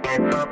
Hello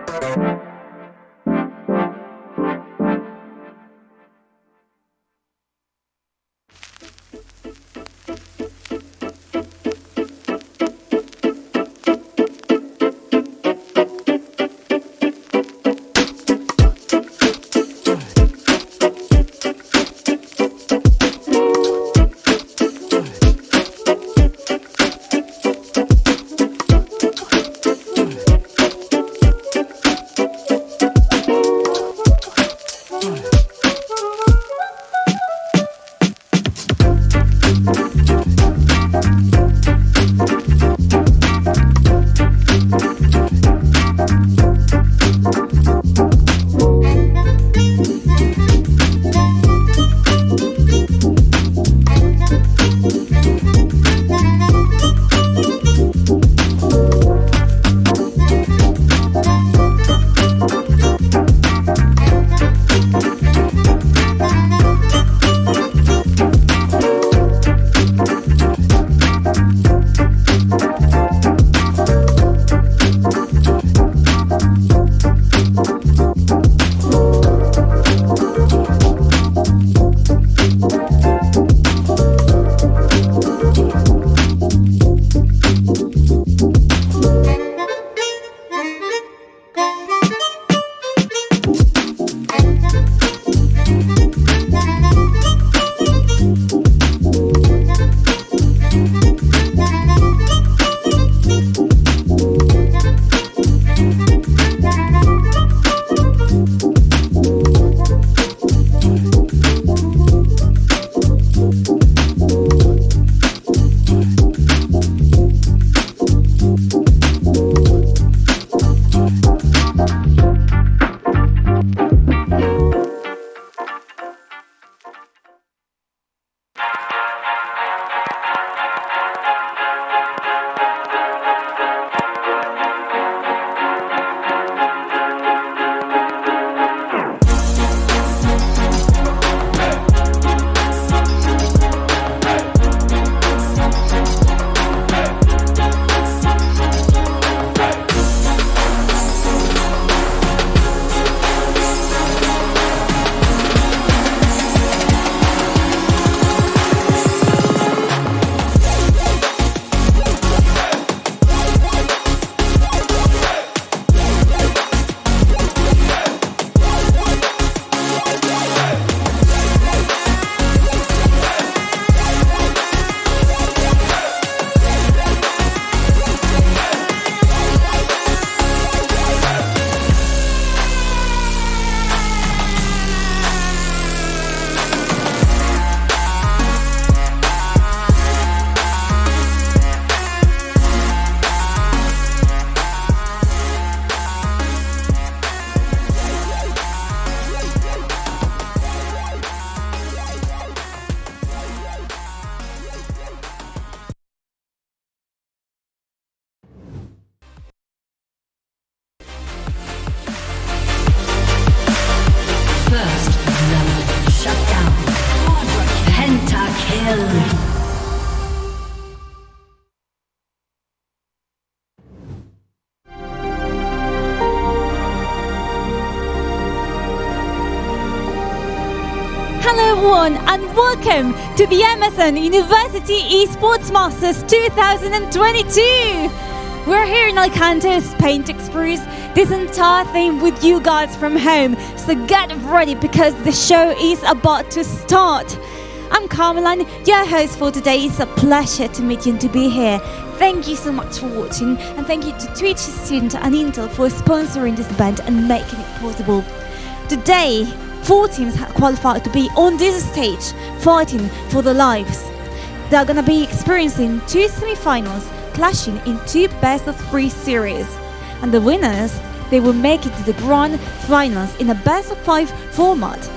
everyone and welcome to the Amazon University Esports Masters 2022. We're here in Alicante, Spain to experience this entire thing with you guys from home. So get ready because the show is about to start. I'm Carmeline, your host for today. It's a pleasure to meet you and to be here. Thank you so much for watching, and thank you to Twitch Student and Intel for sponsoring this event and making it possible. Today, 4 teams have qualified to be on this stage, fighting for their lives. They're going to be experiencing 2 semi-finals, clashing in 2 best-of-3 series. And the winners, they will make it to the grand finals in a best-of-5 format.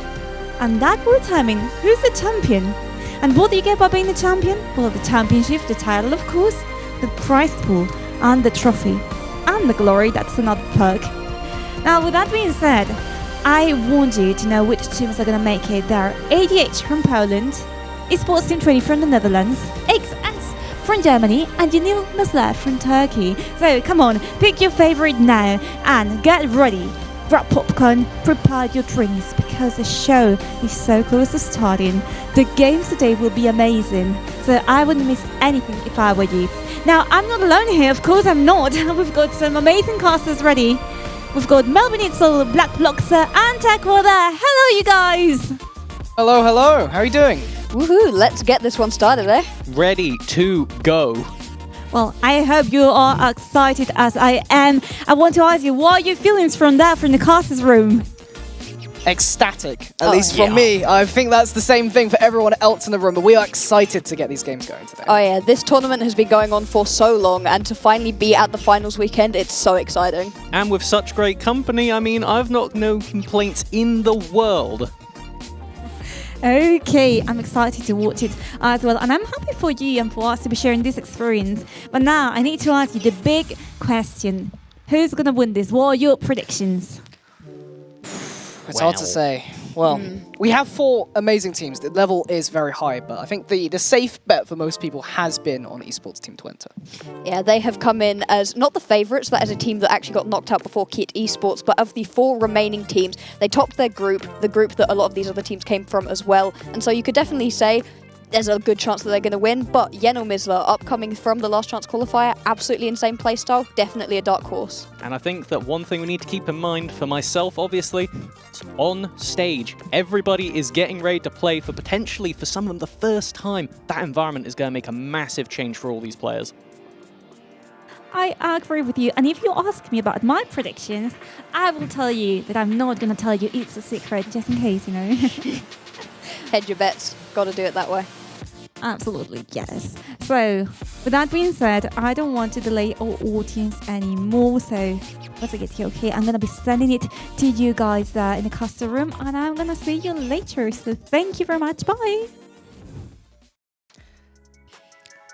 And that will determine who's the champion. And what do you get by being the champion? Well, the championship, the title of course, the prize pool, and the trophy. And the glory, that's another perk. Now with that being said, I want you to know which teams are going to make it. There are ADH from Poland, Esports Team 20 from the Netherlands, XS from Germany and Yanil Mesler from Turkey. So come on, pick your favorite now and get ready. Grab popcorn, prepare your drinks because the show is so close to starting. The games today will be amazing, so I wouldn't miss anything if I were you. Now, I'm not alone here, of course I'm not. We've got some amazing casters ready. We've got Melvin Itzel, Black Bloxer, and Tekwa there. Hello, you guys! Hello, hello. How are you doing? Woohoo, let's get this one started, eh? Ready to go. Well, I hope you are excited as I am. I want to ask you, what are your feelings from the casters room? Ecstatic, at least from me. I think that's the same thing for everyone else in the room, but we are excited to get these games going today. Oh yeah, this tournament has been going on for so long, and to finally be at the finals weekend, it's so exciting. And with such great company, I mean, I've not no complaints in the world. Okay, I'm excited to watch it as well, and I'm happy for you and for us to be sharing this experience. But now I need to ask you the big question. Who's going to win this? What are your predictions? It's hard to say. Well, we have 4 amazing teams. The level is very high, but I think the safe bet for most people has been on Esports Team Twente. Yeah, they have come in as not the favourites, but as a team that actually got knocked out before Kit Esports. But of the 4 remaining teams, they topped their group, the group that a lot of these other teams came from as well. And so you could definitely say there's a good chance that they're going to win. But Yeno Misler, upcoming from the last chance qualifier, absolutely insane playstyle, definitely a dark horse. And I think that one thing we need to keep in mind for myself, obviously, it's on stage. Everybody is getting ready to play for potentially, for some of them, the first time. That environment is going to make a massive change for all these players. I agree with you, and if you ask me about my predictions, I will tell you that I'm not going to tell you it's a secret, just in case, you know. Hedge your bets, gotta do it that way. Absolutely, yes. So, with that being said, I don't want to delay our audience anymore. So, once I get here, okay, I'm going to be sending it to you guys in the caster room, and I'm going to see you later. So, thank you very much. Bye.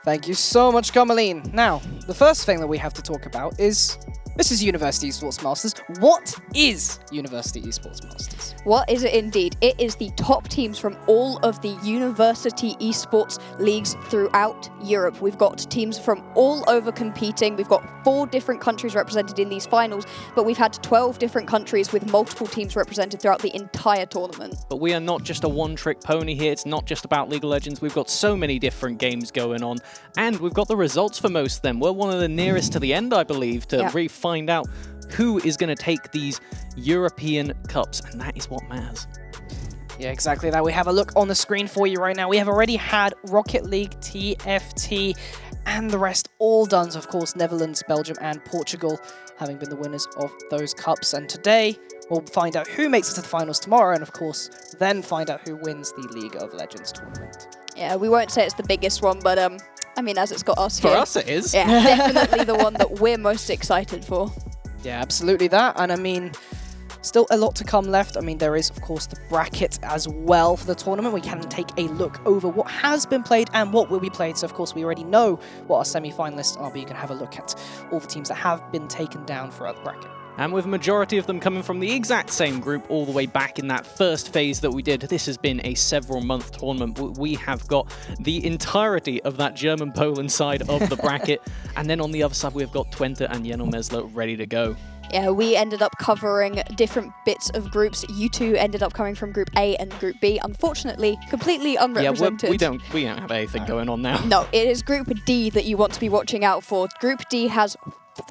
Thank you so much, Carmeline. Now, the first thing that we have to talk about is this is University Esports Masters. What is University Esports Masters? What is it indeed? It is the top teams from all of the university esports leagues throughout Europe. We've got teams from all over competing. We've got 4 different countries represented in these finals, but we've had 12 different countries with multiple teams represented throughout the entire tournament. But we are not just a one-trick pony here. It's not just about League of Legends. We've got so many different games going on, and we've got the results for most of them. We're one of the nearest to the end, I believe, to really find out who is going to take these European Cups, and that is what matters. Yeah, exactly that. We have a look on the screen for you right now. We have already had Rocket League, TFT, and the rest all done. So, of course, Netherlands, Belgium, and Portugal having been the winners of those cups. And today, we'll find out who makes it to the finals tomorrow, and of course, then find out who wins the League of Legends tournament. Yeah, we won't say it's the biggest one, but I mean, as it's got us here. For us, it is. Yeah, definitely the one that we're most excited for. Yeah, absolutely that. And I mean, still a lot to come left. I mean, there is, of course, the bracket as well for the tournament. We can take a look over what has been played and what will be played. So, of course, we already know what our semi-finalists are, but you can have a look at all the teams that have been taken down throughout the bracket. And with a majority of them coming from the exact same group all the way back in that first phase that we did, this has been a several-month tournament. We have got the entirety of that German-Poland side of the bracket, and then on the other side we've got Twente and Yeno Mesler ready to go. Yeah, we ended up covering different bits of groups. You two ended up coming from Group A and Group B. Unfortunately, completely unrepresented. Yeah, we don't have anything going on now. No, it is Group D that you want to be watching out for. Group D has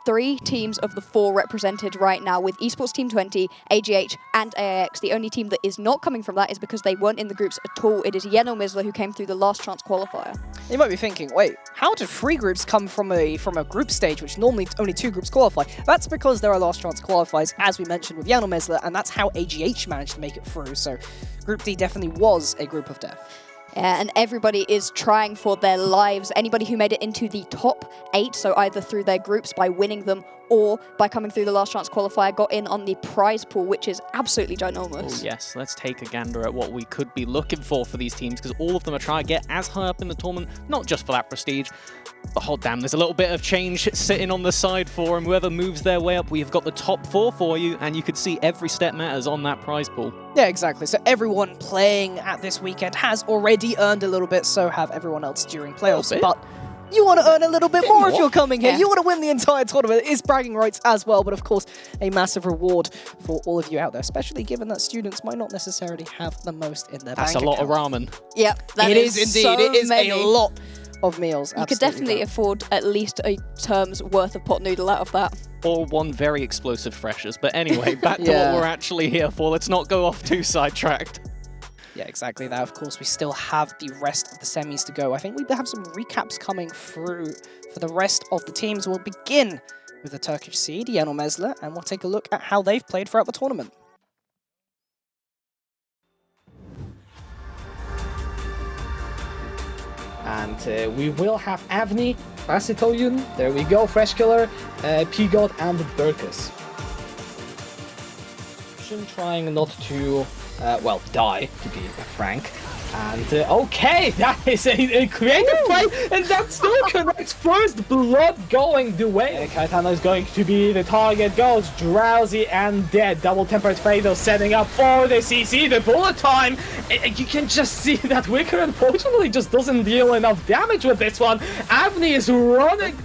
3 teams of the 4 represented right now, with Esports Team 20, AGH, and AIX. The only team that is not coming from that is because they weren't in the groups at all. It is Yeno Misler who came through the last chance qualifier. You might be thinking, wait, how did 3 groups come from a group stage, which normally only 2 groups qualify? That's because there are last chance qualifiers, as we mentioned with Yeno Mesler, and that's how AGH managed to make it through. So Group D definitely was a group of death. Yeah, and everybody is trying for their lives. Anybody who made it into the top 8, so either through their groups by winning them or by coming through the last chance qualifier, got in on the prize pool, which is absolutely ginormous. Oh, yes, let's take a gander at what we could be looking for these teams, because all of them are trying to get as high up in the tournament, not just for that prestige. But oh damn, there's a little bit of change sitting on the side for them. Whoever moves their way up, we've got the top 4 for you, and you can see every step matters on that prize pool. Yeah, exactly. So everyone playing at this weekend has already earned a little bit, so have everyone else during playoffs. But You want to earn a little bit more if you're coming here. Yeah. You want to win the entire tournament. It's bragging rights as well, but of course, a massive reward for all of you out there, especially given that students might not necessarily have the most in their That's bank a lot of account. ramen. Yep, that It is indeed. so It is many. a lot of meals. You could definitely afford at least a term's worth of pot noodle out of that. Or one very explosive freshers. But anyway, back to Yeah. what we're actually here for. Let's not go off too sidetracked. Yeah, exactly that. Of course, we still have the rest of the semis to go. I think we have some recaps coming through for the rest of the teams. We'll begin with the Turkish seed, Yenomezler, and we'll take a look at how they've played throughout the tournament. And we will have Avni, Basitoyun, there we go, Fresh Killer, P-God, and Burkus. Trying not to, well, die, to be frank. And, okay, that is a creative play, and that still connects. First blood going the way. Kaitana is going to be the target, goes drowsy and dead. Double tempered Fatal setting up for the CC, the bullet time. You can just see that Wicker unfortunately just doesn't deal enough damage with this one. Avni is running.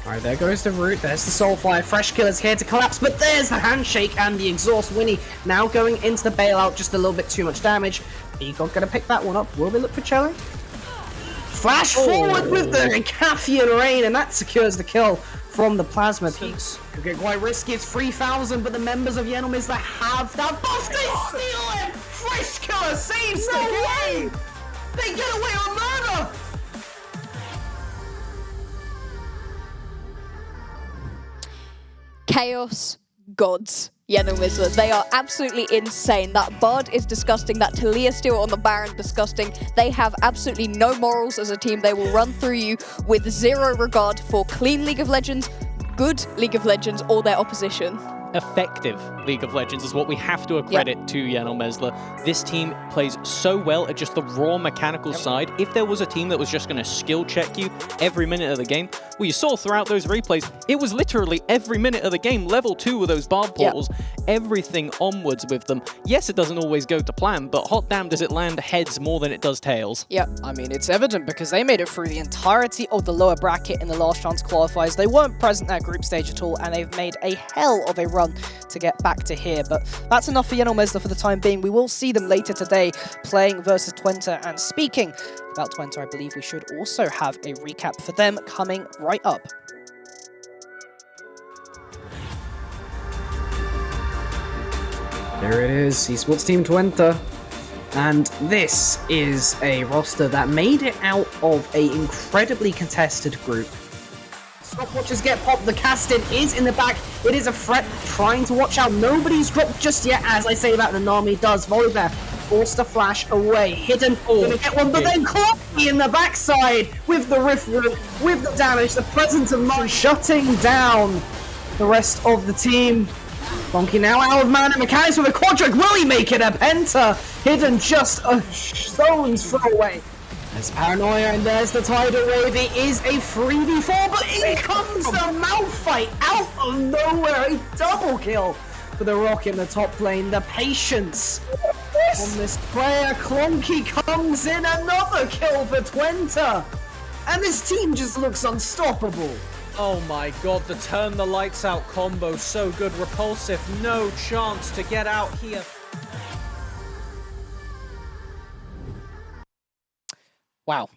Alright, there goes the root, there's the Soulfire, Fresh Killer's here to collapse, but there's the handshake and the exhaust. Winnie now going into the bailout, just a little bit too much damage. Egon gonna pick that one up. Will they look for Chelling? Flash forward with the Caffeine Rain, and that secures the kill from the Plasma Peaks. Could get quite risky, it's 3,000, but the members of Yenomizler have that buff. They steal it! Fresh Killer saves the game! They get away on murder! Chaos gods. Yenomizler. They are absolutely insane. That Bard is disgusting. That Talia steal on the Baron, disgusting. They have absolutely no morals as a team. They will run through you with zero regard for clean League of Legends, good League of Legends, or their opposition. Effective League of Legends is what we have to accredit to Yenomezler. This team plays so well at just the raw mechanical side. If there was a team that was just going to skill check you every minute of the game, well, you saw throughout those replays, it was literally every minute of the game, level 2 with those barb portals, everything onwards with them. Yes, it doesn't always go to plan, but hot damn does it land heads more than it does tails. Yep. I mean, it's evident because they made it through the entirety of the lower bracket in the last chance qualifiers. They weren't present at group stage at all, and they've made a hell of a run to get back to here. But that's enough for Yenomezler for the time being. We will see them later today playing versus Twente. And speaking about Twente, I believe we should also have a recap for them coming right up. There it is, Esports Team Twente. And this is a roster that made it out of an incredibly contested group. Stopwatches get popped, the Castin is in the back, it is a threat, trying to watch out, nobody's dropped just yet, as I say that, the Nami does. Volibear forced to flash away, Hidden, gonna get one, but then Clocky in the backside, with the Rift Root, with the damage, the presence of mind, shutting down the rest of the team. Bonky now out of mana mechanics with a Quadric, will he make it a Penta? Hidden just a stone's throw away. There's Paranoia, and there's the Tidal Wave. It is a 3v4, but in comes the Malphite out of nowhere. A double kill for the Rock in the top lane. The patience on this player. Clonky comes in, another kill for Twente. And this team just looks unstoppable. Oh my god, the turn the lights out combo, so good. Repulsive, no chance to get out here. Wow.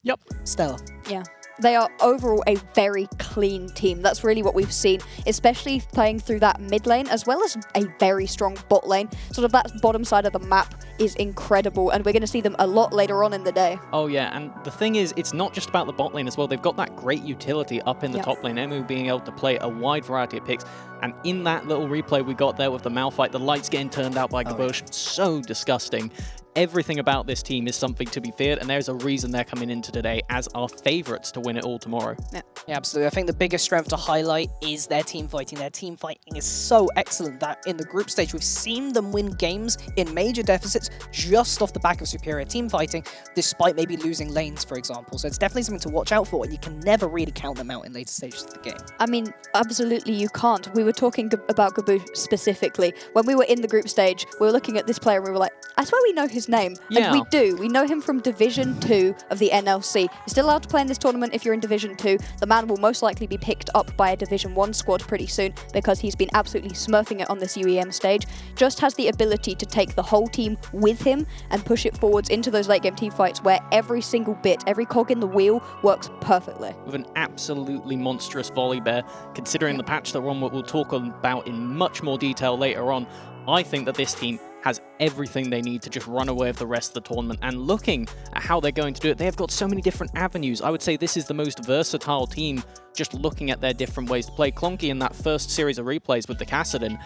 Yep. Stellar. Yeah. They are overall a very clean team. That's really what we've seen, especially playing through that mid lane, as well as a very strong bot lane. Sort of that bottom side of the map is incredible, and we're going to see them a lot later on in the day. Oh yeah, and the thing is, it's not just about the bot lane as well. They've got that great utility up in the top lane, Emu being able to play a wide variety of picks. And in that little replay we got there with the Malphite, the lights getting turned out by Gabush, so disgusting. Everything about this team is something to be feared, and there's a reason they're coming into today as our favourites to win it all tomorrow. Yeah, absolutely. I think the biggest strength to highlight is their team fighting. Their team fighting is so excellent that in the group stage, we've seen them win games in major deficits just off the back of superior team fighting, despite maybe losing lanes, for example. So it's definitely something to watch out for, and you can never really count them out in later stages of the game. I mean, absolutely you can't. We were talking about Gabush specifically. When we were in the group stage, we were looking at this player and we were like, I swear we know his his name. Yeah. And we do. We know him from Division 2 of the NLC. You're still allowed to play in this tournament if you're in Division 2. The man will most likely be picked up by a Division 1 squad pretty soon because he's been absolutely smurfing it on this UEM stage. Just has the ability to take the whole team with him and push it forwards into those late game team fights where every single bit, every cog in the wheel works perfectly. With an absolutely monstrous volley bear, considering the patch that we'll talk about in much more detail later on, I think that this team has everything they need to just run away with the rest of the tournament. And looking at how they're going to do it, they have got so many different avenues. I would say this is the most versatile team, just looking at their different ways to play. Clonky in that first series of replays with the Kassadin,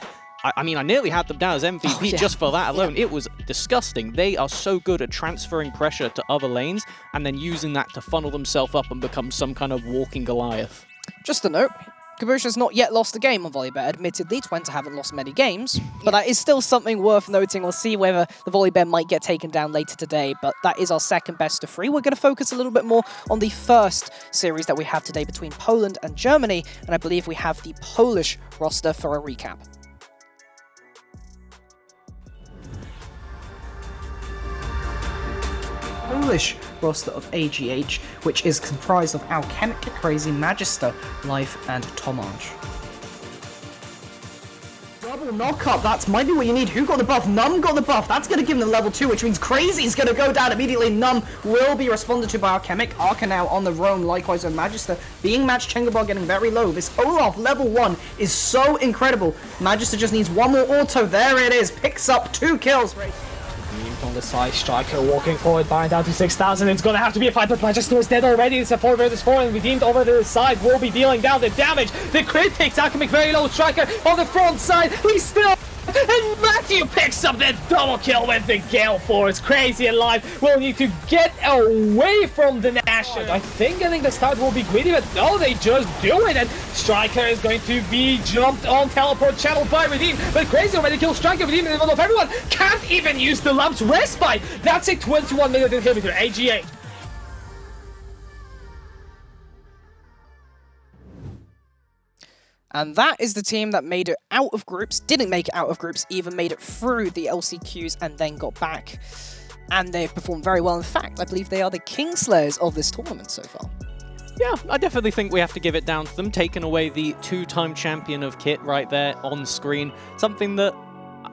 I mean, I nearly had them down as MVP just for that alone. It was disgusting. They are so good at transferring pressure to other lanes and then using that to funnel themselves up and become some kind of walking Goliath. Just a note, Kabusha's not yet lost a game on Volleyball. Admittedly, Twente haven't lost many games, but that is still something worth noting. We'll see whether the Volleyball might get taken down later today, but that is our second best of 3. We're going to focus a little bit more on the first series that we have today between Poland and Germany, and I believe we have the Polish roster for a recap. Polish roster of AGH, which is comprised of Alchemic, Crazy, Magister, Life, and Tomarj. Double knock-up, that's might be what you need. Who got the buff? Num got the buff. That's going to give him the level 2, which means Crazy is going to go down immediately. Num will be responded to by Alchemic. Arca now on the roam, likewise with Magister. Being matched, Chengabar getting very low. This Olaf level 1 is so incredible. Magister just needs one more auto. There it is. Picks up 2 kills. On the side, Striker walking forward, buying down to 6,000. It's gonna have to be a fight, but Magister is dead already. It's a 4 versus 4, and Redeemed over the side will be dealing down the damage. The crit takes Alchemic very low. Striker on the front side, he's still. And Matthew picks up that double kill with the Gale Force. Crazy and Live will need to get away from the Nashor. I think getting the start will be greedy, but no, they just do it. And Striker is going to be jumped on teleport channel by Redeem. But Crazy already kills Striker. Redeem in the middle of everyone. Can't even use the Lamp's Respite. That's a 21-minute inhibitor. AGH. And that is the team that made it out of groups, didn't make it out of groups, even made it through the LCQs and then got back. And they've performed very well. In fact, I believe they are the Kingslayers of this tournament so far. Yeah, I definitely think we have to give it down to them, taking away the 2-time champion of Kit right there on screen. Something that,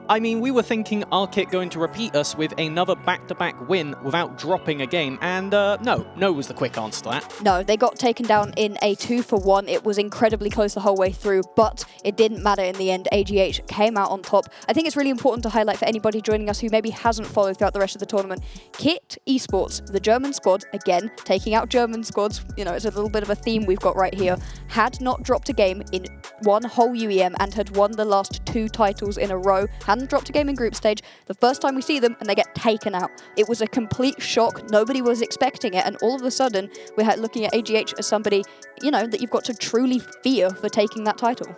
I mean, we were thinking, are Kit going to repeat us with another back-to-back win without dropping a game? And no was the quick answer to that. No, they got taken down in a 2-for-1. It was incredibly close the whole way through, but it didn't matter in the end. AGH came out on top. I think it's really important to highlight for anybody joining us who maybe hasn't followed throughout the rest of the tournament. Kit Esports, the German squad, again, taking out German squads, you know, it's a little bit of a theme we've got right here, had not dropped a game in one whole UEM and had won the last 2 titles in a row, hadn't dropped a game in group stage. The first time we see them and they get taken out. It was a complete shock. Nobody was expecting it, and all of a sudden we're looking at AGH as somebody, you know, that you've got to truly fear for taking that title.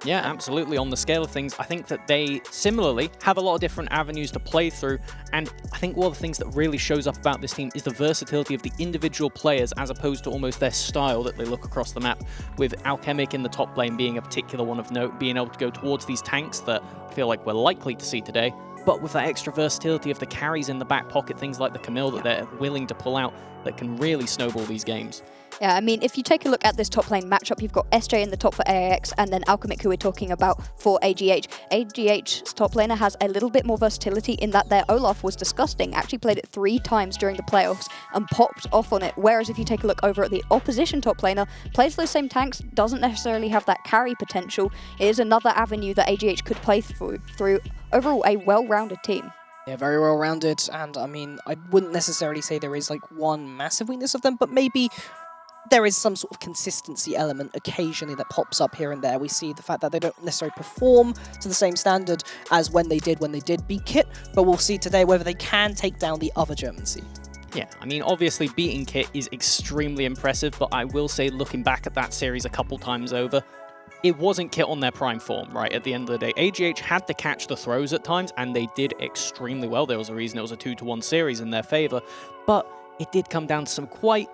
Yeah, absolutely. On the scale of things, I think that they similarly have a lot of different avenues to play through, and I think one of the things that really shows up about this team is the versatility of the individual players as opposed to almost their style that they look across the map, with Alchemic in the top lane being a particular one of note, being able to go towards these tanks that I feel like we're likely to see today, but with that extra versatility of the carries in the back pocket, things like the Camille that they're willing to pull out that can really snowball these games. Yeah, I mean, if you take a look at this top lane matchup, you've got SJ in the top for AIX and then Alchemic, who we're talking about for AGH. AGH's top laner has a little bit more versatility in that their Olaf was disgusting, actually played it 3 times during the playoffs and popped off on it. Whereas if you take a look over at the opposition top laner, plays those same tanks, doesn't necessarily have that carry potential. It is another avenue that AGH could play through. Overall, a well-rounded team. Yeah, very well-rounded, and I mean, I wouldn't necessarily say there is like one massive weakness of them, but maybe there is some sort of consistency element occasionally that pops up here and there. We see the fact that they don't necessarily perform to the same standard as when they did beat Kit, but we'll see today whether they can take down the other German seed. Yeah, I mean, obviously beating Kit is extremely impressive, but I will say, looking back at that series a couple times over, it wasn't Kit on their prime form, right? At the end of the day, AGH had to catch the throws at times, and they did extremely well. There was a reason it was a 2-to-1 series in their favor, but it did come down to some quite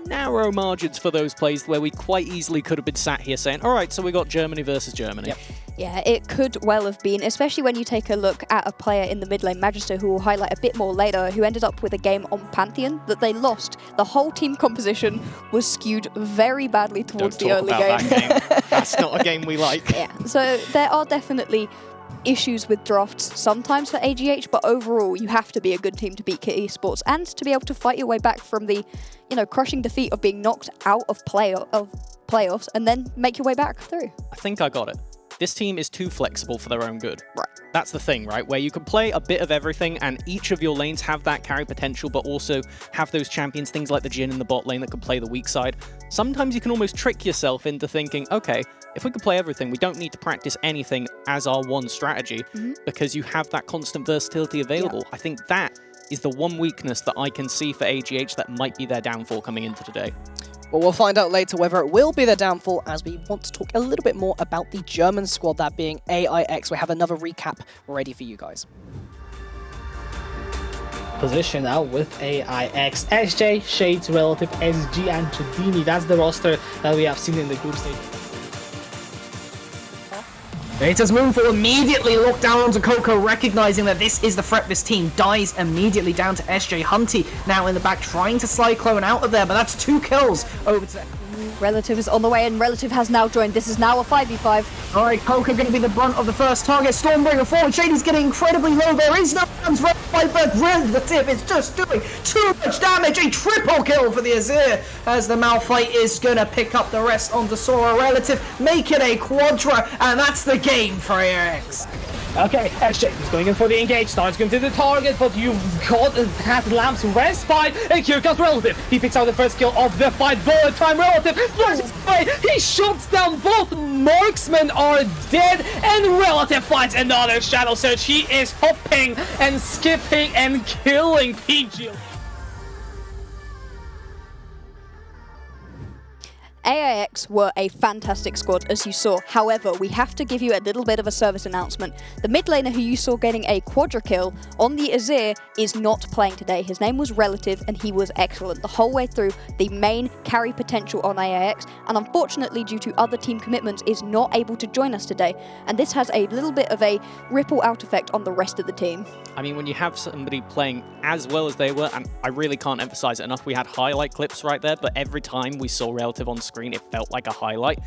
narrow margins for those plays where we quite easily could have been sat here saying, all right, so we got Germany versus Germany. Yep. Yeah, it could well have been, especially when you take a look at a player in the mid lane, Magister, who we'll highlight a bit more later, who ended up with a game on Pantheon that they lost. The whole team composition was skewed very badly towards the early game. That game. That's not a game we like. Yeah, so there are definitely issues with drafts sometimes for AGH, but overall you have to be a good team to beat Kit Esports and to be able to fight your way back from the, crushing defeat of being knocked out of playoffs and then make your way back through. I think I got it. This team is too flexible for their own good. Right. That's the thing, right? Where you can play a bit of everything and each of your lanes have that carry potential, but also have those champions, things like the Jhin in the bot lane that can play the weak side. Sometimes you can almost trick yourself into thinking, okay, if we can play everything, we don't need to practice anything as our one strategy because you have that constant versatility available. Yeah. I think that is the one weakness that I can see for AGH that might be their downfall coming into today. Well, we'll find out later whether it will be their downfall as we want to talk a little bit more about the German squad, that being AIX. We have another recap ready for you guys. Position now with AIX, SJ, Shades, Relative, SG, and Chadini. That's the roster that we have seen in the group stage. Veta's Moonfall immediately locked down onto Coco, recognizing that this is the threat this team. Dies immediately down to SJ. Hunty now in the back trying to slide Clone out of there, but that's 2 kills over to... Relative is on the way and Relative has now joined. This is now a 5v5. Alright, Coco going to be the brunt of the first target. Stormbringer forward. Shady's getting incredibly low. There is no hands right by, but Relative is just doing too much damage. A triple kill for the Azir as the Malphite is going to pick up the rest on the Sora. Relative make it a quadra, and that's the game for AX. Okay, SJ is going in for the engage, starts going to the target, but you've got that Lamp's respite, and here comes Relative. He picks out the first kill of the fight, bullet time, Relative flashes away, he shoots down both, marksmen are dead, and Relative finds another Shadow Surge. He is hopping and skipping and killing PG. AIX were a fantastic squad, as you saw. However, we have to give you a little bit of a service announcement. The mid laner who you saw getting a quadra kill on the Azir is not playing today. His name was Relative, and he was excellent the whole way through, the main carry potential on AIX, and unfortunately, due to other team commitments, is not able to join us today. And this has a little bit of a ripple out effect on the rest of the team. I mean, when you have somebody playing as well as they were, and I really can't emphasize it enough, we had highlight clips right there, but every time we saw Relative on screen, it felt like a highlight.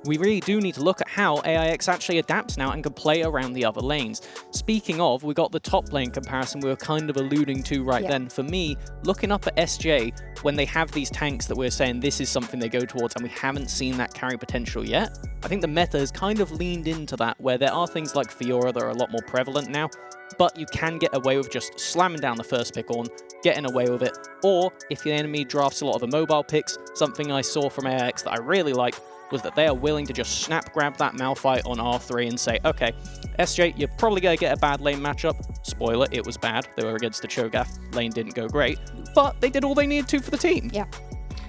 We really do need to look at how AIX actually adapts now and can play around the other lanes. Speaking of, we got the top lane comparison we were kind of alluding to right then. For me, looking up at SJ, when they have these tanks that we're saying this is something they go towards and we haven't seen that carry potential yet, I think the meta has kind of leaned into that, where there are things like Fiora that are a lot more prevalent now, but you can get away with just slamming down the first pick on, getting away with it, or if the enemy drafts a lot of the mobile picks, something I saw from AIX that I really like was that they are willing to just snap grab that Malphite on R3 and say, okay, SJ, you're probably going to get a bad lane matchup. Spoiler, it was bad. They were against the Cho'Gath. Lane didn't go great, but they did all they needed to for the team. Yeah.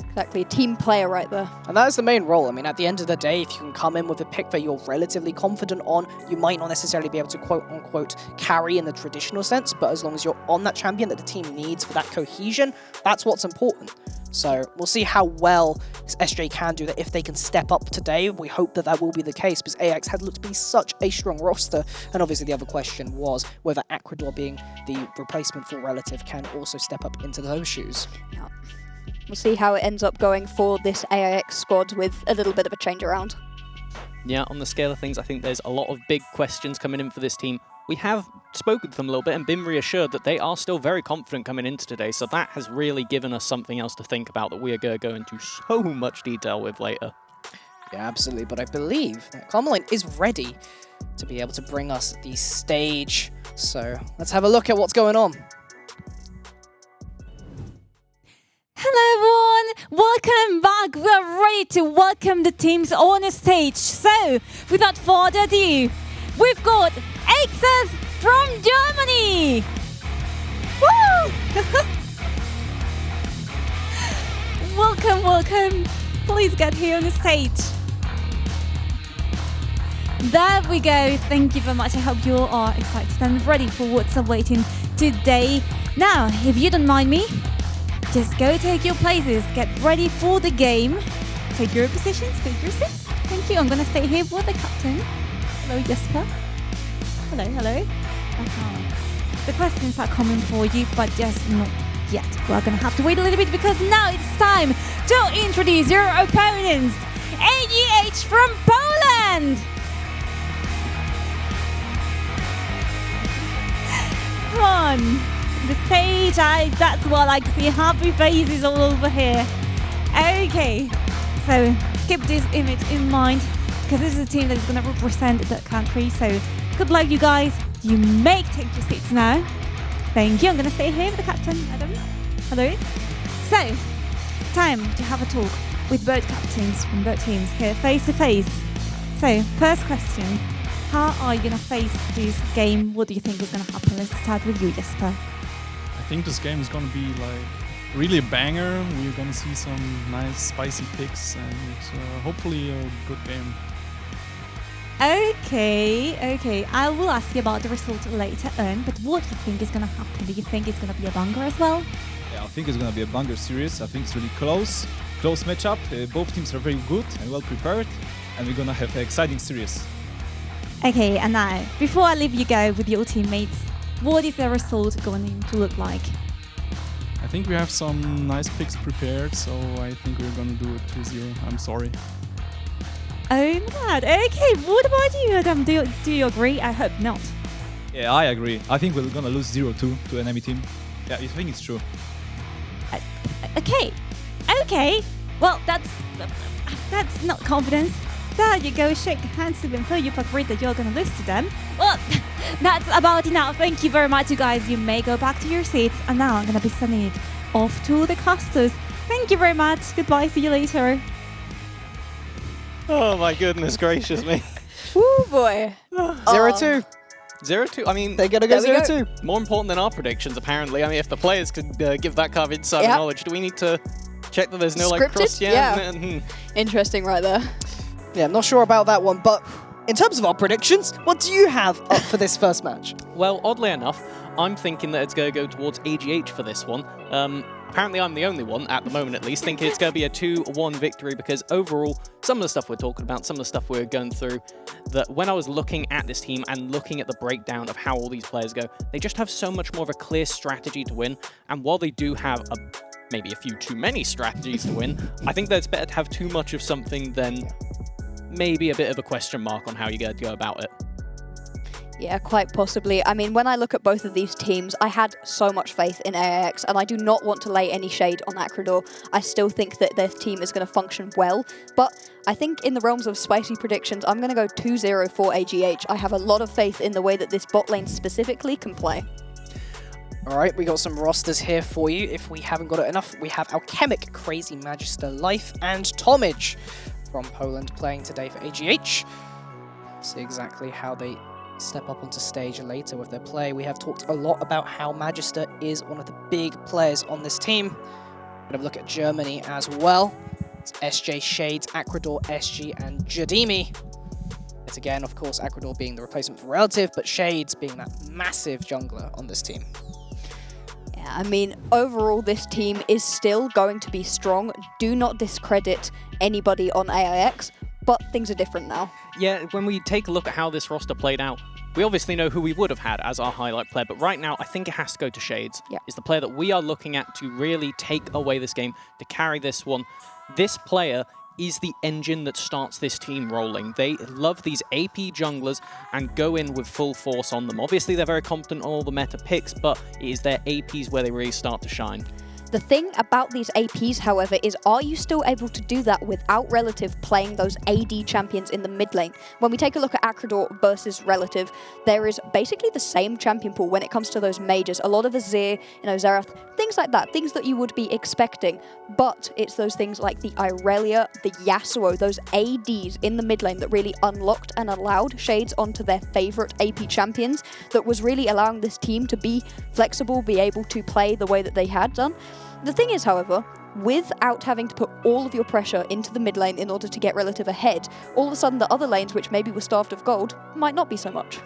Exactly, team player right there. And that is the main role. I mean, at the end of the day, if you can come in with a pick that you're relatively confident on, you might not necessarily be able to quote-unquote carry in the traditional sense, but as long as you're on that champion that the team needs for that cohesion, that's what's important. So we'll see how well SJ can do that if they can step up today. We hope that that will be the case because AX had looked to be such a strong roster. And obviously the other question was whether Aquador, being the replacement for Relative, can also step up into those shoes. Yeah. We'll see how it ends up going for this AIX squad with a little bit of a change around. Yeah, on the scale of things, I think there's a lot of big questions coming in for this team. We have spoken to them a little bit and been reassured that they are still very confident coming into today, so that has really given us something else to think about that we are going to go into so much detail with later. Yeah, absolutely, but I believe that Carmeline is ready to be able to bring us the stage. So let's have a look at what's going on. Hello everyone, welcome back. We're ready to welcome the teams on the stage. So, without further ado, we've got Axis from Germany. Woo! Welcome, welcome. Please get here on the stage. There we go. Thank you very much. I hope you all are excited and ready for what's awaiting today. Now, if you don't mind me, just go take your places, get ready for the game. Take your positions, take your seats. Thank you. I'm going to stay here with the captain. Hello, Jesper. Hello, hello. The questions are coming for you, but just not yet. We're gonna have to wait a little bit because now it's time to introduce your opponents. AGH from Poland! Come on, the stage, that's what I like to see. Happy faces all over here. Okay, so keep this image in mind because this is a team that is going to represent the country. So good luck, you guys. You may take your seats now. Thank you. I'm going to stay here with the captain, Adam. Hello. So, time to have a talk with both captains from both teams here face to face. So, first question. How are you going to face this game? What do you think is going to happen? Let's start with you, Jesper. I think this game is going to be like really a banger. We're going to see some nice spicy picks and hopefully a good game. Okay. I will ask you about the result later on, but what do you think is going to happen? Do you think it's going to be a banger as well? Yeah, I think it's going to be a banger series. I think it's really close matchup. Both teams are very good and well prepared, and we're going to have an exciting series. Okay, and now, before I leave you go with your teammates, what is the result going to look like? I think we have some nice picks prepared, so I think we're going to do it 2-0. I'm sorry. Oh my god, okay, what about you, Adam? Do you agree? I hope not. Yeah, I agree. I think we're going to lose 0-2 to an enemy team. Yeah, I think it's true. Okay. Well, that's not confidence. There you go, shake hands to them so you've agreed that you're going to lose to them. Well, that's about enough. Thank you very much, you guys. You may go back to your seats. And now I'm going to be sending it off to the casters. Thank you very much. Goodbye. See you later. Oh my goodness gracious me. Woo boy. 0-2. 0-2. I mean, They're going to go There we 0-2. more important than our predictions, apparently. I mean, if the players could give that kind of insider Yep. knowledge, do we need to check that there's no like Scripted? cross? Yeah. Interesting right there. Yeah, I'm not sure about that one, but in terms of our predictions, what do you have up for this first match? Well, oddly enough, I'm thinking that it's going to go towards AGH for this one. Apparently, I'm the only one, at the moment at least, thinking it's going to be a 2-1 victory because overall, some of the stuff we're talking about, some of the stuff we're going through, that when I was looking at this team and looking at the breakdown of how all these players go, they just have so much more of a clear strategy to win. And while they do have maybe a few too many strategies to win, I think that it's better to have too much of something than maybe a bit of a question mark on how you're going to go about it. Yeah, quite possibly. I mean, when I look at both of these teams, I had so much faith in AIX, and I do not want to lay any shade on Acrador. I still think that their team is going to function well, but I think in the realms of spicy predictions, I'm going to go 2-0 for AGH. I have a lot of faith in the way that this bot lane specifically can play. All right, we got some rosters here for you. If we haven't got it enough, we have Alchemic, Crazy Magister Life, and Tomage from Poland playing today for AGH. See exactly how they step up onto stage later with their play. We have talked a lot about how Magister is one of the big players on this team. We're going to look at Germany as well. It's SJ, Shades, Acrador, SG, and Jadimi. It's again, of course, Acrador being the replacement for Relative, but Shades being that massive jungler on this team. Yeah, I mean, overall, this team is still going to be strong. Do not discredit anybody on AIX, but things are different now. Yeah, when we take a look at how this roster played out, we obviously know who we would have had as our highlight player, but right now I think it has to go to Shades. Yeah. It's the player that we are looking at to really take away this game, to carry this one. This player is the engine that starts this team rolling. They love these AP junglers and go in with full force on them. Obviously, they're very competent on all the meta picks, but it is their APs where they really start to shine. The thing about these APs, however, is are you still able to do that without Relative playing those AD champions in the mid lane? When we take a look at Acrador versus Relative, there is basically the same champion pool when it comes to those majors. A lot of Azir, Xerath, things like that, things that you would be expecting. But it's those things like the Irelia, the Yasuo, those ADs in the mid lane that really unlocked and allowed Shades onto their favorite AP champions that was really allowing this team to be flexible, be able to play the way that they had done. The thing is, however, without having to put all of your pressure into the mid lane in order to get Relative ahead, all of a sudden the other lanes, which maybe were starved of gold, might not be so much.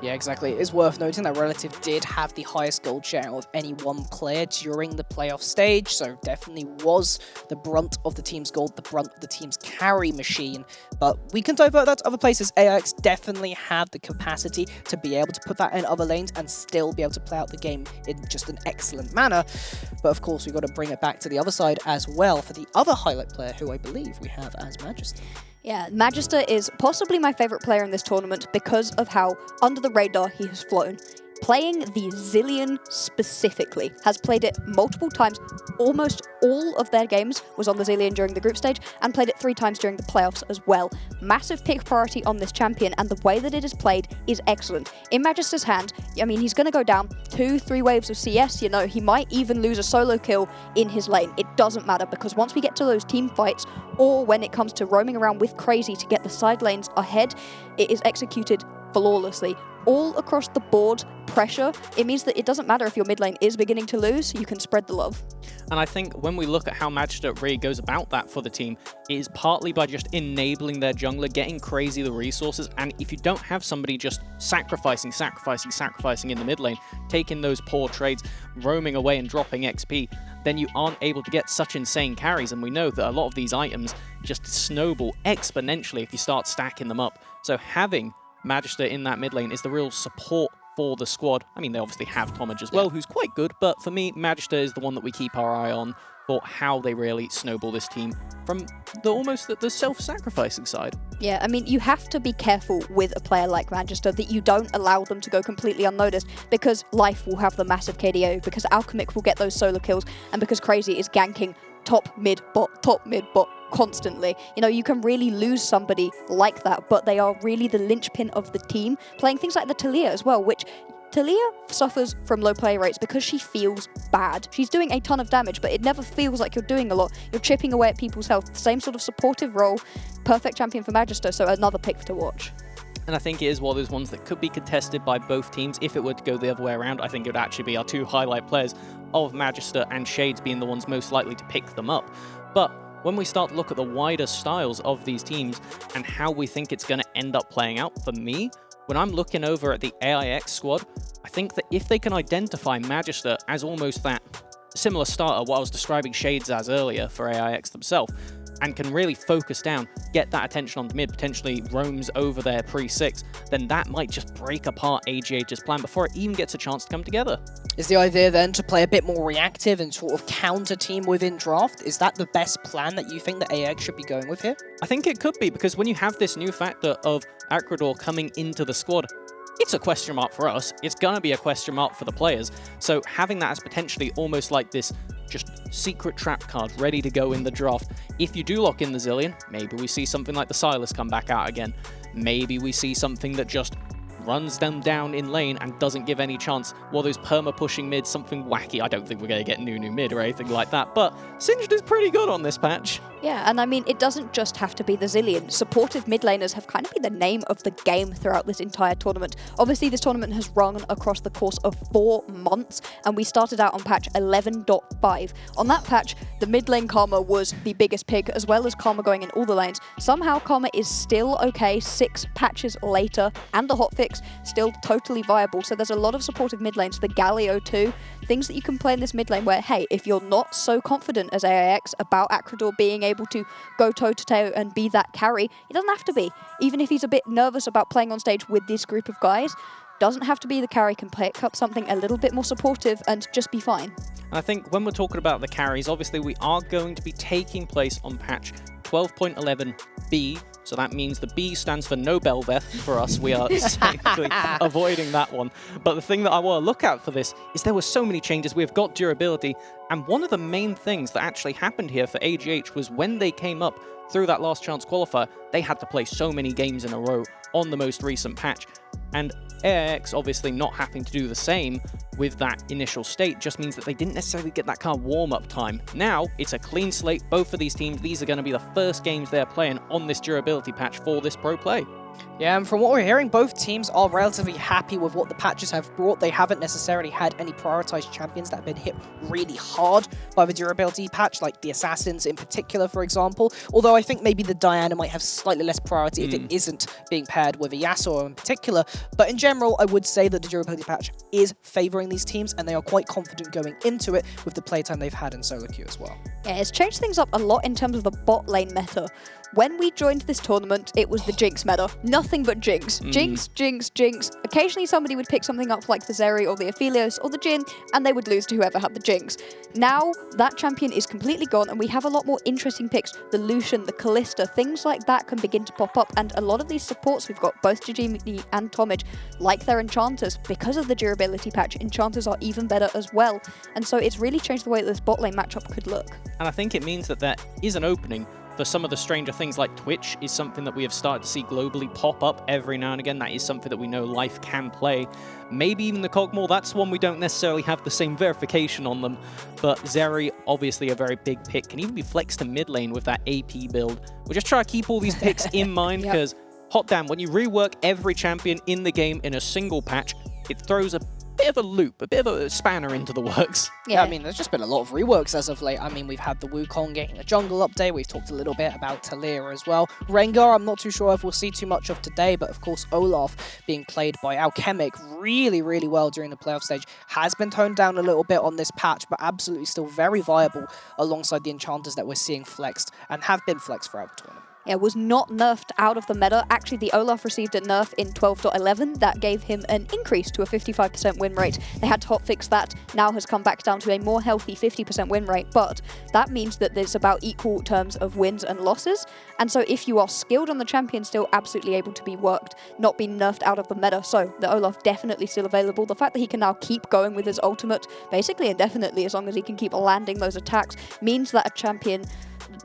Yeah, exactly. It is worth noting that Relative did have the highest gold share of any one player during the playoff stage, so definitely was the brunt of the team's gold, the brunt of the team's carry machine. But but we can divert that to other places. AIX definitely have the capacity to be able to put that in other lanes and still be able to play out the game in just an excellent manner. But of course, we've got to bring it back to the other side as well for the other highlight player who I believe we have as Magister. Yeah, Magister is possibly my favorite player in this tournament because of how under the radar he has flown. Playing the Zilean specifically, has played it multiple times. Almost all of their games was on the Zilean during the group stage, and played it 3 times during the playoffs as well. Massive pick priority on this champion, and the way that it is played is excellent. In Magister's hand, I mean, he's going to go down 2-3 waves of CS, you know, he might even lose a solo kill in his lane. It doesn't matter, because once we get to those team fights, or when it comes to roaming around with Crazy to get the side lanes ahead, it is executed flawlessly. All across the board, pressure, it means that it doesn't matter if your mid lane is beginning to lose, you can spread the love. And I think when we look at how Magister really goes about that for the team, it is partly by just enabling their jungler, getting Crazy the resources, and if you don't have somebody just sacrificing in the mid lane, taking those poor trades, roaming away and dropping XP, then you aren't able to get such insane carries, and we know that a lot of these items just snowball exponentially if you start stacking them up. So having Magister in that mid lane is the real support for the squad. I mean, they obviously have Tomage as well, who's quite good, but for me, Magister is the one that we keep our eye on for how they really snowball this team from almost the self-sacrificing side. Yeah, I mean, you have to be careful with a player like Magister that you don't allow them to go completely unnoticed, because Life will have the massive KDO, because Alchemic will get those solo kills, and because Crazy is ganking top mid bot constantly. You know, you can really lose somebody like that, but they are really the linchpin of the team, playing things like the Talia as well, which Talia suffers from low play rates because she feels bad. She's doing a ton of damage, but it never feels like you're doing a lot. You're chipping away at people's health. Same sort of supportive role. Perfect champion for Magister, so another pick to watch. And I think it is one of those ones that could be contested by both teams. If it were to go the other way around, I think it would actually be our 2 highlight players of Magister and Shades being the ones most likely to pick them up. But when we start to look at the wider styles of these teams and how we think it's going to end up playing out, for me, when I'm looking over at the AIX squad, I think that if they can identify Magister as almost that similar starter, what I was describing Shades as earlier for AIX themselves, and can really focus down, get that attention on the mid, potentially roams over their pre-6, then that might just break apart AGH's plan before it even gets a chance to come together. Is the idea then to play a bit more reactive and sort of counter team within draft? Is that the best plan that you think that AX should be going with here? I think it could be, because when you have this new factor of Acrador coming into the squad, it's a question mark for us. It's going to be a question mark for the players. So having that as potentially almost like this just secret trap card ready to go in the draft. If you do lock in the Zilean, maybe we see something like the Silas come back out again. Maybe we see something that just runs them down in lane and doesn't give any chance, while those perma-pushing mid, something wacky. I don't think we're going to get new mid or anything like that, but Singed is pretty good on this patch. Yeah, and I mean, it doesn't just have to be the Zilean. Supportive mid laners have kind of been the name of the game throughout this entire tournament. Obviously, this tournament has run across the course of 4 months, and we started out on patch 11.5. On that patch, the mid lane Karma was the biggest pick, as well as Karma going in all the lanes. Somehow, Karma is still okay 6 patches later, and the hotfix still totally viable. So there's a lot of supportive mid lanes, the Galio too, things that you can play in this mid lane where, hey, if you're not so confident as AIX about Acrador being able to go toe-to-toe and be that carry, he doesn't have to be. Even if he's a bit nervous about playing on stage with this group of guys, doesn't have to be the carry, can pick up something a little bit more supportive and just be fine. I think when we're talking about the carries, obviously we are going to be taking place on patch 12.11b, so that means the B stands for no Belveth for us. We are technically avoiding that one. But the thing that I want to look at for this is there were so many changes. We've got durability, and one of the main things that actually happened here for AGH was when they came up through that last chance qualifier, they had to play so many games in a row on the most recent patch. And AIX obviously not having to do the same with that initial state just means that they didn't necessarily get that kind of warm-up time. Now, it's a clean slate, both of these teams. These are going to be the first games they're playing on this durability patch for this pro play. Yeah, and from what we're hearing, both teams are relatively happy with what the patches have brought. They haven't necessarily had any prioritized champions that have been hit really hard by the durability patch, like the Assassins in particular, for example. Although I think maybe the Diana might have slightly less priority if it isn't being paired with a Yasuo in particular. But in general, I would say that the durability patch is favoring these teams, and they are quite confident going into it with the playtime they've had in solo queue as well. Yeah, it's changed things up a lot in terms of the bot lane meta, When we joined this tournament, it was the Jinx meta. Nothing but Jinx. Jinx, Jinx, Jinx. Occasionally somebody would pick something up like the Zeri or the Aphelios or the Jhin, and they would lose to whoever had the Jinx. Now, that champion is completely gone, and we have a lot more interesting picks. The Lucian, the Kalista, things like that can begin to pop up, and a lot of these supports we've got, both Jajimi and Tomage, like their Enchanters. Because of the durability patch, Enchanters are even better as well. And so it's really changed the way that this bot lane matchup could look. And I think it means that there is an opening for some of the stranger things, like Twitch is something that we have started to see globally pop up every now and again. That is something that we know Life can play. Maybe even the Kog'Maw, that's one we don't necessarily have the same verification on them. But Zeri, obviously a very big pick, can even be flexed to mid lane with that AP build. We'll just try to keep all these picks in mind, because hot damn, when you rework every champion in the game in a single patch, it throws a bit of a loop, a bit of a spanner into the works. Yeah, I mean, there's just been a lot of reworks as of late. I mean, we've had the Wukong getting a jungle update. We've talked a little bit about Talia as well. Rengar, I'm not too sure if we'll see too much of today, but of course, Olaf being played by Alchemic really, really well during the playoff stage has been toned down a little bit on this patch, but absolutely still very viable alongside the enchanters that we're seeing flexed and have been flexed throughout the tournament. Yeah, was not nerfed out of the meta. Actually, the Olaf received a nerf in 12.11. That gave him an increase to a 55% win rate. They had to hotfix that. Now has come back down to a more healthy 50% win rate, but that means that there's about equal terms of wins and losses. And so if you are skilled on the champion, still absolutely able to be worked, not being nerfed out of the meta. So the Olaf definitely still available. The fact that he can now keep going with his ultimate, basically indefinitely, as long as he can keep landing those attacks, means that a champion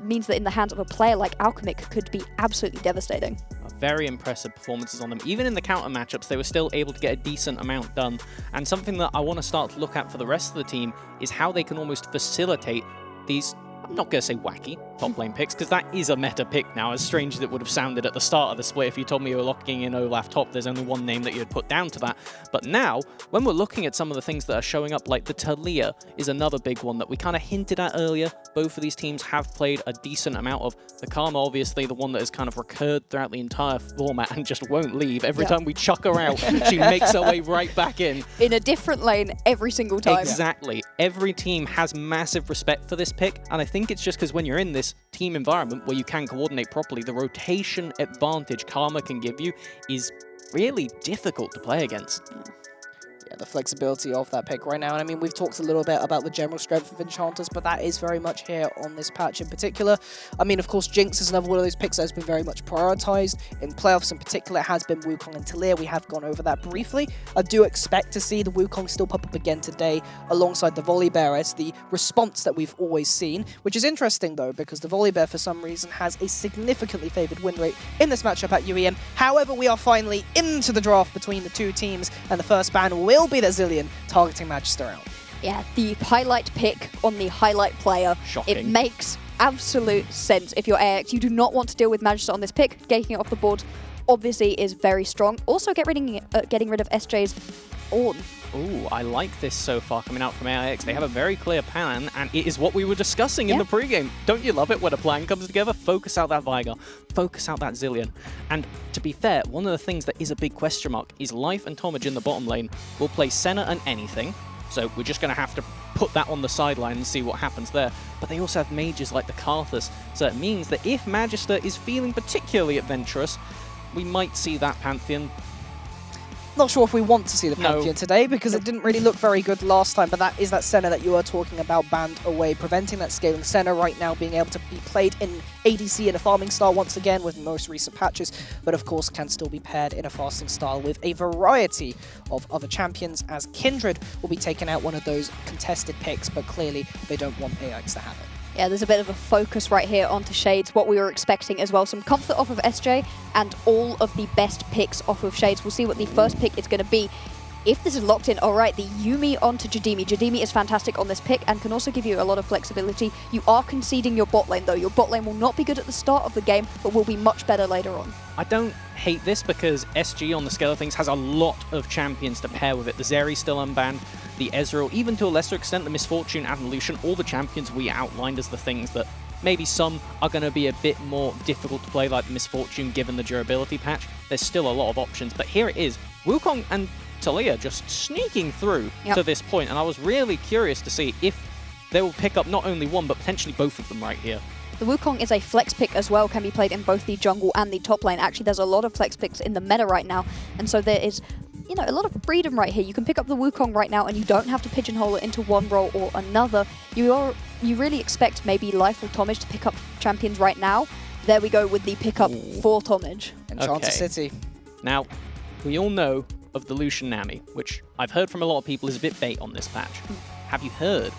means that in the hands of a player like Alchemic could be absolutely devastating. Very impressive performances on them. Even in the counter matchups, they were still able to get a decent amount done. And something that I want to start to look at for the rest of the team is how they can almost facilitate these, I'm not going to say wacky, top lane picks, because that is a meta pick now, as strange as it would have sounded at the start of the split. If you told me you were locking in Olaf top, there's only one name that you'd put down to that. But now, when we're looking at some of the things that are showing up, like the Talia is another big one that we kind of hinted at earlier. Both of these teams have played a decent amount of. The Karma, obviously, the one that has kind of recurred throughout the entire format and just won't leave. Every time we chuck her out, she makes her way right back in. In a different lane every single time. Exactly. Every team has massive respect for this pick, and I think it's just because when you're in this team environment where you can coordinate properly, the rotation advantage Karma can give you is really difficult to play against. Yeah, the flexibility of that pick right now. And I mean, we've talked a little bit about the general strength of enchanters, but that is very much here on this patch in particular. I mean, of course, Jinx is another one of those picks that has been very much prioritized. In playoffs in particular, it has been Wukong and Talia. We have gone over that briefly. I do expect to see the Wukong still pop up again today alongside the Volibear as the response that we've always seen, which is interesting though, because the Volibear for some reason has a significantly favored win rate in this matchup at UEM. However, we are finally into the draft between the two teams, and the first ban will be that Zilean targeting Magister out. Yeah, the highlight pick on the highlight player. Shocking. It makes absolute sense. If you're AX, you do not want to deal with Magister on this pick. Taking it off the board obviously is very strong. Also getting rid of SJ's Ornn. Ooh, I like this so far coming out from AIX. They have a very clear plan, and it is what we were discussing in the pregame. Don't you love it when a plan comes together? Focus out that Veigar, focus out that Zilean. And to be fair, one of the things that is a big question mark is Life and Tomage in the bottom lane will play Senna and anything. So we're just going to have to put that on the sideline and see what happens there. But they also have mages like the Karthus, so it means that if Magister is feeling particularly adventurous, we might see that Pantheon. Not sure if we want to see the Pantheon today, because it didn't really look very good last time, but that is that Senna that you were talking about banned away, preventing that scaling. Senna right now being able to be played in ADC in a farming style once again with most recent patches, but of course can still be paired in a fasting style with a variety of other champions, as Kindred will be taking out one of those contested picks, but clearly they don't want AX to have it. Yeah, there's a bit of a focus right here onto Shades, what we were expecting as well. Some comfort off of SJ and all of the best picks off of Shades. We'll see what the first pick is going to be. If this is locked in, all right, the Yuumi onto Jadimi. Jadimi is fantastic on this pick and can also give you a lot of flexibility. You are conceding your bot lane, though. Your bot lane will not be good at the start of the game, but will be much better later on. I don't hate this because SG on the scale of things has a lot of champions to pair with it. The Zeri's still unbanned, the Ezreal, even to a lesser extent the Misfortune and the Lucian, all the champions we outlined as the things that maybe some are going to be a bit more difficult to play, like the Misfortune given the durability patch. There's still a lot of options, but here it is. Wukong and Talia just sneaking through to this point, and I was really curious to see if they will pick up not only one, but potentially both of them right here. The Wukong is a flex pick as well, can be played in both the jungle and the top lane. Actually, there's a lot of flex picks in the meta right now, and so there is, you know, a lot of freedom right here. You can pick up the Wukong right now and you don't have to pigeonhole it into one role or another. You really expect maybe Life or Tomage to pick up champions right now. There we go with the pickup for Tomage. Enchanter City. Now, we all know of the Lucian Nami, which I've heard from a lot of people is a bit bait on this patch. Have you heard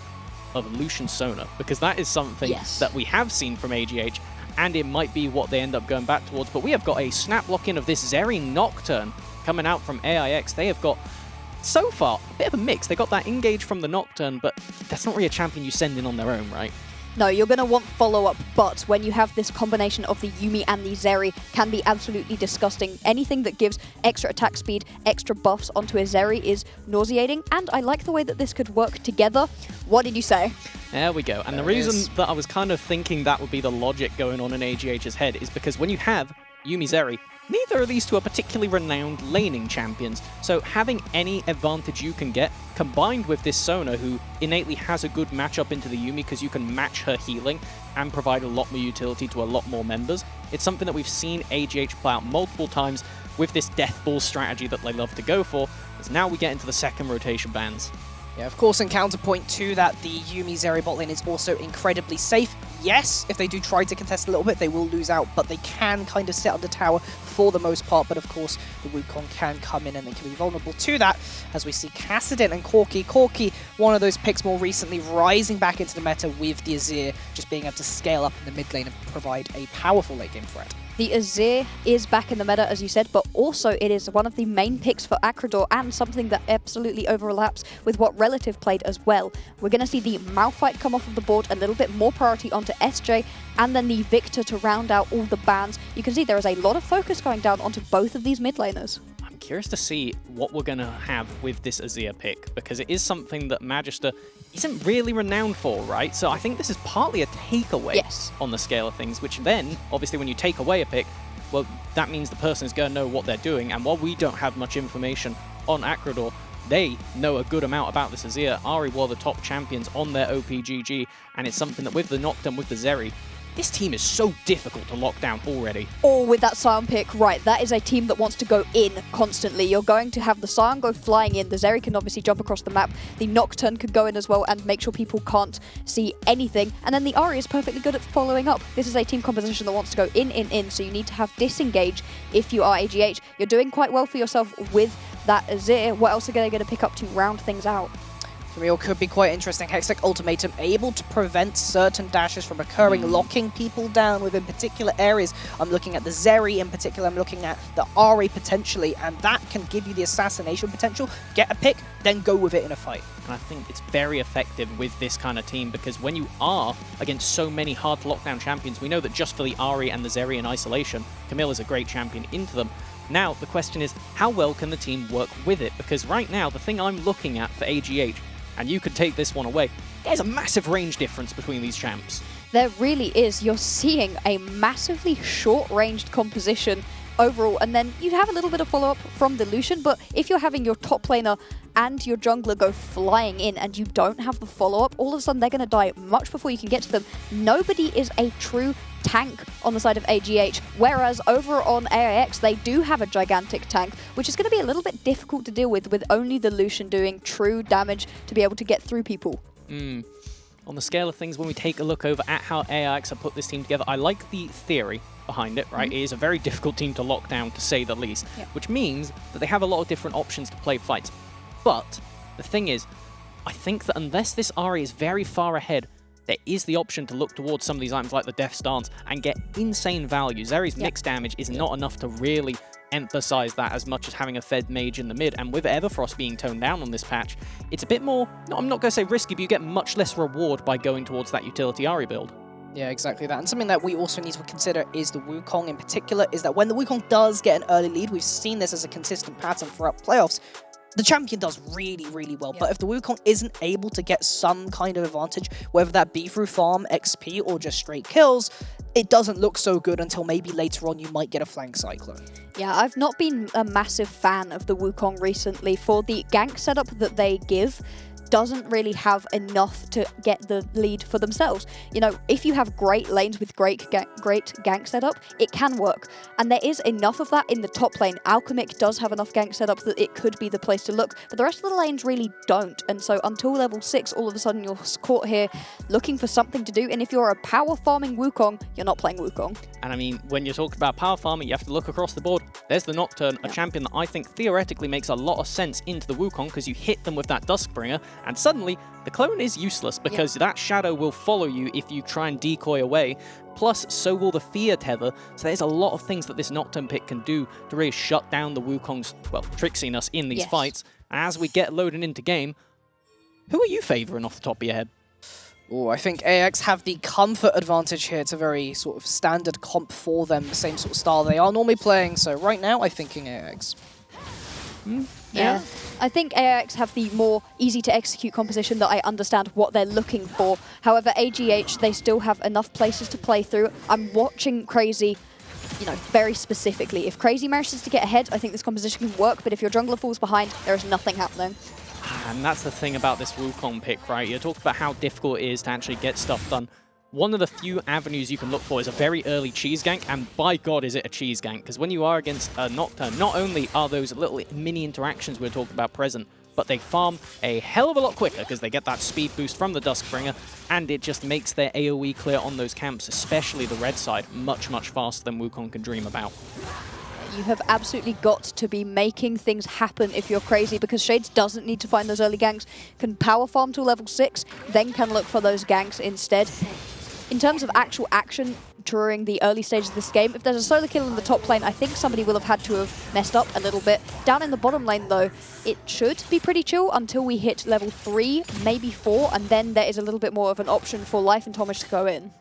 of Lucian Sona? Because that is something that we have seen from AGH, and it might be what they end up going back towards. But we have got a snap lock-in of this Zeri Nocturne coming out from AIX. They have got, so far, a bit of a mix. They got that engage from the Nocturne, but that's not really a champion you send in on their own, right? No, you're going to want follow-up, but when you have this combination of the Yuumi and the Zeri, can be absolutely disgusting. Anything that gives extra attack speed, extra buffs onto a Zeri is nauseating, and I like the way that this could work together. What did you say? There we go. And the reason that I was kind of thinking that would be the logic going on in AGH's head is because when you have Yuumi Zeri, neither of these two are particularly renowned laning champions, so having any advantage you can get, combined with this Sona, who innately has a good matchup into the Yuumi because you can match her healing and provide a lot more utility to a lot more members, it's something that we've seen AGH play out multiple times with this death ball strategy that they love to go for, as now we get into the second rotation bans. Yeah, of course, in counterpoint to that, the Yuumi Zeri bot lane is also incredibly safe. Yes, if they do try to contest a little bit, they will lose out, but they can kind of sit under tower for the most part. But of course, the Wukong can come in and they can be vulnerable to that, as we see Kassadin and Corki. Corki, one of those picks more recently, rising back into the meta with the Azir, just being able to scale up in the mid lane and provide a powerful late game threat. The Azir is back in the meta, as you said, but also it is one of the main picks for Acrador and something that absolutely overlaps with what Relative played as well. We're going to see the Malphite come off of the board, a little bit more priority onto SJ, and then the Victor to round out all the bans. You can see there is a lot of focus going down onto both of these mid laners. I'm curious to see what we're going to have with this Azir pick, because it is something that Magister isn't really renowned for, right? So I think this is partly a takeaway on the scale of things, which then, obviously, when you take away a pick, well, that means the person is going to know what they're doing. And while we don't have much information on Acrador, they know a good amount about this Azir. Ari were the top champions on their OPGG, and it's something that with the Nocturne, with the Zeri, this team is so difficult to lock down already. Or with that Sion pick, right, that is a team that wants to go in constantly. You're going to have the Sion go flying in, the Zeri can obviously jump across the map, the Nocturne could go in as well and make sure people can't see anything, and then the Ahri is perfectly good at following up. This is a team composition that wants to go in, so you need to have disengage if you are AGH. You're doing quite well for yourself with that Azir. What else are they going to pick up to round things out? Camille could be quite interesting. Hextech Ultimatum able to prevent certain dashes from occurring, locking people down within particular areas. I'm looking at the Zeri in particular, I'm looking at the Ahri potentially, and that can give you the assassination potential. Get a pick, then go with it in a fight. And I think it's very effective with this kind of team, because when you are against so many hard to lock down champions, we know that just for the Ahri and the Zeri in isolation, Camille is a great champion into them. Now, the question is, how well can the team work with it? Because right now, the thing I'm looking at for AGH, and you could take this one away, there's a massive range difference between these champs. There really is. You're seeing a massively short-ranged composition overall, and then you have a little bit of follow-up from the Lucian, but if you're having your top laner and your jungler go flying in and you don't have the follow-up, all of a sudden they're going to die much before you can get to them. Nobody is a true tank on the side of AGH, whereas over on AIX they do have a gigantic tank, which is going to be a little bit difficult to deal with only the Lucian doing true damage to be able to get through people. On the scale of things, when we take a look over at how AIX have put this team together, I like the theory behind it, right? It is a very difficult team to lock down, to say the least, which means that they have a lot of different options to play fights. But the thing is, I think that unless this Ahri is very far ahead, there is the option to look towards some of these items like the Death Stance and get insane value. Zeri's mixed damage is not enough to really emphasize that as much as having a fed mage in the mid, and with Everfrost being toned down on this patch, it's a bit more, I'm not going to say risky, but you get much less reward by going towards that utility Ahri build. Yeah, exactly that. And something that we also need to consider is the Wukong in particular, is that when the Wukong does get an early lead, we've seen this as a consistent pattern throughout playoffs, the champion does really, really well. But if the Wukong isn't able to get some kind of advantage, whether that be through farm, XP, or just straight kills, it doesn't look so good until maybe later on you might get a flank cyclone. Yeah, I've not been a massive fan of the Wukong recently for the gank setup that they give. doesn't really have enough to get the lead for themselves. You know, if you have great lanes with great gank setup, it can work. And there is enough of that in the top lane. Alchemic does have enough gank setup that it could be the place to look, but the rest of the lanes really don't. And so until level 6, all of a sudden you're caught here looking for something to do. And if you're a power farming Wukong, you're not playing Wukong. And I mean, when you're talking about power farming, you have to look across the board. There's the Nocturne, a champion that I think theoretically makes a lot of sense into the Wukong, because you hit them with that Duskbringer, and suddenly the clone is useless, because that shadow will follow you if you try and decoy away. Plus, so will the fear tether. So there's a lot of things that this Nocturne pick can do to really shut down the Wukong's, well, tricksiness in these fights. As we get loaded into game, who are you favouring off the top of your head? Oh, I think AX have the comfort advantage here. It's a very sort of standard comp for them, the same sort of style they are normally playing. So right now, I'm thinking AX. Yeah. I think AX have the more easy to execute composition that I understand what they're looking for. However, AGH, they still have enough places to play through. I'm watching Crazy, you know, very specifically. If Crazy manages to get ahead, I think this composition can work, but if your jungler falls behind, there is nothing happening. And that's the thing about this Wukong pick, right? You talked about how difficult it is to actually get stuff done. One of the few avenues you can look for is a very early cheese gank, and by God is it a cheese gank, because when you are against a Nocturne, not only are those little mini interactions we're talking about present, but they farm a hell of a lot quicker because they get that speed boost from the Duskbringer, and it just makes their AoE clear on those camps, especially the red side, much, much faster than Wukong can dream about. You have absolutely got to be making things happen if you're Crazy, because Shades doesn't need to find those early ganks, can power farm to level 6, then can look for those ganks instead. In terms of actual action during the early stages of this game, if there's a solo kill in the top lane, I think somebody will have had to have messed up a little bit. Down in the bottom lane, though, it should be pretty chill until we hit level 3, maybe 4, and then there is a little bit more of an option for Life and Tomish to go in.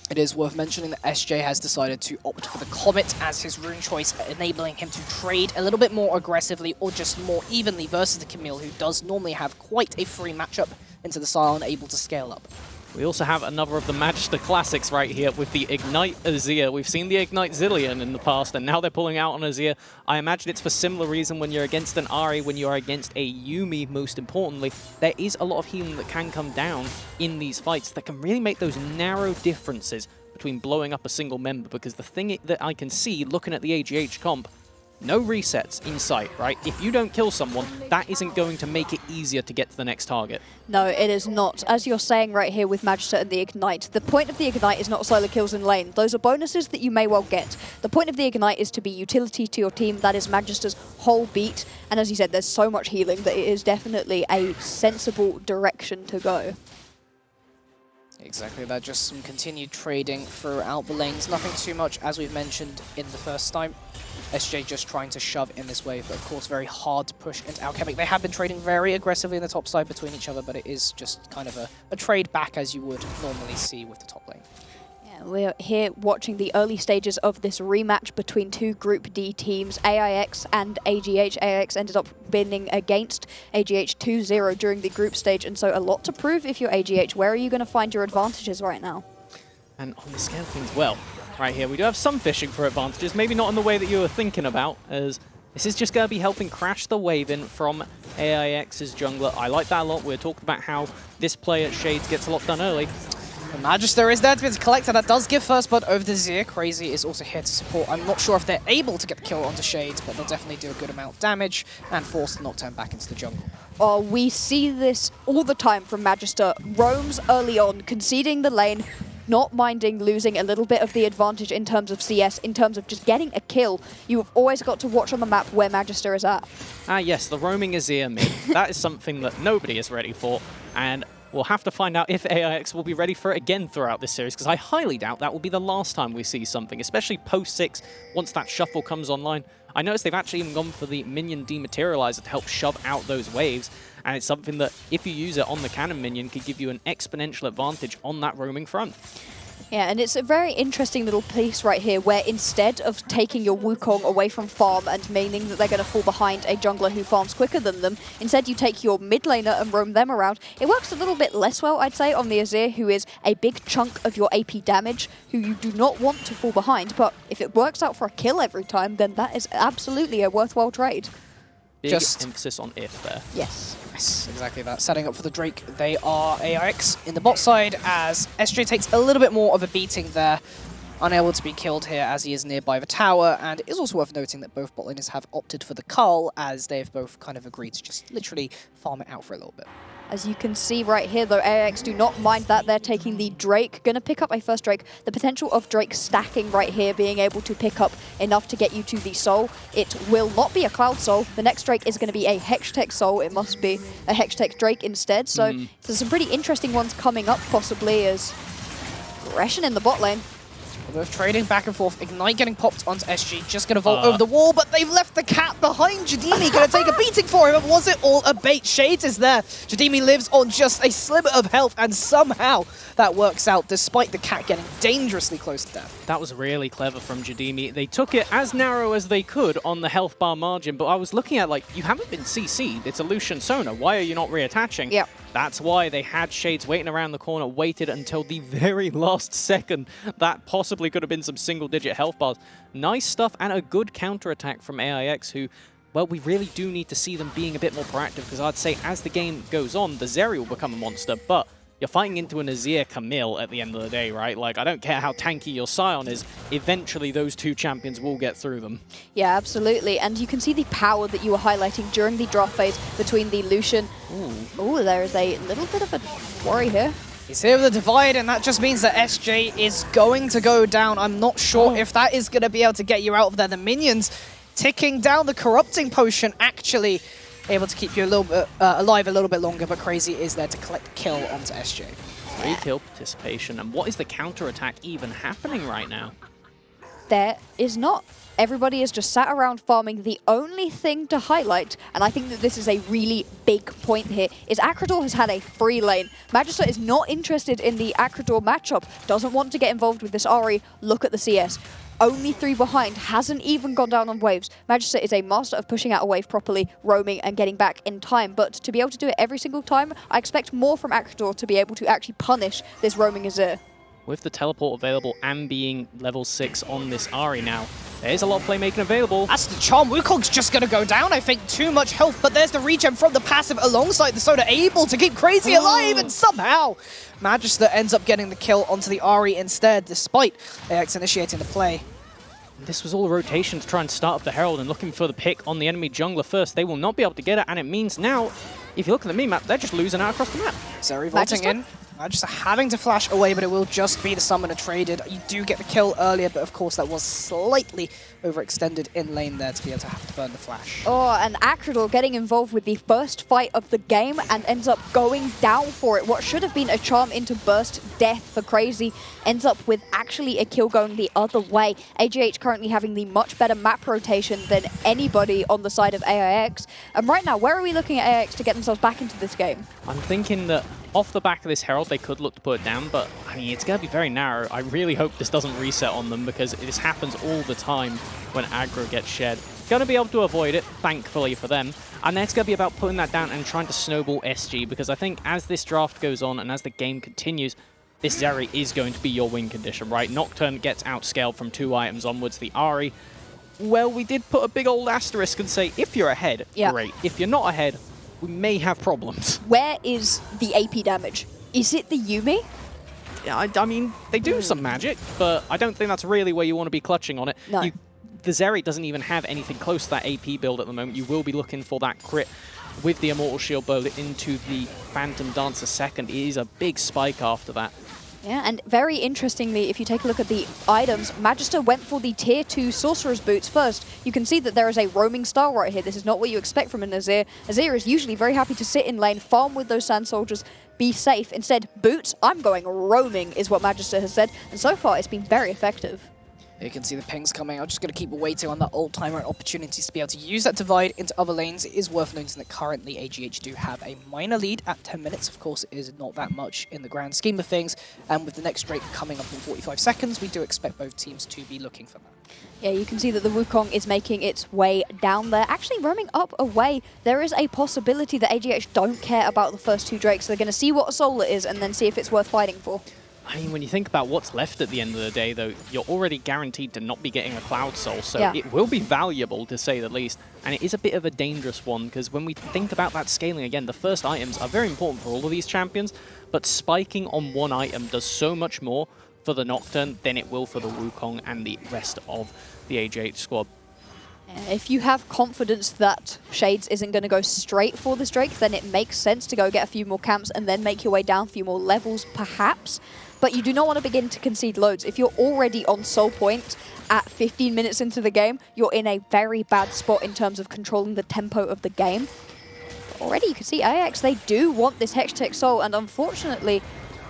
It is worth mentioning that SJ has decided to opt for the Comet as his rune choice, enabling him to trade a little bit more aggressively or just more evenly versus the Camille, who does normally have quite a free matchup into the style and able to scale up. We also have another of the Magister classics right here with the Ignite Azir. We've seen the Ignite Zilean in the past, and now they're pulling out on Azir. I imagine it's for similar reason when you're against an Ahri, when you're against a Yuumi, most importantly. There is a lot of healing that can come down in these fights that can really make those narrow differences between blowing up a single member, because the thing that I can see looking at the AGH comp, no resets in sight, right? If you don't kill someone, that isn't going to make it easier to get to the next target. No, it is not. As you're saying right here with Magister and the Ignite, the point of the Ignite is not solo kills in lane. Those are bonuses that you may well get. The point of the Ignite is to be utility to your team. That is Magister's whole beat. And as you said, there's so much healing that it is definitely a sensible direction to go. Exactly that, just some continued trading throughout the lanes. Nothing too much, as we've mentioned in the first time. SJ just trying to shove in this wave, but of course very hard to push into Alchemic. They have been trading very aggressively in the top side between each other, but it is just kind of a trade back as you would normally see with the top lane. Yeah, we're here watching the early stages of this rematch between two Group D teams, AIX and AGH. AIX ended up winning against AGH 2-0 during the group stage, and so a lot to prove if you're AGH. Where are you going to find your advantages right now? And on the scale of things, well, right here, we do have some fishing for advantages, maybe not in the way that you were thinking about, as this is just going to be helping crash the wave in from AIX's jungler. I like that a lot. We're talking about how this play at Shades gets a lot done early. The Magister is there to be collected. That does give first blood over to Zir. Crazy is also here to support. I'm not sure if they're able to get the kill onto Shades, but they'll definitely do a good amount of damage and force the Nocturne back into the jungle. Oh, we see this all the time from Magister. Roams early on, conceding the lane, not minding losing a little bit of the advantage in terms of CS, in terms of just getting a kill. You've always got to watch on the map where Magister is at. Ah yes, the roaming Azir mid. That is something that nobody is ready for, and we'll have to find out if AIX will be ready for it again throughout this series, because I highly doubt that will be the last time we see something, especially post-6, once that shuffle comes online. I noticed they've actually even gone for the minion dematerializer to help shove out those waves, and it's something that, if you use it on the cannon minion, could give you an exponential advantage on that roaming front. Yeah, and it's a very interesting little piece right here where instead of taking your Wukong away from farm and meaning that they're going to fall behind a jungler who farms quicker than them, instead you take your mid laner and roam them around. It works a little bit less well, I'd say, on the Azir, who is a big chunk of your AP damage, who you do not want to fall behind, but if it works out for a kill every time, then that is absolutely a worthwhile trade. Big just emphasis on if there. Yes. Yes, exactly that. Setting up for the Drake, they are AIX in the bot side as SJ takes a little bit more of a beating there. Unable to be killed here as he is nearby the tower, and it is also worth noting that both bot laners have opted for the cull as they've both kind of agreed to just literally farm it out for a little bit. As you can see right here, though, AIX do not mind that. They're taking the Drake. Going to pick up a first Drake. The potential of Drake stacking right here, being able to pick up enough to get you to the Soul. It will not be a Cloud Soul. The next Drake is going to be a Hextech Soul. It must be a Hextech Drake instead. So there's some pretty interesting ones coming up, possibly, as aggression in the bot lane. They're both trading back and forth. Ignite getting popped onto SG, just going to vault over the wall, but they've left the cat behind. Jadimi going to take a beating for him, but was it all a bait? Shades is there. Jadimi lives on just a sliver of health, and somehow that works out, despite the cat getting dangerously close to death. That was really clever from Jadimi. They took it as narrow as they could on the health bar margin, but I was looking at, like, you haven't been CC'd. It's a Lucian Sona. Why are you not reattaching? Yep. That's why they had Shades waiting around the corner, waited until the very last second. That possibly could have been some single-digit health bars. Nice stuff and a good counterattack from AIX, who, well, we really do need to see them being a bit more proactive, because I'd say as the game goes on, the Zeri will become a monster, but you're fighting into an Azir Camille at the end of the day, right? Like, I don't care how tanky your Scion is, eventually those two champions will get through them. Yeah, absolutely. And you can see the power that you were highlighting during the draft phase between the Lucian. Ooh, there is a little bit of a worry here. He's here with a divide, and that just means that SJ is going to go down. I'm not sure if that is going to be able to get you out of there. The minions ticking down the corrupting potion, actually able to keep you a little bit alive a little bit longer, but Crazy is there to collect the kill onto SJ. 3 kill participation, and what is the counterattack even happening right now? There is not. Everybody is just sat around farming. The only thing to highlight, and I think that this is a really big point here, is Akrador has had a free lane. Magister is not interested in the Akrador matchup, doesn't want to get involved with this Ahri. Look at the CS. Only 3 behind, hasn't even gone down on waves. Magister is a master of pushing out a wave properly, roaming and getting back in time. But to be able to do it every single time, I expect more from Akrador to be able to actually punish this roaming Azir. With the teleport available and being level 6 on this Ahri now, there's a lot of playmaking available. That's the charm. Wukong's just going to go down, I think. Too much health, but there's the regen from the passive alongside the Soda, able to keep Crazy alive, and somehow Magister ends up getting the kill onto the Ahri instead, despite AX initiating the play. This was all a rotation to try and start up the Herald and looking for the pick on the enemy jungler first. They will not be able to get it, and it means now, if you look at the map, they're just losing out across the map. Zeri vaulting in. Magister having to flash away, but it will just be the summoner traded. You do get the kill earlier, but of course that was slightly overextended in lane there to be able to have to burn the flash. Oh, and Akrador getting involved with the first fight of the game and ends up going down for it. What should have been a charm into burst death for Crazy ends up with actually a kill going the other way. AGH currently having the much better map rotation than anybody on the side of AIX. And right now, where are we looking at AIX to get themselves back into this game? I'm thinking that off the back of this Herald, they could look to put it down, but I mean, it's going to be very narrow. I really hope this doesn't reset on them, because this happens all the time when aggro gets shed. Going to be able to avoid it, thankfully for them. And then it's going to be about putting that down and trying to snowball SG, because I think as this draft goes on and as the game continues, this Zeri is going to be your win condition, right? Nocturne gets outscaled from 2 items onwards. The Ahri, well, we did put a big old asterisk and say, if you're ahead, great. If you're not ahead, we may have problems. Where is the AP damage? Is it the Yuumi? Yeah, I mean, they do some magic, but I don't think that's really where you want to be clutching on it. No. The Zeri doesn't even have anything close to that AP build at the moment. You will be looking for that crit with the Immortal Shield build into the Phantom Dancer second. It is a big spike after that. Yeah, and very interestingly, if you take a look at the items, Magister went for the tier 2 Sorcerer's Boots first. You can see that there is a roaming style right here. This is not what you expect from an Azir. Azir is usually very happy to sit in lane, farm with those Sand Soldiers, be safe. Instead, Boots, I'm going roaming, is what Magister has said. And so far, it's been very effective. You can see the pings coming. I'm just going to keep waiting on that old timer and opportunities to be able to use that divide into other lanes. It is worth noting that currently AGH do have a minor lead at 10 minutes. Of course, it is not that much in the grand scheme of things. And with the next Drake coming up in 45 seconds, we do expect both teams to be looking for that. Yeah, you can see that the Wukong is making its way down there, actually roaming up away. There is a possibility that AGH don't care about the first 2 Drakes. They're going to see what a soul it is and then see if it's worth fighting for. I mean, when you think about what's left at the end of the day, though, you're already guaranteed to not be getting a Cloud Soul, so Yeah. it will be valuable, to say the least. And it is a bit of a dangerous one, because when we think about that scaling again, the first items are very important for all of these champions, but spiking on one item does so much more for the Nocturne than it will for the Wukong and the rest of the AGH squad. If you have confidence that Shades isn't going to go straight for this Drake, then it makes sense to go get a few more camps and then make your way down a few more levels, perhaps. But you do not want to begin to concede loads. If you're already on Soul Point at 15 minutes into the game, you're in a very bad spot in terms of controlling the tempo of the game. But already you can see AX, they do want this Hextech Soul, and unfortunately,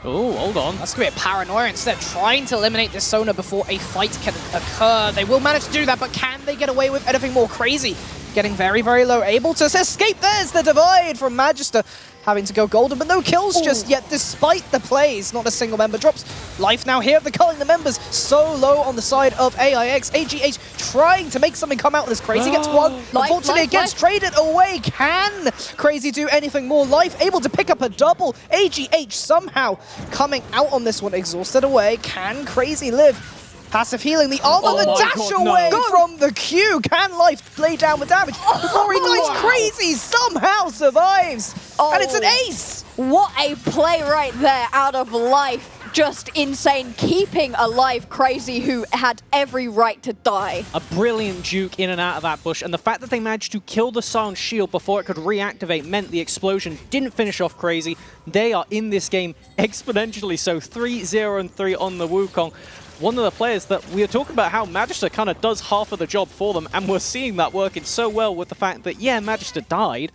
Oh, hold on. That's going to be a paranoia instead, trying to eliminate this Sona before a fight can occur. They will manage to do that, but can they get away with anything more crazy? Getting very, very low, able to escape. There's the divide from Magister, having to go golden, but no kills just yet, despite the plays. Not a single member drops life now here. They're culling the members so low on the side of AIX. AGH trying to make something come out of this. Crazy gets one. Unfortunately, it gets traded away. Can Crazy do anything more? Life able to pick up a double. AGH somehow coming out on this one, exhausted away. Can Crazy live? Passive healing, the other, the dash away from the Q. Can Life lay down the damage before he dies? Crazy somehow survives. And it's an ace. what a play right there out of Life. Just insane, keeping alive Crazy, who had every right to die. A brilliant juke in and out of that bush, and the fact that they managed to kill the Silent Shield before it could reactivate meant the explosion didn't finish off Crazy. They are in this game exponentially, so 3-0-3 on the Wukong. One of the players that we are talking about how Magister kind of does half of the job for them, and we're seeing that working so well with the fact that, yeah, Magister died.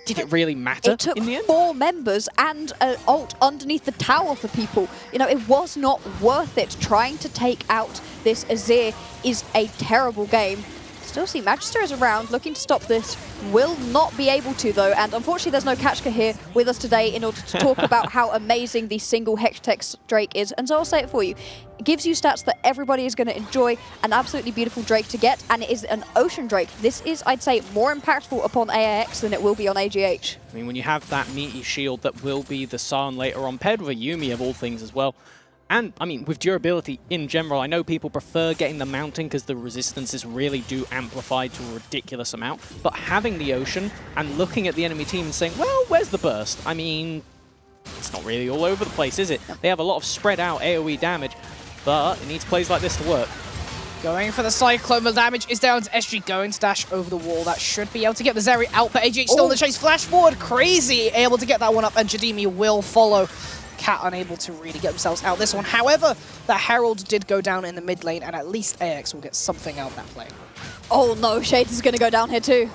Did it really matter It took in the end? 4 members and an ult underneath the tower for people. You know, it was not worth it. Trying to take out this Azir is a terrible game. Still see Magister is around, looking to stop this. Will not be able to, though, and unfortunately there's no Kachka here with us today in order to talk about how amazing the single Hextech Drake is. And so I'll say it for you. It gives you stats that everybody is going to enjoy, an absolutely beautiful Drake to get, and it is an Ocean Drake. This is, I'd say, more impactful upon AIX than it will be on AGH. I mean, when you have that meaty shield that will be the Sion later on, paired with a Yuumi of all things as well. And, I mean, with durability in general, I know people prefer getting the mountain because the resistances really do amplify to a ridiculous amount. But having the Ocean and looking at the enemy team and saying, well, where's the burst? I mean, it's not really all over the place, is it? They have a lot of spread out AoE damage, but it needs plays like this to work. Going for the Cyclone, the damage is down to SG, going to dash over the wall. That should be able to get the Zeri out, but AGH still in the chase. Flash forward, Crazy, able to get that one up, and Jadimi will follow. Cat unable to really get themselves out this one. However, the Herald did go down in the mid lane, and at least AX will get something out of that play. Oh no, Shades is going to go down here too.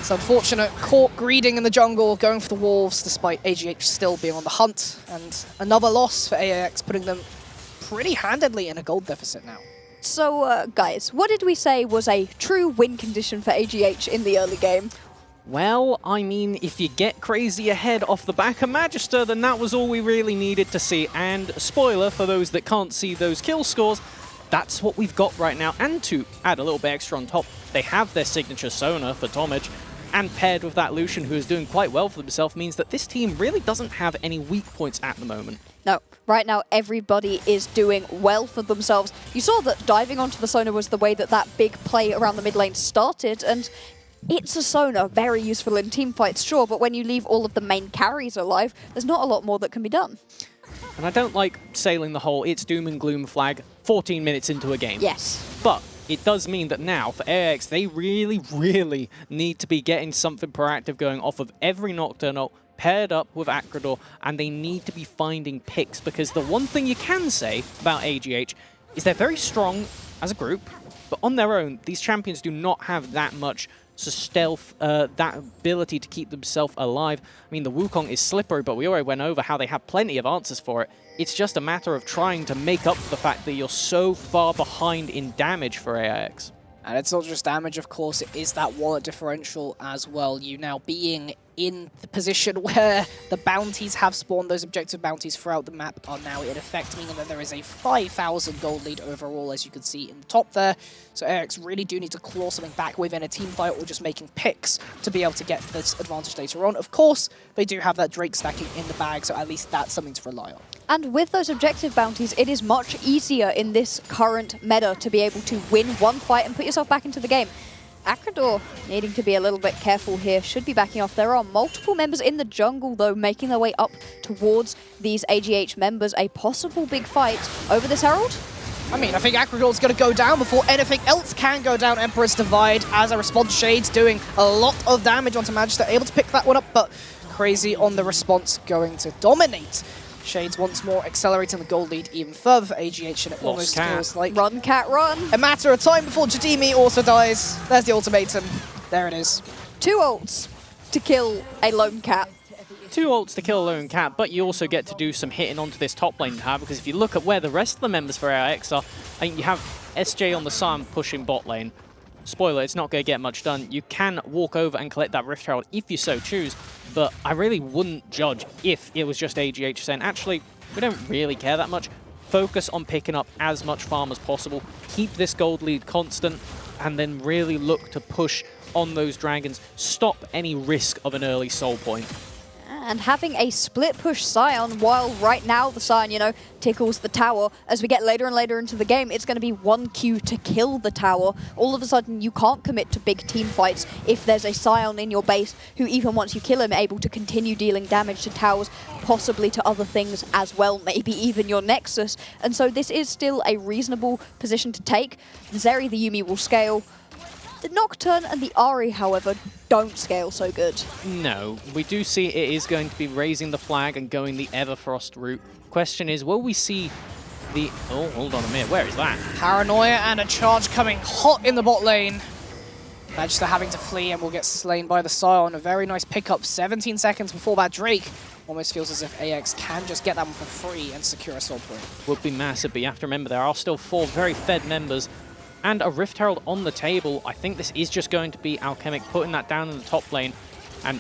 It's unfortunate. Caught greeding in the jungle, going for the wolves, despite AGH still being on the hunt. And another loss for AX, putting them pretty handedly in a gold deficit now. So, guys, what did we say was a true win condition for AGH in the early game? Well, I mean, if you get Crazy ahead off the back of Magister, then that was all we really needed to see. And spoiler, for those that can't see those kill scores, that's what we've got right now. And to add a little bit extra on top, they have their signature Sona for Tomage, and paired with that Lucian, who is doing quite well for himself, means that this team really doesn't have any weak points at the moment. No, right now everybody is doing well for themselves. You saw that diving onto the Sona was the way that that big play around the mid lane started, and it's a Sona, very useful in team fights, sure, but when you leave all of the main carries alive, there's not a lot more that can be done. And I don't like sailing the whole it's doom and gloom flag 14 minutes into a game. Yes. But it does mean that now, for AX, they really, really need to be getting something proactive going off of every Nocturnal, paired up with Acrador, and they need to be finding picks, because the one thing you can say about AGH is they're very strong as a group, but on their own, these champions do not have that much stealth, that ability to keep themselves alive. I mean, the Wukong is slippery, but we already went over how they have plenty of answers for it. It's just a matter of trying to make up for the fact that you're so far behind in damage for AIX. And it's not just damage, of course, it is that wallet differential as well. You now being in the position where the bounties have spawned. Those objective bounties throughout the map are now in effect, meaning that there is a 5,000 gold lead overall, as you can see in the top there. So AX really do need to claw something back within a team fight or just making picks to be able to get this advantage later on. Of course, they do have that Drake stacking in the bag, so at least that's something to rely on. And with those objective bounties, it is much easier in this current meta to be able to win one fight and put yourself back into the game. Acrador needing to be a little bit careful here, should be backing off. There are multiple members in the jungle, though, making their way up towards these AGH members. A possible big fight over this Herald. I mean, I think Acrador's going to go down before anything else can go down. Emperor's Divide as a response. Shades doing a lot of damage onto Magister, able to pick that one up, but Crazy on the response going to dominate. Shades once more accelerating the gold lead even further for AGH, and it almost feels like run, cat, run. A matter of time before Jadimi also dies. There's the ultimatum. There it is. 2 ults to kill a lone cat. 2 ults to kill a lone cat, but you also get to do some hitting onto this top lane tower, because if you look at where the rest of the members for AIX are, I think you have SJ on the Sun pushing bot lane. Spoiler, it's not going to get much done. You can walk over and collect that Rift Herald if you so choose, but I really wouldn't judge if it was just AGH saying, actually, we don't really care that much. Focus on picking up as much farm as possible, keep this gold lead constant, and then really look to push on those dragons, stop any risk of an early soul point. And having a split push Scion, while right now the Scion, you know, tickles the tower, as we get later and later into the game, it's going to be 1 Q to kill the tower. All of a sudden, you can't commit to big team fights if there's a Scion in your base who, even once you kill him, able to continue dealing damage to towers, possibly to other things as well, maybe even your Nexus. And so this is still a reasonable position to take. The Zeri, the Yuumi will scale. The Nocturne and the Ahri, however, don't scale so good. No, we do see it is going to be raising the flag and going the Everfrost route. Question is, will we see the... Oh, hold on a minute, where is that? Paranoia and a charge coming hot in the bot lane. Magister having to flee and will get slain by the Scion. A very nice pickup, 17 seconds before that Drake. Almost feels as if AX can just get that one for free and secure a soul point. Would be massive, but you have to remember there are still 4 very fed members and a Rift Herald on the table. I think this is just going to be Alchemic putting that down in the top lane. And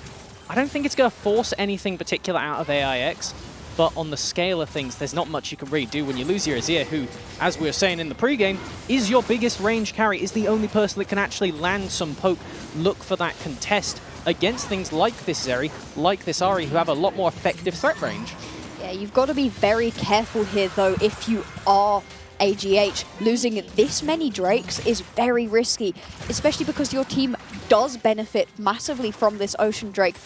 I don't think it's going to force anything particular out of AIX, but on the scale of things, there's not much you can really do when you lose your Azir, who, as we were saying in the pregame, is your biggest range carry, is the only person that can actually land some poke. Look for that contest against things like this Zeri, like this Ahri, who have a lot more effective threat range. Yeah, you've got to be very careful here, though, if you are AGH. Losing this many Drakes is very risky, especially because your team does benefit massively from this Ocean Drake.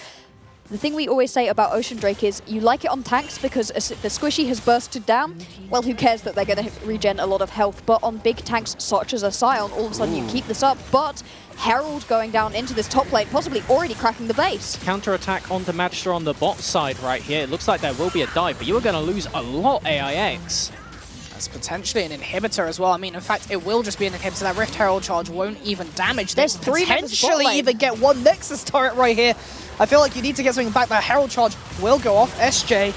The thing we always say about Ocean Drake is you like it on tanks because if the squishy has bursted down, well, who cares that they're going to regen a lot of health, but on big tanks such as a Scion, all of a sudden you keep this up, but Herald going down into this top lane, possibly already cracking the base. Counter-attack onto Magister on the bot side right here. It looks like there will be a dive, but you are going to lose a lot, AIX. That's potentially an inhibitor as well. I mean, in fact, it will just be an inhibitor. That Rift Herald charge won't even damage. There's 3 potentially even get 1 Nexus turret right here. I feel like you need to get something back. That Herald charge will go off. SJ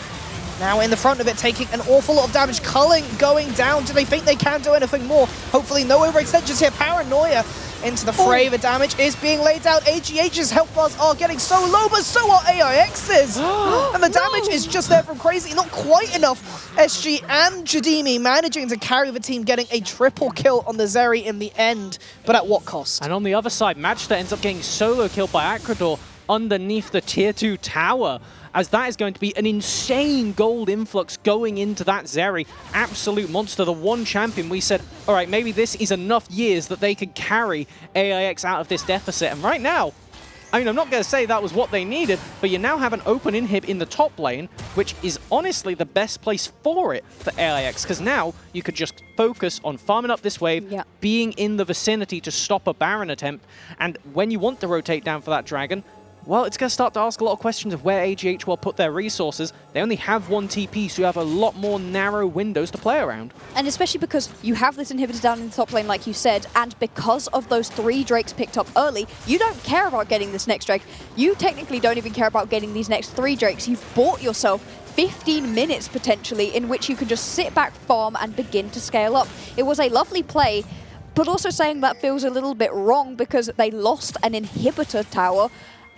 now in the front of it, taking an awful lot of damage. Culling going down. Do they think they can do anything more? Hopefully no overextensions here. Paranoia into the fray. The damage is being laid out. AGH's health bars are getting so low, but so are AIX's. And the damage is just there from Crazy. Not quite enough. SG and Jadimi managing to carry the team, getting a triple kill on the Zeri in the end. But at what cost? And on the other side, Magister ends up getting solo killed by Acrador underneath the tier 2 tower, as that is going to be an insane gold influx going into that Zeri. Absolute monster, the one champion we said, all right, maybe this is enough years that they could carry AIX out of this deficit. And right now, I mean, I'm not going to say that was what they needed, but you now have an open inhib in the top lane, which is honestly the best place for it for AIX, because now you could just focus on farming up this wave, being in the vicinity to stop a Baron attempt, and when you want to rotate down for that dragon, well, it's going to start to ask a lot of questions of where AGH will put their resources. They only have 1 TP, so you have a lot more narrow windows to play around. And especially because you have this inhibitor down in the top lane, like you said, and because of those 3 Drakes picked up early, you don't care about getting this next Drake. You technically don't even care about getting these next 3 Drakes. You've bought yourself 15 minutes, potentially, in which you can just sit back, farm, and begin to scale up. It was a lovely play, but also saying that feels a little bit wrong because they lost an inhibitor tower,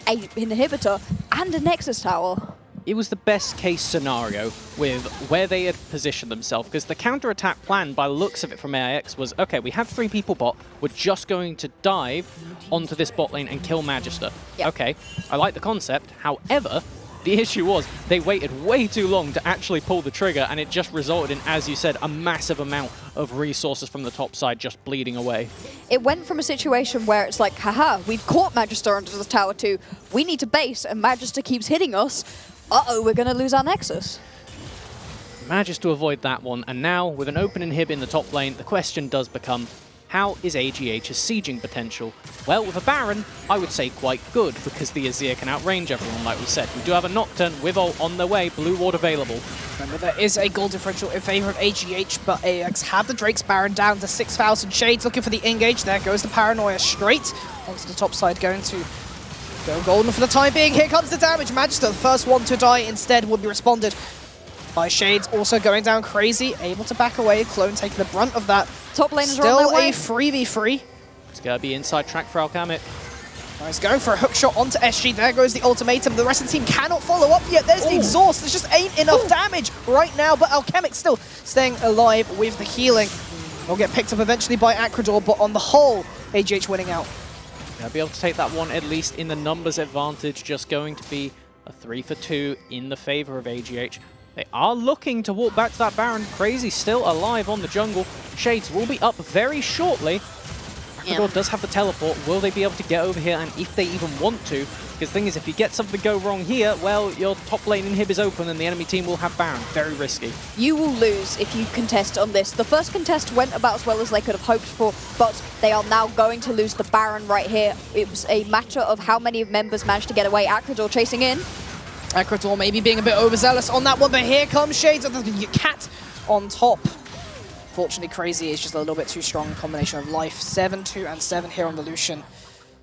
an inhibitor and a Nexus Tower. It was the best case scenario with where they had positioned themselves, because the counter-attack plan, by the looks of it from AIX, was, okay, we have 3 people bot, we're just going to dive onto this bot lane and kill Magister. Yep. Okay, I like the concept, however, the issue was they waited way too long to actually pull the trigger, and it just resulted in, as you said, a massive amount of resources from the top side just bleeding away. It went from a situation where it's like, haha, we've caught Magister under the tower to, we need to base, and Magister keeps hitting us. Uh-oh, we're going to lose our Nexus. Managed to avoid that one, and now, with an open inhib in the top lane, the question does become, how is AGH's sieging potential? Well, with a Baron, I would say quite good, because the Azir can outrange everyone, like we said. We do have a Nocturne with ult on the way, blue ward available. Remember, there is a goal differential in favor of AGH, but AX have the Drake's Baron down to 6,000 Shades, looking for the engage. There goes the Paranoia straight onto the top side, going to go golden for the time being. Here comes the damage. Magister, the first one to die, instead will be responded by Shades, also going down crazy, able to back away. Clone taking the brunt of that. Top laners Still are on their way. a 3v3. It's going to be inside track for Alchemik. He's going for a hook shot onto SG. There goes the ultimatum. The rest of the team cannot follow up yet. There's the exhaust. There just ain't enough damage right now, but Alchemik still staying alive with the healing. Will get picked up eventually by Acrador, but on the whole, AGH winning out. They'll be able to take that one, at least in the numbers advantage, just going to be a 3 for 2 in the favor of AGH. They are looking to walk back to that Baron. Crazy still alive on the jungle. Shades will be up very shortly. Acrador does have the teleport. Will they be able to get over here, and if they even want to? Because the thing is, if you get something to go wrong here, well, your top lane inhib is open and the enemy team will have Baron. Very risky. You will lose if you contest on this. The first contest went about as well as they could have hoped for, but they are now going to lose the Baron right here. It was a matter of how many members managed to get away. Acrador chasing in. Acrador maybe being a bit overzealous on that one, but here comes Shades of the cat on top. Fortunately, Crazy is just a little bit too strong. A combination of life, 7, 2, and 7 here on the Lucian.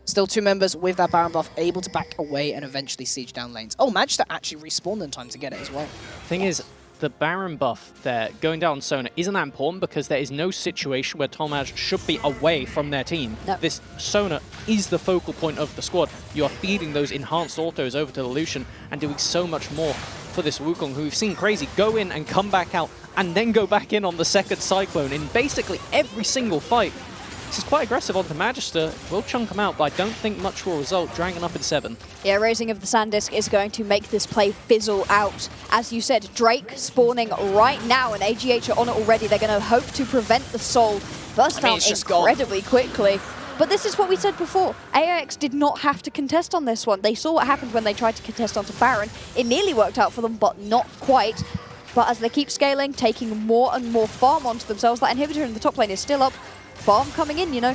Still 2 members with that Baron buff, able to back away and eventually siege down lanes. Oh, managed to actually respawn in time to get it as well. Thing is, the Baron buff there, going down Sona, isn't that important because there is no situation where Tomaj should be away from their team. No. This Sona is the focal point of the squad. You are feeding those enhanced autos over to the Lucian and doing so much more for this Wukong, who we've seen Crazy go in and come back out and then go back in on the second Cyclone in basically every single fight. This is quite aggressive onto Magister. Will chunk him out, but I don't think much will result. Dragon up in 7. Yeah, raising of the Sandisk is going to make this play fizzle out. As you said, Drake spawning right now, and AGH are on it already. They're going to hope to prevent the Soul burst down incredibly quickly. But this is what we said before. AIX did not have to contest on this one. They saw what happened when they tried to contest onto Baron. It nearly worked out for them, but not quite. But as they keep scaling, taking more and more farm onto themselves, that inhibitor in the top lane is still up. Farm coming in, you know.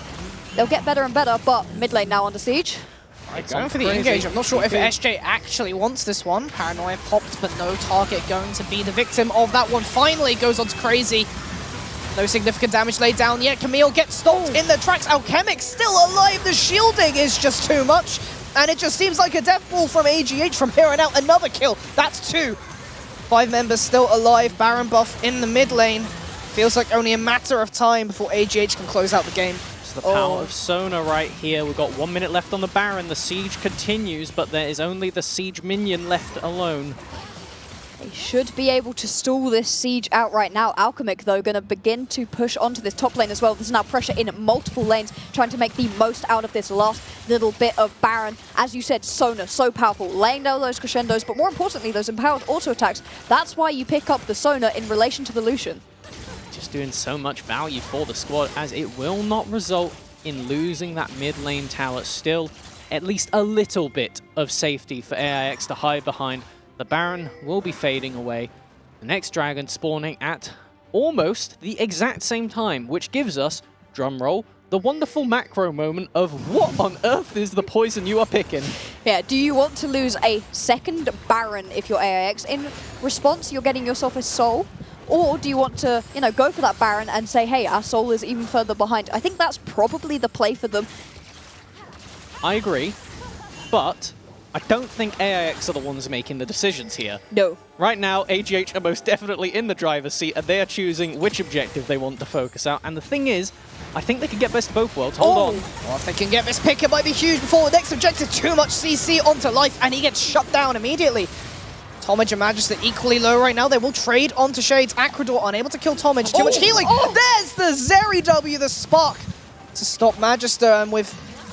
They'll get better and better, but mid lane now under siege. Going for the engage. I'm not sure if SJ actually wants this one. Paranoia popped, but no target going to be the victim of that one. Finally goes on to Crazy. No significant damage laid down yet. Camille gets stopped in the tracks. Alchemik still alive. The shielding is just too much. And it just seems like a death ball from AGH from here on out. Another kill. That's 2. 5 members still alive. Baron buff in the mid lane. Feels like only a matter of time before AGH can close out the game. It's the power of Sona right here. We've got 1 minute left on the Baron. The siege continues, but there is only the siege minion left alone. They should be able to stall this siege out right now. Alchemik, though, going to begin to push onto this top lane as well. There's now pressure in multiple lanes, trying to make the most out of this last little bit of Baron. As you said, Sona, so powerful, laying down those crescendos, but more importantly, those empowered auto attacks. That's why you pick up the Sona in relation to the Lucian. Just doing so much value for the squad, as it will not result in losing that mid lane tower. Still, at least a little bit of safety for AIX to hide behind. The Baron will be fading away. The next dragon spawning at almost the exact same time, which gives us, drumroll, the wonderful macro moment of what on earth is the poison you are picking? Yeah, do you want to lose a second Baron if you're AIX? In response, you're getting yourself a soul. Or do you want to, you know, go for that Baron and say, hey, our soul is even further behind? I think that's probably the play for them. I agree, but I don't think AIX are the ones making the decisions here. No. Right now, AGH are most definitely in the driver's seat, and they are choosing which objective they want to focus out. And the thing is, I think they could get best of both worlds. Hold on. Well, if they can get this pick, it might be huge before the next objective. Too much CC onto life, and he gets shut down immediately. Tomage and Magister equally low right now. They will trade onto Shades. Acrador unable to kill Tomage. Too much healing. There's the Zeri W, the spark to stop Magister. And with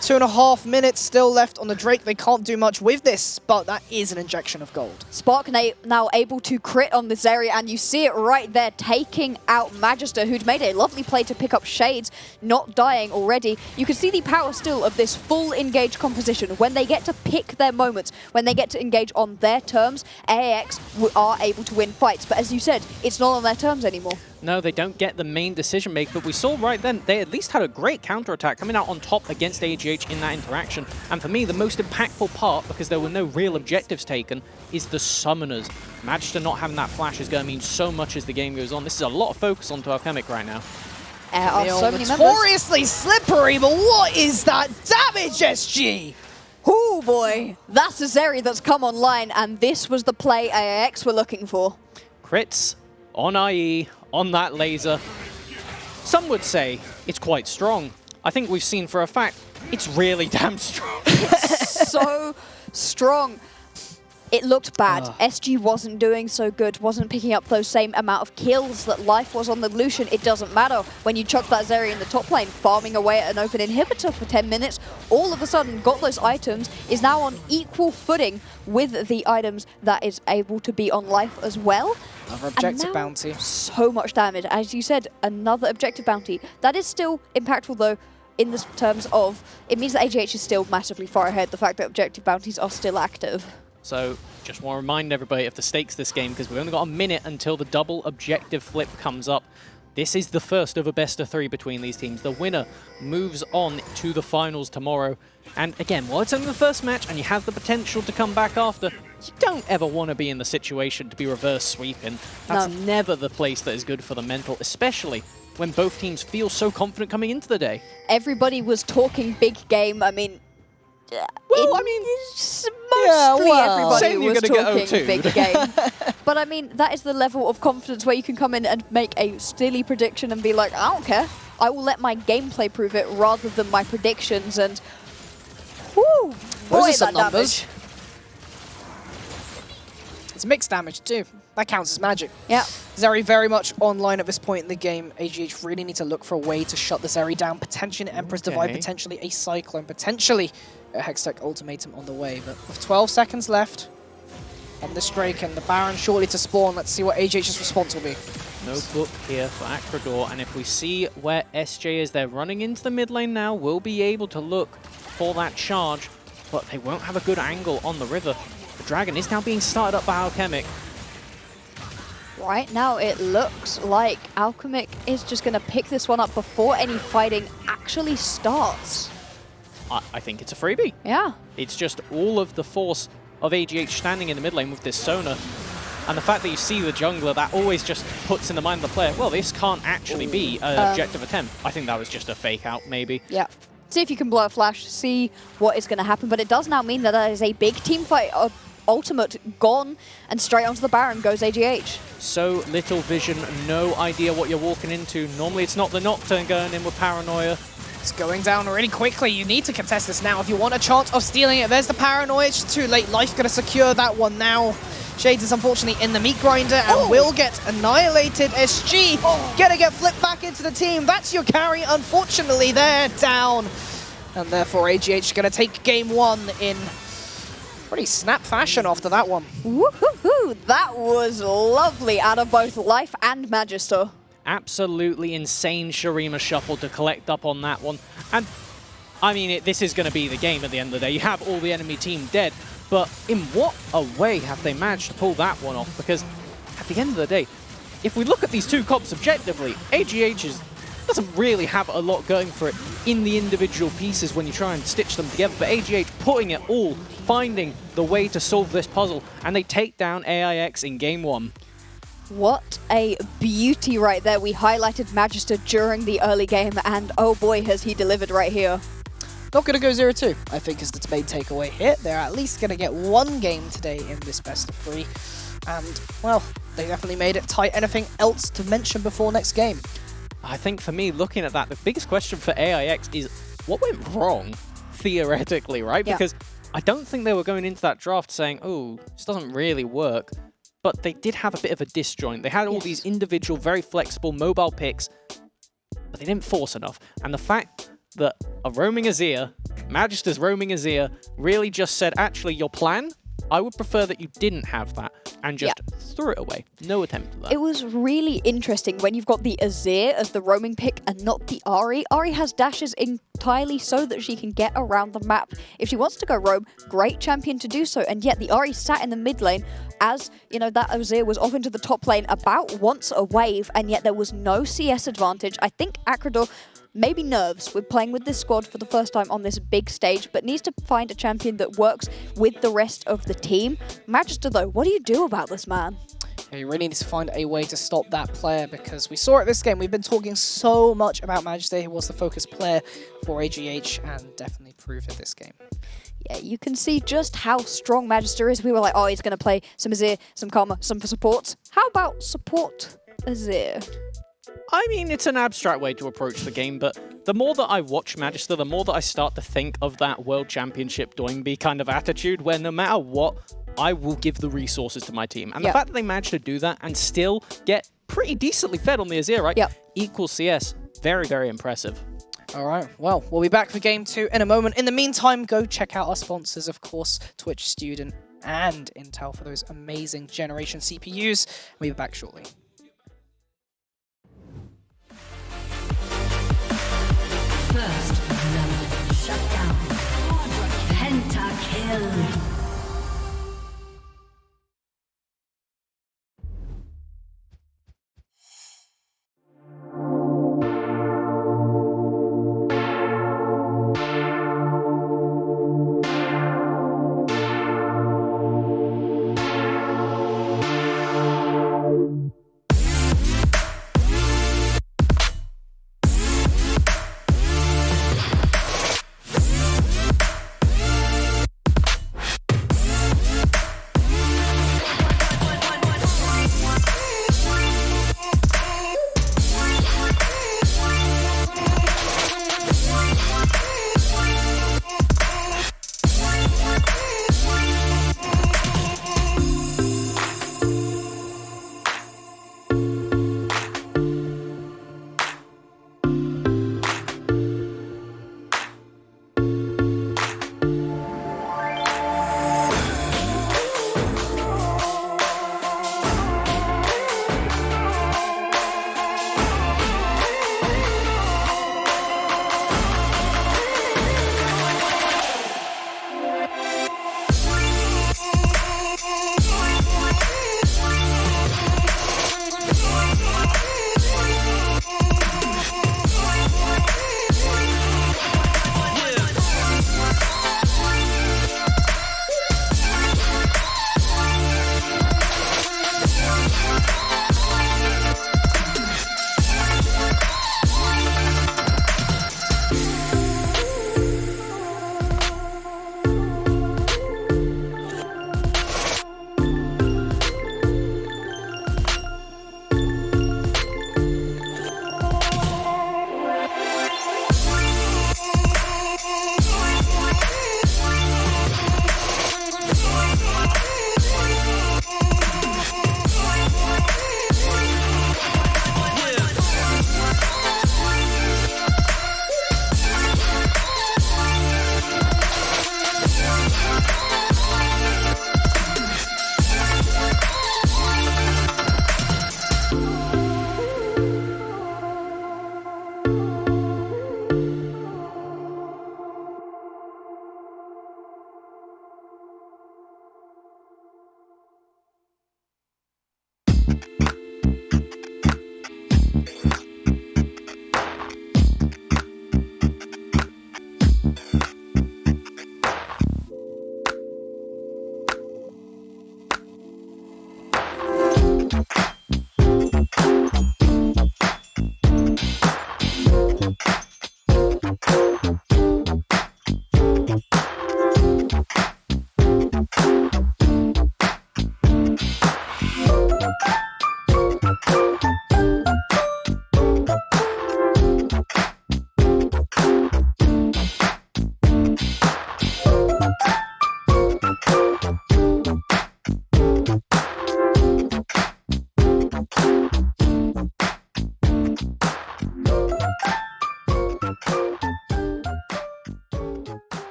2.5 minutes still left on the Drake, they can't do much with this, but that is an injection of gold. Spark now able to crit on this area, and you see it right there, taking out Magister, who'd made a lovely play to pick up Shades, not dying already. You can see the power still of this full engage composition. When they get to pick their moments, when they get to engage on their terms, AAX are able to win fights. But as you said, it's not on their terms anymore. No, they don't get the main decision maker, but we saw right then they at least had a great counterattack coming out on top against AGH in that interaction. And for me, the most impactful part, because there were no real objectives taken, is the summoners. Magister not having that flash is going to mean so much as the game goes on. This is a lot of focus onto Alchemic right now. So many notoriously slippery, but what is that damage, SG? Oh boy, that's a Zeri that's come online, and this was the play AIX were looking for. Crits on IE, on that laser. Some would say it's quite strong. I think we've seen for a fact it's really damn strong. So strong. It looked bad. SG wasn't doing so good, wasn't picking up those same amount of kills that Life was on the Lucian. It doesn't matter when you chuck that Zeri in the top lane, farming away at an open inhibitor for 10 minutes, all of a sudden got those items, is now on equal footing with the items that is able to be on Life as well. Another objective bounty. So much damage. As you said, another objective bounty. That is still impactful though, in the terms of, it means that AGH is still massively far ahead, the fact that objective bounties are still active. So, just want to remind everybody of the stakes this game, because we've only got a minute until the double objective flip comes up. This is the first of a best-of-3 between these teams. The winner moves on to the finals tomorrow. And again, while it's only the first match and you have the potential to come back after, you don't ever want to be in the situation to be reverse sweeping. That's never the place that is good for the mental, especially when both teams feel so confident coming into the day. Everybody was talking big game. I mean, mostly everybody was talking big game. But I mean, that is the level of confidence where you can come in and make a silly prediction and be like, I don't care. I will let my gameplay prove it rather than my predictions. And whoo, boy, Those are some that numbers. damage. It's mixed damage too. That counts as magic. Yeah. Zeri very much online at this point in the game. AGH really need to look for a way to shut the Zeri down. Potentially an Emperor's Divide, potentially a Cyclone, potentially a Hextech Ultimatum on the way. But with 12 seconds left on this Drake and the Baron shortly to spawn, let's see what AGH's response will be. No book here for Acrador, and if we see where SJ is, they're running into the mid lane now, we'll be able to look for that charge, but they won't have a good angle on the river. The Dragon is now being started up by Alchemic. Right now, it looks like Alchemic is just going to pick this one up before any fighting actually starts. I think it's a freebie. Yeah. It's just all of the force of AGH standing in the mid lane with this Sona. And the fact that you see the jungler, that always just puts in the mind of the player, well, this can't actually be an objective attempt. I think that was just a fake out, maybe. Yeah. See if you can blow a flash, see what is going to happen. But it does now mean that there is a big team fight. Ultimate gone, and straight onto the Baron goes AGH. So little vision, no idea what you're walking into. Normally it's not the Nocturne going in with Paranoia. It's going down really quickly. You need to contest this now if you want a chance of stealing it. There's the Paranoia. It's too late. Life going to secure that one now. Shades is unfortunately in the meat grinder and will get annihilated. SG gonna get flipped back into the team. That's your carry. Unfortunately, they're down. And therefore, AGH gonna take game one in pretty snap fashion after that one. Woohoo! That was lovely out of both Life and Magister. Absolutely insane Shurima shuffle to collect up on that one. And I mean, this is going to be the game at the end of the day. You have all the enemy team dead, but in what a way have they managed to pull that one off? Because at the end of the day, if we look at these two comps objectively, AGH doesn't really have a lot going for it in the individual pieces when you try and stitch them together, but AGH putting it all, finding the way to solve this puzzle, and they take down AIX in game one. What a beauty right there. We highlighted Magister during the early game, and oh boy, has he delivered right here. not going to go 0-2, I think is the main takeaway here. They're at least going to get one game today in this best of 3. And, well, they definitely made it tight. Anything else to mention before next game? I think for me, looking at that, the biggest question for AIX is what went wrong, theoretically, right? Yeah. Because I don't think they were going into that draft saying, oh, this doesn't really work. But they did have a bit of a disjoint. They had all these individual, very flexible mobile picks, but they didn't force enough. And the fact that a roaming Azir, Magister's roaming Azir, really just said, actually, your plan, I would prefer that you didn't have that, and just threw it away. No attempt at that. It was really interesting when you've got the Azir as the roaming pick and not the Ahri. Ahri has dashes entirely so that she can get around the map. If she wants to go roam, great champion to do so, and yet the Ahri sat in the mid lane as, you know, that Azir was off into the top lane about once a wave, and yet there was no CS advantage. I think Acrador maybe nerves with playing with this squad for the first time on this big stage, but needs to find a champion that works with the rest of the team. Magister, though, what do you do about this man? Yeah, you really need to find a way to stop that player, because we saw it this game. We've been talking so much about Magister. He was the focus player for AGH and definitely proved it this game. Yeah, you can see just how strong Magister is. We were like, oh, he's going to play some Azir, some Karma, some supports. How about support Azir? I mean, it's an abstract way to approach the game, but the more that I watch Magister, the more that I start to think of that World Championship Doingby kind of attitude, where no matter what, I will give the resources to my team. And the fact that they managed to do that and still get pretty decently fed on the Azir, right? Equals CS. Very, very impressive. All right, well, we'll be back for Game 2 in a moment. In the meantime, go check out our sponsors, of course, Twitch Student and Intel, for those amazing Generation CPUs. We'll be back shortly. First blood, shut down. Pentakill.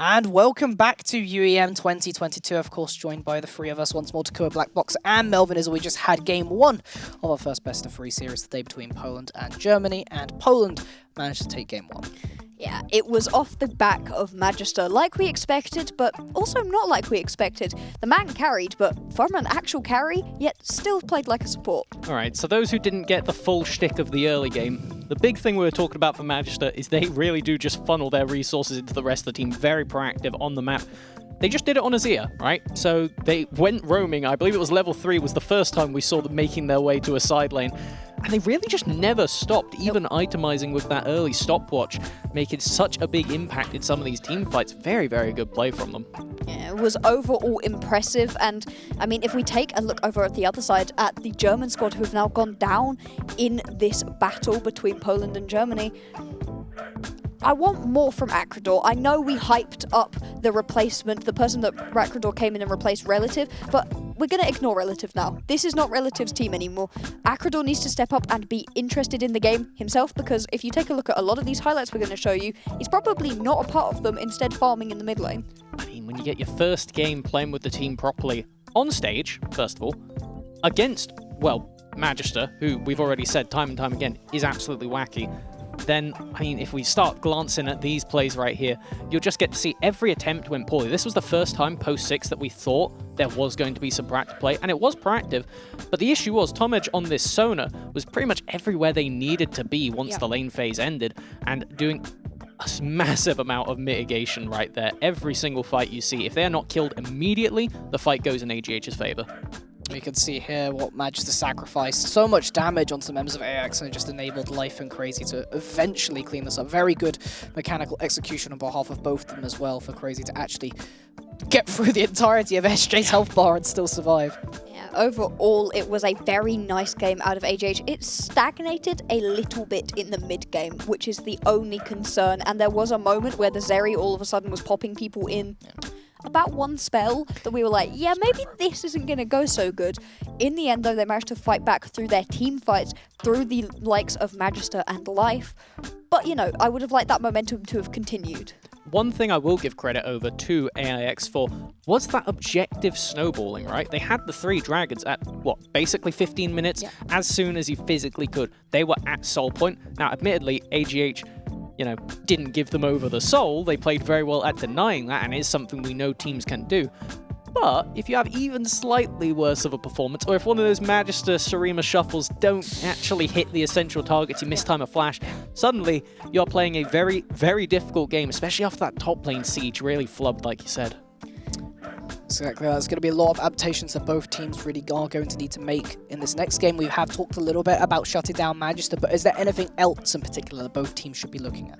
And welcome back to UEM 2022, of course, joined by the three of us once more, Takua, Black Box, and Melvin, as we just had game 1 of our first best of 3 series today between Poland and Germany, and Poland managed to take game 1. Yeah, it was off the back of Magister, like we expected, but also not like we expected. The man carried, but from an actual carry, yet still played like a support. All right, so those who didn't get the full shtick of the early game, the big thing we were talking about for Magister is they really do just funnel their resources into the rest of the team, very proactive on the map. They just did it on Azir, right? So they went roaming. I believe it was level 3 was the first time we saw them making their way to a side lane. And they really just never stopped, even itemizing with that early stopwatch, making such a big impact in some of these team fights. Very, very good play from them. Yeah, it was overall impressive, and I mean, if we take a look over at the other side at the German squad who have now gone down in this battle between Poland and Germany, I want more from Acrador. I know we hyped up the replacement, the person that Acrador came in and replaced Relative, but we're going to ignore Relative now. This is not Relative's team anymore. Acrador needs to step up and be interested in the game himself, because if you take a look at a lot of these highlights we're going to show you, he's probably not a part of them, instead farming in the mid lane. I mean, when you get your first game playing with the team properly on stage, first of all, against, well, Magister, who we've already said time and time again is absolutely wacky, then, I mean, if we start glancing at these plays right here, you'll just get to see every attempt went poorly. This was the first time post-6 that we thought there was going to be some proactive play, and it was proactive, but the issue was Tomage on this Sona was pretty much everywhere they needed to be once the lane phase ended, and doing a massive amount of mitigation right there. Every single fight you see, if they're not killed immediately, the fight goes in AGH's favor. You can see here what Magister sacrificed. So much damage on some members of AX, and it just enabled Life and Crazy to eventually clean this up. Very good mechanical execution on behalf of both of them as well, for Crazy to actually get through the entirety of SJ's health bar and still survive. Yeah, overall, it was a very nice game out of AGH. It stagnated a little bit in the mid game, which is the only concern. And there was a moment where the Zeri all of a sudden was popping people in. About one spell that we were like, yeah, maybe this isn't going to go so good. In the end, though, they managed to fight back through their team fights, through the likes of Magister and Life. But, you know, I would have liked that momentum to have continued. One thing I will give credit over to AIX for was that objective snowballing, right? They had the 3 dragons at, what, basically 15 minutes? As soon as you physically could. They were at soul point. Now, admittedly, AGH, you know, didn't give them over the soul. They played very well at denying that, and is something we know teams can do. But if you have even slightly worse of a performance, or if one of those Magister Sarima shuffles don't actually hit the essential targets, you mistime a flash, suddenly you're playing a very, very difficult game, especially after that top lane siege really flubbed, like you said. Exactly, there's going to be a lot of adaptations that both teams really are going to need to make in this next game. We have talked a little bit about shutting down Magister, but is there anything else in particular that both teams should be looking at?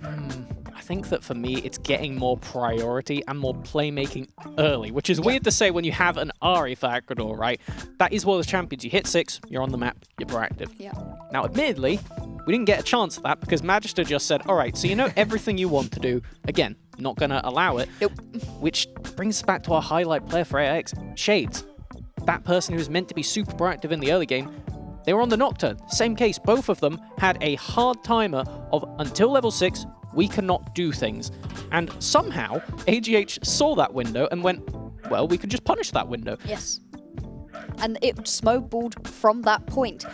I think that for me, it's getting more priority and more playmaking early, which is weird to say when you have an Ahri for Acrador, right? That is one of the champions. You hit 6, you're on the map, you're proactive. Yeah. Now, admittedly, we didn't get a chance at that because Magister just said, all right, so you know everything you want to do. Again, not going to allow it. Nope. Which brings us back to our highlight player for AX, Shades. That person who was meant to be super proactive in the early game, they were on the Nocturne. Same case, both of them had a hard timer of until level 6, we cannot do things. And somehow, AGH saw that window and went, well, we could just punish that window. Yes. And it snowballed from that point.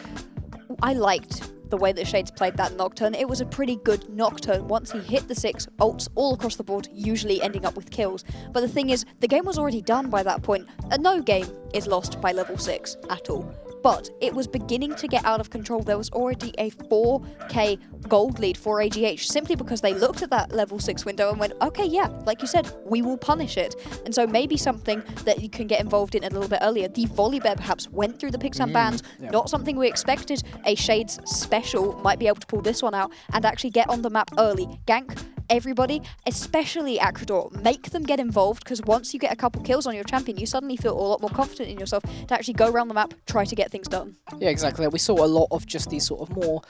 I liked the way that Shades played that Nocturne. It was a pretty good Nocturne. Once he hit the 6, ults all across the board, usually ending up with kills. But the thing is, the game was already done by that point, and no game is lost by level 6 at all. But it was beginning to get out of control. There was already a 4k gold lead for AGH, simply because they looked at that level 6 window and went, okay, yeah, like you said, we will punish it. And so maybe something that you can get involved in a little bit earlier. The Volibear perhaps went through the picks and bans, not something we expected. A Shades special might be able to pull this one out and actually get on the map early. Gank everybody, especially Acrador, make them get involved, because once you get a couple kills on your champion, you suddenly feel a lot more confident in yourself to actually go around the map, try to get things done. Yeah, exactly. We saw a lot of just these sort of more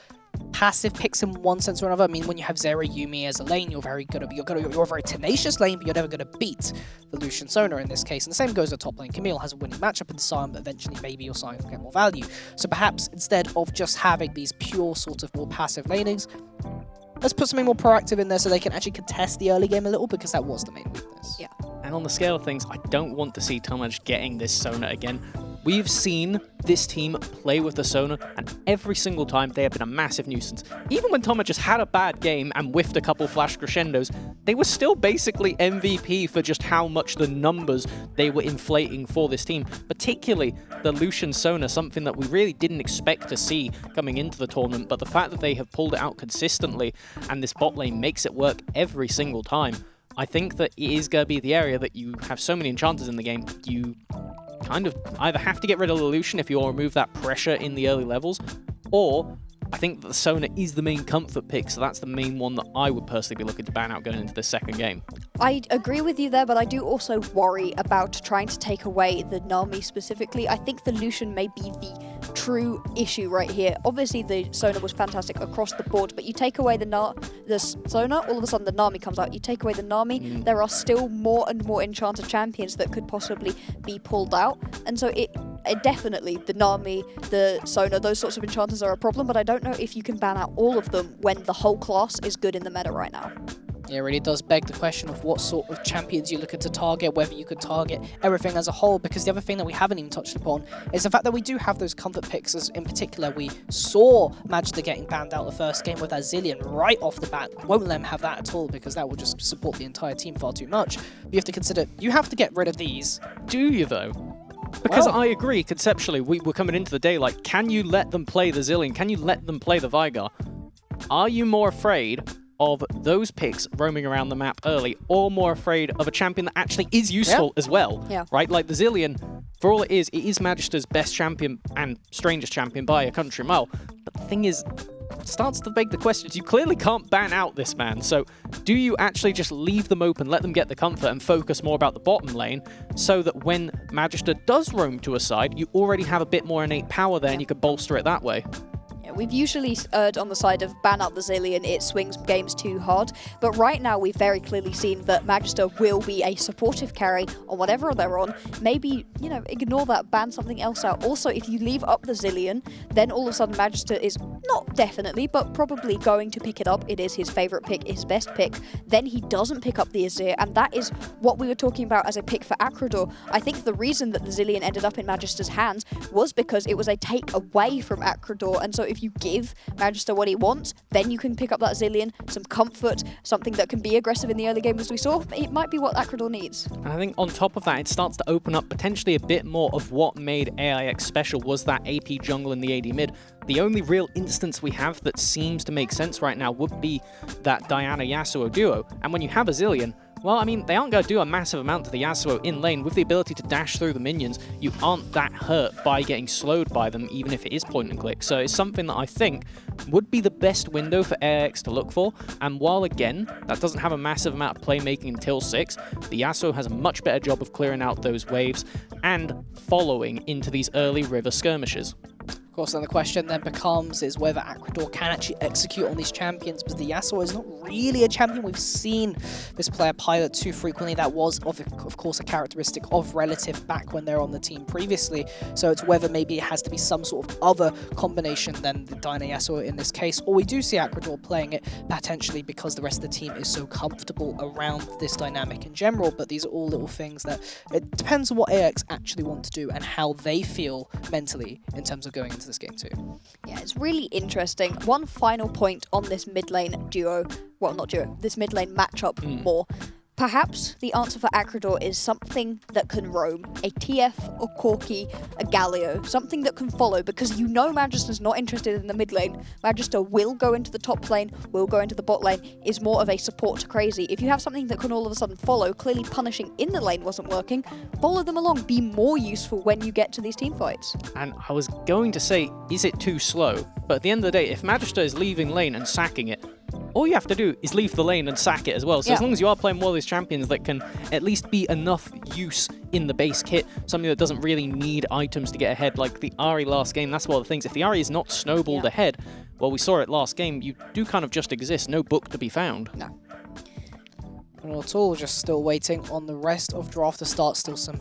passive picks in one sense or another. I mean, when you have Zeri Yuumi as a lane, you're very good at, you're a very tenacious lane, but you're never going to beat the Lucian Sona in this case. And the same goes with top lane. Camille has a winning matchup in the Sion, but eventually maybe your Sion will get more value. So perhaps instead of just having these pure sort of more passive lanings, let's put something more proactive in there so they can actually contest the early game a little, because that was the main weakness. Yeah. And on the scale of things, I don't want to see Tomaj getting this Sona again. We've seen this team play with the Sona, and every single time they have been a massive nuisance. Even when Tomaj just had a bad game and whiffed a couple flash crescendos, they were still basically MVP for just how much the numbers they were inflating for this team. Particularly the Lucian Sona, something that we really didn't expect to see coming into the tournament, but the fact that they have pulled it out consistently and this bot lane makes it work every single time, I think that it is going to be the area that you have so many enchanters in the game, you kind of either have to get rid of the Lucian if you want to remove that pressure in the early levels, or I think that the Sona is the main comfort pick, so that's the main one that I would personally be looking to ban out going into the second game. I agree with you there, but I do also worry about trying to take away the Nami specifically. I think the Lucian may be the true issue right here. Obviously, the Sona was fantastic across the board, but you take away the Sona, all of a sudden the Nami comes out. You take away the Nami, there are still more and more Enchanter champions that could possibly be pulled out, and so it definitely, the Nami, the Sona, those sorts of enchanters are a problem, but I don't know if you can ban out all of them when the whole class is good in the meta right now. It really does beg the question of what sort of champions you're looking to target, whether you could target everything as a whole, because the other thing that we haven't even touched upon is the fact that we do have those comfort picks, as in particular we saw Magda getting banned out the first game with Azilian right off the bat. Won't let him have that at all, because that will just support the entire team far too much. But you have to consider, you have to get rid of these. Do you though? Because I agree, conceptually, we were coming into the day like, can you let them play the Zillion? Can you let them play the Veigar? Are you more afraid of those picks roaming around the map early, or more afraid of a champion that actually is useful as well? Yeah. Right? Like the Zillion, for all it is Magister's best champion and strangest champion by a country mile. But the thing is, it starts to beg the questions. You clearly can't ban out this man, so do you actually just leave them open, let them get the comfort, and focus more about the bottom lane, so that when Magister does roam to a side, you already have a bit more innate power there and you can bolster it that way? We've usually erred on the side of ban out the Zillion, it swings games too hard, but right now we've very clearly seen that Magister will be a supportive carry on whatever they're on. Maybe, ignore that, ban something else out. Also, if you leave up the Zillion, then all of a sudden Magister is not definitely, but probably going to pick it up. It is his favourite pick, his best pick. Then he doesn't pick up the Azir, and that is what we were talking about as a pick for Acrodor. I think the reason that the Zillion ended up in Magister's hands was because it was a take away from Acrodor, and so if you give Magister what he wants, then you can pick up that Zillion, some comfort, something that can be aggressive in the early game as we saw. It might be what Acrodor needs. And I think on top of that, it starts to open up potentially a bit more of what made AIX special was that AP jungle in the AD mid. The only real instance we have that seems to make sense right now would be that Diana-Yasuo duo. And when you have a Zillion, well, I mean, they aren't going to do a massive amount to the Yasuo in lane. With the ability to dash through the minions, you aren't that hurt by getting slowed by them, even if it is point and click. So it's something that I think would be the best window for AIX to look for. And while, again, that doesn't have a massive amount of playmaking until 6, the Yasuo has a much better job of clearing out those waves and following into these early river skirmishes. Of course, then the question then becomes is whether Acrodor can actually execute on these champions, because the Yasuo is not really a champion. We've seen this player pilot too frequently. That was, of course, a characteristic of Relative back when they're on the team previously. So it's whether maybe it has to be some sort of other combination than the Dyna Yasuo in this case, or we do see Acrodor playing it potentially because the rest of the team is so comfortable around this dynamic in general. But these are all little things that it depends on what AX actually want to do and how they feel mentally in terms of going into this game too. Yeah, it's really interesting. One final point on this mid lane duo, well, not duo, this mid lane matchup more. Perhaps the answer for Acrodor is something that can roam, a TF, a Corki, a Galio, something that can follow, because Magister's not interested in the mid lane. Magister will go into the top lane, will go into the bot lane, is more of a support to crazy. If you have something that can all of a sudden follow, clearly punishing in the lane wasn't working, follow them along, be more useful when you get to these team fights. And I was going to say, is it too slow? But at the end of the day, if Magister is leaving lane and sacking it, all you have to do is leave the lane and sack it as well. So as long as you are playing one of these champions that can at least be enough use in the base kit, something that doesn't really need items to get ahead, like the Ahri last game, that's one of the things. If the Ahri is not snowballed ahead, well, we saw it last game, you do kind of just exist, no book to be found. No. Not at all, just still waiting on the rest of draft to start, still some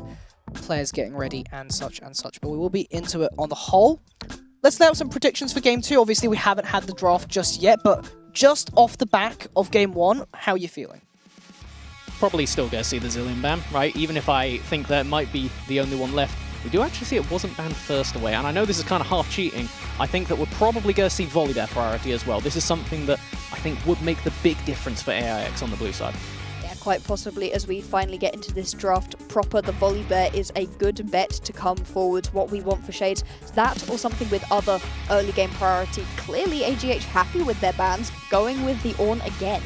players getting ready and such, but we will be into it on the whole. Let's lay out some predictions for Game 2. Obviously, we haven't had the draft just yet, but just off the back of game 1, how are you feeling? Probably still going to see the Zilean ban, right? Even if I think that might be the only one left. We do actually see it wasn't banned first away, and I know this is kind of half cheating. I think that we're probably going to see Volibear priority as well. This is something that I think would make the big difference for AIX on the blue side. Yeah, quite possibly as we finally get into this draft proper, the Volibear is a good bet to come forward. What we want for Shades, that or something with other early game priority. Clearly AGH happy with their bans, going with the Ornn again.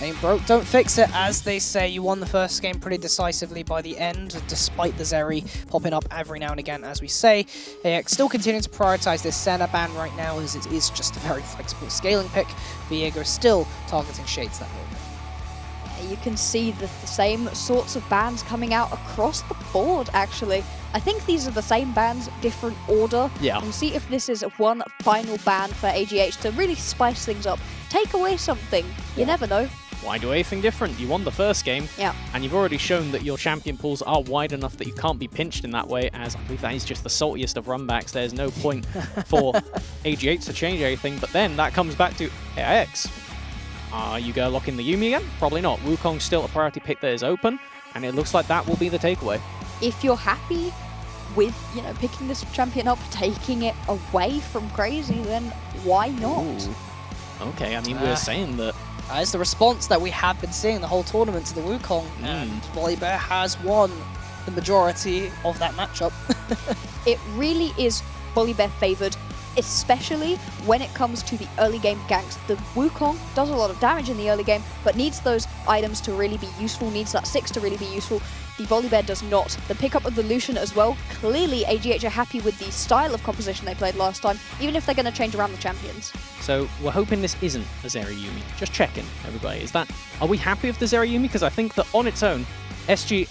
Ain't broke, don't fix it, as they say. You won the first game pretty decisively by the end, despite the Zeri popping up every now and again, as we say. AX still continuing to prioritize this Senna ban right now, as it is just a very flexible scaling pick. Viego still targeting Shades that way. You can see the same sorts of bans coming out across the board, actually. I think these are the same bans, different order. Yeah. We'll see if this is one final ban for AGH to really spice things up. Take away something. You never know. Why do anything different? You won the first game, and you've already shown that your champion pools are wide enough that you can't be pinched in that way, as I believe that is just the saltiest of runbacks. There's no point for AGH to change anything, but then that comes back to AIX. Are you going to lock in the Yuumi again? Probably not. Wukong's still a priority pick that is open, and it looks like that will be the takeaway. If you're happy with, you know, picking this champion up, taking it away from Crazy, then why not? Ooh. Okay, I mean, we're saying that... That is the response that we have been seeing the whole tournament to the Wukong, and Volibear has won the majority of that matchup. It really is Volibear favoured, especially when it comes to the early game ganks. The Wukong does a lot of damage in the early game, but needs those items to really be useful, needs that 6 to really be useful. The Volibear does not. The pickup of the Lucian as well. Clearly AGH are happy with the style of composition they played last time, even if they're going to change around the champions. So we're hoping this isn't a Zeri Yuumi. Just checking, everybody. Are we happy with the Zeri Yuumi? Because I think that on its own, SG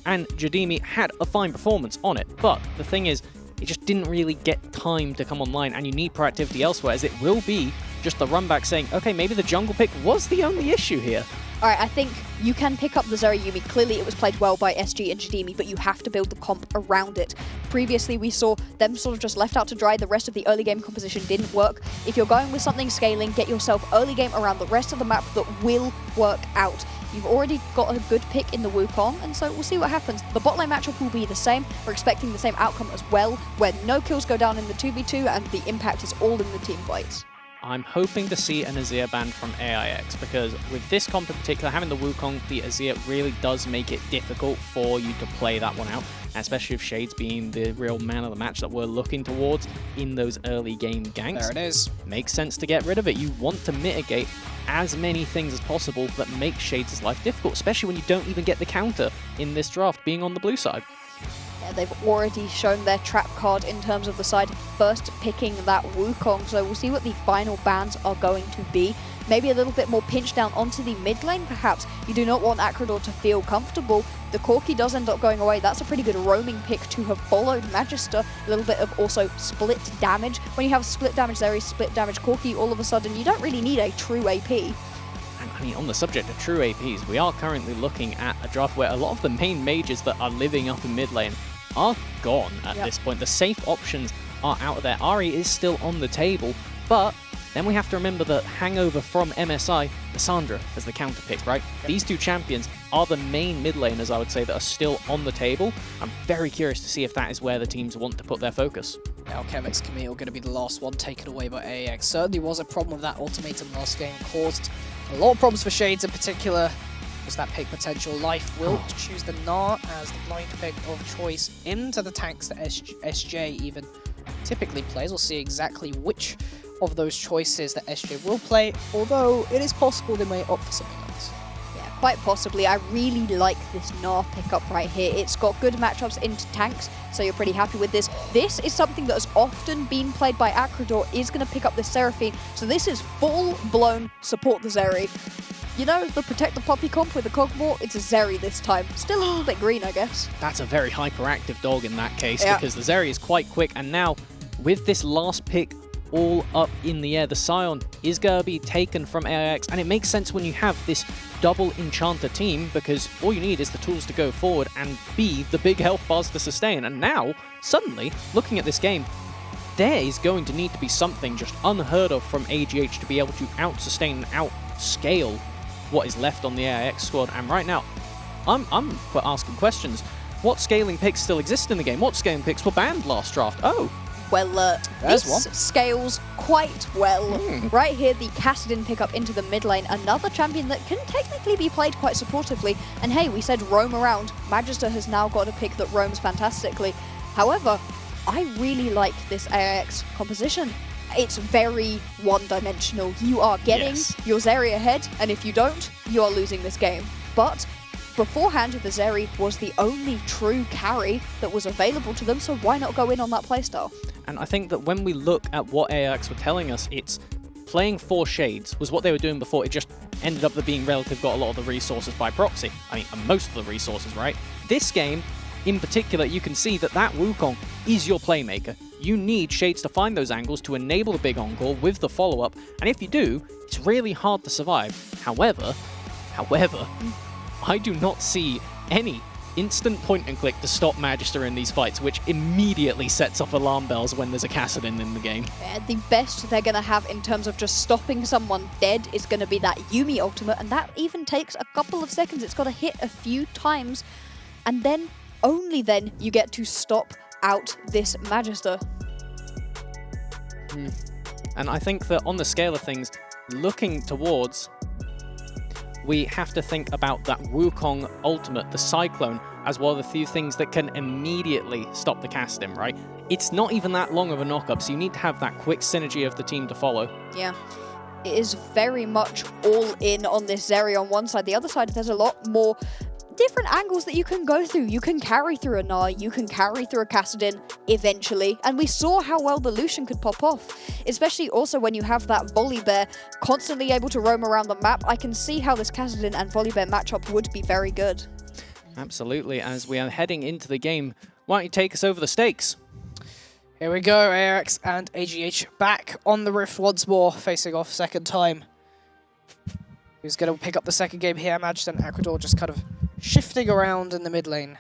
and Jadimi had a fine performance on it. But the thing is, it just didn't really get time to come online, and you need proactivity elsewhere, as it will be just the runback saying, okay, maybe the jungle pick was the only issue here. Alright, I think you can pick up the Zeri Yuumi. Clearly it was played well by SG and Jadimi, but you have to build the comp around it. Previously we saw them sort of just left out to dry. The rest of the early game composition didn't work. If you're going with something scaling, get yourself early game around the rest of the map that will work out. You've already got a good pick in the Wukong, and so we'll see what happens. The bot lane matchup will be the same. We're expecting the same outcome as well, where no kills go down in the 2v2 and the impact is all in the team fights. I'm hoping to see an Azir ban from AIX, because with this comp in particular, having the Wukong, the Azir really does make it difficult for you to play that one out, especially with Shades being the real man of the match that we're looking towards in those early game ganks. There it is. Makes sense to get rid of it. You want to mitigate as many things as possible that make Shades' life difficult, especially when you don't even get the counter in this draft, being on the blue side. They've already shown their trap card in terms of the side first picking that Wukong, so we'll see what the final bans are going to be. Maybe a little bit more pinch down onto the mid lane, perhaps. You do not want Acrodor to feel comfortable. The Corki does end up going away. That's a pretty good roaming pick to have followed Magister. A little bit of also split damage. When you have split damage Zeri, split damage Corki, all of a sudden you don't really need a true AP. And I mean, on the subject of true APs, we are currently looking at a draft where a lot of the main mages that are living up in mid lane are gone at this point. The safe options are out of there. Ahri is still on the table, but then we have to remember the hangover from MSI, Cassandra as the counter pick, right? These two champions are the main mid laners, I would say, that are still on the table. I'm very curious to see if that is where the teams want to put their focus. Alchemix Camille going to be the last one taken away by AX. Certainly was a problem with that ultimatum last game, caused a lot of problems for Shades in particular. Was that pick potential? Life will choose the Gnar as the blind pick of choice into the tanks that SJ even typically plays. We'll see exactly which of those choices that SJ will play, although it is possible they may opt for something else. Yeah, quite possibly. I really like this Gnar pickup right here. It's got good matchups into tanks, so you're pretty happy with this. This is something that has often been played by Acrodor, is going to pick up the Seraphine, so this is full-blown support the Zeri. You know, the Protect the Puppy comp with the Cogmore, it's a Zeri this time. Still a little bit green, I guess. That's a very hyperactive dog in that case, because the Zeri is quite quick, and now, with this last pick all up in the air, the Scion is going to be taken from AIX, and it makes sense when you have this double Enchanter team, because all you need is the tools to go forward and be the big health bars to sustain. And now, suddenly, looking at this game, there is going to need to be something just unheard of from AGH to be able to out-sustain and out-scale what is left on the AIX squad. And right now, I'm asking questions. What scaling picks still exist in the game? What scaling picks were banned last draft? Oh, Well, There's this one. scales quite well. Right here, the Kassadin pickup into the mid lane. Another champion that can technically be played quite supportively. And hey, we said roam around. Magister has now got a pick that roams fantastically. However, I really like this AIX composition. It's very one-dimensional. You are getting your Zeri ahead, and if you don't, you are losing this game. But beforehand, the Zeri was the only true carry that was available to them, so why not go in on that playstyle? and I think that when we look at what AIX were telling us, it's playing 4 Shades was what they were doing before. It just ended up being Relative got a lot of the resources by proxy. I mean, most of the resources, right? This game, in particular, you can see that Wukong is your playmaker. You need Shades to find those angles to enable the big encore with the follow-up, and if you do, it's really hard to survive. However, I do not see any instant point-and-click to stop Magister in these fights, which immediately sets off alarm bells when there's a Kassadin in the game. The best they're going to have in terms of just stopping someone dead is going to be that Yuumi ultimate, and that even takes a couple of seconds. It's got to hit a few times, and then, only then, you get to stop out this Magister. And I think that on the scale of things, looking towards, we have to think about that Wukong ultimate, the Cyclone, as one of the few things that can immediately stop the Kassadin, right? It's not even that long of a knock-up, so you need to have that quick synergy of the team to follow. Yeah. It is very much all in on this Zeri on one side. The other side, there's a lot more different angles that you can go through. You can carry through a Gnar, you can carry through a Kassadin eventually, and we saw how well the Lucian could pop off, especially also when you have that Volibear constantly able to roam around the map. I can see how this Kassadin and Volibear matchup would be very good. Absolutely. As we are heading into the game, why don't you take us over the stakes? Here we go, ARX and AGH back on the Rift once more, facing off second time. Who's going to pick up the second game here? Magister and Aquador just kind of shifting around in the mid lane.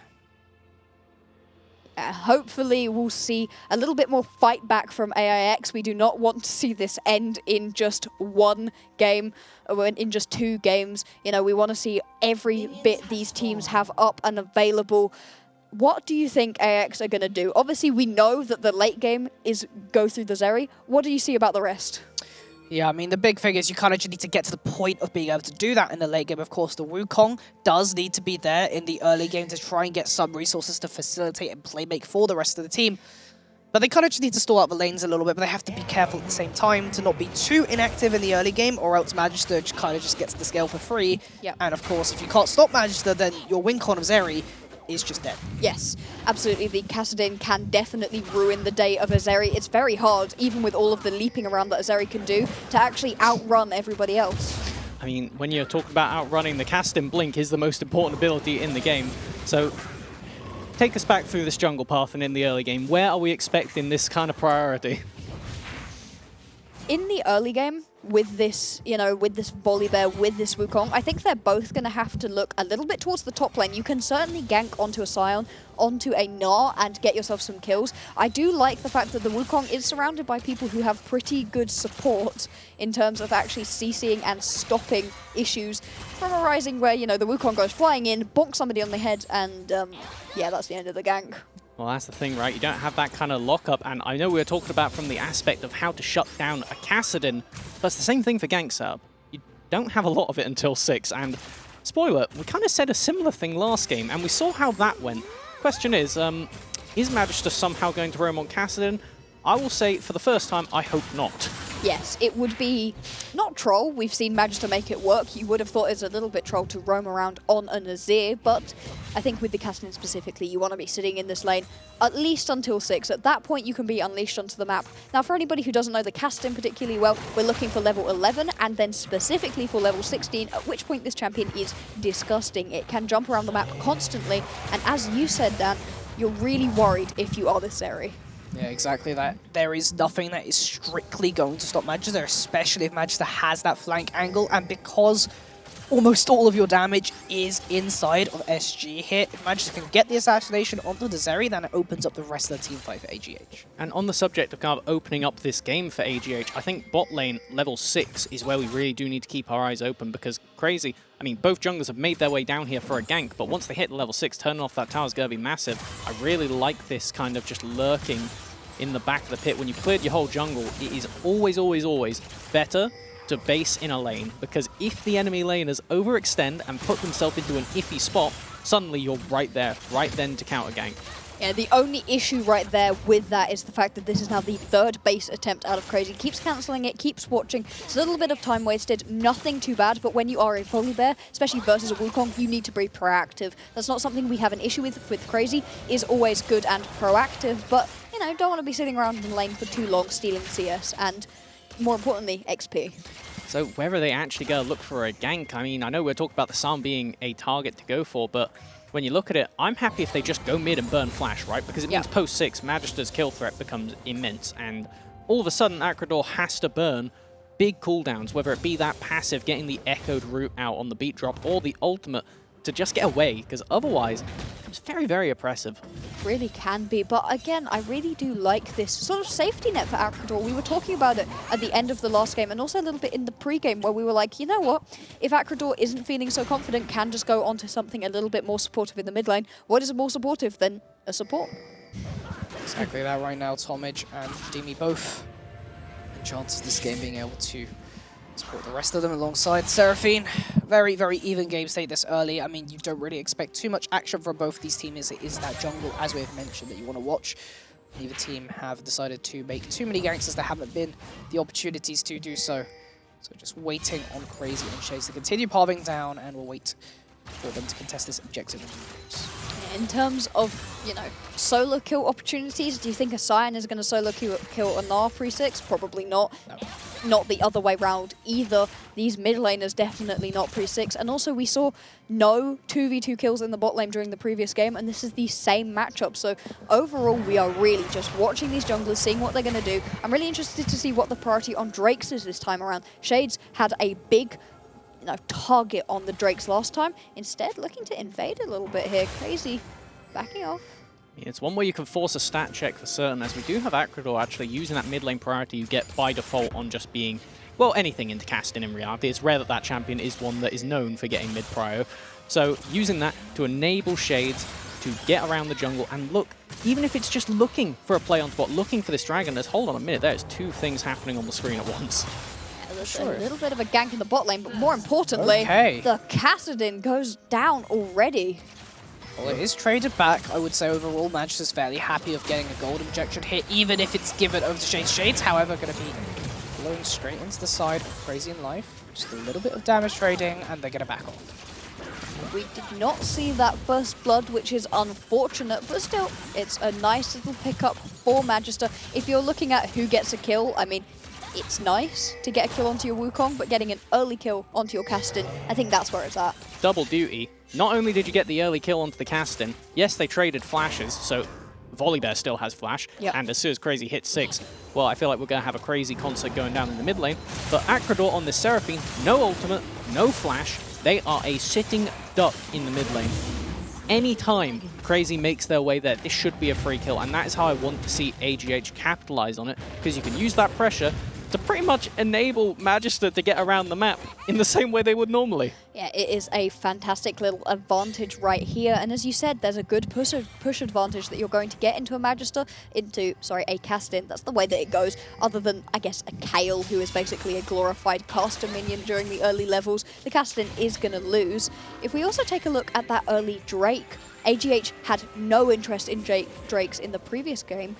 Hopefully we'll see a little bit more fight back from AIX. We do not want to see this end in just one game, or in just 2 games. You know, we want to see every bit these teams have up and available. What do you think AIX are going to do? Obviously, we know that the late game is go through the Zeri. What do you see about the rest? Yeah, I mean, the big thing is you kind of just need to get to the point of being able to do that in the late game. Of course, the Wukong does need to be there in the early game to try and get some resources to facilitate and playmake for the rest of the team. But they kind of just need to stall out the lanes a little bit, but they have to be careful at the same time to not be too inactive in the early game, or else Magister kind of just gets the scale for free. Yep. And of course, if you can't stop Magister, then your win con of Zeri is just dead. Yes, absolutely. The Kassadin can definitely ruin the day of a Zeri. It's very hard, even with all of the leaping around that a Zeri can do, to actually outrun everybody else. I mean, when you're talking about outrunning, the Kassadin Blink is the most important ability in the game. So take us back through this jungle path and in the early game. Where are we expecting this kind of priority? In the early game, with this, you know, with this Volibear, with this Wukong, I think they're both going to have to look a little bit towards the top lane. You can certainly gank onto a Scion, onto a Gnar, and get yourself some kills. I do like the fact that the Wukong is surrounded by people who have pretty good support in terms of actually CCing and stopping issues from arising where, you know, the Wukong goes flying in, bonks somebody on the head, and yeah, that's the end of the gank. Well, that's the thing, right? You don't have that kind of lockup, and I know we were talking about from the aspect of how to shut down a Kassadin, but it's the same thing for gank setup. You don't have a lot of it until 6, and spoiler, we kind of said a similar thing last game, and we saw how that went. Question is Magister somehow going to roam on Kassadin? I will say, for the first time, I hope not. Yes, it would be not troll. We've seen Magister make it work. You would have thought it's a little bit troll to roam around on a Nazir, but I think with the Kassadin specifically, you want to be sitting in this lane at least until 6. At that point, you can be unleashed onto the map. Now, for anybody who doesn't know the Kassadin particularly well, we're looking for level 11 and then specifically for level 16, at which point this champion is disgusting. It can jump around the map constantly, and as you said, Dan, you're really worried if you are this Zeri. Yeah, exactly that. There is nothing that is strictly going to stop Magister, especially if Magister has that flank angle, and because almost all of your damage is inside of SG here. If Magister can get the assassination onto the Zeri, then it opens up the rest of the team fight for AGH. And on the subject of kind of opening up this game for AGH, I think bot lane level 6 is where we really do need to keep our eyes open, because Crazy, I mean, both junglers have made their way down here for a gank, but once they hit level 6, turning off that tower is going to be massive. I really like this kind of just lurking in the back of the pit. When you've cleared your whole jungle, it is always, always, always better to base in a lane, because if the enemy laners overextend and put themselves into an iffy spot, suddenly you're right there, right then to counter gank. Yeah, the only issue right there with that is the fact that this is now the third base attempt out of Crazy. Keeps cancelling it, keeps watching. It's a little bit of time wasted, nothing too bad, but when you are a Volibear, especially versus a Wukong, you need to be proactive. That's not something we have an issue with Crazy, is always good and proactive, but, you know, don't want to be sitting around in the lane for too long stealing CS and, more importantly, XP. So where are they actually going to look for a gank? I mean, I know we're talking about the Psalm being a target to go for, but when you look at it, I'm happy if they just go mid and burn Flash, right? Because it means post 6, Magister's kill threat becomes immense, and all of a sudden Acrador has to burn big cooldowns, whether it be that passive, getting the echoed route out on the beat drop, or the ultimate to just get away, because otherwise it's very, very oppressive. Really can be, but again, I really do like this sort of safety net for Acrador. We were talking about it at the end of the last game and also a little bit in the pre-game where we were like, you know what, if Acrador isn't feeling so confident, can just go onto something a little bit more supportive in the mid lane. What is more supportive than a support? Exactly that right now. Tomage and Dimi both in chances this game being able to support the rest of them alongside Seraphine. Very, very even game state this early. I mean, you don't really expect too much action from both these teams. It is that jungle, as we have mentioned, that you want to watch. Neither team have decided to make too many ganks as there haven't been the opportunities to do so. So just waiting on Crazy and Shades to continue palming down, and we'll wait for them to contest this objective. In terms of, you know, solo kill opportunities, do you think a Sion is going to solo kill a Gnar pre-6? Probably not. No. Not the other way round either. These mid laners definitely not pre-6. And also we saw no 2v2 kills in the bot lane during the previous game, and this is the same matchup. So overall, we are really just watching these junglers, seeing what they're going to do. I'm really interested to see what the priority on Drakes is this time around. Shades had a big target on the Drakes last time. Instead, looking to invade a little bit here. Crazy backing off. It's one where you can force a stat check for certain, as we do have Acrador actually using that mid lane priority you get by default on just being, well, anything into casting in reality. It's rare that that champion is one that is known for getting mid prio. So using that to enable Shades to get around the jungle and look, even if it's just looking for a play on spot, looking for this dragon, there's, hold on a minute, there's two things happening on the screen at once. There's a little bit of a gank in the bot lane, but more importantly, the Kassadin goes down already. Well, it is traded back. I would say overall, Magister's fairly happy of getting a gold injection here, even if it's given over to Shades. Shades, however, going to be blown straight into the side of Crazy in Life. Just a little bit of damage trading, and they're going to back off. We did not see that first blood, which is unfortunate, but still, it's a nice little pickup for Magister. If you're looking at who gets a kill, I mean, it's nice to get a kill onto your Wukong, but getting an early kill onto your Kassadin, I think that's where it's at. Double duty. Not only did you get the early kill onto the Kassadin, yes, they traded flashes, so Volibear still has flash, and as soon as Crazy hits 6, well, I feel like we're going to have a crazy concert going down in the mid lane. But Acrador on this Seraphine, no ultimate, no flash, they are a sitting duck in the mid lane. Anytime Crazy makes their way there, this should be a free kill, and that is how I want to see AGH capitalize on it, because you can use that pressure to pretty much enable Magister to get around the map in the same way they would normally. Yeah, it is a fantastic little advantage right here, and as you said, there's a good push advantage that you're going to get into a Magister, a Kassadin. That's the way that it goes, other than, I guess, a Kayle, who is basically a glorified caster minion during the early levels. The Kassadin is going to lose. If we also take a look at that early Drake, AGH had no interest in Drakes in the previous game,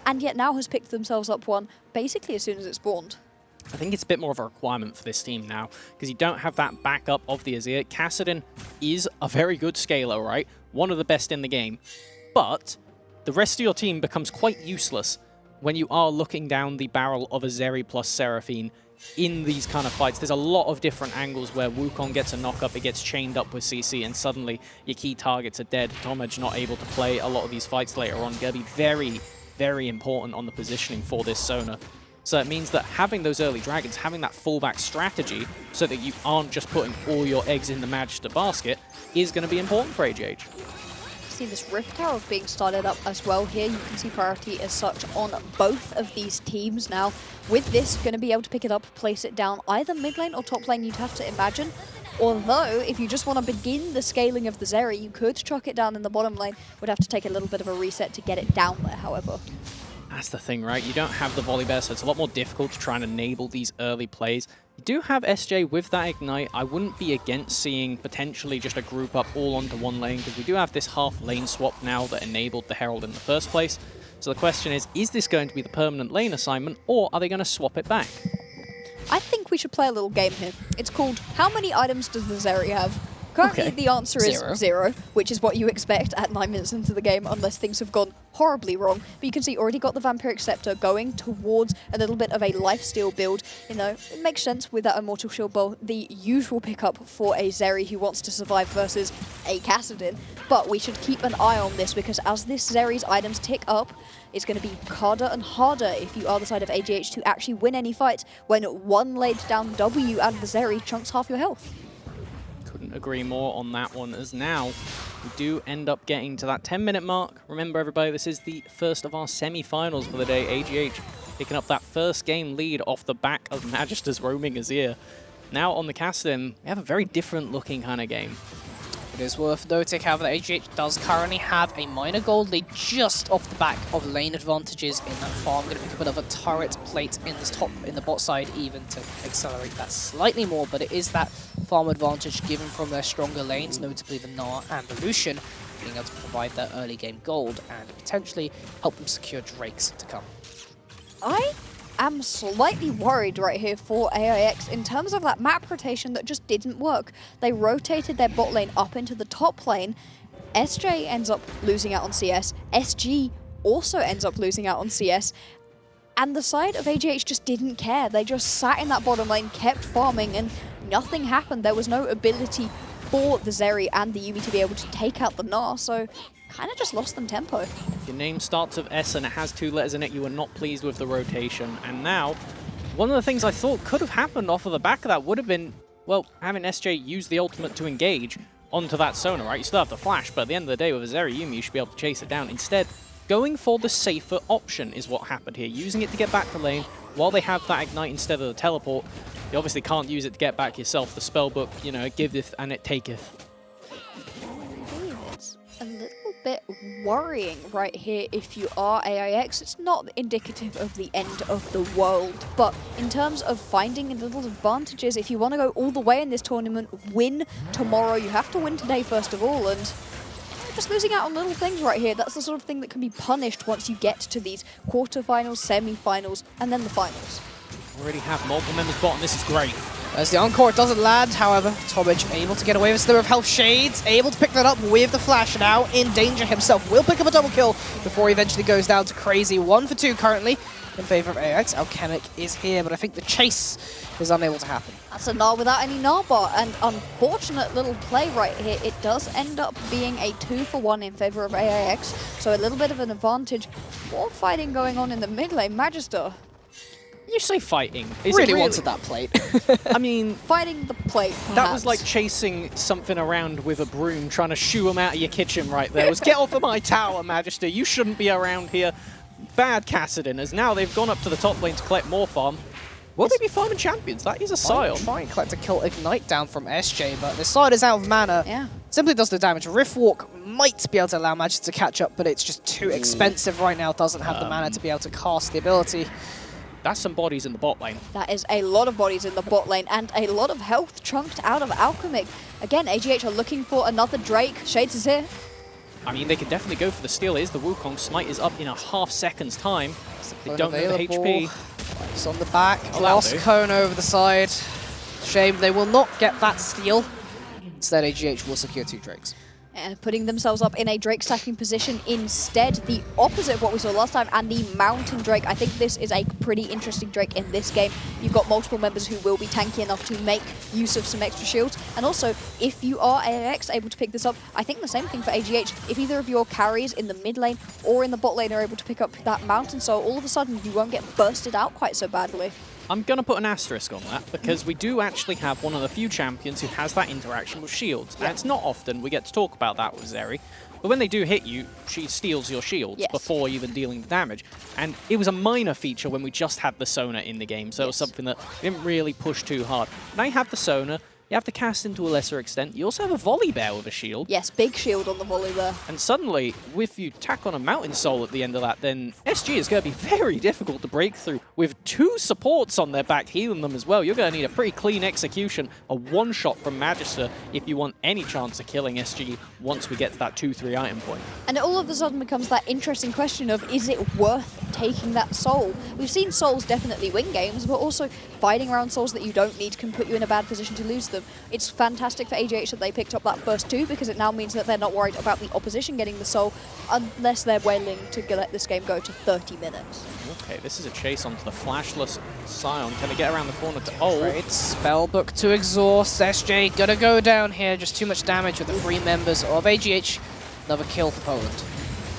and yet now has picked themselves up one basically as soon as it spawned. I think it's a bit more of a requirement for this team now, because you don't have that backup of the Azir. Kassadin is a very good scaler, right? One of the best in the game. But the rest of your team becomes quite useless when you are looking down the barrel of a Zeri plus Seraphine in these kind of fights. There's a lot of different angles where Wukong gets a knock-up, it gets chained up with CC, and suddenly your key targets are dead. Tomage not able to play a lot of these fights later on. Going to be very, very important on the positioning for this Sona. So it means that having those early dragons, having that fallback strategy so that you aren't just putting all your eggs in the Magister basket is going to be important for AGH. See this Rift Tower being started up as well here. You can see priority as such on both of these teams now. With this, going to be able to pick it up, place it down either mid lane or top lane, you'd have to imagine. Although, if you just want to begin the scaling of the Zeri, you could chuck it down in the bottom lane. Would have to take a little bit of a reset to get it down there, however. That's the thing, right? You don't have the volley bear, so it's a lot more difficult to try and enable these early plays. You do have SJ with that Ignite. I wouldn't be against seeing potentially just a group up all onto one lane, because we do have this half lane swap now that enabled the Herald in the first place. So the question is this going to be the permanent lane assignment, or are they going to swap it back? I think we should play a little game here. It's called, how many items does the Zeri have? Currently, the answer is 0, which is what you expect at 9 minutes into the game, unless things have gone horribly wrong. But you can see already got the Vampiric Scepter going towards a little bit of a lifesteal build. You know, it makes sense with that Immortal Shield Bow, the usual pickup for a Zeri who wants to survive versus a Kassadin. But we should keep an eye on this, because as this Zeri's items tick up, it's going to be harder and harder if you are the side of AGH to actually win any fights when one laid down W out of the Zeri chunks half your health. Couldn't agree more on that one, as now we do end up getting to that 10-minute mark. Remember, everybody, this is the first of our semi-finals for the day. AGH picking up that first game lead off the back of Magister's roaming Azir. Now on the Kassadin, we have a very different looking kind of game. It is worth noting, however, that AGH does currently have a minor gold lead just off the back of lane advantages in that farm. Going to pick up another turret plate in the bot side even to accelerate that slightly more, but it is that farm advantage given from their stronger lanes, notably the Gnar and the Lucian, being able to provide that early game gold and potentially help them secure Drakes to come. I'm slightly worried right here for AIX in terms of that map rotation that just didn't work. They rotated their bot lane up into the top lane. SJ ends up losing out on CS. SG also ends up losing out on CS. And the side of AGH just didn't care. They just sat in that bottom lane, kept farming, and nothing happened. There was no ability for the Zeri and the Yuumi to be able to take out the Gnar, so kind of just lost them tempo. If your name starts with S and it has 2 letters in it, you were not pleased with the rotation. And now, one of the things I thought could have happened off of the back of that would have been, well, having SJ use the ultimate to engage onto that Sona, right? You still have the flash, but at the end of the day, with a Zeri Yuumi, you should be able to chase it down. Instead, going for the safer option is what happened here. Using it to get back to lane while they have that Ignite instead of the teleport. You obviously can't use it to get back yourself. The spellbook, you know, it giveth and it taketh. It's a little bit worrying right here if you are AIX. It's not indicative of the end of the world, but in terms of finding little advantages, if you want to go all the way in this tournament, win tomorrow, you have to win today first of all, and just losing out on little things right here. That's the sort of thing that can be punished once you get to these quarterfinals, semi-finals, and then the finals. Already have multiple members bottom. This is great. As the encore doesn't land, however, Tomic able to get away with a number of health shades, able to pick that up with the flash, now in danger himself. Will pick up a double kill before he eventually goes down to crazy. 1 for 2 currently in favor of AX. Alchemic is here, but I think the chase is unable to happen. That's a Gnar without any Gnar bar, and unfortunate little play right here. It does end up being a 2 for 1 in favor of AIX, so a little bit of an advantage. More fighting going on in the mid lane. Magister. You say fighting. Really wanted that plate. I mean, fighting the plate, perhaps. That was like chasing something around with a broom, trying to shoo him out of your kitchen right there. It was, get off of my tower, Magister. You shouldn't be around here. Bad Kassadin, as now they've gone up to the top lane to collect more farm. Will they be farming champions? That is a scion. Try and collect a kill Ignite down from SJ, but this side is out of mana. Yeah. Simply does the damage. Riftwalk might be able to allow Magister to catch up, but it's just too expensive right now. Doesn't have the mana to be able to cast the ability. That's some bodies in the bot lane. That is a lot of bodies in the bot lane and a lot of health chunked out of Alchemic. Again, AGH are looking for another Drake. Shades is here. I mean, they could definitely go for the steal. It is the Wukong. Smite is up in a half second's time. They don't know the HP. It's on the back. Lost Cone over the side. Shame they will not get that steal. Instead, AGH will secure 2 Drakes. And putting themselves up in a Drake stacking position instead, the opposite of what we saw last time, and the Mountain Drake. I think this is a pretty interesting Drake in this game. You've got multiple members who will be tanky enough to make use of some extra shields. And also, if you are AIX able to pick this up, I think the same thing for AGH. If either of your carries in the mid lane or in the bot lane are able to pick up that Mountain Soul, all of a sudden you won't get bursted out quite so badly. I'm going to put an asterisk on that because we do actually have one of the few champions who has that interaction with shields. And it's not often we get to talk about that with Zeri. But when they do hit you, she steals your shields before even dealing the damage. And it was a minor feature when we just had the Sona in the game, so it was something that we didn't really push too hard. Now you have the Sona, you have the cast into a lesser extent. You also have a volley bear with a shield. Yes, big shield on the volley there. And suddenly, if you tack on a Mountain Soul at the end of that, then SG is going to be very difficult to break through. With 2 supports on their back healing them as well, you're going to need a pretty clean execution, a one-shot from Magister if you want any chance of killing SG once we get to that 2-3 item point. And it all of a sudden becomes that interesting question of, is it worth taking that Soul? We've seen Souls definitely win games, but also fighting around Souls that you don't need can put you in a bad position to lose them. It's fantastic for AGH that they picked up that first 2 because it now means that they're not worried about the opposition getting the Soul unless they're willing to let this game go to 30 minutes. Okay, this is a chase onto the flashless Scion. Can they get around the corner to ult? Great spellbook to exhaust. SJ gonna go down here. Just too much damage with the 3 members of AGH. Another kill for Poland.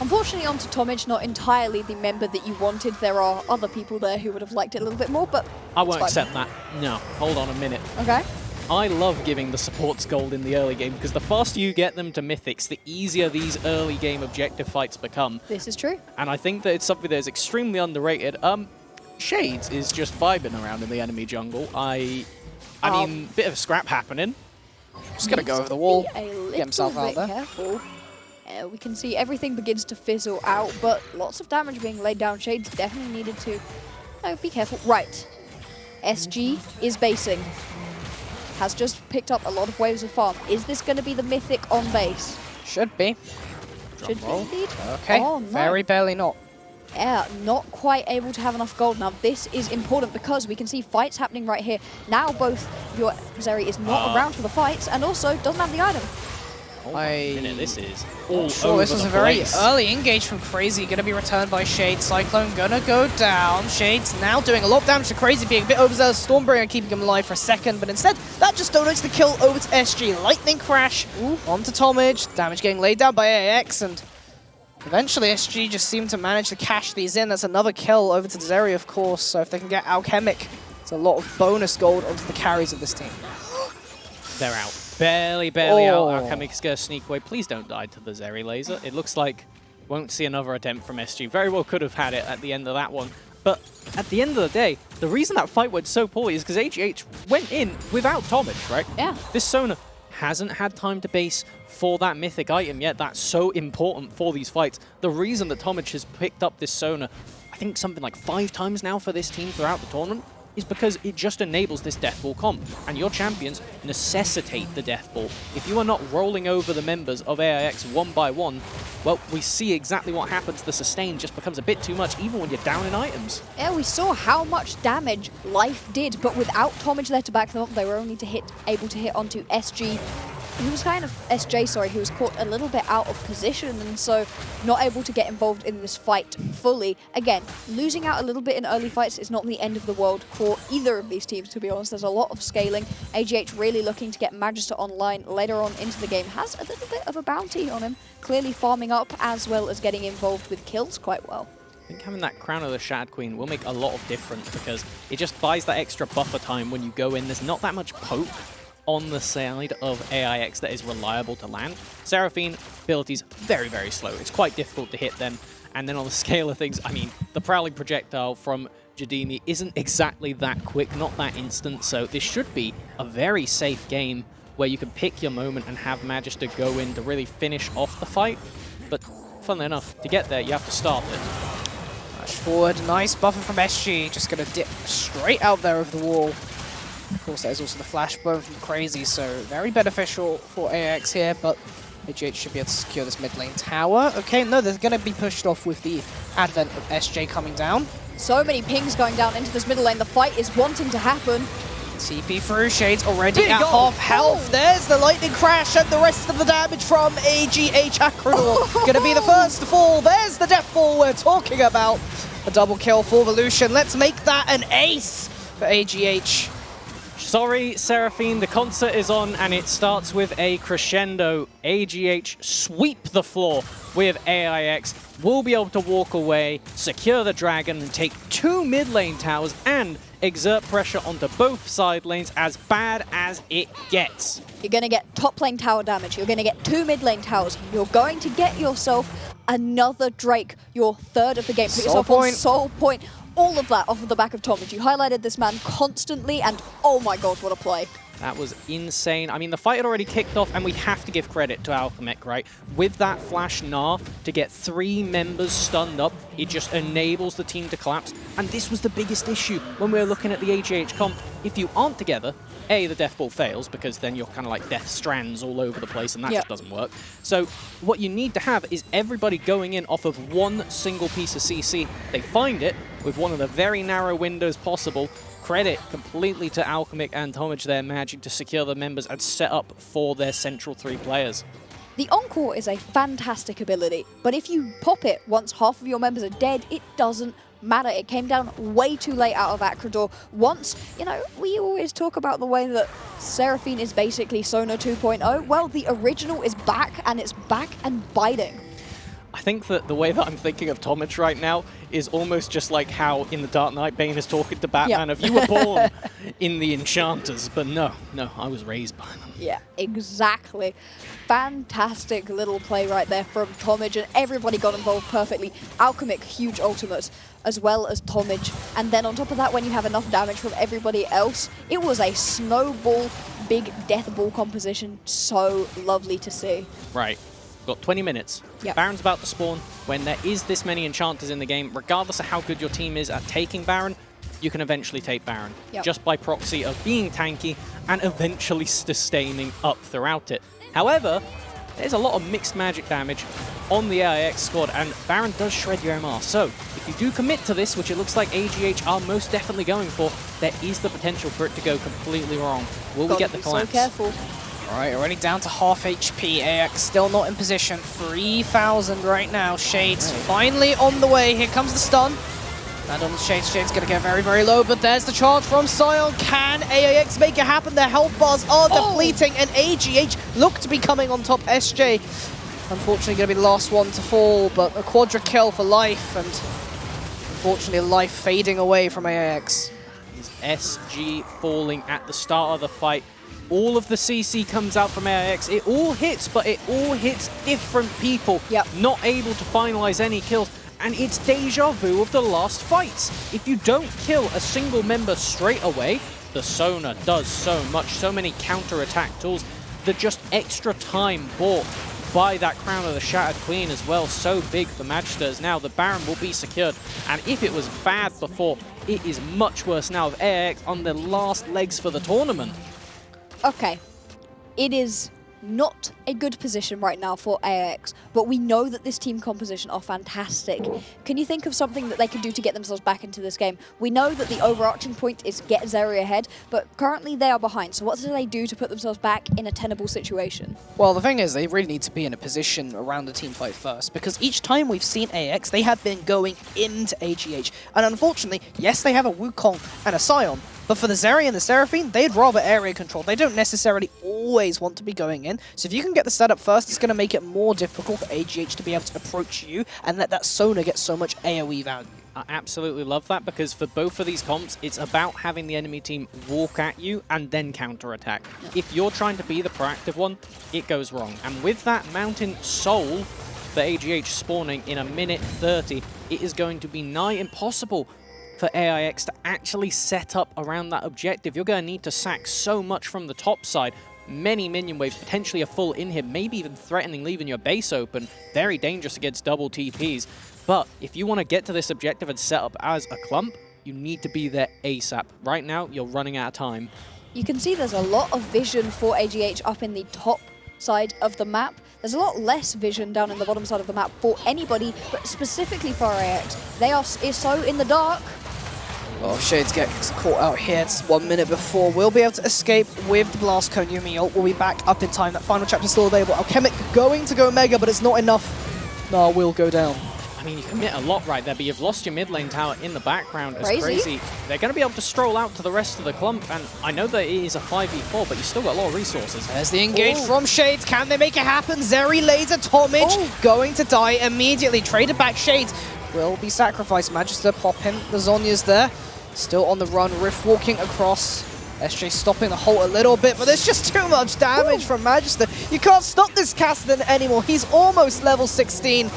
Unfortunately, onto Tomic, not entirely the member that you wanted. There are other people there who would have liked it a little bit more, but I won't accept that. No, hold on a minute. Okay. I love giving the supports gold in the early game because the faster you get them to mythics, the easier these early game objective fights become. This is true. And I think that it's something that is extremely underrated. Shades is just vibing around in the enemy jungle. I mean, bit of a scrap happening. Just gonna go over the wall, Get himself out there. Careful. We can see everything begins to fizzle out, but lots of damage being laid down. Shades definitely needed to be careful. Right. SG is basing. Has just picked up a lot of waves of farm. Is this going to be the mythic on base? Should be. Should be indeed. Okay, Oh, no. very barely not. Yeah, not quite able to have enough gold. Now, this is important because we can see fights happening right here. Now, both your Zeri is not around for the fights and also doesn't have the item. This is all Sure, this over was the a very place. early engage from Crazy. Going to be returned by Shade. Cyclone gonna go down. Shade's now doing a lot of damage to Crazy, being a bit overzealous. Stormbringer keeping him alive for a second, but instead, that just donates the kill over to SG. Lightning Crash onto Tomic. Damage getting laid down by AX, and eventually SG just seemed to manage to cash these in. That's another kill over to Zeri, of course, so if they can get Alchemic, it's a lot of bonus gold onto the carries of this team. They're out. Barely out. Alchemic's gonna sneak away. Please don't die to the Zeri laser. It looks like we won't see another attempt from SG. Very well could have had it at the end of that one. But at the end of the day, the reason that fight went so poorly is because AGH went in without Tomic, right? Yeah. This Sona hasn't had time to base for that mythic item yet. That's so important for these fights. The reason that Tomic has picked up this Sona, I think something like 5 times now for this team throughout the tournament, is because it just enables this Death Ball comp. And your champions necessitate the Death Ball. If you are not rolling over the members of AIX one by one, well, we see exactly what happens. The sustain just becomes a bit too much, even when you're down in items. Yeah, we saw how much damage Life did, but without Tomic there to back them up, they were only able to hit onto SG. He was kind of, SJ, sorry, he was caught a little bit out of position and so not able to get involved in this fight fully. Again, losing out a little bit in early fights is not the end of the world for either of these teams, to be honest. There's a lot of scaling. AGH really looking to get Magister online later on into the game. Has a little bit of a bounty on him, clearly farming up as well as getting involved with kills quite well. I think having that Crown of the Shattered Queen will make a lot of difference because it just buys that extra buffer time when you go in. There's not that much poke on the side of AIX that is reliable to land. Seraphine ability's very, very slow. It's quite difficult to hit them. And then on the scale of things, I mean, the Prowling Projectile from Jadimi isn't exactly that quick, not that instant, so this should be a very safe game where you can pick your moment and have Magister go in to really finish off the fight. But funnily enough, to get there, you have to start it. Rush forward, nice buffer from SG, just gonna dip straight out there over the wall. Of course, there's also the flashbone from Crazy, so very beneficial for AX here, but AGH should be able to secure this mid lane tower. Okay, no, they're going to be pushed off with the advent of SJ coming down. So many pings going down into this middle lane. The fight is wanting to happen. TP through, Shades already Big at goal. half health. There's the lightning crash and the rest of the damage from AGH Acrodor. Gonna be the first to fall. There's the death ball we're talking about. A double kill for Evolution. Let's make that an ace for AGH. Sorry, Seraphine, the concert is on and it starts with a crescendo. AGH sweep the floor with AIX. We'll be able to walk away, secure the dragon, and take 2 mid lane towers and exert pressure onto both side lanes as bad as it gets. You're going to get top lane tower damage. You're going to get 2 mid lane towers. You're going to get yourself another Drake, your third of the game. Put yourself on soul point. All of that off of the back of Tomage. You highlighted this man constantly, and oh my god, what a play. That was insane. I mean, the fight had already kicked off, and we have to give credit to Alchemic, right? With that flash Gnar, to get 3 members stunned up, it just enables the team to collapse. And this was the biggest issue when we were looking at the AGH comp. If you aren't together, A, the death ball fails, because then you're kind of like death strands all over the place, and that just doesn't work. So what you need to have is everybody going in off of one single piece of CC. They find it with one of the very narrow windows possible. Credit completely to Alchemic and Tomage there, managing to secure the members and set up for their central 3 players. The Encore is a fantastic ability, but if you pop it once half of your members are dead, it doesn't matter. It came down way too late out of Acrodor. Once, you know, we always talk about the way that Seraphine is basically Sona 2.0. Well, the original is back, and it's back and biting. I think that the way that I'm thinking of Tomage right now is almost just like how in The Dark Knight Bane is talking to Batman of you were born in the Enchanters, but no, I was raised by them. Yeah, exactly. Fantastic little play right there from Tomage, and everybody got involved perfectly. Alchemic, huge ultimate, as well as Tomage. And then on top of that, when you have enough damage from everybody else, it was a snowball, big death ball composition. So lovely to see. Right. Got 20 minutes. Baron's about to spawn. When there is this many enchanters in the game, regardless of how good your team is at taking Baron, you can eventually take Baron. Just by proxy of being tanky and eventually sustaining up throughout it. However, there's a lot of mixed magic damage on the AIX squad, and Baron does shred your MR. So, if you do commit to this, which it looks like AGH are most definitely going for, there is the potential for it to go completely wrong. Will we get the collapse? So careful. Alright, already down to half HP. AX still not in position. 3,000 right now. Shades finally on the way. Here comes the stun. And on the Shades, Shades going to get very, very low, but there's the charge from Sion. Can AIX make it happen? Their health bars are depleting, and AGH look to be coming on top. SJ, unfortunately, going to be the last one to fall, but a quadra kill for life, and unfortunately, life fading away from AIX. Is SG falling at the start of the fight. All of the CC comes out from AIX. It all hits, but it all hits different people. Not able to finalize any kills. And it's deja vu of the last fights. If you don't kill a single member straight away, the Sona does so much. So many counter-attack tools. The just extra time bought by that Crown of the Shattered Queen as well. So big for Magisters. Now the Baron will be secured. And if it was bad before, it is much worse now with AIX on the last legs for the tournament. Okay, it is not a good position right now for AIX, but we know that this team composition are fantastic. Can you think of something that they can do to get themselves back into this game? We know that the overarching point is get Zeri ahead, but currently they are behind. So what do they do to put themselves back in a tenable situation? Well, the thing is, they really need to be in a position around the team fight first, because each time we've seen AX, they have been going into AGH. And unfortunately, yes, they have a Wukong and a Sion, but for the Zeri and the Seraphine, they'd rather area control. They don't necessarily always want to be going in. So if you can get the setup first, it's going to make it more difficult for AGH to be able to approach you and let that Sona get so much AoE value. I absolutely love that, because for both of these comps, it's about having the enemy team walk at you and then counter-attack. If you're trying to be the proactive one, it goes wrong. And with that Mountain Soul for AGH spawning in 1:30, it is going to be nigh impossible for AIX to actually set up around that objective. You're going to need to sack so much from the top side. Many minion waves, potentially a full inhib, maybe even threatening leaving your base open. Very dangerous against double TPs. But if you want to get to this objective and set up as a clump, you need to be there ASAP. Right now, you're running out of time. You can see there's a lot of vision for AGH up in the top side of the map. There's a lot less vision down in the bottom side of the map for anybody, but specifically for AIX. They are so in the dark. Oh, Shades gets caught out here. It's 1 minute before. We'll be able to escape with the Blast Cone. Yumi ult will be back up in time. That final chapter is still available. Alchemic going to go Mega, but it's not enough. No, will go down. I mean, you commit a lot right there, but you've lost your mid lane tower in the background. It's Crazy. crazy. They're going to be able to stroll out to the rest of the clump, and I know that it is a 5v4, but you still got a lot of resources. There's the engage from Shades. Can they make it happen? Zeri laser Tomage going to die immediately. Traded back Shades will be sacrificed. Magister popping. The Zonya's there. Still on the run. Rift walking across. SJ stopping the halt a little bit, but there's just too much damage from Magister. You can't stop this Cassidy anymore. He's almost level 16.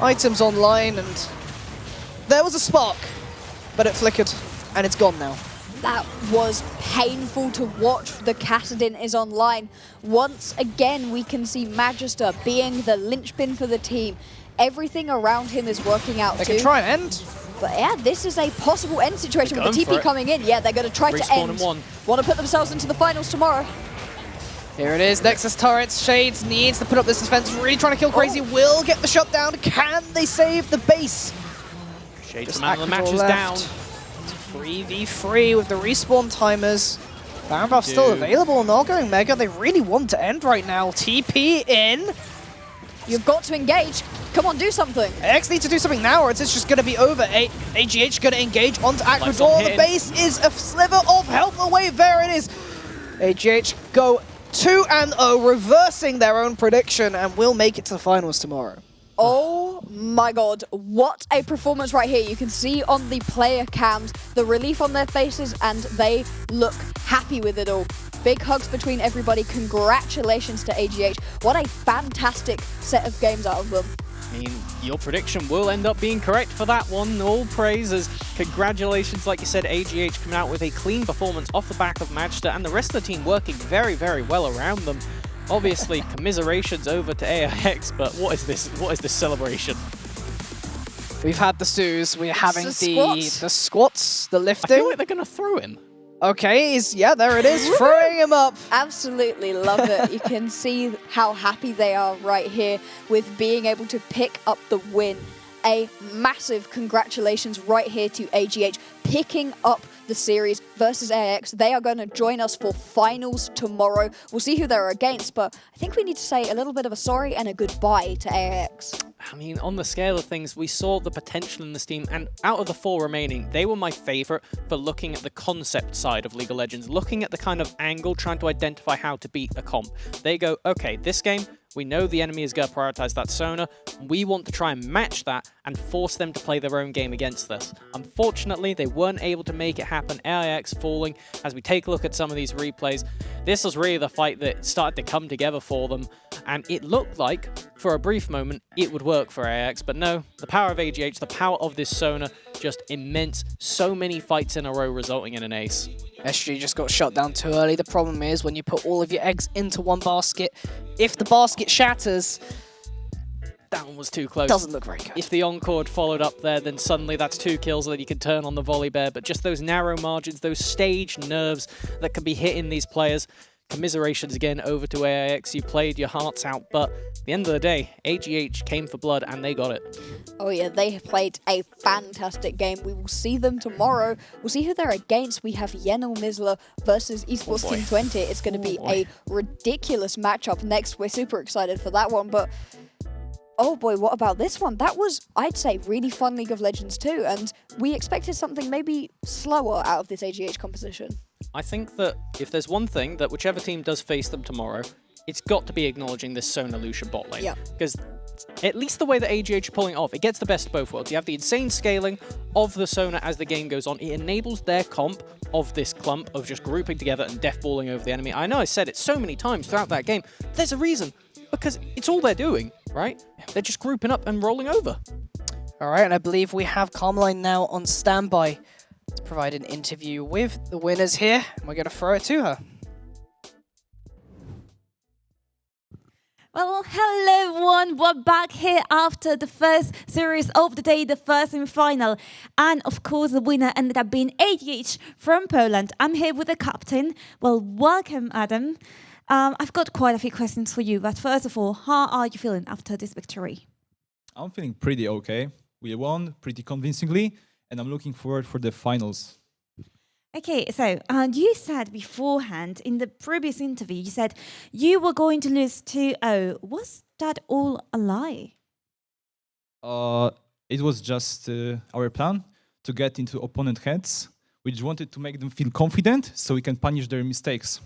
Items online, and there was a spark, but it flickered, and it's gone now. That was painful to watch. The Kassadin is online. Once again, we can see Magister being the linchpin for the team. Everything around him is working out They too. can try and end. But yeah, this is a possible end situation with the TP coming in. Yeah, they're going to try to Respawn end. in one. Want to put themselves into the finals tomorrow. Here it is, Nexus turrets. Shades needs to put up this defense, really trying to kill Crazy. Will get the shutdown. Can they save the base? Shades Just man, the match Akrador is down. left. 3v3 with the respawn timers. Baron buff still available, not going Mega. They really want to end right now. TP in. You've got to engage. Come on, do something. X need to do something now, or it's just going to be over. AGH going to engage onto Akrador. The base is a sliver of health away. There it is. AGH go 2-0, reversing their own prediction, and will make it to the finals tomorrow. Oh my god, what a performance right here. You can see on the player cams the relief on their faces, and they look happy with it all. Big hugs between everybody. Congratulations to AGH. What a fantastic set of games out of them. I mean, your prediction will end up being correct for that one. All praises. Congratulations, like you said, AGH coming out with a clean performance off the back of Magister, and the rest of the team working very, very well around them. Obviously, commiserations over to AIX, but what is this? What is this celebration? We've had the stews. We're having squats. the squats, the I lifting. feel like they're going to throw him. Okay, yeah, there it is, throwing him up. Absolutely love it. You can see how happy they are right here with being able to pick up the win. A massive congratulations right here to AGH picking up the series versus AIX. They are going to join us for finals tomorrow. We'll see who they're against, but I think we need to say a little bit of a sorry and a goodbye to AIX. I mean, on the scale of things, we saw the potential in this team, and out of the 4 remaining, they were my favorite for looking at the concept side of League of Legends, looking at the kind of angle, trying to identify how to beat a comp. They go, okay, this game, we know the enemy is going to prioritize that Sona. We want to try and match that and force them to play their own game against us. Unfortunately, they weren't able to make it happen. AIX falling. As we take a look at some of these replays, this was really the fight that started to come together for them. And it looked like, for a brief moment, it would work for AIX. But no, the power of AGH, the power of this Sona, just immense. So many fights in a row resulting in an ace. SG just got shut down too early. The problem is when you put all of your eggs into one basket, if the basket shatters, That one was too close. doesn't look very good. If the Encore had followed up there, then suddenly that's 2 kills that you can turn on the volley bear. But just those narrow margins, those stage nerves that can be hitting these players. Commiserations again over to AIX. You played your hearts out, but at the end of the day, AGH came for blood and they got it. Oh yeah, they have played a fantastic game. We will see them tomorrow. We'll see who they're against. We have Yenil Misler versus Esports Team 20. It's going to be a ridiculous matchup next. We're super excited for that one, but oh boy, what about this one? That was, I'd say, really fun League of Legends too, and we expected something maybe slower out of this AGH composition. I think that if there's one thing that whichever team does face them tomorrow, it's got to be acknowledging this Sona Lucia bot lane. Yeah. Because at least the way that AGH are pulling it off, it gets the best of both worlds. You have the insane scaling of the Sona as the game goes on. It enables their comp of this clump of just grouping together and deathballing over the enemy. I know I said it so many times throughout that game. There's a reason. Because it's all they're doing, right? They're just grouping up and rolling over. All right, and I believe we have Carmeline now on standby to provide an interview with the winners here. And we're going to throw it to her. Well, hello everyone, we're back here after the first series of the day, the first semi-final. And of course, the winner ended up being AGH from Poland. I'm here with the captain. Well, welcome, Adam. I've got quite a few questions for you, but first of all, how are you feeling after this victory? I'm feeling pretty okay. We won pretty convincingly, and I'm looking forward for the finals. Okay, so you said beforehand in the previous interview, you said you were going to lose 2-0. Was that all a lie? It was just our plan to get into opponent heads. We just wanted to make them feel confident so we can punish their mistakes.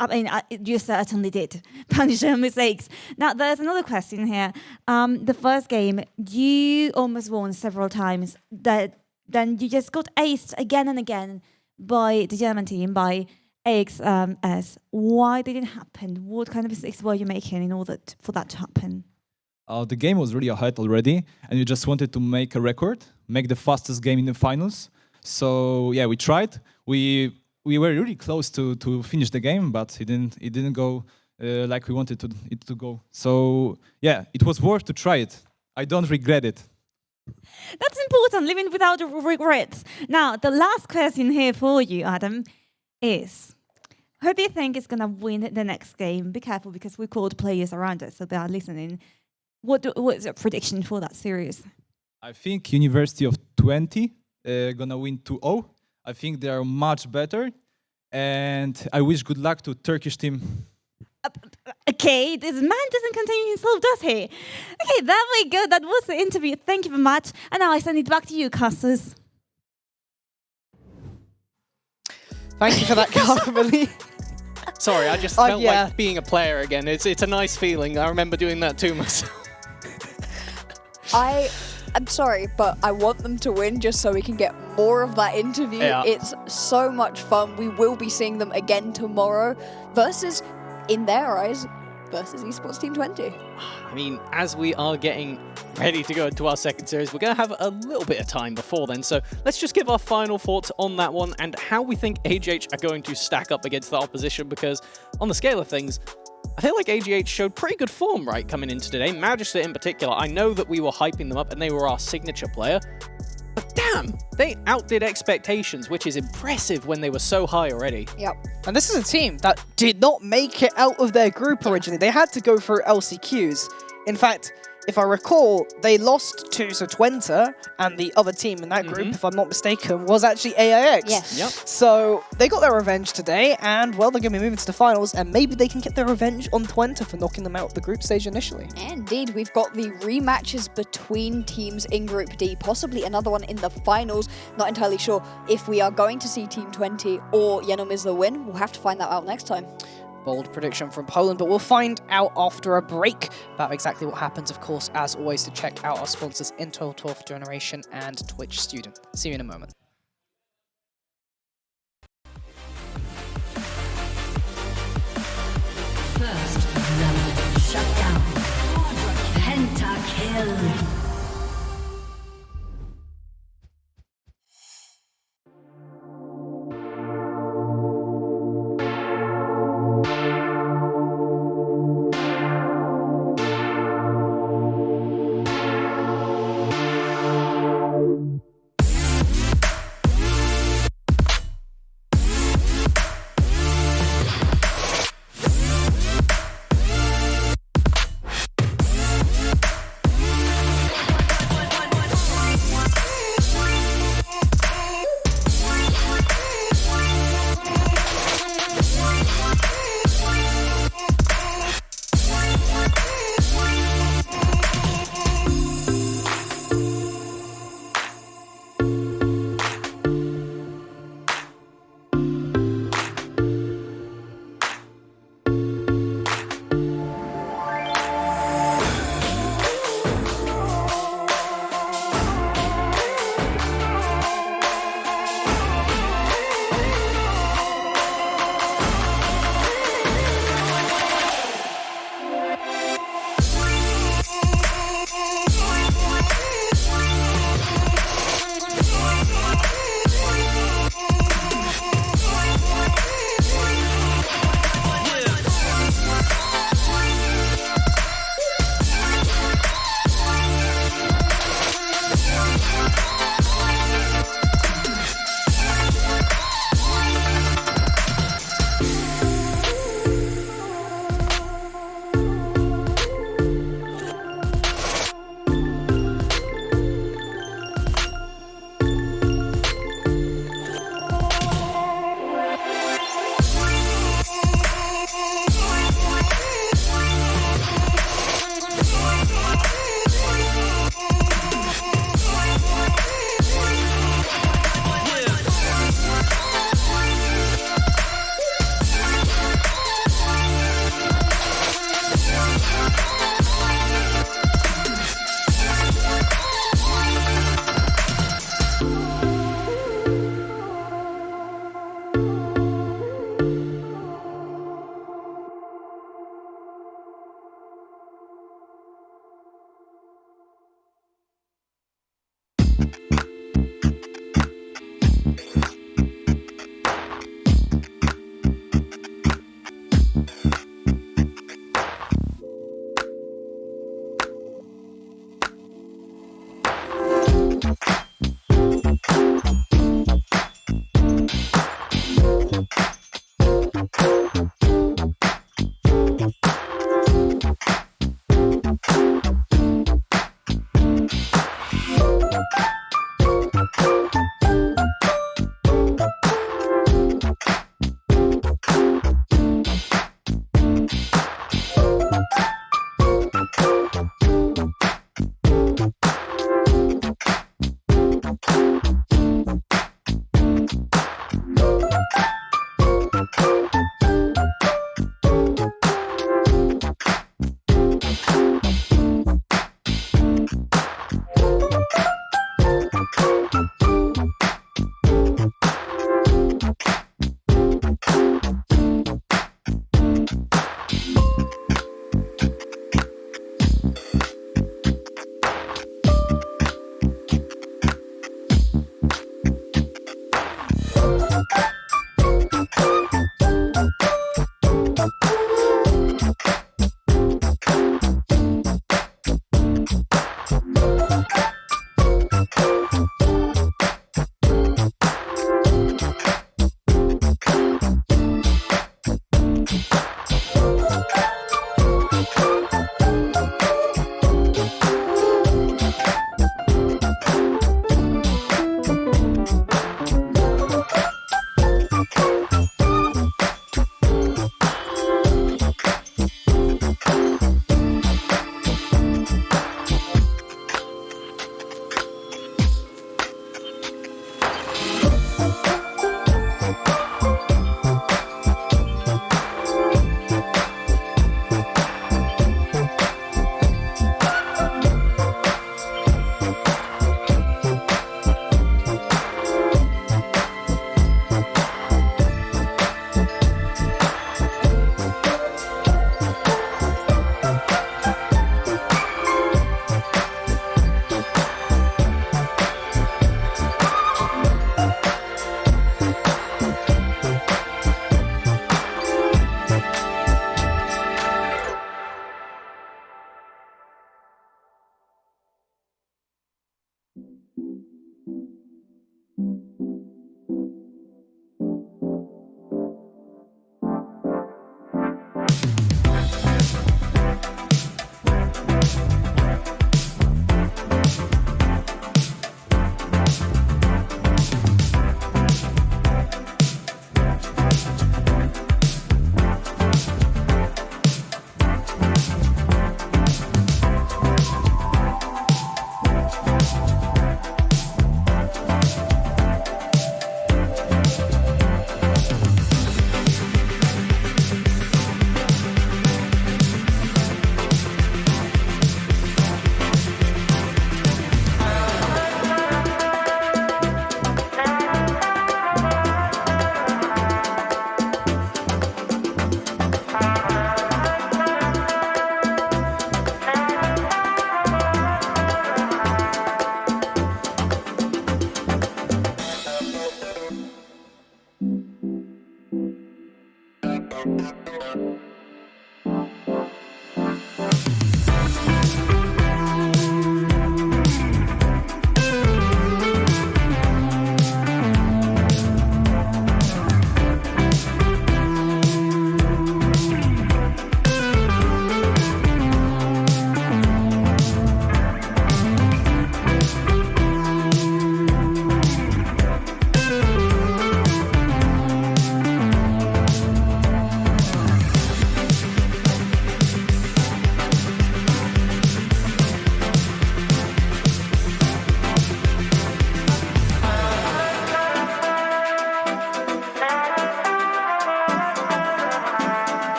I mean, you certainly did punish their mistakes. Now, there's another question here. The first game, you almost won several times. Then you just got aced again and again by the German team, by AXS. Why did it happen? What kind of mistakes were you making in order for that to happen? The game was really ahead already, and we just wanted to make a record, make the fastest game in the finals. So yeah, we tried. We were really close to finish the game, but it didn't go like we wanted it to go. So yeah, it was worth to try it. I don't regret it. That's important, living without regrets. Now, the last question here for you, Adam, is who do you think is going to win the next game? Be careful because we called players around us, so they are listening. What's your prediction for that series? I think University of 20 gonna win 2-0. I think they are much better, and I wish good luck to Turkish team. Okay, this man doesn't contain himself, does he? Okay, there we go. That was the interview. Thank you very much. And now I send it back to you, Cassus. Thank you for that, Carmely. Sorry, I just felt yeah. like being a player again. It's a nice feeling. I remember doing that too myself. I'm sorry, but I want them to win just so we can get more of that interview. Yeah. It's so much fun. We will be seeing them again tomorrow versus, in their eyes, versus Esports Team 20. I mean, as we are getting ready to go into our second series, we're going to have a little bit of time before then. So let's just give our final thoughts on that one and how we think AGH are going to stack up against the opposition, because on the scale of things, I feel like AGH showed pretty good form, right, coming into today. Magister in particular, I know that we were hyping them up and they were our signature player, but damn, they outdid expectations, which is impressive when they were so high already. Yep. And this is a team that did not make it out of their group originally. They had to go through LCQs. In fact, if I recall, they lost to Twente, and the other team in that group, if I'm not mistaken, was actually AIX. Yes. Yep. So they got their revenge today, and well, they're going to be moving to the finals, and maybe they can get their revenge on Twente for knocking them out of the group stage initially. Indeed, we've got the rematches between teams in Group D, possibly another one in the finals. Not entirely sure if we are going to see Team 20 or Yenomizla win. We'll have to find that out next time. Bold prediction from Poland, but we'll find out after a break about exactly what happens, of course, as always, to check out our sponsors Intel 12th Generation and Twitch Student. See you in a moment. First blood. Shut down. Pentakill.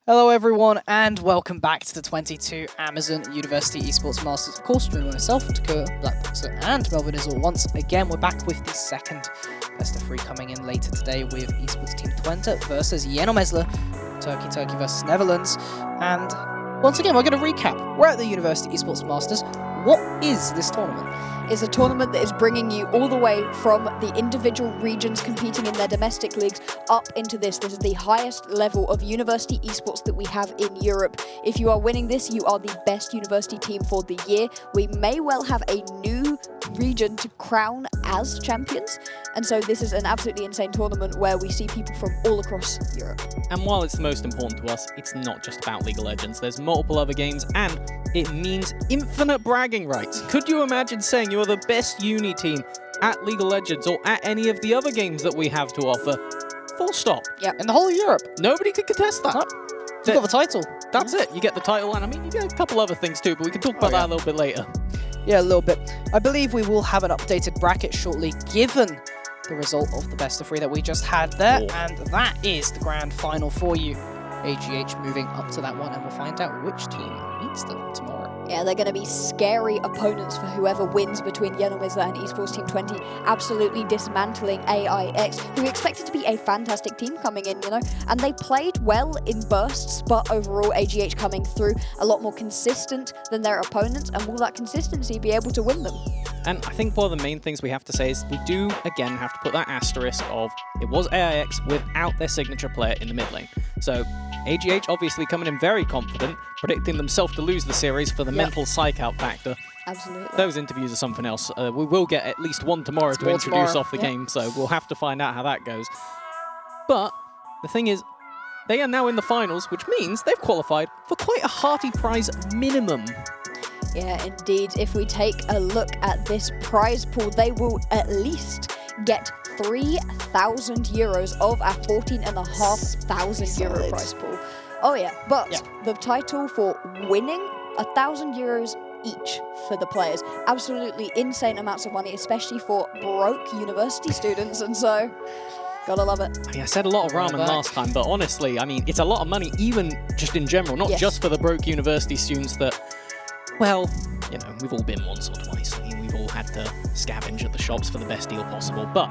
Hello everyone and welcome back to the 22 Amazon University Esports Masters. Of course, joining myself, Dakota, Blackboxer and Melvin Izzle. Once again, we're back with the second best of 3 coming in later today with Esports Team Twente versus Yenomesler, Turkey versus Netherlands. And once again, we're going to recap. We're at the University Esports Masters. what is this tournament? Is a tournament that is bringing you all the way from the individual regions competing in their domestic leagues up into this. This is the highest level of university esports that we have in Europe. If you are winning this, you are the best university team for the year. We may well have a new region to crown as champions. And so this is an absolutely insane tournament where we see people from all across Europe. And while it's the most important to us, it's not just about League of Legends. There's multiple other games, and it means infinite bragging rights. Could you imagine saying you're the best uni team at League of Legends or at any of the other games that we have to offer? Full stop. Yeah. In the whole of Europe. Nobody could contest that. You got the title. That's it. You get the title, and I mean, you get a couple other things too, but we can talk about that a little bit later. Yeah, a little bit. I believe we will have an updated bracket shortly, given the result of the best of 3 that we just had there, and that is the grand final for you. AGH moving up to that one, and we'll find out which team meets them tomorrow. Yeah, they're going to be scary opponents for whoever wins between Yenomizla and Esports Team 20, absolutely dismantling AIX, who we expected to be a fantastic team coming in, you know, and they played well in bursts, but overall AGH coming through a lot more consistent than their opponents, and will that consistency be able to win them? And I think one of the main things we have to say is we do, again, have to put that asterisk of it was AIX without their signature player in the mid lane. So AGH obviously coming in very confident, predicting themselves to lose the series for the mental psych out factor. Absolutely. Those interviews are something else. We will get at least one tomorrow to introduce off the game, so we'll have to find out how that goes. But the thing is, they are now in the finals, which means they've qualified for quite a hearty prize minimum. Yeah, indeed. If we take a look at this prize pool, they will at least get 3,000 euros of our 14,500 euro prize pool. Oh yeah, but the title for winning 1,000 euros each for the players. Absolutely insane amounts of money, especially for broke university students, and so gotta love it. I said a lot of ramen last time, but honestly, I mean, it's a lot of money, even just in general, not just for the broke university students that, well, you know, we've all been once or twice. I mean, we've all had to scavenge at the shops for the best deal possible. But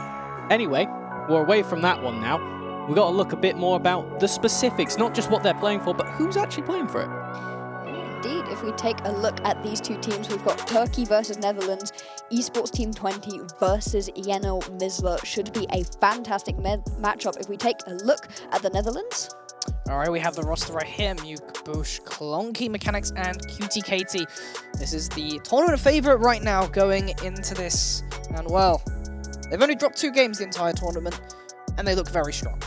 anyway, we're away from that one now. We've got to look a bit more about the specifics, not just what they're playing for, but who's actually playing for it. Indeed, if we take a look at these two teams, we've got Turkey versus Netherlands, Esports Team 20 versus Yenomizla. Should be a fantastic matchup. If we take a look at the Netherlands. All right, we have the roster right here. Muke, Bush, Klonky Mechanics, and QTKT. This is the tournament favorite right now going into this. And well, they've only dropped 2 games the entire tournament, and they look very strong.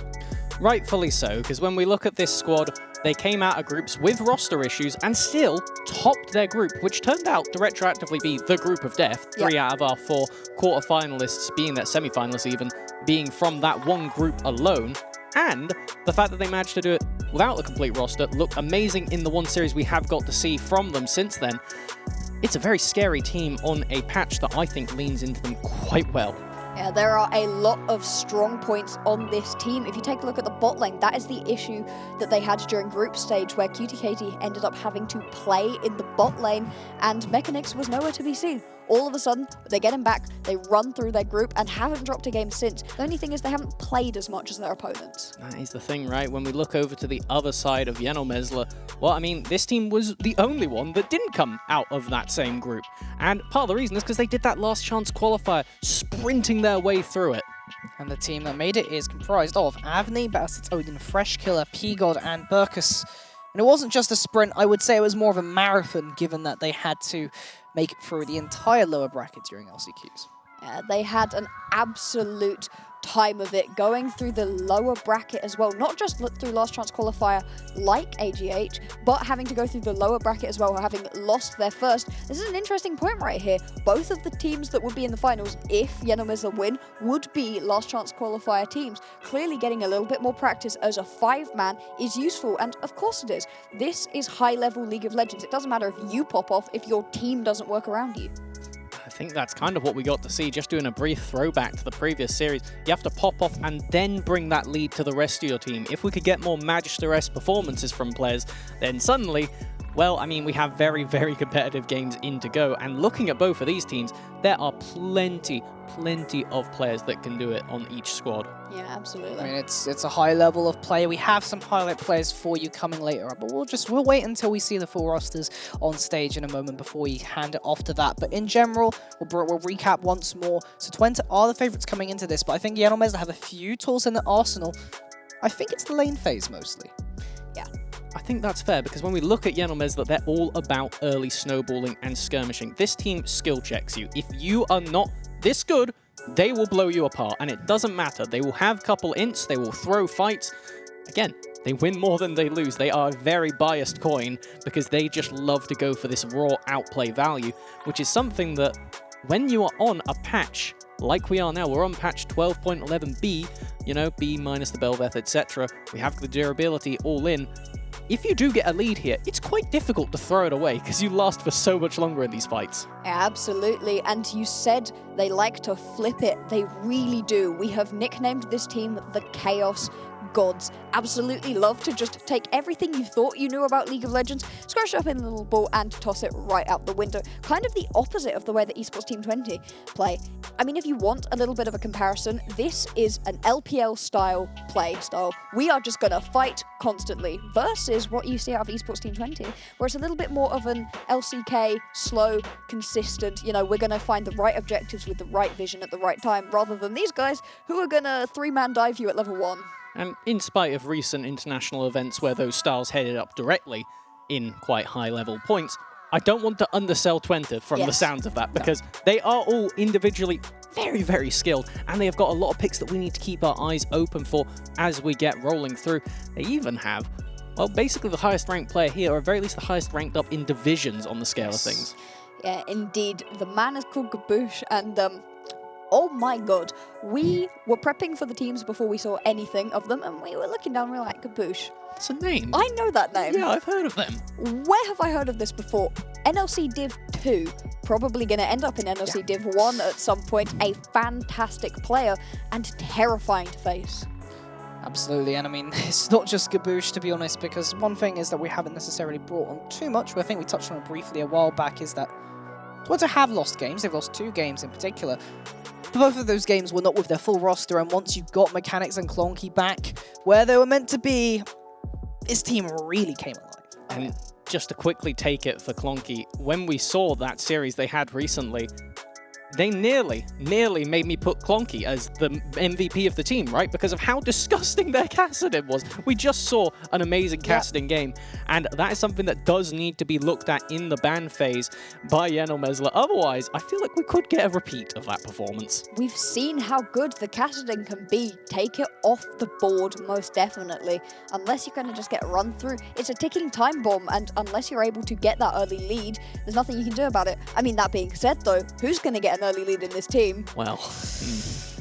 Rightfully so, because when we look at this squad, they came out of groups with roster issues and still topped their group, which turned out to retroactively be the group of death. 3 out of our 4 quarterfinalists, being that semi-finalists even, being from that one group alone. And the fact that they managed to do it without a complete roster looked amazing in the one series we have got to see from them since then. It's a very scary team on a patch that I think leans into them quite well. Yeah, there are a lot of strong points on this team. If you take a look at the bot lane, that is the issue that they had during group stage, where QTKT ended up having to play in the bot lane, and Mechanics was nowhere to be seen. All of a sudden, they get him back, they run through their group, and haven't dropped a game since. The only thing is they haven't played as much as their opponents. That is the thing, right? When we look over to the other side of Yenomizla, well, I mean, this team was the only one that didn't come out of that same group. And part of the reason is because they did that last chance qualifier, sprinting their way through it. And the team that made it is comprised of Avni, Bastards Odin, Fresh Killer, P-God, and Burkus. And it wasn't just a sprint, I would say it was more of a marathon, given that they had to make it through the entire lower bracket during LCQs. Yeah, they had an absolute time of it going through the lower bracket as well, not just through last chance qualifier like AGH, but having to go through the lower bracket as well, having lost their first. This is an interesting point right here. Both of the teams that would be in the finals, if Yenomizla win, would be last chance qualifier teams. Clearly getting a little bit more practice as a 5-man is useful, and of course it is. This is high-level League of Legends. It doesn't matter if you pop off if your team doesn't work around you. I think that's kind of what we got to see, just doing a brief throwback to the previous series. You have to pop off and then bring that lead to the rest of your team. If we could get more Magister-esque performances from players, then suddenly Well, I mean, we have very, very competitive games in to go, and looking at both of these teams, there are plenty of players that can do it on each squad. Yeah, absolutely. I mean, it's a high level of play. We have some highlight players for you coming later on, but we'll wait until we see the full rosters on stage in a moment before we hand it off to that. But in general, we'll recap once more. So Twente are the favourites coming into this, but I think Yenomez have a few tools in the arsenal. I think it's the lane phase mostly. Yeah. I think that's fair, because when we look at Yenomez, they're all about early snowballing and skirmishing. This team skill checks you. If you are not this good, they will blow you apart, and it doesn't matter. They will have couple ints, they will throw fights. Again, they win more than they lose. They are a very biased coin because they just love to go for this raw outplay value, which is something that when you are on a patch like we are now, we're on patch 12.11b, you know, B minus the Belveth, etc. We have the durability all in. If you do get a lead here, it's quite difficult to throw it away because you last for so much longer in these fights. Absolutely, and you said they like to flip it. They really do. We have nicknamed this team the Chaos Gods. Absolutely love to just take everything you thought you knew about League of Legends, scratch it up in a little ball and toss it right out the window. Kind of the opposite of the way that Esports Team 20 play. I mean, if you want a little bit of a comparison, this is an LPL style play style. We are just going to fight constantly versus what you see out of Esports Team 20, where it's a little bit more of an LCK, slow, consistent, you know, we're going to find the right objectives with the right vision at the right time, rather than these guys who are going to three-man dive you at level 1. And in spite of recent international events where those styles headed up directly in quite high-level points, I don't want to undersell Twente from the sounds of that, because they are all individually very, very skilled, and they have got a lot of picks that we need to keep our eyes open for as we get rolling through. They even have, well, basically the highest ranked player here, or at very least the highest ranked up in divisions on the scale of things. Yeah, indeed. The man is called Gabush, and oh my god, we were prepping for the teams before we saw anything of them, and we were looking down and we were like, Gabush. It's a name. I know that name. Yeah, I've heard of them. Where have I heard of this before? NLC Div 2, probably going to end up in NLC Div 1 at some point. A fantastic player and terrifying to face. Absolutely, and I mean, it's not just Gabush, to be honest, because one thing is that we haven't necessarily brought on too much, but I think we touched on it briefly a while back, is that Twente have lost games. They've lost 2 games in particular. Both of those games were not with their full roster, and once you got Mechanics and Clonky back where they were meant to be, this team really came alive. And just to quickly take it for Clonky, when we saw that series they had recently, they nearly made me put Clonky as the MVP of the team, right? Because of how disgusting their Kassadin was. We just saw an amazing Kassadin game, and that is something that does need to be looked at in the ban phase by Yenomezler. Otherwise, I feel like we could get a repeat of that performance. We've seen how good the Kassadin can be. Take it off the board, most definitely. Unless you're going to just get run through, it's a ticking time bomb, and unless you're able to get that early lead, there's nothing you can do about it. I mean, that being said, though, who's going to get an early lead in this team? Well,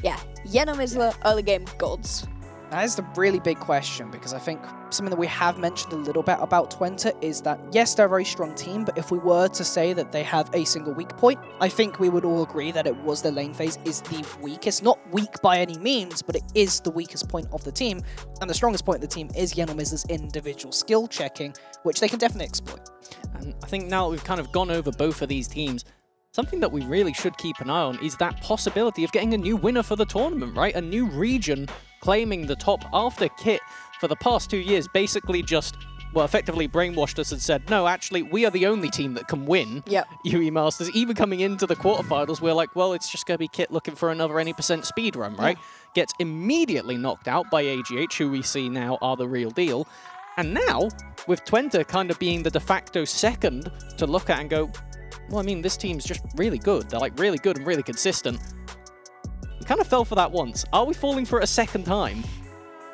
yeah, Yenomezler, early game gods. That is the really big question, because I think something that we have mentioned a little bit about Twente is that, yes, they're a very strong team, but if we were to say that they have a single weak point, I think we would all agree that it was their lane phase is the weakest. Not weak by any means, but it is the weakest point of the team, and the strongest point of the team is Yenomezler's individual skill checking, which they can definitely exploit. And I think now that we've kind of gone over both of these teams, something that we really should keep an eye on is that possibility of getting a new winner for the tournament, right? A new region claiming the top after Kit for the past 2 years basically just, well, effectively brainwashed us and said, no, actually, we are the only team that can win UE Masters. Even coming into the quarterfinals, we're like, well, it's just going to be Kit looking for another any percent speed run, right? Gets immediately knocked out by AGH, who we see now are the real deal. And now, with Twente kind of being the de facto second to look at and go, well, I mean, this team's just really good. They're like really good and really consistent. We kind of fell for that once. Are we falling for it a second time?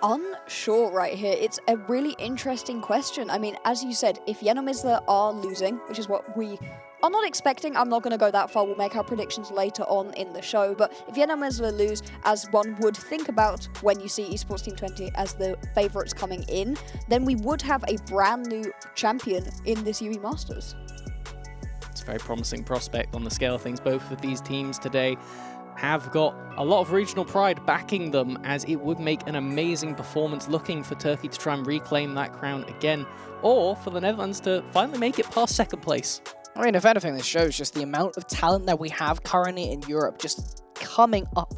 Unsure right here. It's a really interesting question. I mean, as you said, if Yenomezler are losing, which is what we are not expecting, I'm not going to go that far. We'll make our predictions later on in the show. But if Yenomezler lose, as one would think about when you see Esports Team 20 as the favourites coming in, then we would have a brand new champion in this UE Masters. It's a very promising prospect on the scale of things, both of these teams today. have got a lot of regional pride backing them, as it would make an amazing performance, looking for Turkey to try and reclaim that crown again, or for the Netherlands to finally make it past second place. I mean, if anything, this shows just the amount of talent that we have currently in Europe just coming up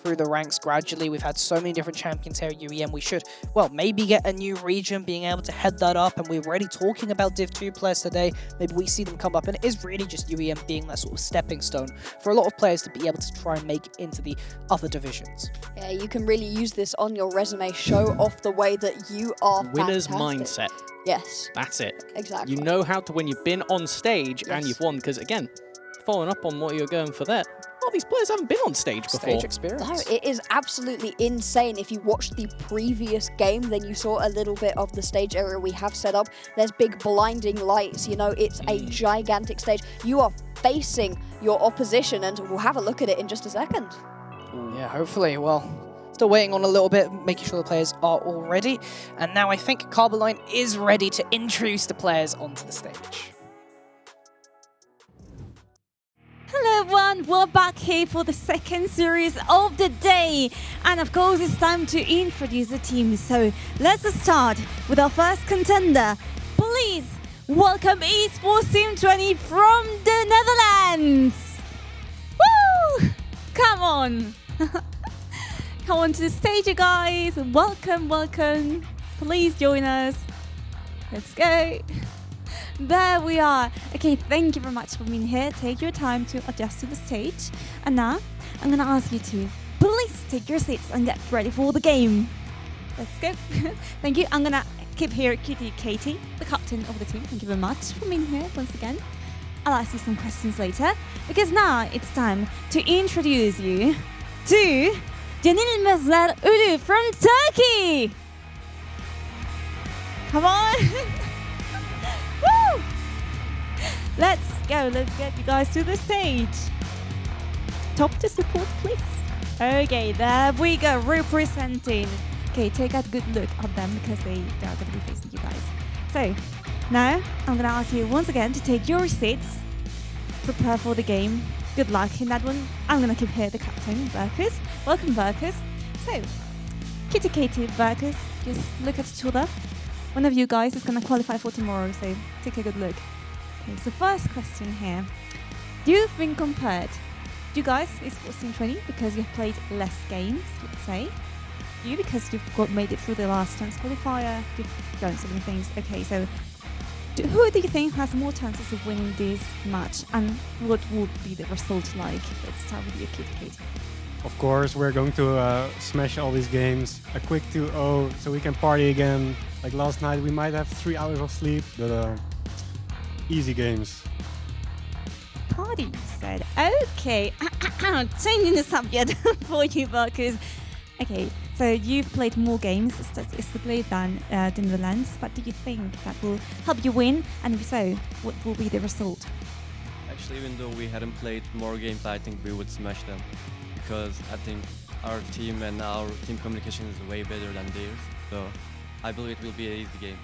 through the ranks gradually. We've had so many different champions here at UEM. We should, well, maybe get a new region, being able to head that up. And we're already talking about Div 2 players today. Maybe we see them come up. And it is really just UEM being that sort of stepping stone for a lot of players to be able to try and make it into the other divisions. Yeah, you can really use this on your resume, show off the way that you are Winner's fantastic. mindset. Yes. That's it. Exactly. You know how to win. You've been on stage and you've won. Because again, following up on what you're going for there, all these players haven't been on stage before. Stage experience. No, it is absolutely insane. If you watched the previous game, then you saw a little bit of the stage area we have set up. There's big blinding lights, you know, it's a gigantic stage. You are facing your opposition, and we'll have a look at it in just a second. Yeah, hopefully. Well, still waiting on a little bit, making sure the players are all ready. And now I think Carboline is ready to introduce the players onto the stage. Hello everyone, we're back here for the second series of the day, and of course it's time to introduce the team. So let's start with our first contender. Please welcome Esports Team 20 from the Netherlands. Woo! Come on. Come on to the stage, you guys. Welcome, welcome. Please join us. Let's go. There we are. Okay, thank you very much for being here. Take your time to adjust to the stage. And now, I'm going to ask you to please take your seats and get ready for the game. Let's go. Thank you. I'm going to keep here Kitty Katie, the captain of the team. Thank you very much for being here once again. I'll ask you some questions later, because now it's time to introduce you to Yenilmezler Ulu from Turkey. Come on. Woo! Let's go. Let's get you guys to the stage. Top to support, please. Okay, there we go. Representing. Okay, take a good look at them, because they are going to be facing you guys. So, now I'm going to ask you once again to take your seats. Prepare for the game. Good luck in that one. I'm going to keep here the captain, Verkus. Welcome, Verkus. So, Kitty Katie, Verkus, just look at each other. One of you guys is going to qualify for tomorrow, so take a good look. Okay, so first question here. You've been compared. You guys, Esports Team 20, because you've played less games, let's say. You, because you've made it through the last chance qualifier. You've done so many things. Okay, so who do you think has more chances of winning this match, and what would be the result like? Let's start with you, Kitty Katie. Of course, we're going to smash all these games. A quick 2-0 so we can party again. Like last night, we might have 3 hours of sleep, but easy games. Party, you said. Okay, changing the subject for you, Marcus. Okay, so you've played more games statistically than the Netherlands, but do you think that will help you win? And if so, what will be the result? Actually, even though we hadn't played more games, I think we would smash them. Because I think our team and our team communication is way better than theirs. So I believe it will be an easy game.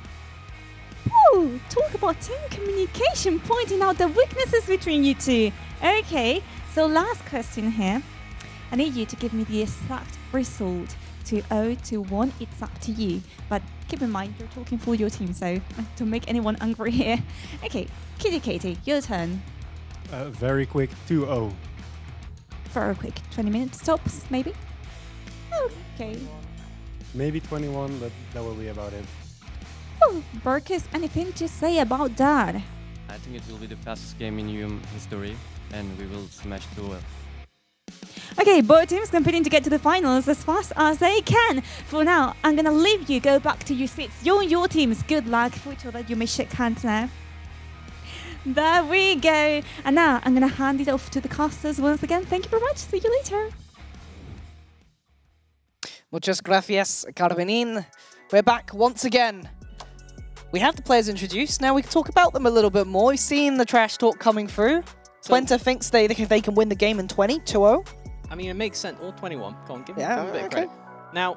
Ooh, talk about team communication, pointing out the weaknesses between you two. Okay, so last question here. I need you to give me the exact result. 2-0, 2-1, it's up to you. But keep in mind, you're talking for your team, so don't make anyone angry here. Okay, Kitty Katie, your turn. Very quick 2-0. Very quick, 20 minutes tops, maybe? Okay. Maybe 21, but that will be about it. Oh, Burkus, anything to say about that? I think it will be the fastest game in UM history, and we will smash 2-0. Okay, both teams competing to get to the finals as fast as they can. For now, I'm going to leave you, go back to your seats. You and your teams, good luck for each other. You may shake hands now. There we go. And now I'm going to hand it off to the casters once again. Thank you very much. See you later. Muchas gracias, Carmenin. We're back once again. We have the players introduced. Now we can talk about them a little bit more. We've seen the trash talk coming through. Twente thinks they can win the game in 20, 2-0. I mean, it makes sense. Or 21. Come on, give me Yeah, a bit of credit. Now,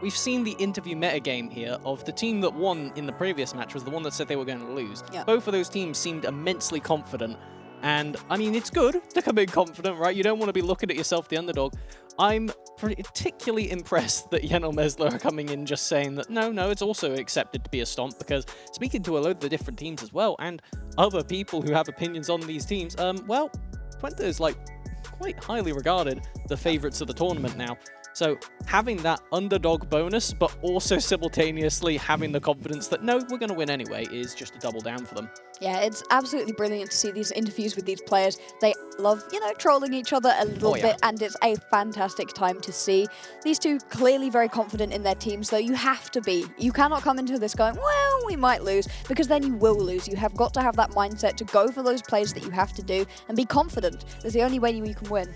we've seen the interview metagame here of the team that won in the previous match was the one that said they were going to lose. Yeah. Both of those teams seemed immensely confident. And I mean, it's good to come in confident, right? You don't want to be looking at yourself, the underdog. I'm particularly impressed that Yen or Mesler are coming in just saying that no, it's also accepted to be a stomp, because speaking to a load of the different teams as well, and other people who have opinions on these teams, well, Twente is like quite highly regarded the favorites of the tournament now. So having that underdog bonus, but also simultaneously having the confidence that no, we're going to win anyway, is just a double down for them. Yeah, it's absolutely brilliant to see these interviews with these players. They love, trolling each other a little bit, and it's a fantastic time to see. These two clearly very confident in their teams, though you have to be. You cannot come into this going, well, we might lose, because then you will lose. You have got to have that mindset to go for those plays that you have to do and be confident. That's the only way you can win.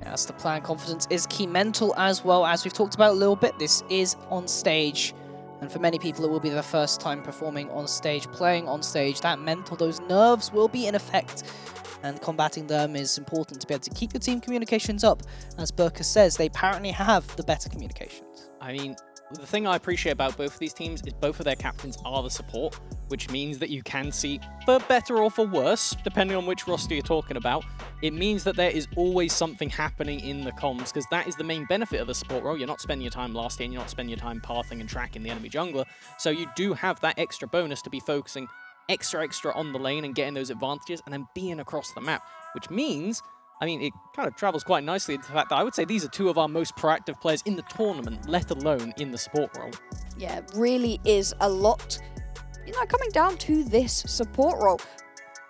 Yeah, that's the plan. Confidence is key. Mental as well, as we've talked about a little bit. This is on stage. And for many people, it will be their first time performing on stage, playing on stage. That mental, those nerves will be in effect. And combating them is important to be able to keep your team communications up. As Burkus says, they apparently have the better communications. I mean, the thing I appreciate about both of these teams is both of their captains are the support, which means that you can see, for better or for worse, depending on which roster you're talking about, it means that there is always something happening in the comms, because that is the main benefit of the support role. You're not spending your time last in, you're not spending your time pathing and tracking the enemy jungler, so you do have that extra bonus to be focusing extra on the lane and getting those advantages and then being across the map, which means, I mean, it kind of travels quite nicely into the fact that I would say these are two of our most proactive players in the tournament, let alone in the support role. Yeah, it really is a lot, coming down to this support role.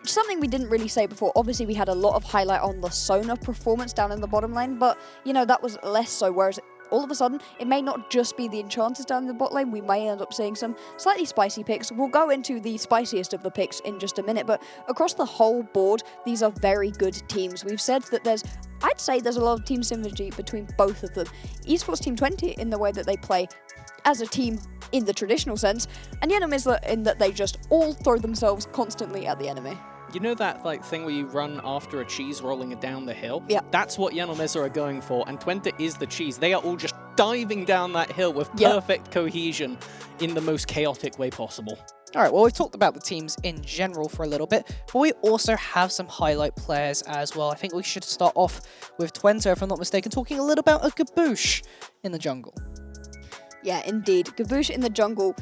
Something we didn't really say before. Obviously, we had a lot of highlight on the Sona performance down in the bottom lane, but, that was less so, whereas all of a sudden, it may not just be the enchanters down in the bot lane. We may end up seeing some slightly spicy picks. We'll go into the spiciest of the picks in just a minute, but across the whole board, these are very good teams. We've said that I'd say there's a lot of team synergy between both of them. Esports Team Twente in the way that they play as a team in the traditional sense, and Yen or Mesler in that they just all throw themselves constantly at the enemy. You know that thing where you run after a cheese rolling it down the hill? Yeah. That's what Yen or Mesler are going for, and Twente is the cheese. They are all just diving down that hill with perfect cohesion in the most chaotic way possible. All right, well, we've talked about the teams in general for a little bit, but we also have some highlight players as well. I think we should start off with Twente, if I'm not mistaken, talking a little about a Gaboosh in the jungle. Yeah, indeed. Gaboosh in the jungle.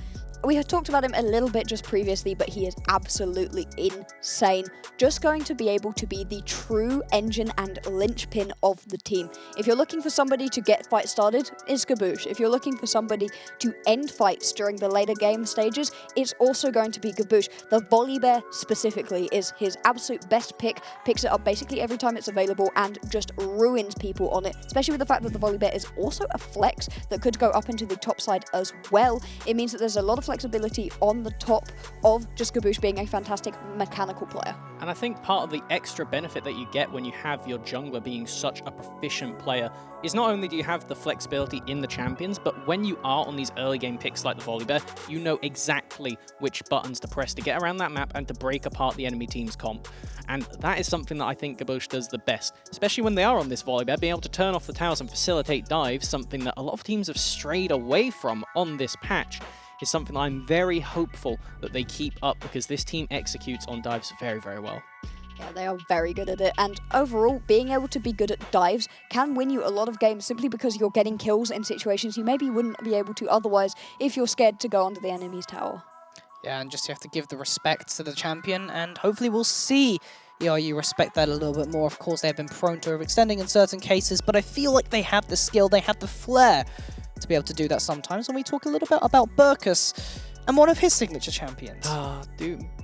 We had talked about him a little bit just previously, but he is absolutely insane. Just going to be able to be the true engine and linchpin of the team. If you're looking for somebody to get fights started, it's Gaboosh. If you're looking for somebody to end fights during the later game stages, it's also going to be Gaboosh. The Volley Bear specifically is his absolute best pick. Picks it up basically every time it's available and just ruins people on it, especially with the fact that the Volley Bear is also a flex that could go up into the top side as well. It means that there's a lot of flexibility on the top of just Gaboosh being a fantastic mechanical player. And I think part of the extra benefit that you get when you have your jungler being such a proficient player is not only do you have the flexibility in the champions, but when you are on these early game picks like the Volley Bear, you know exactly which buttons to press to get around that map and to break apart the enemy team's comp. And that is something that I think Gaboosh does the best, especially when they are on this Volley Bear, being able to turn off the towers and facilitate dives, something that a lot of teams have strayed away from on this patch. Is something I'm very hopeful that they keep up, because this team executes on dives very, very well. Yeah, they are very good at it, and overall, being able to be good at dives can win you a lot of games simply because you're getting kills in situations you maybe wouldn't be able to otherwise if you're scared to go onto the enemy's tower. Yeah, and just you have to give the respect to the champion, and hopefully we'll see you respect that a little bit more. Of course, they have been prone to overextending in certain cases, but I feel like they have the skill, they have the flair to be able to do that sometimes. When we talk a little bit about Burkus and one of his signature champions.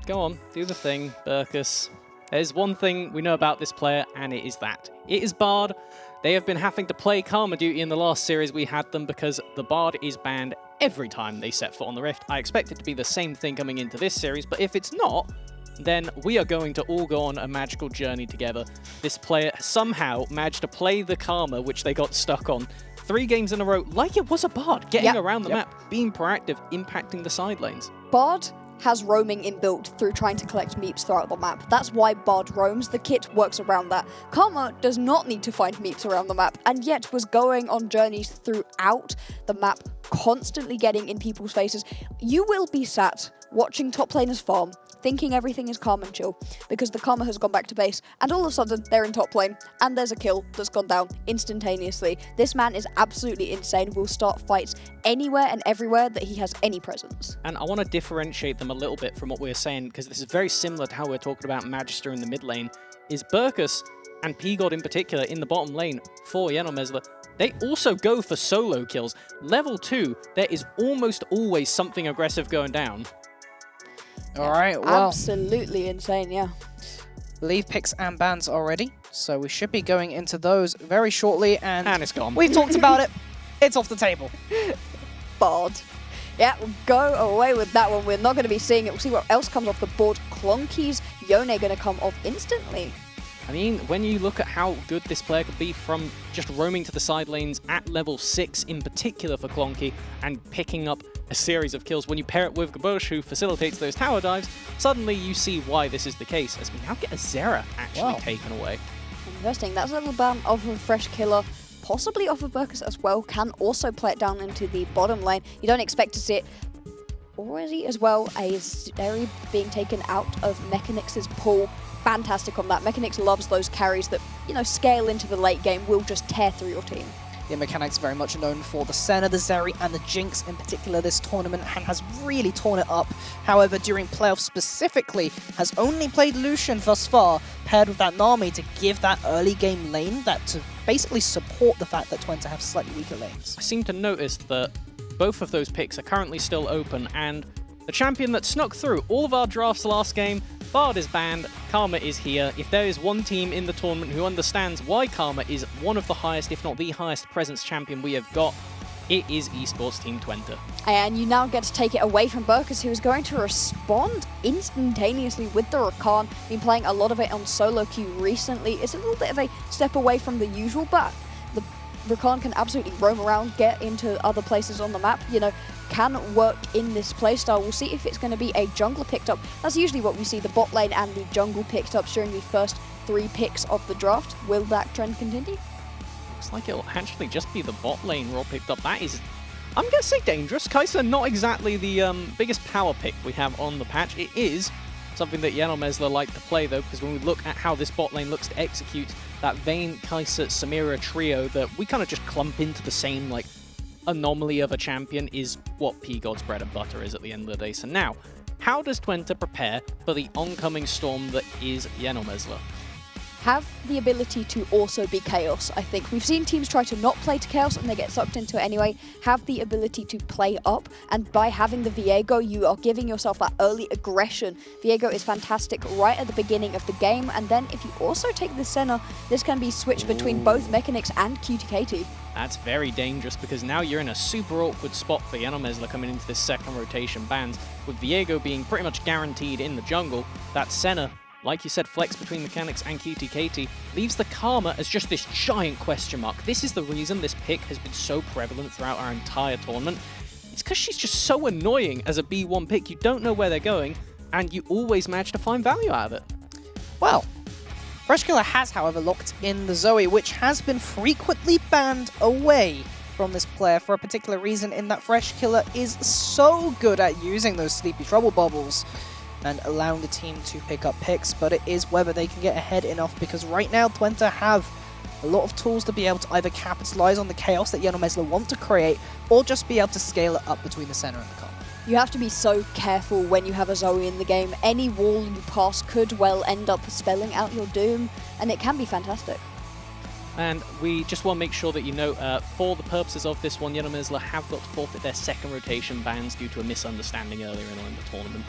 Go on, do the thing, Burkus. There's one thing we know about this player, and it is that. It is Bard. They have been having to play Karma Duty in the last series we had them because the Bard is banned every time they set foot on the Rift. I expect it to be the same thing coming into this series, but if it's not, then we are going to all go on a magical journey together. This player somehow managed to play the Karma, which they got stuck on, 3 games in a row, like it was a Bard, getting around the map, being proactive, impacting the side lanes. Bard has roaming inbuilt through trying to collect meeps throughout the map. That's why Bard roams. The kit works around that. Karma does not need to find meeps around the map, and yet was going on journeys throughout the map, constantly getting in people's faces. You will be sat watching top laners farm, thinking everything is calm and chill, because the Karma has gone back to base, and all of a sudden they're in top lane, and there's a kill that's gone down instantaneously. This man is absolutely insane, will start fights anywhere and everywhere that he has any presence. And I want to differentiate them a little bit from what we're saying, because this is very similar to how we're talking about Magister in the mid lane, is Burkus and P-God in particular in the bottom lane for Yenomesler. They also go for solo kills. Level 2, there is almost always something aggressive going down. All right, well, Absolutely insane, yeah. leave picks and bans already, so we should be going into those very shortly, and it's gone. We've talked about it. It's off the table. Bard. Yeah, we'll go away with that one. We're not going to be seeing it. We'll see what else comes off the board. Clonky's Yone going to come off instantly. I mean, when you look at how good this player could be from just roaming to the side lanes at level 6 in particular for Clonky and picking up a series of kills, when you pair it with Gabosh, who facilitates those tower dives, suddenly you see why this is the case, as we now get a Zera actually taken away. Interesting. That's a little ban off of Fresh Killer, possibly off of Burkus as well. Can also play it down into the bottom lane. You don't expect to see it already as well. A Zeri being taken out of Mechanix's pool. Fantastic on that. Mechanix loves those carries that, you know, scale into the late game, will just tear through your team. Yeah, Mechanics very much known for the Senna, the Zeri, and the Jinx in particular this tournament, and has really torn it up. However, during playoffs specifically, has only played Lucian thus far, paired with that Nami to give that early game lane, that to basically support the fact that Twente have slightly weaker lanes. I seem to notice that both of those picks are currently still open, and the champion that snuck through all of our drafts last game, Bard is banned, Karma is here. If there is one team in the tournament who understands why Karma is one of the highest, if not the highest presence champion we have got, it is Esports Team Twente. And you now get to take it away from Burkus, who is going to respond instantaneously with the Rakan. Been playing a lot of it on solo queue recently. It's a little bit of a step away from the usual, but the Rakan can absolutely roam around, get into other places on the map, you know, can work in this playstyle. We'll see if it's going to be a jungler picked up. That's usually what we see, the bot lane and the jungle picked up during the first 3 picks of the draft. Will that trend continue? Looks like it'll actually just be the bot lane role picked up. That is, I'm going to say dangerous. Kai'Sa, not exactly the biggest power pick we have on the patch. It is something that Yenomesler like to play, though, because when we look at how this bot lane looks to execute that Vayne, Kai'Sa, Samira trio that we kind of just clump into the same, like, anomaly of a champion is what P-God's bread and butter is at the end of the day. So now, how does Twente prepare for the oncoming storm that is Yenomesler? Have the ability to also be Chaos, I think. We've seen teams try to not play to Chaos and they get sucked into it anyway. Have the ability to play up, and by having the Viego, you are giving yourself that early aggression. Viego is fantastic right at the beginning of the game, and then if you also take the Senna, this can be switched between both Mechanix and QTKT. That's very dangerous, because now you're in a super awkward spot for Yenomesler coming into this second rotation bans, with Viego being pretty much guaranteed in the jungle. That Senna, like you said, flex between Mechanics and QTKT, leaves the Karma as just this giant question mark. This is the reason this pick has been so prevalent throughout our entire tournament. It's because she's just so annoying as a B1 pick. You don't know where they're going, and you always manage to find value out of it. Well, Fresh Killer has, however, locked in the Zoe, which has been frequently banned away from this player for a particular reason, in that Fresh Killer is so good at using those Sleepy Trouble bubbles and allowing the team to pick up picks, but it is whether they can get ahead enough, because right now Twente have a lot of tools to be able to either capitalize on the chaos that Yenomesler want to create, or just be able to scale it up between the center and the Karma. You have to be so careful when you have a Zoe in the game. Any wall you pass could well end up spelling out your doom, and it can be fantastic. And we just want to make sure that you know, for the purposes of this one, Yenomesler have got to forfeit their second rotation bans due to a misunderstanding earlier in the tournament.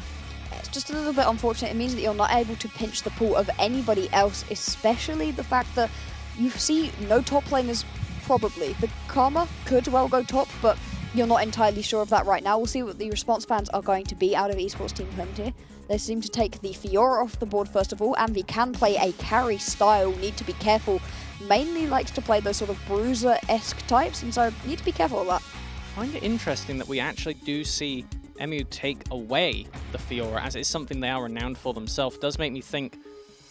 It's just a little bit unfortunate. It means that you're not able to pinch the pool of anybody else, especially the fact that you see no top laners, probably. The Karma could well go top, but you're not entirely sure of that right now. We'll see what the response bans are going to be out of Esports Team Twente. They seem to take the Fiora off the board first of all, and they can play a carry style. Need to be careful. Mainly likes to play those sort of bruiser-esque types, and so need to be careful of that. I find it interesting that we actually do see EMU take away the Fiora, as it's something they are renowned for themselves. Does make me think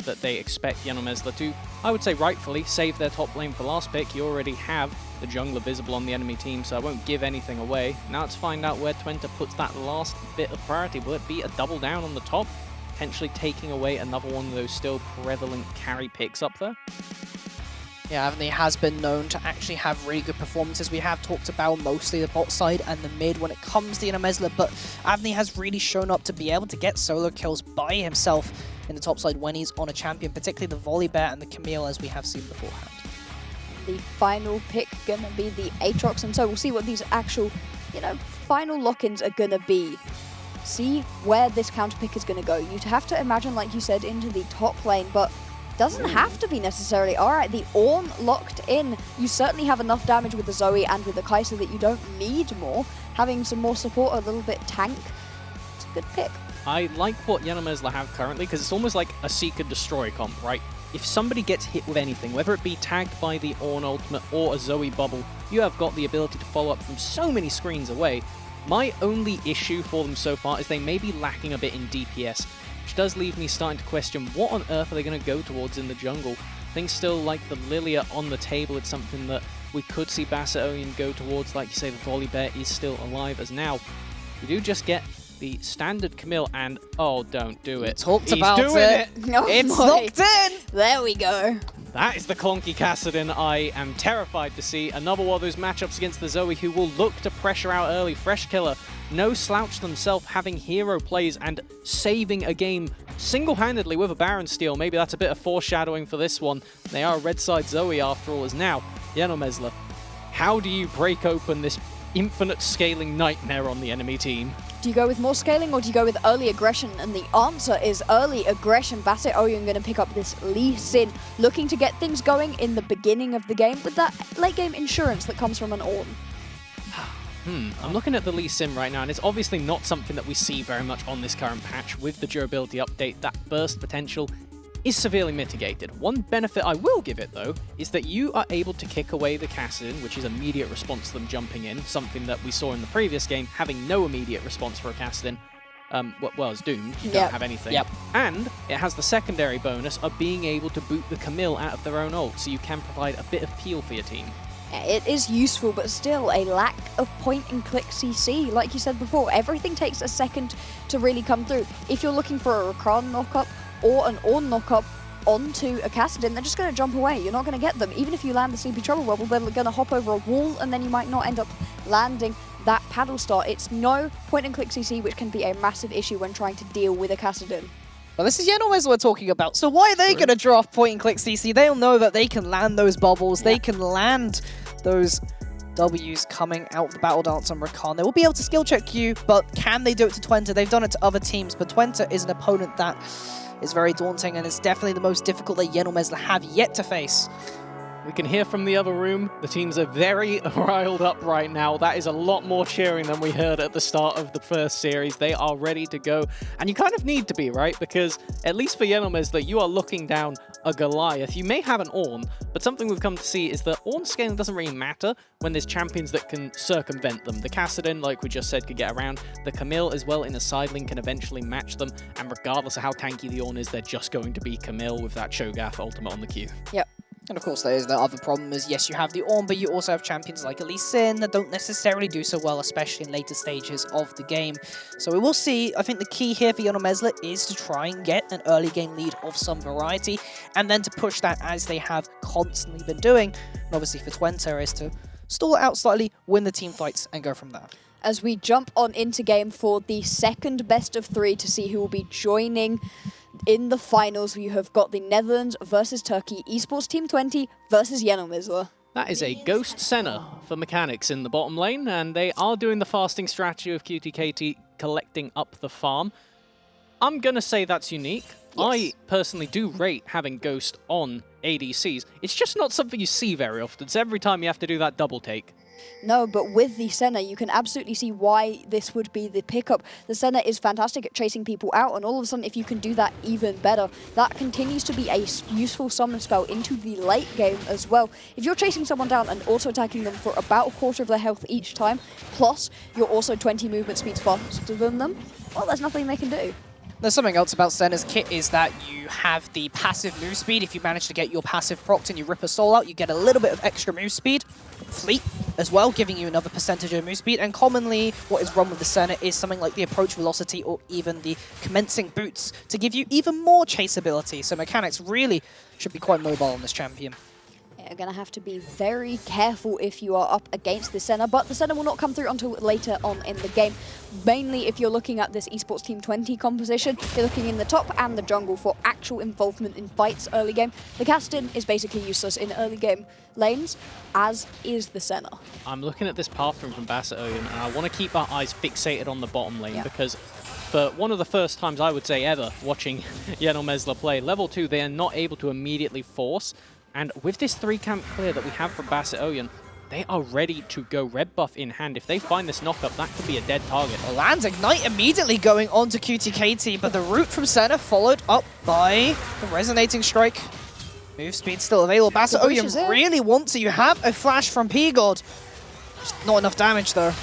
that they expect Yenomesler to, I would say rightfully, save their top lane for last pick. You already have the jungler visible on the enemy team, so I won't give anything away. Now let's find out where Twente puts that last bit of priority. Will it be a double down on the top? potentially taking away another one of those still prevalent carry picks up there. Yeah, Avni has been known to actually have really good performances. We have talked about mostly the bot side and the mid when it comes to Yenomesla, but Avni has really shown up to be able to get solo kills by himself in the top side when he's on a champion, particularly the Volley Bear and the Camille, as we have seen beforehand. The final pick gonna be the Aatrox, and so we'll see what these actual, final lock-ins are gonna be. See where this counter pick is gonna go. You'd have to imagine, like you said, into the top lane, but doesn't have to be necessarily. Alright, the Ornn locked in. You certainly have enough damage with the Zoe and with the Kai'Sa that you don't need more. Having some more support, a little bit tank, it's a good pick. I like what Yenomesla have currently, because it's almost like a Seek and Destroy comp, right? If somebody gets hit with anything, whether it be tagged by the Ornn ultimate or a Zoe bubble, you have got the ability to follow up from so many screens away. My only issue for them so far is they may be lacking a bit in DPS, which does leave me starting to question what on earth are they going to go towards in the jungle. Things still like the Lilia on the table. It's something that we could see Basset go towards. Like you say, the Volley Bear is still alive as now. We do just get the standard Camille and, oh, don't do it. Talked He's about doing it. No, it's boy. locked in! There we go. That is the Clonky Kassadin I am terrified to see. Another one of those matchups against the Zoe who will look to pressure out early. Fresh Killer, no slouch themselves, having hero plays and saving a game single-handedly with a Baron steal. Maybe that's a bit of foreshadowing for this one. They are a red side Zoe after all, as now Yenomesla. How do you break open this infinite scaling nightmare on the enemy team? Do you go with more scaling or do you go with early aggression? And the answer is early aggression. Basset Oyun going to pick up this Lee Sin, looking to get things going in the beginning of the game with that late game insurance that comes from an Ornn. I'm looking at the Lee Sin right now, and it's obviously not something that we see very much on this current patch. With the durability update, that burst potential is severely mitigated. One benefit I will give it, though, is that you are able to kick away the Kassadin, which is immediate response to them jumping in, something that we saw in the previous game, having no immediate response for a Kassadin. Well, it's doomed. You don't have anything. Yep. And it has the secondary bonus of being able to boot the Camille out of their own ult, so you can provide a bit of peel for your team. It is useful, but still a lack of point-and-click CC. Like you said before, everything takes a second to really come through. If you're looking for a Rakan knock-up or an Ornn knock-up onto a Kassadin, they're just going to jump away. You're not going to get them. Even if you land the Sleepy Trouble Bubble, they're going to hop over a wall, and then you might not end up landing that paddle start. It's no point-and-click CC, which can be a massive issue when trying to deal with a Kassadin. Well, this is Yenomesla we're talking about, so why are they going to draft point-and-click CC? They'll know that they can land those bubbles, they can land those W's coming out of the Battle Dance on Rakan. They will be able to skill check you, but can they do it to Twente? They've done it to other teams, but Twente is an opponent that is very daunting, and it's definitely the most difficult that Yenomesla have yet to face. We can hear from the other room, the teams are very riled up right now. That is a lot more cheering than we heard at the start of the first series. They are ready to go. And you kind of need to be, right? Because at least for Yenomesla, you are looking down a Goliath. You may have an Ornn, but something we've come to see is that Ornn scaling doesn't really matter when there's champions that can circumvent them. The Kassadin, like we just said, could get around. The Camille as well in a side lane can eventually match them. And regardless of how tanky the Ornn is, they're just going to be Camille with that Cho'Gath ultimate on the queue. Yep. And of course, there's the other problem is, yes, you have the Ornn, but you also have champions like Lee Sin that don't necessarily do so well, especially in later stages of the game. So we will see. I think the key here for Yenomesla is to try and get an early game lead of some variety, and then to push that as they have constantly been doing. And obviously for Twente is to stall it out slightly, win the team fights, and go from there. As we jump on into game for the second best of 3 to see who will be joining in the finals, you have got the Netherlands versus Turkey, Esports Team 20 versus Yenomesla. That is a Ghost Senna for mechanics in the bottom lane, and they are doing the fasting strategy of QTKT collecting up the farm. I'm going to say that's unique. Yes. I personally do rate having Ghost on ADCs. It's just not something you see very often, so every time you have to do that double take. No, but with the Senna, you can absolutely see why this would be the pickup. The Senna is fantastic at chasing people out, and all of a sudden, if you can do that even better, that continues to be a useful summon spell into the late game as well. If you're chasing someone down and auto-attacking them for about a quarter of their health each time, plus you're also 20 movement speeds faster than them, well, there's nothing they can do. There's something else about Senna's kit is that you have the passive move speed. If you manage to get your passive procced and you rip a soul out, you get a little bit of extra move speed. Fleet as well, giving you another percentage of move speed. And commonly, what is wrong with the Senna is something like the approach velocity or even the commencing boots to give you even more chaseability. So mechanics really should be quite mobile on this champion. You're going to have to be very careful if you are up against the Senna, but the Senna will not come through until later on in the game. Mainly if you're looking at this Esports Team 20 composition, you're looking in the top and the jungle for actual involvement in fights early game. The Castin is basically useless in early game lanes, as is the Senna. I'm looking at this path from Basset Oyen, and I want to keep our eyes fixated on the bottom lane because for one of the first times I would say ever watching Yenno Mesler play, level 2 they are not able to immediately force. And with this 3-camp clear that we have from Basset Oyen, they are ready to go red buff in hand. If they find this knock-up, that could be a dead target. Lands Ignite immediately going on to QTKT, but the root from Senna followed up by the Resonating Strike. Move speed still available. Basset Oyen really wants it. You have a flash from P-God. Just not enough damage though.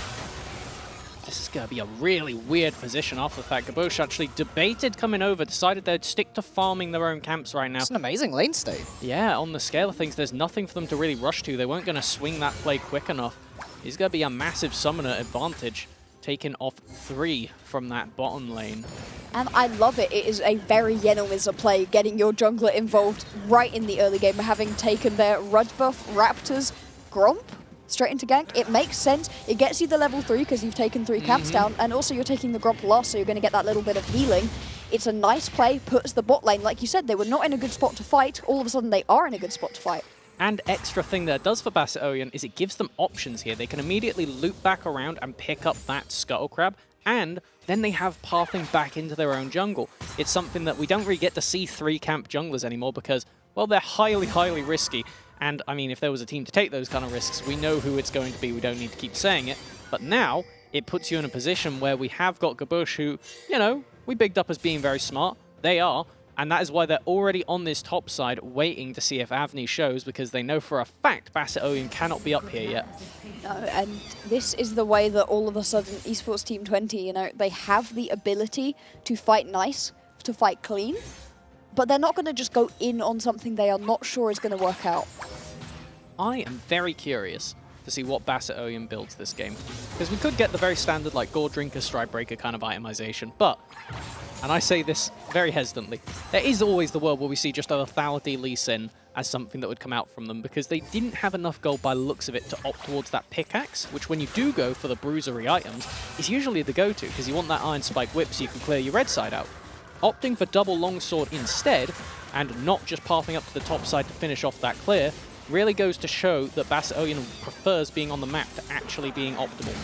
This is going to be a really weird position after the fact. Gabosh actually debated coming over, decided they'd stick to farming their own camps right now. It's an amazing lane state. Yeah, on the scale of things, there's nothing for them to really rush to. They weren't going to swing that play quick enough. He's going to be a massive summoner advantage, taking off 3 from that bottom lane. And I love it. It is a very Yenno Mesler play, getting your jungler involved right in the early game, having taken their Rud buff, Raptors, Gromp straight into gank. It makes sense. It gets you the level 3 because you've taken 3 camps down, and also you're taking the Gromp last, so you're going to get that little bit of healing. It's a nice play, puts the bot lane, like you said, they were not in a good spot to fight. All of a sudden, they are in a good spot to fight. And extra thing that it does for Basset Oyen is it gives them options here. They can immediately loop back around and pick up that Scuttle Crab, and then they have pathing back into their own jungle. It's something that we don't really get to see 3-camp junglers anymore because, well, they're highly, highly risky. And, I mean, if there was a team to take those kind of risks, we know who it's going to be. We don't need to keep saying it. But now, it puts you in a position where we have got Gabosh who, you know, we bigged up as being very smart. They are. And that is why they're already on this top side waiting to see if Avni shows, because they know for a fact Basset Oyen cannot be up here yet. No, and this is the way that all of a sudden Esports Team 20, you know, they have the ability to fight nice, to fight clean, but they're not going to just go in on something they are not sure is going to work out. I am very curious to see what Basset Oyen builds this game, because we could get the very standard like Gore Drinker, Stride Breaker kind of itemization, but, and I say this very hesitantly, there is always the world where we see just a Lethality Lee Sin as something that would come out from them, because they didn't have enough gold by the looks of it to opt towards that pickaxe, which when you do go for the bruisery items, is usually the go-to, because you want that Iron Spike Whip so you can clear your red side out. Opting for double longsword instead, and not just pathing up to the top side to finish off that clear, really goes to show that Basset Oyen prefers being on the map to actually being optimal.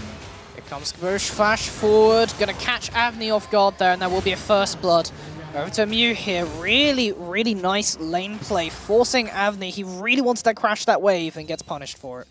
Here comes Gabosh, flash forward, gonna catch Avni off guard there, and there will be a first blood. Over to Mew here, really, really nice lane play, forcing Avni. He really wanted to crash that wave and gets punished for it.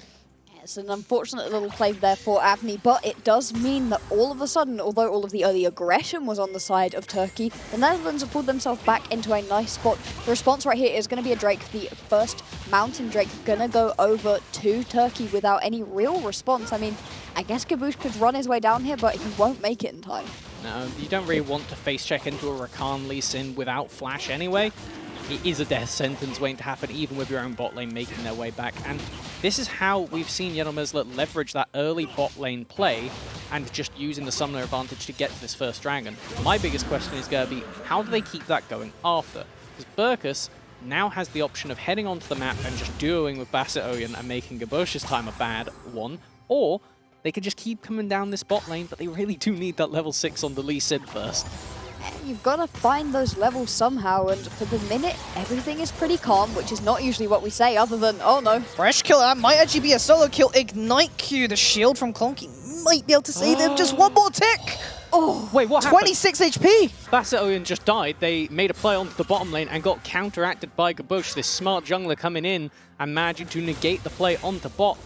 It's an unfortunate little play there for Avni, but it does mean that all of a sudden, although all of the early aggression was on the side of Turkey, the Netherlands have pulled themselves back into a nice spot. The response right here is going to be a Drake, the first Mountain Drake, going to go over to Turkey without any real response. I mean, I guess Gabosh could run his way down here, but he won't make it in time. No, you don't really want to face check into a Rakan Lee Sin without flash anyway. It is a death sentence waiting to happen, even with your own bot lane making their way back. And this is how we've seen Yenno Mesler leverage that early bot lane play and just using the summoner advantage to get to this first dragon. My biggest question is going to be, how do they keep that going after? Because Burkus now has the option of heading onto the map and just duoing with Basset Oyen and making Gabosh's time a bad one, or they could just keep coming down this bot lane, but they really do need that level 6 on the Lee Sin first. You've got to find those levels somehow, and for the minute, everything is pretty calm, which is not usually what we say, other than, oh no. Fresh kill, that might actually be a solo kill. Ignite Q, the shield from Clonky might be able to save him. Just one more tick! Oh, wait, what happened? 26 HP! Basset Oyen just died. They made a play onto the bottom lane and got counteracted by Gabosh, this smart jungler coming in and managing to negate the play onto bot.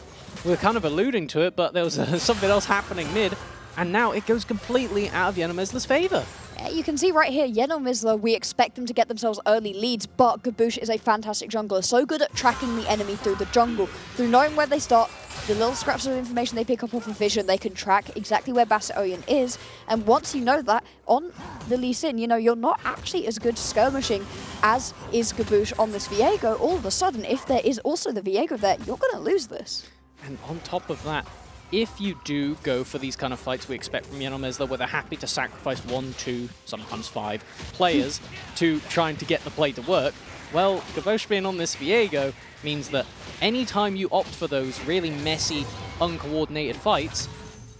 We were kind of alluding to it, but there was something else happening mid, and now it goes completely out of Yenno Mesler's favor. You can see right here, Yenno Mesler, we expect them to get themselves early leads, but Gabosh is a fantastic jungler, so good at tracking the enemy through the jungle, through knowing where they start, the little scraps of information they pick up off of vision, they can track exactly where Basset Oyen is, and once you know that, on the Lee Sin, you know, you're not actually as good skirmishing as is Gabosh on this Viego. All of a sudden, if there is also the Viego there, you're going to lose this. And on top of that, if you do go for these kind of fights we expect from Yenomesla, where they're happy to sacrifice 1, 2, sometimes 5 players to trying to get the play to work, well, Gabosh being on this Viego means that anytime you opt for those really messy, uncoordinated fights,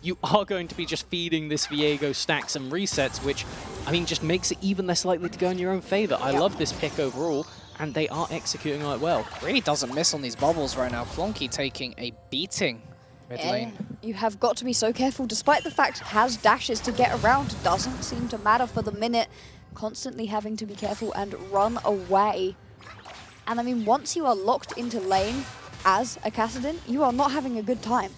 you are going to be just feeding this Viego stacks and resets, which, I mean, just makes it even less likely to go in your own favor. I love this pick overall, and they are executing it well. Really doesn't miss on these bubbles right now. Clonky taking a beating mid lane. You have got to be so careful, despite the fact has dashes to get around. Doesn't seem to matter for the minute. Constantly having to be careful and run away. And I mean, once you are locked into lane as a Kassadin, you are not having a good time.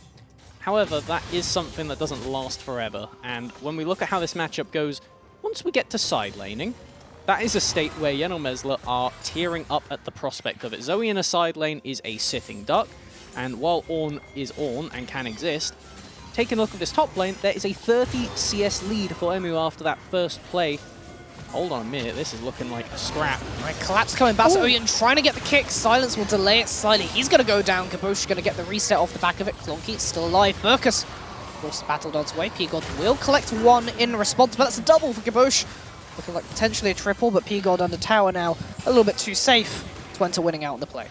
However, that is something that doesn't last forever, and when we look at how this matchup goes, once we get to side laning, that is a state where Yenomesla are tearing up at the prospect of it. Zoe in a side lane is a sitting duck, and while Ornn is Ornn and can exist, taking a look at this top lane, there is a 30 CS lead for Emu after that first play. Hold on a minute, this is looking like a scrap. Right, collapse coming back. Oyen trying to get the kick. Silence will delay it slightly. He's going to go down. Gabosh going to get the reset off the back of it. Clonky still alive. Burkus, of course, the battle dod's way. P-God will collect 1 in response, but that's a double for Gabosh. Looking like potentially a triple, but P-God under tower now. A little bit too safe. Twente winning out in the play.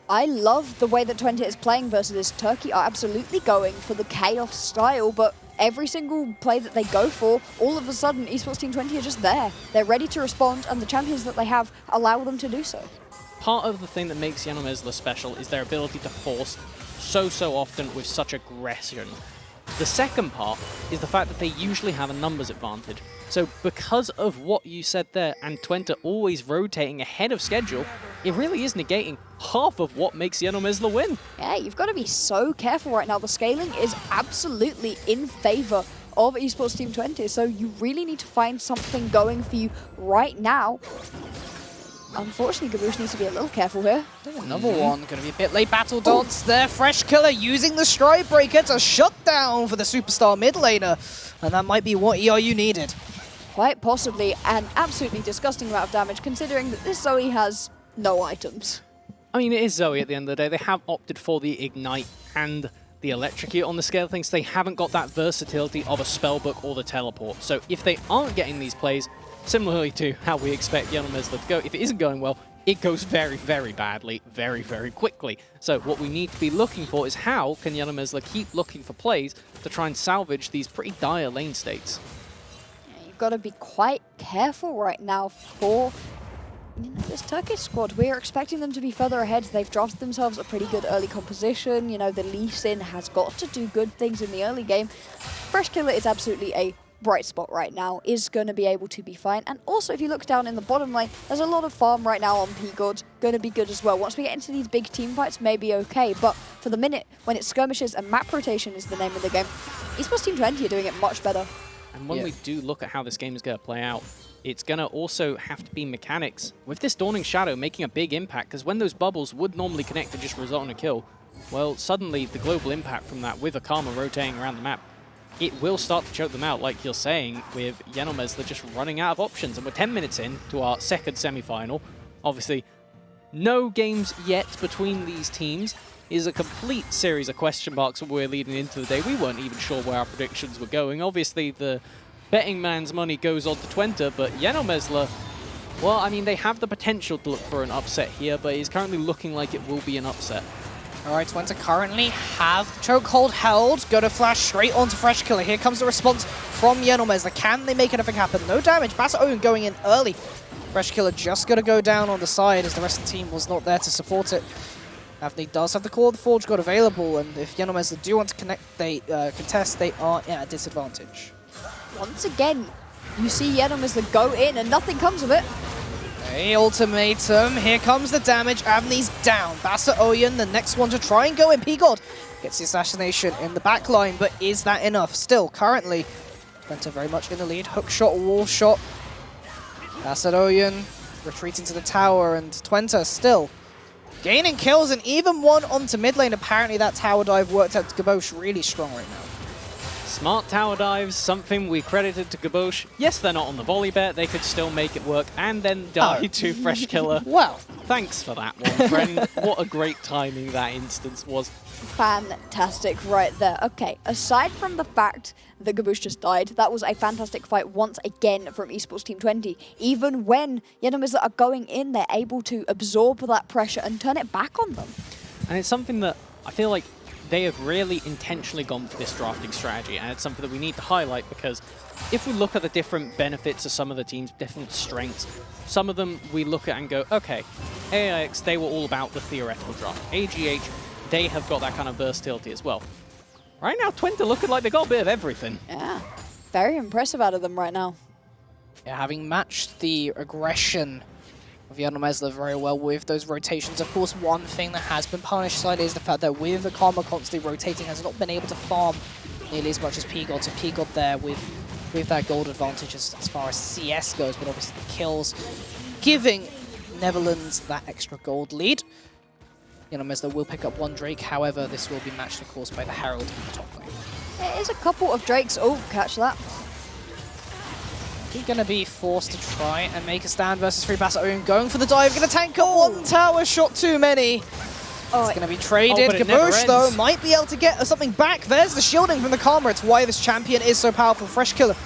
I love the way that Twente is playing versus this. Turkey are absolutely going for the chaos style, but every single play that they go for, all of a sudden, Esports Team 20 are just there. They're ready to respond, and the champions that they have allow them to do so. Part of the thing that makes Yenomesla special is their ability to force so often with such aggression. The second part is the fact that they usually have a numbers advantage. So because of what you said there, and Twente always rotating ahead of schedule, it really is negating half of what makes Yenomesla win. Yeah, you've got to be so careful right now. The scaling is absolutely in favor of Esports Team 20, so you really need to find something going for you right now. Unfortunately, Gabosh needs to be a little careful here. Another one, going to be a bit late battle dance there. Fresh Killer using the Stride Breaker to shut down for the superstar mid laner. And that might be what ERU needed. Quite possibly an absolutely disgusting amount of damage, considering that this Zoe has no items. I mean, it is Zoe at the end of the day. They have opted for the Ignite and the Electrocute on the scale of things. They haven't got that versatility of a Spellbook or the Teleport. So if they aren't getting these plays, similarly to how we expect Yenomesla to go, if it isn't going well, it goes very, very badly, very, very quickly. So what we need to be looking for is how can Yenomesla keep looking for plays to try and salvage these pretty dire lane states. Yeah, you've got to be quite careful right now for this Turkish squad. We're expecting them to be further ahead. They've drafted themselves a pretty good early composition. You know, the Lee Sin has got to do good things in the early game. Fresh Killer is absolutely a bright spot right now, is going to be able to be fine. And also, if you look down in the bottom lane, there's a lot of farm right now on P-God, going to be good as well. Once we get into these big team fights, maybe okay, but for the minute, when it's skirmishes and map rotation is the name of the game, Esports Team 20 are doing it much better. And when we do look at how this game is going to play out, it's going to also have to be mechanics. With this Dawning Shadow making a big impact, because when those bubbles would normally connect to just result in a kill, well, suddenly the global impact from that with Akama rotating around the map, it will start to choke them out, like you're saying, with Yenomesla just running out of options. And we're 10 minutes in to our second semi-final. Obviously, no games yet between these teams. Is a complete series of question marks when we're leading into the day. We weren't even sure where our predictions were going. Obviously, the betting man's money goes on to Twente, but Yenomesla, well, I mean, they have the potential to look for an upset here, but it's currently looking like it will be an upset. Alright, Twente currently have chokehold held. Go to flash straight onto Fresh Killer. Here comes the response from Yenomesla. Can they make anything happen? No damage. Basa Owen going in early. Fresh Killer just going to go down on the side as the rest of the team was not there to support it. Avni does have the Core of the Forge God available, and if Yenomesla do want to contest, they are at a disadvantage. Once again, you see Yenomesla go in and nothing comes of it. Hey, ultimatum. Here comes the damage. Avni's down. Basa Oyen, the next one to try and go in. P-God gets the assassination in the back line, but is that enough? Still, currently, Twente very much in the lead. Hook shot, wall shot. Basa Oyen retreating to the tower, and Twente still gaining kills, and even one onto mid lane. Apparently that tower dive worked out to Gabosh really strong right now. Smart tower dives, something we credited to Gabosh. Yes, they're not on the volley bet, they could still make it work and then die to Fresh Killer. Well, thanks for that one, friend. What a great timing that instance was. Fantastic right there. Okay, aside from the fact that Gabosh just died, that was a fantastic fight once again from Esports Team 20. Even when Yenomizla are going in, they're able to absorb that pressure and turn it back on them. And it's something that I feel like they have really intentionally gone for this drafting strategy, and it's something that we need to highlight because if we look at the different benefits of some of the teams, different strengths, some of them we look at and go, okay, AIX, they were all about the theoretical draft. AGH, they have got that kind of versatility as well. Right now, Twente looking like they got a bit of everything. Yeah, very impressive out of them right now. Yeah, having matched the aggression of Yenomizla very well with those rotations. Of course, one thing that has been punished slightly is the fact that with the Karma constantly rotating, has not been able to farm nearly as much as P-God. So P-God there with that gold advantage as far as CS goes, but obviously the kills giving Netherlands that extra gold lead. Yenomizla will pick up one Drake, however, this will be matched, of course, by the Herald in the top lane. There is a couple of Drakes. Oh, catch that. He's going to be forced to try and make a stand versus Free Pass Own. Going for the dive, going to tank up one tower shot too many. Oh, it's going to be traded. but it never Gabosh, though, ends. might be able to get something back. There's the shielding from the Karma. It's why this champion is so powerful. Fresh Killer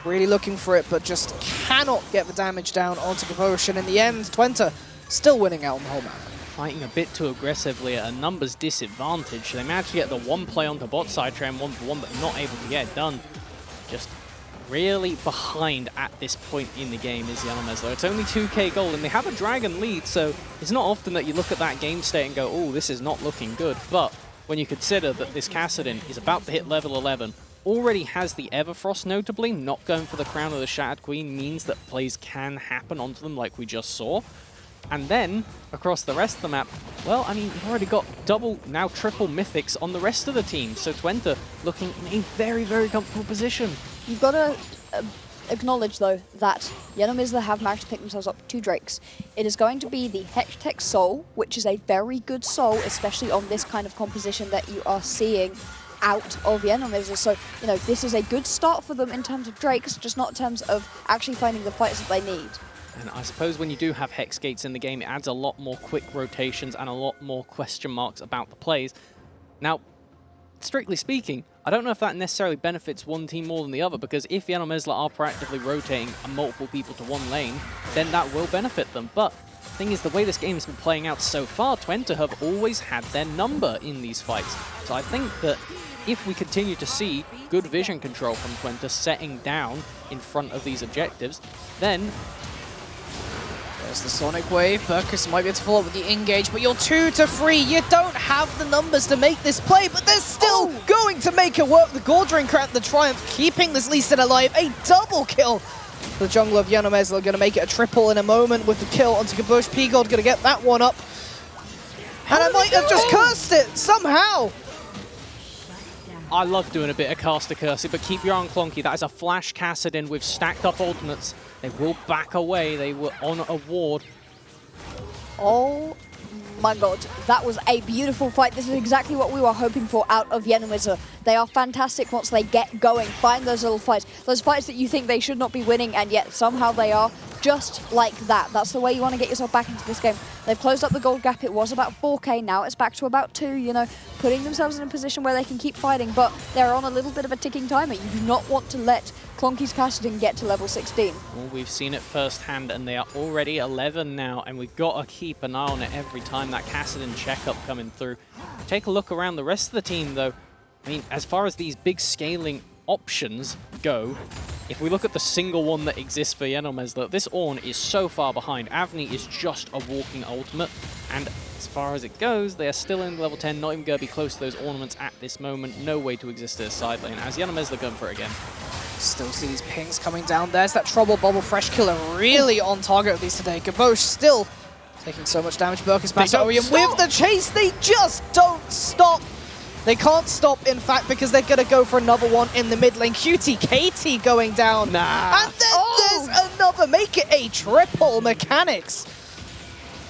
really looking for it, but just cannot get the damage down onto Gabosh. And in the end, Twente still winning out on the whole map. Fighting a bit too aggressively at a numbers disadvantage. They managed to get the one play onto bot side train 1-for-1, but not able to get it done. Just really behind at this point in the game is Yenomizla. It's only 2k gold, and they have a dragon lead, so it's not often that you look at that game state and go, oh, this is not looking good. But when you consider that this Kassadin is about to hit level 11, already has the Everfrost notably, not going for the Crown of the Shattered Queen means that plays can happen onto them like we just saw. And then, across the rest of the map, well, I mean, you've already got double, now triple mythics on the rest of the team. So Twente looking in a very, very comfortable position. You've got to acknowledge, though, that Yenomizla have managed to pick themselves up 2 Drakes. It is going to be the Hextech Soul, which is a very good soul, especially on this kind of composition that you are seeing out of Yenomizla. So, you know, this is a good start for them in terms of Drakes, just not in terms of actually finding the fights that they need. And I suppose when you do have Hex Gates in the game, it adds a lot more quick rotations and a lot more question marks about the plays. Now, strictly speaking, I don't know if that necessarily benefits one team more than the other, because if Yenomizla are proactively rotating multiple people to one lane, then that will benefit them. But the thing is, the way this game has been playing out so far, Twente have always had their number in these fights. So I think that if we continue to see good vision control from Twente setting down in front of these objectives, then there's the Sonic Wave. Burkus might be able to follow up with the engage, but you're 2-3. You don't have the numbers to make this play, but they're still going to make it work. The Gordring at the Triumph, keeping this Lee Sin alive. A double kill. The jungler of Yenomizla going to make it a triple in a moment with the kill onto Gabosh. P-God going to get that one up. And I might have just cursed it somehow. I love doing a bit of caster cursing, but keep your eye on Clonky. That is a flash Kassadin with stacked up ultimates. They will back away. They were on a ward. Oh my god, that was a beautiful fight. This is exactly what we were hoping for out of Yenomizla. They are fantastic once they get going. Find those little fights. Those fights that you think they should not be winning, and yet somehow they are. Just like that. That's the way you want to get yourself back into this game. They've closed up the gold gap. It was about 4k. Now it's back to about 2, you know, putting themselves in a position where they can keep fighting, but they're on a little bit of a ticking timer. You do not want to let Clonky's Kassadin get to level 16. Well, we've seen it firsthand, and they are already 11 now, and we've got to keep an eye on it every time that Kassadin checkup coming through. Take a look around the rest of the team, though. I mean, as far as these big scaling options go, if we look at the single one that exists for Yenomizla, this Ornn is so far behind. Avni is just a walking ultimate, and as far as it goes, they are still in level 10, not even going to be close to those ornaments at this moment. No way to exist as a side lane, as Yenomizla going for it again. Still see these pings coming down. There's that Trouble Bubble. Fresh Killer really on target with these today. Gabosh still taking so much damage. Burkus back to Orion with the chase. They just don't stop. They can't stop, in fact, because they're going to go for another one in the mid lane. Cutie Katie going down. Nah. And then there's another. Make it a triple. Mechanics.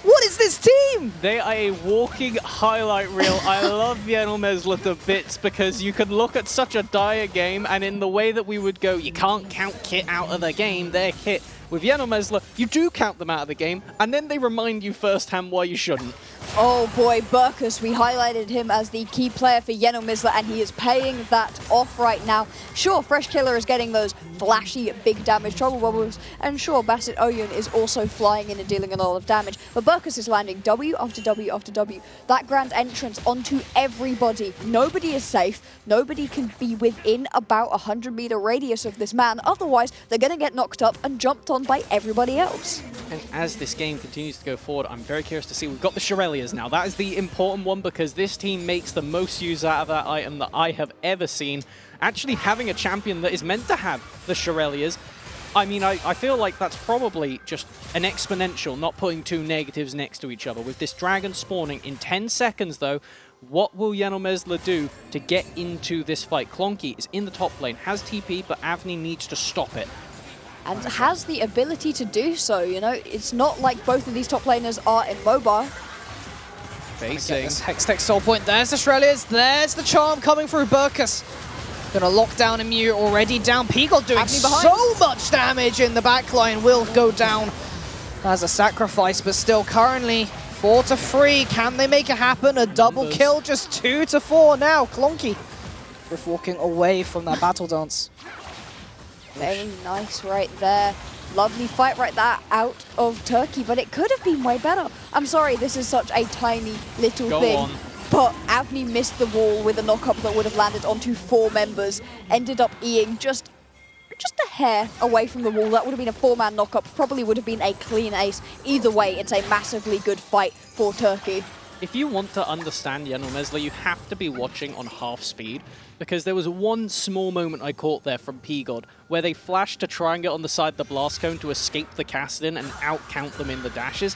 What is this team? They are a walking highlight reel. I love Yenomesla to bits because you can look at such a dire game, and in the way that we would go, you can't count Kit out of the game, they're Kit. With Yenomesla, you do count them out of the game, and then they remind you firsthand why you shouldn't. Oh boy, Burkus, we highlighted him as the key player for Yenomesla, and he is paying that off right now. Sure, Fresh Killer is getting those flashy, big damage trouble bubbles, and sure, Bassett Oyun is also flying in and dealing a lot of damage, but Burkus is landing W after W after W. That grand entrance onto everybody. Nobody is safe. Nobody can be within about 100-meter radius of this man, otherwise they're going to get knocked up and jumped on by everybody else. And as this game continues to go forward, I'm very curious to see. We've got the Shirelias now. That is the important one because this team makes the most use out of that item that I have ever seen. Actually having a champion that is meant to have the Shirelias, I mean, I feel like that's probably just an exponential, not putting two negatives next to each other. With this dragon spawning in 10 seconds, though, what will Yenomesla do to get into this fight? Clonky is in the top lane, has TP, but Avni needs to stop it. And has the ability to do so, you know? It's not like both of these top laners are immobile. Facing. Hextech soul point. There's the Shirelias. There's the charm coming through. Burkus gonna lock down Emu, already down. Peacock doing so much damage in the backline. Will go down as a sacrifice, but still currently 4 to 3. Can they make it happen? A double kill, just 2 to 4 now. Clonky with walking away from that battle dance. Very nice right there. Lovely fight right there out of Turkey, but it could have been way better. I'm sorry, this is such a tiny little thing. But Avni missed the wall with a knock-up that would have landed onto 4 members. Ended up Eing just a hair away from the wall. That would have been a 4-man knock-up. Probably would have been a clean ace. Either way, it's a massively good fight for Turkey. If you want to understand Yenomesla, you have to be watching on half speed, because there was one small moment I caught there from P-God where they flashed to try and get on the side of the blast cone to escape the cast-in and out-count them in the dashes.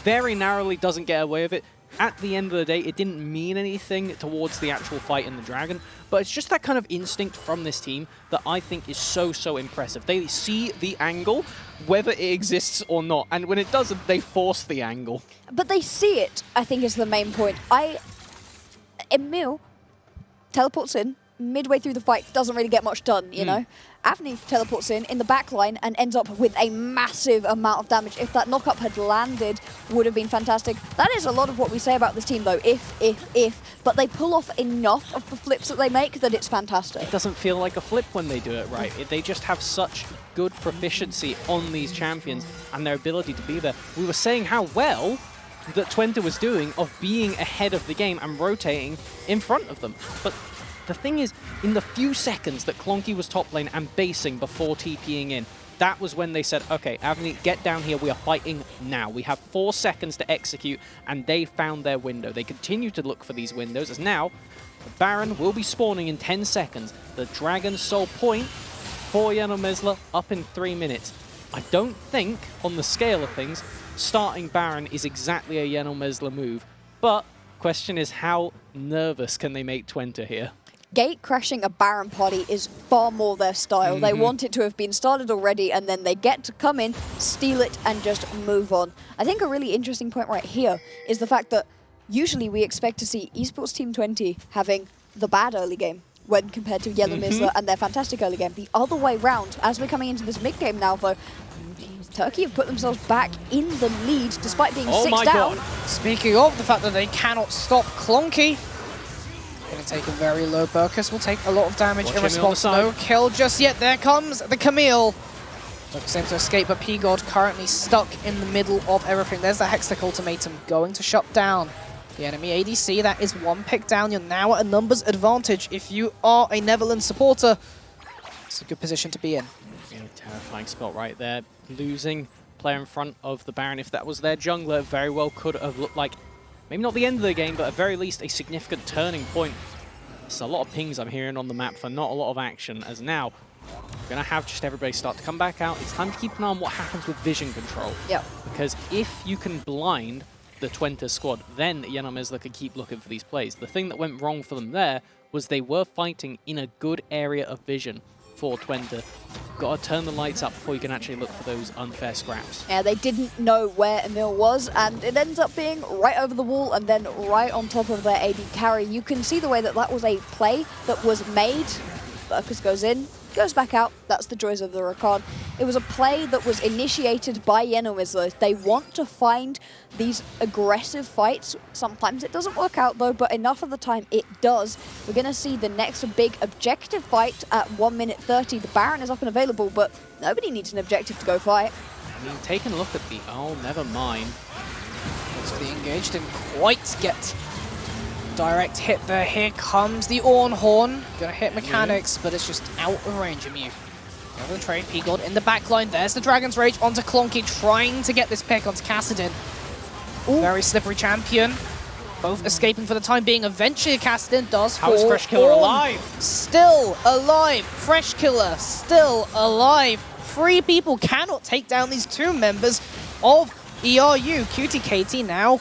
Very narrowly doesn't get away with it. At the end of the day, it didn't mean anything towards the actual fight in the Dragon, but it's just that kind of instinct from this team that I think is so, so impressive. They see the angle, whether it exists or not, and when it doesn't, they force the angle. But they see it, I think, is the main point. Emil teleports in, midway through the fight, doesn't really get much done, you know? Avni teleports in the back line and ends up with a massive amount of damage. If that knock-up had landed, would have been fantastic. That is a lot of what we say about this team, though. If. But they pull off enough of the flips that they make that it's fantastic. It doesn't feel like a flip when they do it right. They just have such good proficiency on these champions and their ability to be there. We were saying how well that Twente was doing of being ahead of the game and rotating in front of them. But the thing is, in the few seconds that Clonky was top lane and basing before TPing in, that was when they said, okay, Avni, get down here, we are fighting now. We have 4 seconds to execute, and they found their window. They continue to look for these windows, as now, the Baron will be spawning in 10 seconds. The Dragon Soul point for Yenomesla up in 3 minutes. I don't think, on the scale of things, starting Baron is exactly a Yenomesla move, but question is, how nervous can they make Twente here? Gate crashing a Baron party is far more their style. They want it to have been started already, and then they get to come in, steal it, and just move on. I think a really interesting point right here is the fact that usually we expect to see Esports Team 20 having the bad early game when compared to Yenomesla and their fantastic early game. The other way round, as we're coming into this mid-game now, though, Turkey have put themselves back in the lead despite being 6 down. Speaking of the fact that they cannot stop Clonky, gonna take a very low. Burkus will take a lot of damage in response. No kill just yet. There comes the Camille. Burkus aims to escape, but P-God currently stuck in the middle of everything. There's the Hextech ultimatum going to shut down the enemy ADC. That is 1 pick down. You're now at a numbers advantage. If you are a Netherlands supporter, it's a good position to be in. Yeah, terrifying spot right there. Losing player in front of the Baron. If that was their jungler, very well could have looked like maybe not the end of the game, but at very least a significant turning point. There's a lot of pings I'm hearing on the map for not a lot of action, as now we're going to have just everybody start to come back out. It's time to keep an eye on what happens with vision control. Yep. Because if you can blind the Twente squad, then Yenomesla can keep looking for these plays. The thing that went wrong for them there was they were fighting in a good area of vision for Twente. Got to turn the lights up before you can actually look for those unfair scraps. Yeah, they didn't know where Emil was, and it ends up being right over the wall and then right on top of their AD carry. You can see the way that that was a play that was made. Burkus goes in, goes back out. That's the joys of the Rakan. It was a play that was initiated by Yenomizler. They want to find these aggressive fights. Sometimes it doesn't work out though, but enough of the time it does. We're going to see the next big objective fight at 1 minute 30. The Baron is up and available, but nobody needs an objective to go fight. I mean, taking a look at the... Oh, never mind. That's the engage. Didn't quite get direct hit there. Here comes the Ornhorn. Gonna hit mechanics, but it's just out of range of Mew. Over the trade, P-God in the back line. There's the Dragon's Rage onto Clonky, trying to get this pick onto Kassadin. Very slippery champion. Both escaping for the time being. Eventually, Kassadin does fall. How is Fresh Killer alive? Still alive. Fresh Killer still alive. 3 people cannot take down these 2 members of ERU. QTKT now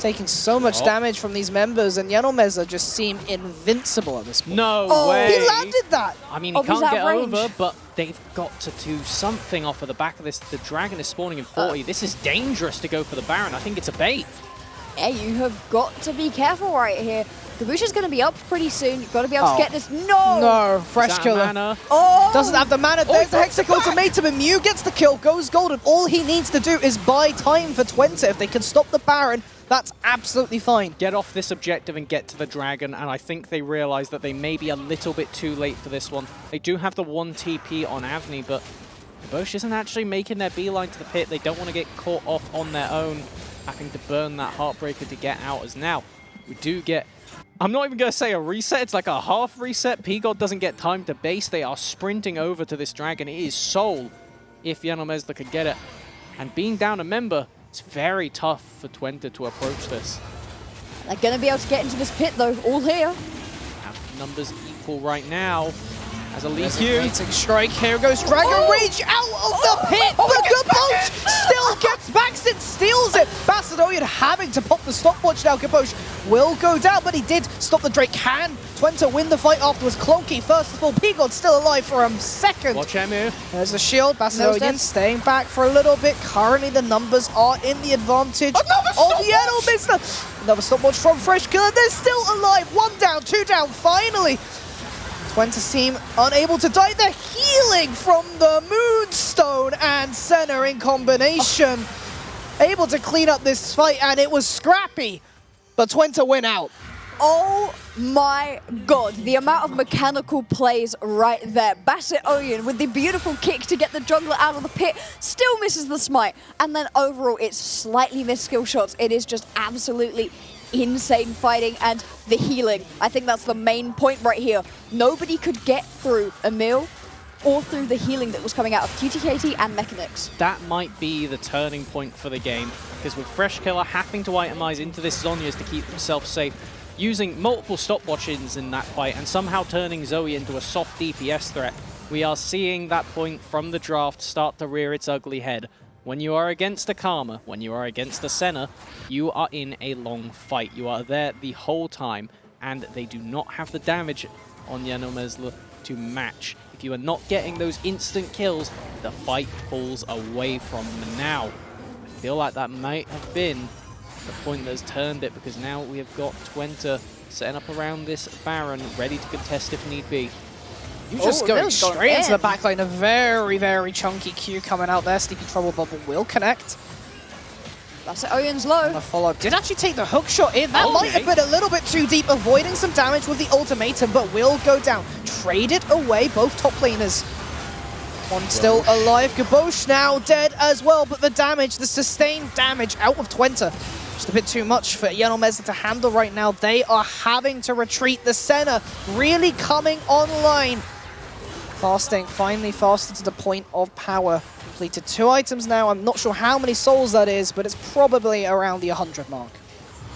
taking so much damage from these members, and Yenomezler just seem invincible at this point. No way! He landed that! I mean, he can't get over, but they've got to do something off of the back of this. The Dragon is spawning in 40. This is dangerous to go for the Baron. I think it's a bait. Yeah, you have got to be careful right here. Kabusha's going to be up pretty soon. You've got to be able to get this. No, Fresh Killer. Mana? Doesn't have the mana. There's the Hexic Ultimatum, and Mew gets the kill, goes golden. All he needs to do is buy time for Twente. If they can stop the Baron, that's absolutely fine. Get off this objective and get to the Dragon, and I think they realize that they may be a little bit too late for this one. They do have the 1 TP on Avni, but Bosch isn't actually making their beeline to the pit. They don't want to get caught off on their own, having to burn that Heartbreaker to get out. As now, we do get... I'm not even going to say a reset. It's like a half reset. P-God doesn't get time to base. They are sprinting over to this Dragon. It is Soul if Yenomezler could get it. And being down a member, it's very tough for Twente to approach this. They're going to be able to get into this pit, though, all here. Numbers equal right now. As a lead strike, here goes Dragon Rage out of the pit, but Gabosh still gets Baxton, steals it. Bassadorian having to pop the stopwatch now. Gabosh will go down, but he did stop the Drake. Can Twente win the fight afterwards? Clonky, first of all, P-God still alive for a second. Watch Emu. There's the shield, Bassadorian staying back for a little bit. Currently the numbers are in the advantage of Yenomizler. Another stopwatch from Fresh Killer, they're still alive. 1 down, 2 down, finally. Twente team unable to die. They're healing from the Moonstone and Senna in combination. Able to clean up this fight, and it was scrappy, but Twente win out. Oh my god, the amount of mechanical plays right there. Bassadorian with the beautiful kick to get the jungler out of the pit, still misses the smite, and then overall it's slightly missed skill shots. It is just absolutely insane fighting, and the healing. I think that's the main point right here. Nobody could get through Emil or through the healing that was coming out of QTKT and Mechanics. That might be the turning point for the game, because with Fresh Killer having to itemize into this Zhonya's to keep themselves safe, using multiple stopwatches in that fight, and somehow turning Zoe into a soft DPS threat, we are seeing that point from the draft start to rear its ugly head. When you are against a Karma, when you are against a Senna, you are in a long fight. You are there the whole time, and they do not have the damage on Yenomezler to match. If you are not getting those instant kills, the fight pulls away from them. Now, I feel like that might have been the point that has turned it, because now we have got Twente setting up around this Baron, ready to contest if need be. You just going straight into the backline. A very, very chunky Q coming out there. Sneaky Trouble Bubble will connect. That's it. Oyen's low. A follow-up. Did actually take the hook shot in. That might have been a little bit too deep, avoiding some damage with the ultimatum, but will go down. Trade it away, both top laners. One still alive. Gabosh now dead as well, but the damage, the sustained damage out of Twente, just a bit too much for Yenomezler to handle right now. They are having to retreat. The Senna really coming online. Fasting, finally fasted to the point of power. Completed 2 items now. I'm not sure how many souls that is, but it's probably around the 100 mark.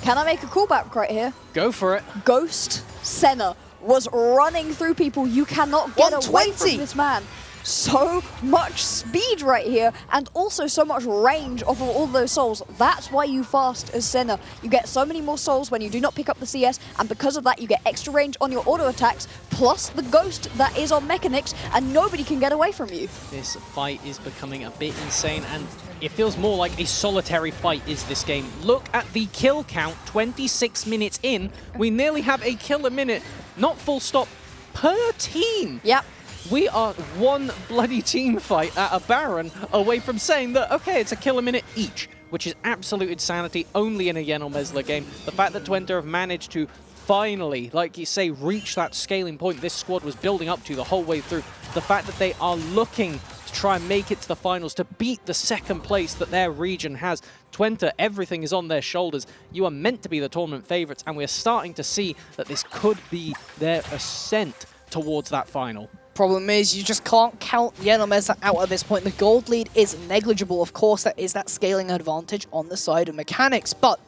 Can I make a callback right here? Go for it. Ghost Senna was running through people. You cannot get away from this man. so much speed right here and also so much range off of all those souls. That's why you fast as Senna. You get so many more souls when you do not pick up the CS, and because of that you get extra range on your auto attacks, plus the ghost that is on mechanics, and nobody can get away from you. This fight is becoming a bit insane, and it feels more like a solitary fight is this game. Look at the kill count, 26 minutes in. We nearly have a kill a minute, not full stop, per team. Yep. We are one bloody team fight at a Baron away from saying that, okay, it's a kill a minute each, which is absolute insanity only in a Yenal Mesler game. The fact that Twente have managed to finally, like you say, reach that scaling point this squad was building up to the whole way through. The fact that they are looking to try and make it to the finals, to beat the second place that their region has. Twente, everything is on their shoulders. You are meant to be the tournament favorites, and we're starting to see that this could be their ascent towards that final. Problem is, you just can't count Yenal Mesler out at this point. The gold lead is negligible. Of course, there is that scaling advantage on the side of mechanics, but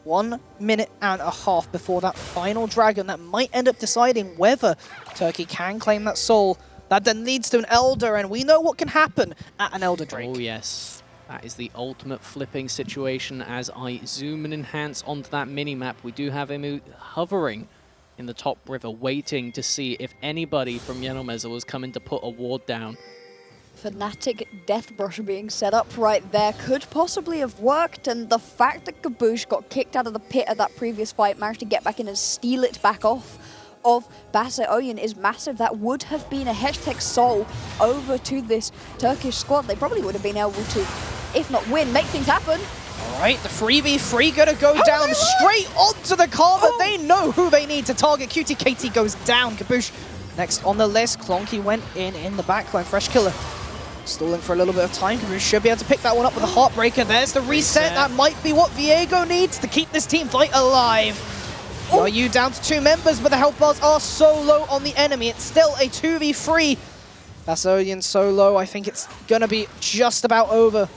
1.5 minutes before that final dragon that might end up deciding whether Turkey can claim that soul. That then leads to an Elder, and we know what can happen at an Elder Drake. Oh yes, that is the ultimate flipping situation. As I zoom and enhance onto that mini-map, we do have him hovering in the top river, waiting to see if anybody from Yenal Mesler was coming to put a ward down. Fnatic Death Brush being set up right there could possibly have worked, and the fact that Kaboosh got kicked out of the pit of that previous fight, managed to get back in and steal it back off of Basse Oyen is massive. That would have been a Hextech soul over to this Turkish squad. They probably would have been able to, if not win, make things happen. Alright, the 3v3 gonna go down straight onto the Karma. They know who they need to target. QTKT goes down. Kaboosh next on the list. Clonky went in the backline. Fresh Killer stalling for a little bit of time. Kaboosh should be able to pick that one up with a Heartbreaker. There's the reset. That might be what Viego needs to keep this team fight alive. Are you down to 2 members, but the health bars are so low on the enemy. It's still a 2v3. Basodian so low, I think it's gonna be just about over.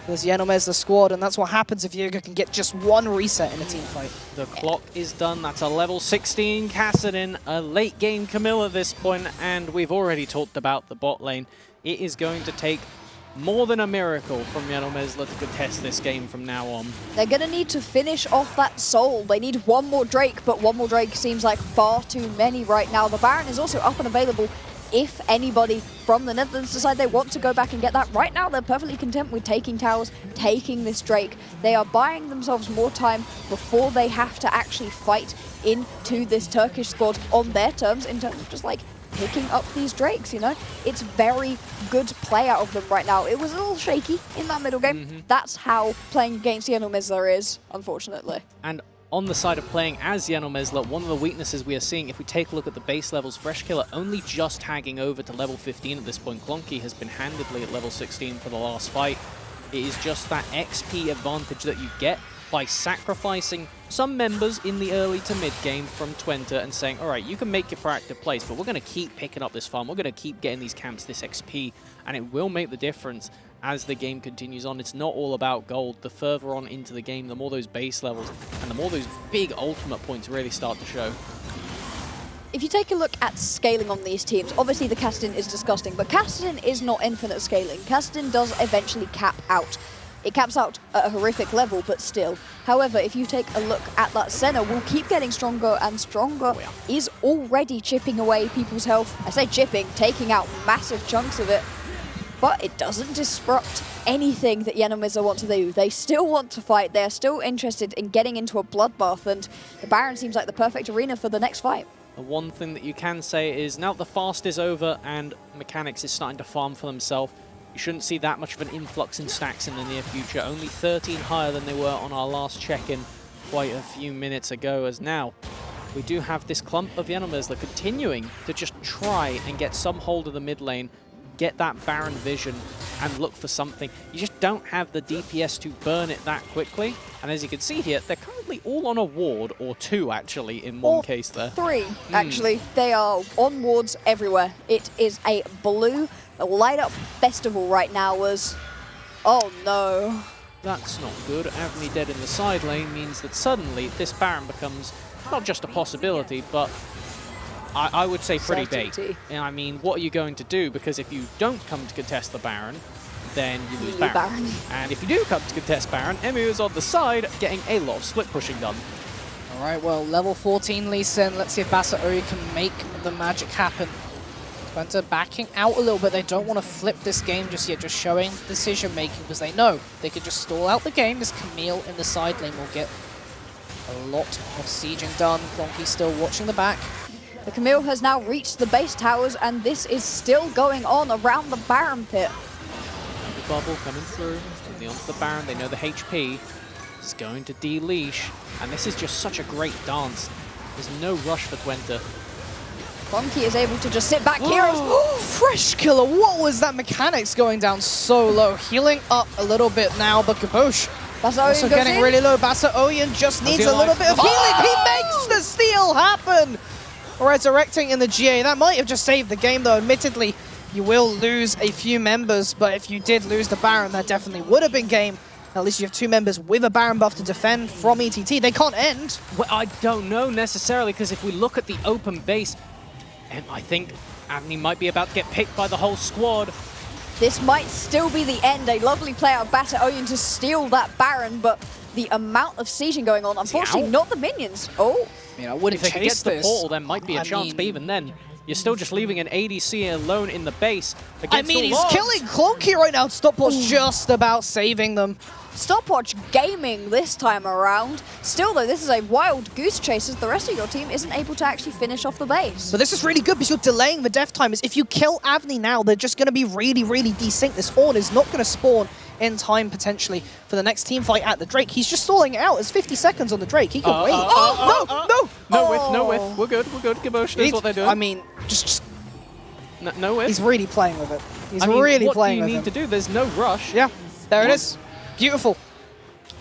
There's Yenal Mesler squad, and that's what happens if Viego can get just 1 reset in a team fight. The clock is done. That's a level 16 Kassadin, a late game Camille at this point, and we've already talked about the bot lane. It is going to take more than a miracle from Yenal Mesler to contest this game from now on. They're going to need to finish off that soul. They need 1 more Drake, but 1 more Drake seems like far too many right now. The Baron is also up and available if anybody from the Netherlands decide they want to go back and get that. Right now, they're perfectly content with taking towers, taking this Drake. They are buying themselves more time before they have to actually fight into this Turkish squad on their terms, in terms of just like picking up these Drakes, you know? It's very good play out of them right now. It was a little shaky in that middle game. That's how playing against Yenal Mesler is, unfortunately. And on the side of playing as Yenal Mesler, one of the weaknesses we are seeing, if we take a look at the base levels, Fresh Killer only just tagging over to level 15 at this point. Clonky has been handedly at level 16 for the last fight. It is just that XP advantage that you get by sacrificing some members in the early to mid game from Twente and saying, all right, you can make your proactive plays, but we're going to keep picking up this farm. We're going to keep getting these camps, this XP, and it will make the difference as the game continues on. It's not all about gold. The further on into the game, the more those base levels and the more those big ultimate points really start to show. If you take a look at scaling on these teams, obviously the Kassadin is disgusting, but Kassadin is not infinite scaling. Kassadin does eventually cap out. It caps out at a horrific level, but still. However, if you take a look at that Senna, will keep getting stronger and stronger, is already chipping away people's health. I say chipping, taking out massive chunks of it, but it doesn't disrupt anything that Yenal Mesler want to do. They still want to fight, they're still interested in getting into a bloodbath, and the Baron seems like the perfect arena for the next fight. The one thing that you can say is now the fast is over and Mechanics is starting to farm for themselves, you shouldn't see that much of an influx in stacks in the near future. Only 13 higher than they were on our last check-in quite a few minutes ago, as now we do have this clump of Yenal Mesler continuing to just try and get some hold of the mid lane, get that Baron vision and look for something. You just don't have the DPS to burn it that quickly. And as you can see here, they're currently all on a ward, or 2 actually in one case there. 3, actually. They are on wards everywhere. It is a blue light up festival right now as... Oh no. That's not good. Avni dead in the side lane means that suddenly this Baron becomes not just a possibility, but I would say pretty big. Certainty. And I mean, what are you going to do? Because if you don't come to contest the Baron, then you lose Baron. And if you do come to contest Baron, Emu is on the side, getting a lot of split pushing done. All right, well, level 14 Lee Sin. Let's see if Basa Oyi can make the magic happen. Twente backing out a little bit. They don't want to flip this game just yet, just showing decision making because they know they could just stall out the game as Camille in the side lane will get a lot of sieging done. Plonky still watching the back. The Camille has now reached the base towers, and this is still going on around the Baron pit. The bubble coming through, onto the Baron. They know the HP is going to de-leash, and this is just such a great dance. There's no rush for Twente. Bonky is able to just sit back here. Oh, Fresh Killer, what was that mechanics going down so low? Healing up a little bit now, but Kabosh also getting really low. Basa Oyen just needs a little bit of healing. He makes the steal happen. Resurrecting in the GA. That might have just saved the game, though. Admittedly, you will lose a few members, but if you did lose the Baron, that definitely would have been game. At least you have 2 members with a Baron buff to defend from ETT. They can't end. Well, I don't know necessarily, because if we look at the open base, and I think Avni might be about to get picked by the whole squad. This might still be the end. A lovely play out of Basa Oyen to steal that Baron, but the amount of sieging going on, unfortunately, not the minions. Oh. I mean, I wouldn't if they chase get this. the portal, there might be a chance, but even then, you're still just leaving an ADC alone in the base. I mean, he's killing Clonky right now. Stopwatch just about saving them. Stopwatch gaming this time around. Still, though, this is a wild goose chase as the rest of your team isn't able to actually finish off the base. But this is really good because you're delaying the death timers. If you kill Avni now, they're just going to be really, really desynced. This Ornn is not going to spawn in time, potentially, for the next team fight at the Drake. He's just stalling it out. It's 50 seconds on the Drake. He can wait. No! No whiff. We're good. Gibosh knows what they're doing. I mean, just no whiff. He's really playing with it. He's really playing with it. What do you need to do? There's no rush. Yeah, there it is. Beautiful.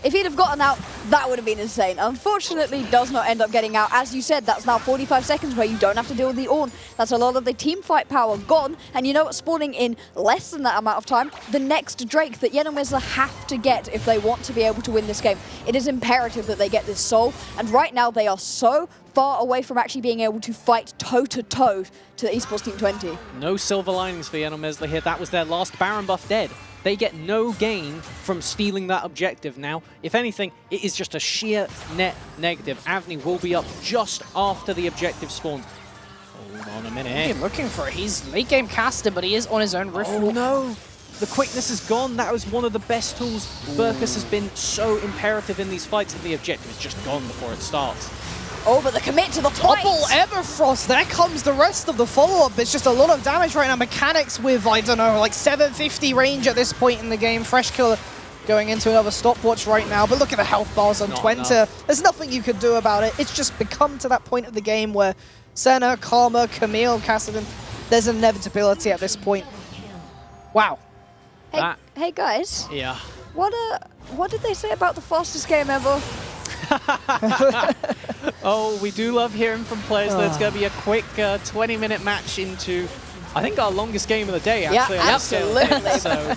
If he'd have gotten out, that would have been insane. Unfortunately, does not end up getting out. As you said, that's now 45 seconds where you don't have to deal with the Ornn. That's a lot of the team fight power gone. And you know what? Spawning in less than that amount of time, the next Drake that Yenomizla have to get if they want to be able to win this game. It is imperative that they get this soul. And right now, they are so far away from actually being able to fight toe-to-toe to the Esports Team 20. No silver linings for Yenomizla here. That was their last Baron buff dead. They get no gain from stealing that objective now. If anything, it is just a sheer net negative. Avni will be up just after the objective spawns. Hold on a minute. Looking for it. He's late game casting, but he is on his own rift. Oh no! The quickness is gone. That was one of the best tools. Burkus has been so imperative in these fights, and the objective is just gone before it starts. Oh, but the commit to the Double Everfrost. There comes the rest of the follow-up. It's just a lot of damage right now. Mechanics with, I don't know, like 750 range at this point in the game. Fresh Killer going into another stopwatch right now. But look at the health bars on Twente. There's nothing you could do about it. It's just become to that point of the game where Senna, Karma, Camille, Cassidy, there's inevitability at this point. Wow. Hey guys. Yeah. What did they say about the fastest game ever? Oh, we do love hearing from players that it's going to be a quick 20-minute match into, I think, our longest game of the day, actually. Yeah, absolutely. So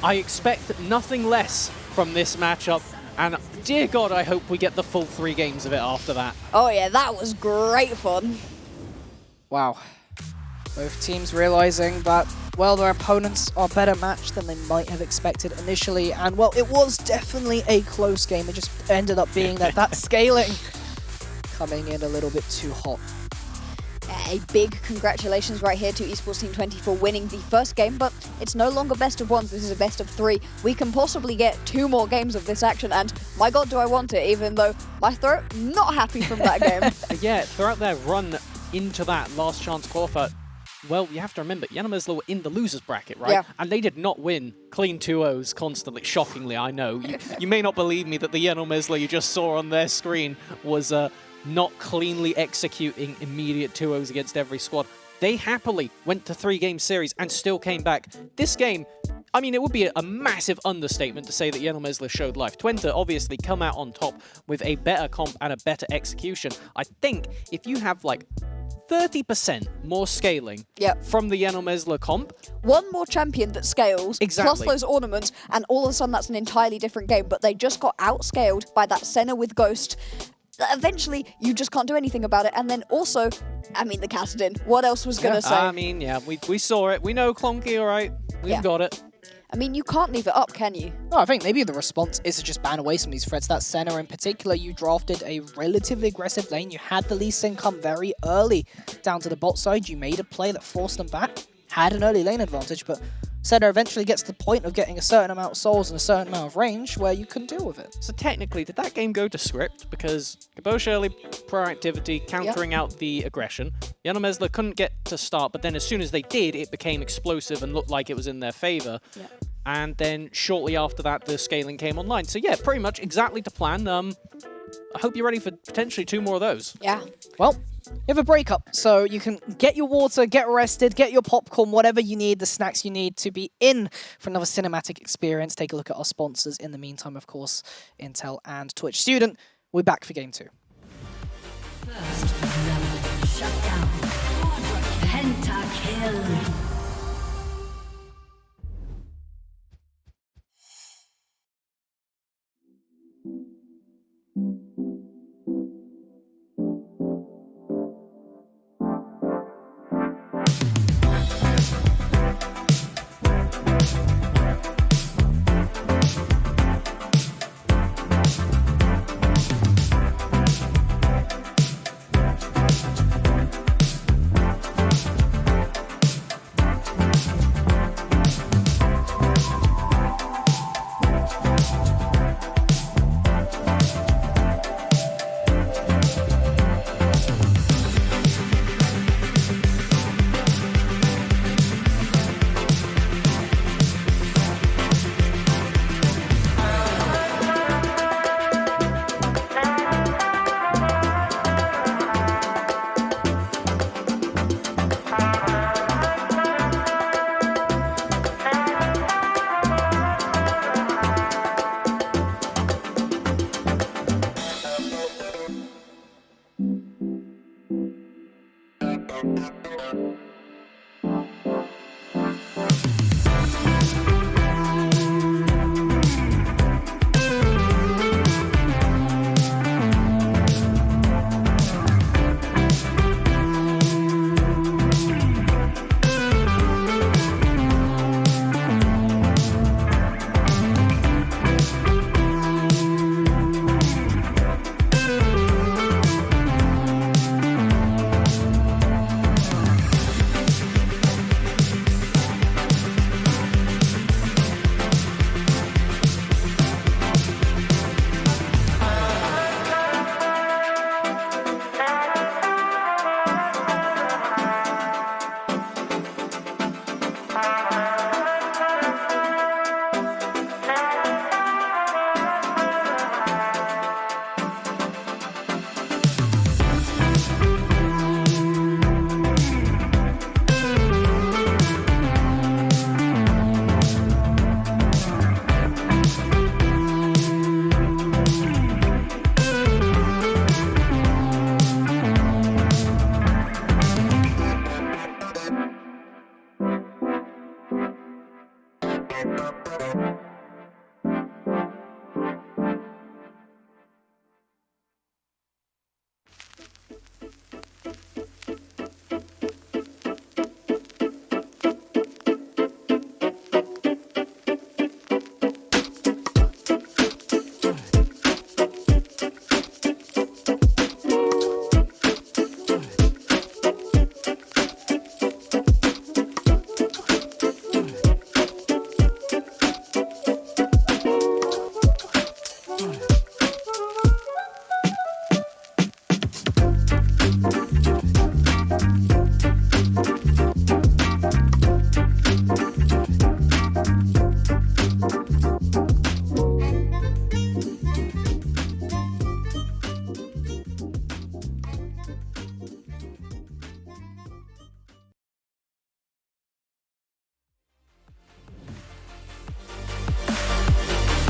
I expect nothing less from this matchup. And dear God, I hope we get the full 3 games of it after that. Oh yeah, that was great fun. Wow. Both teams realizing that, well, their opponents are better matched than they might have expected initially. And, well, it was definitely a close game. It just ended up being that scaling coming in a little bit too hot. A big congratulations right here to Esports Team 20 for winning the first game, but it's no longer best of 1s, this is a best of 3. We can possibly get 2 more games of this action, and my God, do I want it, even though my throat not happy from that game. Yeah, throughout their run into that last chance qualifier, well, you have to remember, Yenomizla were in the losers bracket, right? Yeah. And they did not win clean 2-0s constantly. Shockingly, I know. You may not believe me that the Yenomizla you just saw on their screen was not cleanly executing immediate 2-0s against every squad. They happily went to 3-game series and still came back. This game, I mean, it would be a massive understatement to say that Yenomizla showed life. Twente obviously come out on top with a better comp and a better execution. I think if you have like 30% more scaling from the Yenomizla comp. One more champion that scales, plus those ornaments, and all of a sudden that's an entirely different game. But they just got outscaled by that Senna with Ghost. eventually you just can't do anything about it. And then also, I mean, the Kassadin. What else was going to say? I mean, we saw it. We know Clonky, all right. We've got it. I mean, you can't leave it up, can you? No, I think maybe the response is to just ban away some of these threats. That Senna in particular, you drafted a relatively aggressive lane. You had the Lee Sin come very early down to the bot side. You made a play that forced them back. Had an early lane advantage, but Senna eventually gets to the point of getting a certain amount of souls and a certain amount of range where you can deal with it. So technically, did that game go to script? Because Kabosh early proactivity, countering out the aggression. Yanamezla couldn't get to start, but then as soon as they did, it became explosive and looked like it was in their favor. Yeah. And then shortly after that, the scaling came online. So yeah, pretty much exactly to plan. I hope you're ready for potentially 2 more of those. Yeah. Well, you have a breakup, so you can get your water, get rested, get your popcorn, whatever you need, the snacks you need to be in for another cinematic experience. Take a look at our sponsors. In the meantime, of course, Intel and Twitch Student. We're back for game 2. First blood. Shut down. Pentakill.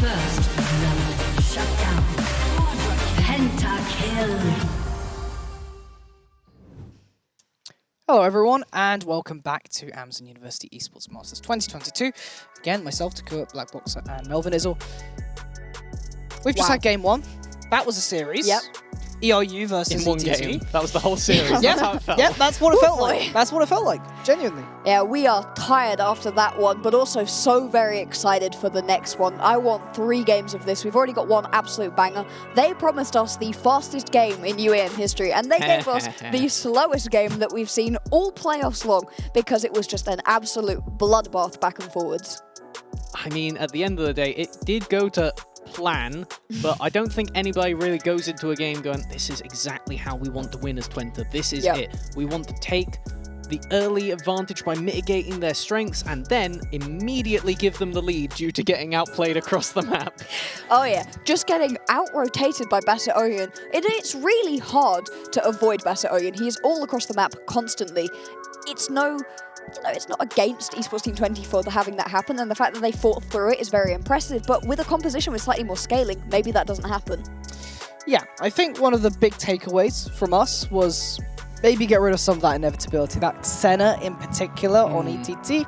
First blood. Shut down. Pentakill. Hello everyone, and welcome back to Amazon University Esports Masters 2022. Again, myself, Takua, Blackboxer, and Melvin Izzle. We've just had game 1. That was a series. Yep. ERU versus in one ETT. game. That was the whole series. Yeah, That's how it felt. yeah, that's what it Oh felt boy. like. That's what it felt like, genuinely. Yeah, we are tired after that one, but also so very excited for the next one. I want 3 games of this. We've already got one absolute banger. They promised us the fastest game in UAN history, and they gave us the slowest game that we've seen all playoffs long because it was just an absolute bloodbath back and forwards. I mean, at the end of the day, it did go to plan, but I don't think anybody really goes into a game going, this is exactly how we want to win as Twente. This is it. We want to take the early advantage by mitigating their strengths and then immediately give them the lead due to getting outplayed across the map. Oh yeah, just getting out-rotated by Basset Oyen. It's really hard to avoid Basset Oyen. He is all across the map constantly. It's it's not against Esports Team 20 for having that happen, and the fact that they fought through it is very impressive, but with a composition with slightly more scaling, maybe that doesn't happen. Yeah, I think one of the big takeaways from us was maybe get rid of some of that inevitability. That Senna in particular on ETT,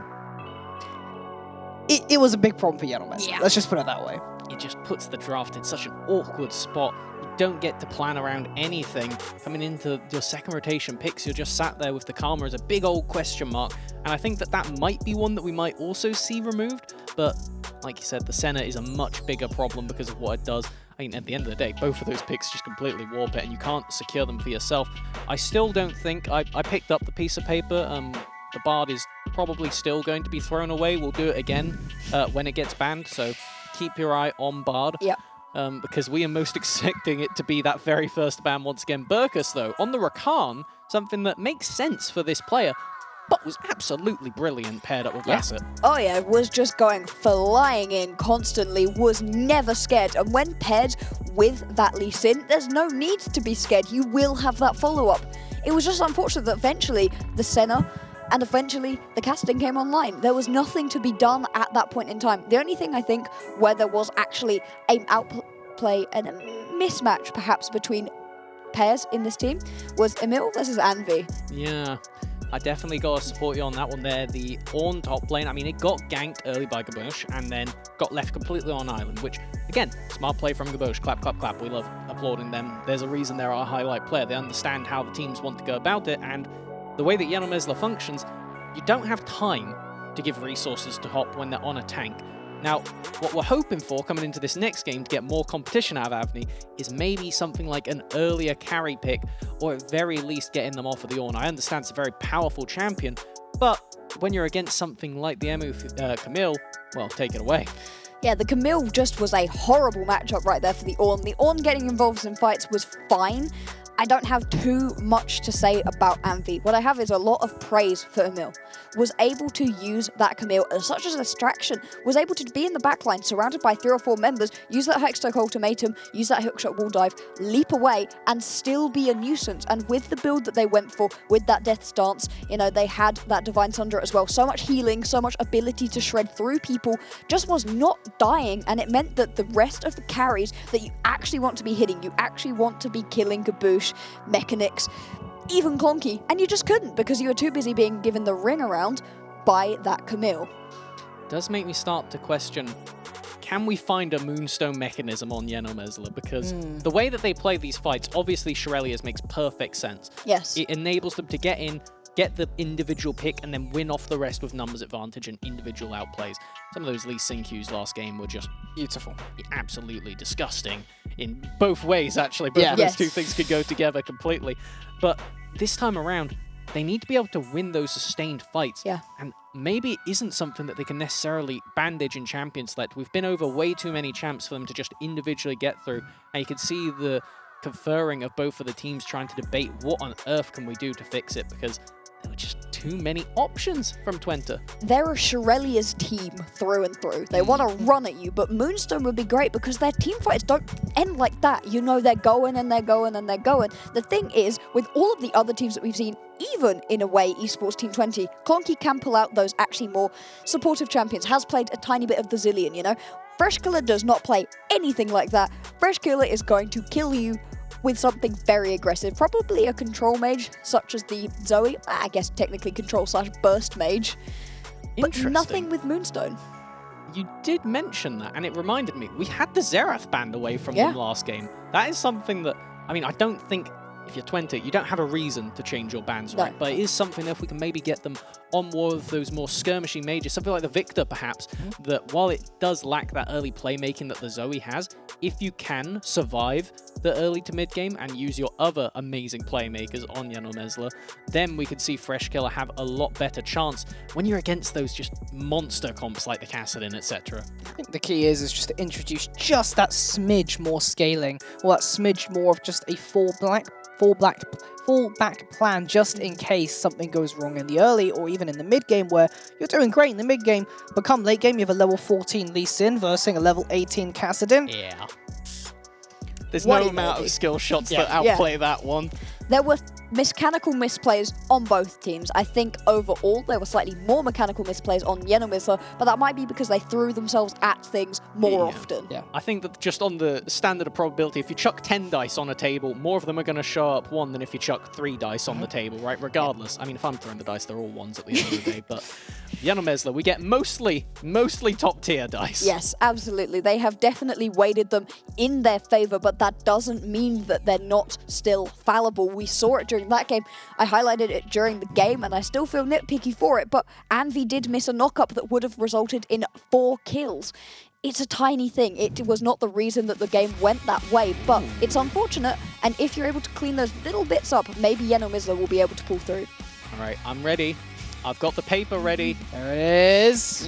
it was a big problem for Yanomes. Yeah. Let's just put it that way. It just puts the draft in such an awkward spot. You don't get to plan around anything. Coming into your second rotation picks, you're just sat there with the Karma as a big old question mark. And I think that that might be one that we might also see removed. But like you said, the Senna is a much bigger problem because of what it does. I mean, at the end of the day, both of those picks just completely warp it and you can't secure them for yourself. I still don't think... I picked up the piece of paper. The Bard is probably still going to be thrown away. We'll do it again when it gets banned. So keep your eye on Bard. Yep. Because we are most expecting it to be that very first ban once again. Burkus, though, on the Rakan, something that makes sense for this player, but was absolutely brilliant paired up with Bassett. Oh yeah, was just going flying in constantly, was never scared, and when paired with that Lee Sin, there's no need to be scared. You will have that follow-up. It was just unfortunate that eventually the Senna and eventually the casting came online. There was nothing to be done at that point in time. The only thing I think where there was actually an outplay and a mismatch perhaps between pairs in this team was Emil versus Anvi. Yeah, I definitely got to support you on that one there. The Ornn top lane, I mean, it got ganked early by Gabosh and then got left completely on island, which, again, smart play from Gabosh. Clap, clap, clap. We love applauding them. There's a reason they're our highlight player. They understand how the teams want to go about it, and the way that Yanomesla functions, you don't have time to give resources to Hop when they're on a tank. Now, what we're hoping for coming into this next game to get more competition out of Avni is maybe something like an earlier carry pick, or at very least getting them off of the Ornn. I understand it's a very powerful champion, but when you're against something like the Emu Camille, well, take it away. Yeah, the Camille just was a horrible matchup right there for the Ornn. The Ornn getting involved in fights was fine. I don't have too much to say about Anvi. What I have is a lot of praise for Emil. Was able to use that Camille as such as a distraction, was able to be in the backline surrounded by 3 or 4 members, use that Hextech ultimatum, use that hookshot wall dive, leap away and still be a nuisance. And with the build that they went for, with that Death Stance, you know, they had that Divine Thunder as well. So much healing, so much ability to shred through people, just was not dying, and it meant that the rest of the carries that you actually want to be hitting, you actually want to be killing Gabush, Mechanics, even Clonky, and you just couldn't because you were too busy being given the ring around by that Camille. Does make me start to question, can we find a Moonstone mechanism on Yanomesla? Because the way that they play these fights, obviously Shirelia's makes perfect sense. Yes. It enables them to get in, get the individual pick, and then win off the rest with numbers advantage and individual outplays. Some of those Lee Sin Qs last game were just beautiful. Absolutely disgusting in both ways, actually. Both of those two things could go together completely. But this time around, they need to be able to win those sustained fights. Yeah. And maybe it isn't something that they can necessarily bandage in Champion Select. We've been over way too many champs for them to just individually get through. And you can see the conferring of both of the teams trying to debate what on earth can we do to fix it, because there were just too many options from Twente. They're a Shirelia's team through and through. They want to run at you, but Moonstone would be great because their team fights don't end like that. You know, they're going and they're going and they're going. The thing is, with all of the other teams that we've seen, even in a way, Esports Team 20, Clonky can pull out those actually more supportive champions, has played a tiny bit of the Zillion, you know? Fresh Killer does not play anything like that. Fresh Killer is going to kill you with something very aggressive, probably a control mage, such as the Zoe, I guess technically control/burst mage, but nothing with Moonstone. You did mention that, and it reminded me, we had the Xerath banned away from them last game. That is something that I mean, I don't think if you're 20, you don't have a reason to change your bans, No. right? But it is something that if we can maybe get them on more of those more skirmishing majors, something like the Victor perhaps, that while it does lack that early playmaking that the Zoe has, if you can survive the early to mid game and use your other amazing playmakers on Yanomezla, then we could see Freshkiller have a lot better chance when you're against those just monster comps like the Kassadin, etc. I think the key is just to introduce just that smidge more scaling, or that smidge more of just a fallback plan just in case something goes wrong in the early or even in the mid game where you're doing great in the mid game, but come late game you have a level 14 Lee Sin versus a level 18 Kassadin. Yeah. There's What no do amount they of do? skill shots that outplay that one. There were mechanical misplays on both teams. I think overall there were slightly more mechanical misplays on Yanomizla, but that might be because they threw themselves at things more often. Yeah. I think that just on the standard of probability, if you chuck 10 dice on a table, more of them are going to show up 1 than if you chuck 3 dice on the table, right? Regardless. I mean, if I'm throwing the dice, they're all 1s at the end of the day, but Yanomezla, we get mostly top tier dice. Yes, absolutely. They have definitely weighted them in their favor, but that doesn't mean that they're not still fallible. We saw it during that game. I highlighted it during the game, and I still feel nitpicky for it, but Anvi did miss a knock-up that would have resulted in 4 kills. It's a tiny thing. It was not the reason that the game went that way, but it's unfortunate, and if you're able to clean those little bits up, maybe Yanomizla will be able to pull through. All right, I'm ready. I've got the paper ready. There it is.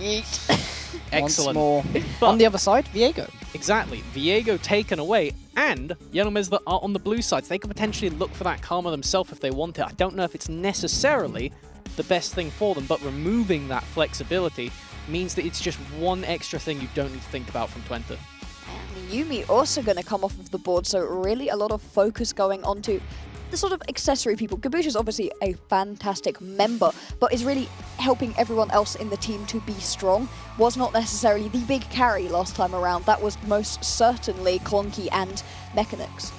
Excellent. Once more. But on the other side, Viego. Exactly. Viego taken away, and Yanomizla are on the blue side, so they could potentially look for that Karma themselves if they want it. I don't know if it's necessarily the best thing for them, but removing that flexibility means that it's just one extra thing you don't need to think about from Twente. And Yumi also going to come off of the board, so really a lot of focus going onto the sort of accessory people. Gabush is obviously a fantastic member, but is really helping everyone else in the team to be strong. Was not necessarily the big carry last time around. That was most certainly Clonky and Mechanics.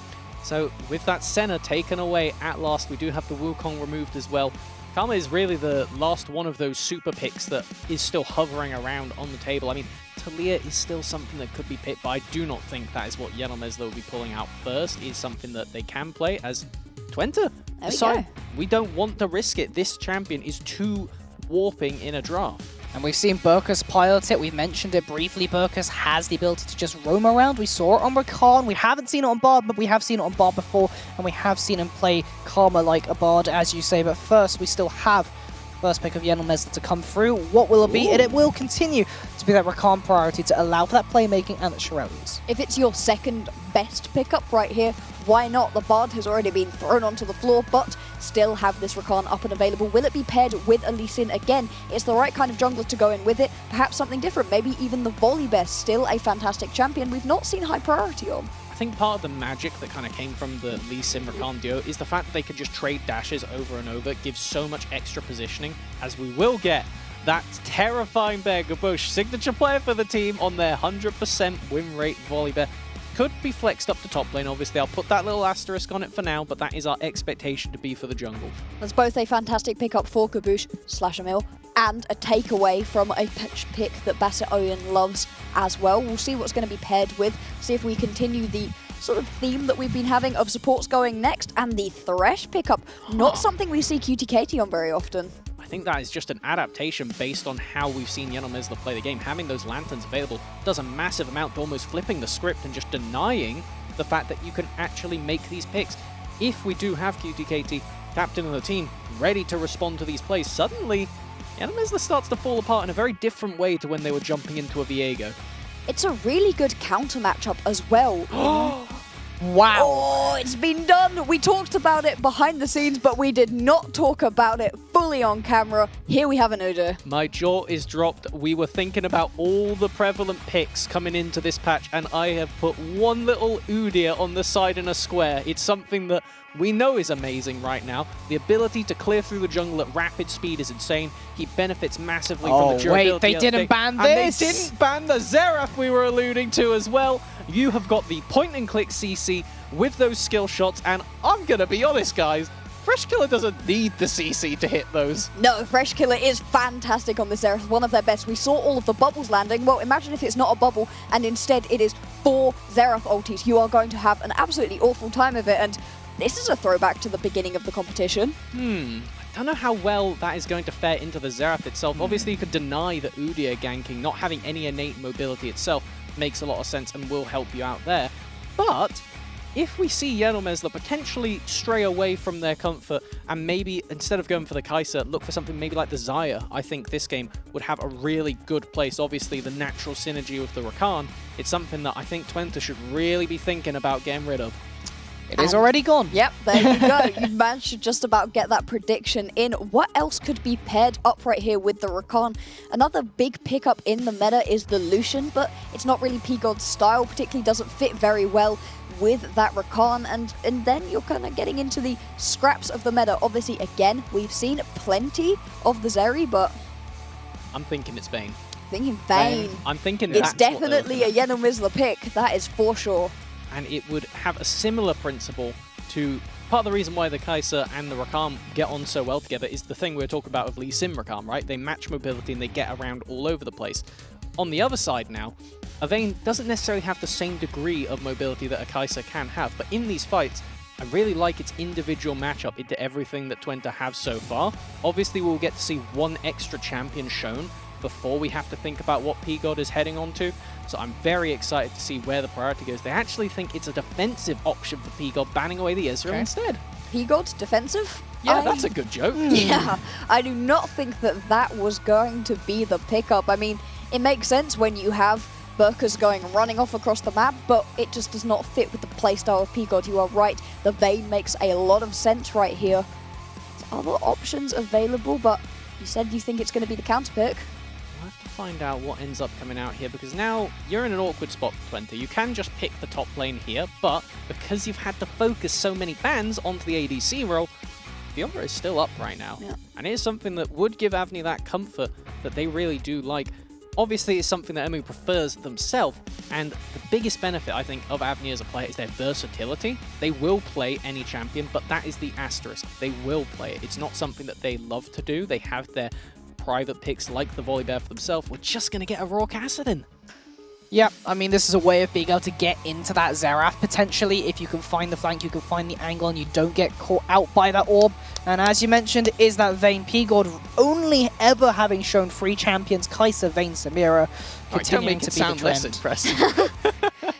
So with that Senna taken away at last, we do have the Wukong removed as well. Karma is really the last one of those super picks that is still hovering around on the table. I mean, Talia is still something that could be picked, but I do not think that is what Yanomezla will be pulling out first. Is something that they can play as Twente decide we don't want to risk it. This champion is too warping in a draft. And we've seen Burkus pilot it. We've mentioned it briefly. Burkus has the ability to just roam around. We saw it on Rakan. We haven't seen it on Bard, but we have seen it on Bard before. And we have seen him play Karma like a Bard, as you say. But first, we still have first pick of Yanomezla to come through. What will it be? And it will continue to be that Rakan priority to allow for that playmaking and the Shirelles. If it's your second best pickup right here, why not? The Bard has already been thrown onto the floor, but still have this Rakan up and available. Will it be paired with a Lee Sin again? It's the right kind of jungler to go in with it. Perhaps something different. Maybe even the Volibear, still a fantastic champion we've not seen high priority on. I think part of the magic that kind of came from the Lee Sin Rakan duo is the fact that they could just trade dashes over and over. It gives so much extra positioning, as we will get that terrifying Bear Gabush, signature player for the team on their 100% win rate Volibear. Could be flexed up to top lane, obviously. I'll put that little asterisk on it for now, but that is our expectation to be for the jungle. That's both a fantastic pickup for Gabush / Emil and a takeaway from a pick that Bassett Oyen loves as well. We'll see what's going to be paired with, see if we continue the sort of theme that we've been having of supports going next, and the Thresh pickup. Not something we see QT Katie on very often. I think that is just an adaptation based on how we've seen Yanomezla play the game. Having those lanterns available does a massive amount to almost flipping the script and just denying the fact that you can actually make these picks. If we do have QTKT, captain of the team, ready to respond to these plays, suddenly Yanomezla starts to fall apart in a very different way to when they were jumping into a Viego. It's a really good counter matchup as well. Wow. Oh, it's been done. We talked about it behind the scenes, but we did not talk about it fully on camera. Here we have an Udyr. My jaw is dropped. We were thinking about all the prevalent picks coming into this patch, and I have put one little Udyr on the side in a square. It's something that we know is amazing right now. The ability to clear through the jungle at rapid speed is insane. He benefits massively from the durability. Wait, they didn't ban and this? they didn't ban the Xerath we were alluding to as well. You have got the point-and-click CC with those skill shots, and I'm going to be honest, guys, Freshkiller doesn't need the CC to hit those. No, Freshkiller is fantastic on this Xerath, one of their best. We saw all of the bubbles landing. Well, imagine if it's not a bubble, and instead it is 4 Xerath ultis. You are going to have an absolutely awful time of it, and this is a throwback to the beginning of the competition. I don't know how well that is going to fare into the Xerath itself. Obviously, you could deny the Udyr ganking, not having any innate mobility itself makes a lot of sense and will help you out there. But if we see Yenomesla potentially stray away from their comfort and maybe instead of going for the Kai'Sa, look for something maybe like the Xayah, I think this game would have a really good place. Obviously, the natural synergy with the Rakan, it's something that I think Twente should really be thinking about getting rid of. It is already gone. Yep, there you go. You managed to just about get that prediction in. What else could be paired up right here with the Rakan? Another big pickup in the meta is the Lucian, but it's not really P-God's style, particularly doesn't fit very well with that Rakan, and then you're kind of getting into the scraps of the meta. Obviously, again, we've seen plenty of the Zeri, but... I'm thinking it's Vayne. Thinking Vayne. I'm thinking it's that's definitely a Yenomesla pick, that is for sure. And it would have a similar principle to part of the reason why the Kai'Sa and the Rakan get on so well together is the thing we were talking about of Lee Sin Rakan, right? They match mobility and they get around all over the place. On the other side now, a Vayne doesn't necessarily have the same degree of mobility that a Kai'Sa can have, but in these fights, I really like its individual matchup into everything that Twente have so far. Obviously, we'll get to see one extra champion shown before we have to think about what P-God is heading on to. So I'm very excited to see where the priority goes. They actually think it's a defensive option for P-God, banning away the Ezreal instead. P-God defensive? Yeah, that's a good joke. Yeah, I do not think that that was going to be the pickup. I mean, it makes sense when you have Burkers running off across the map, but it just does not fit with the playstyle of P-God. You are right, the Vayne makes a lot of sense right here. There's other options available, but you said you think it's going to be the counter pick. We'll have to find out what ends up coming out here, because now you're in an awkward spot, Twente. You can just pick the top lane here, but because you've had to focus so many bans onto the ADC role, Fiora is still up right now. Yeah. And it is something that would give Avni that comfort that they really do like. Obviously, it's something that Emu prefers themselves, and the biggest benefit, I think, of Avni as a player is their versatility. They will play any champion, but that is the asterisk. They will play it. It's not something that they love to do. They have their private picks like the Volibear for themselves. We're just going to get a raw Kassadin. Yeah, I mean, this is a way of being able to get into that Xerath, potentially. If you can find the flank, you can find the angle, and you don't get caught out by that orb. And as you mentioned, is that Vayne. P-God only ever having shown 3 champions, Kai'Sa, Vayne, Samira, continuing to be the trend. Impressive.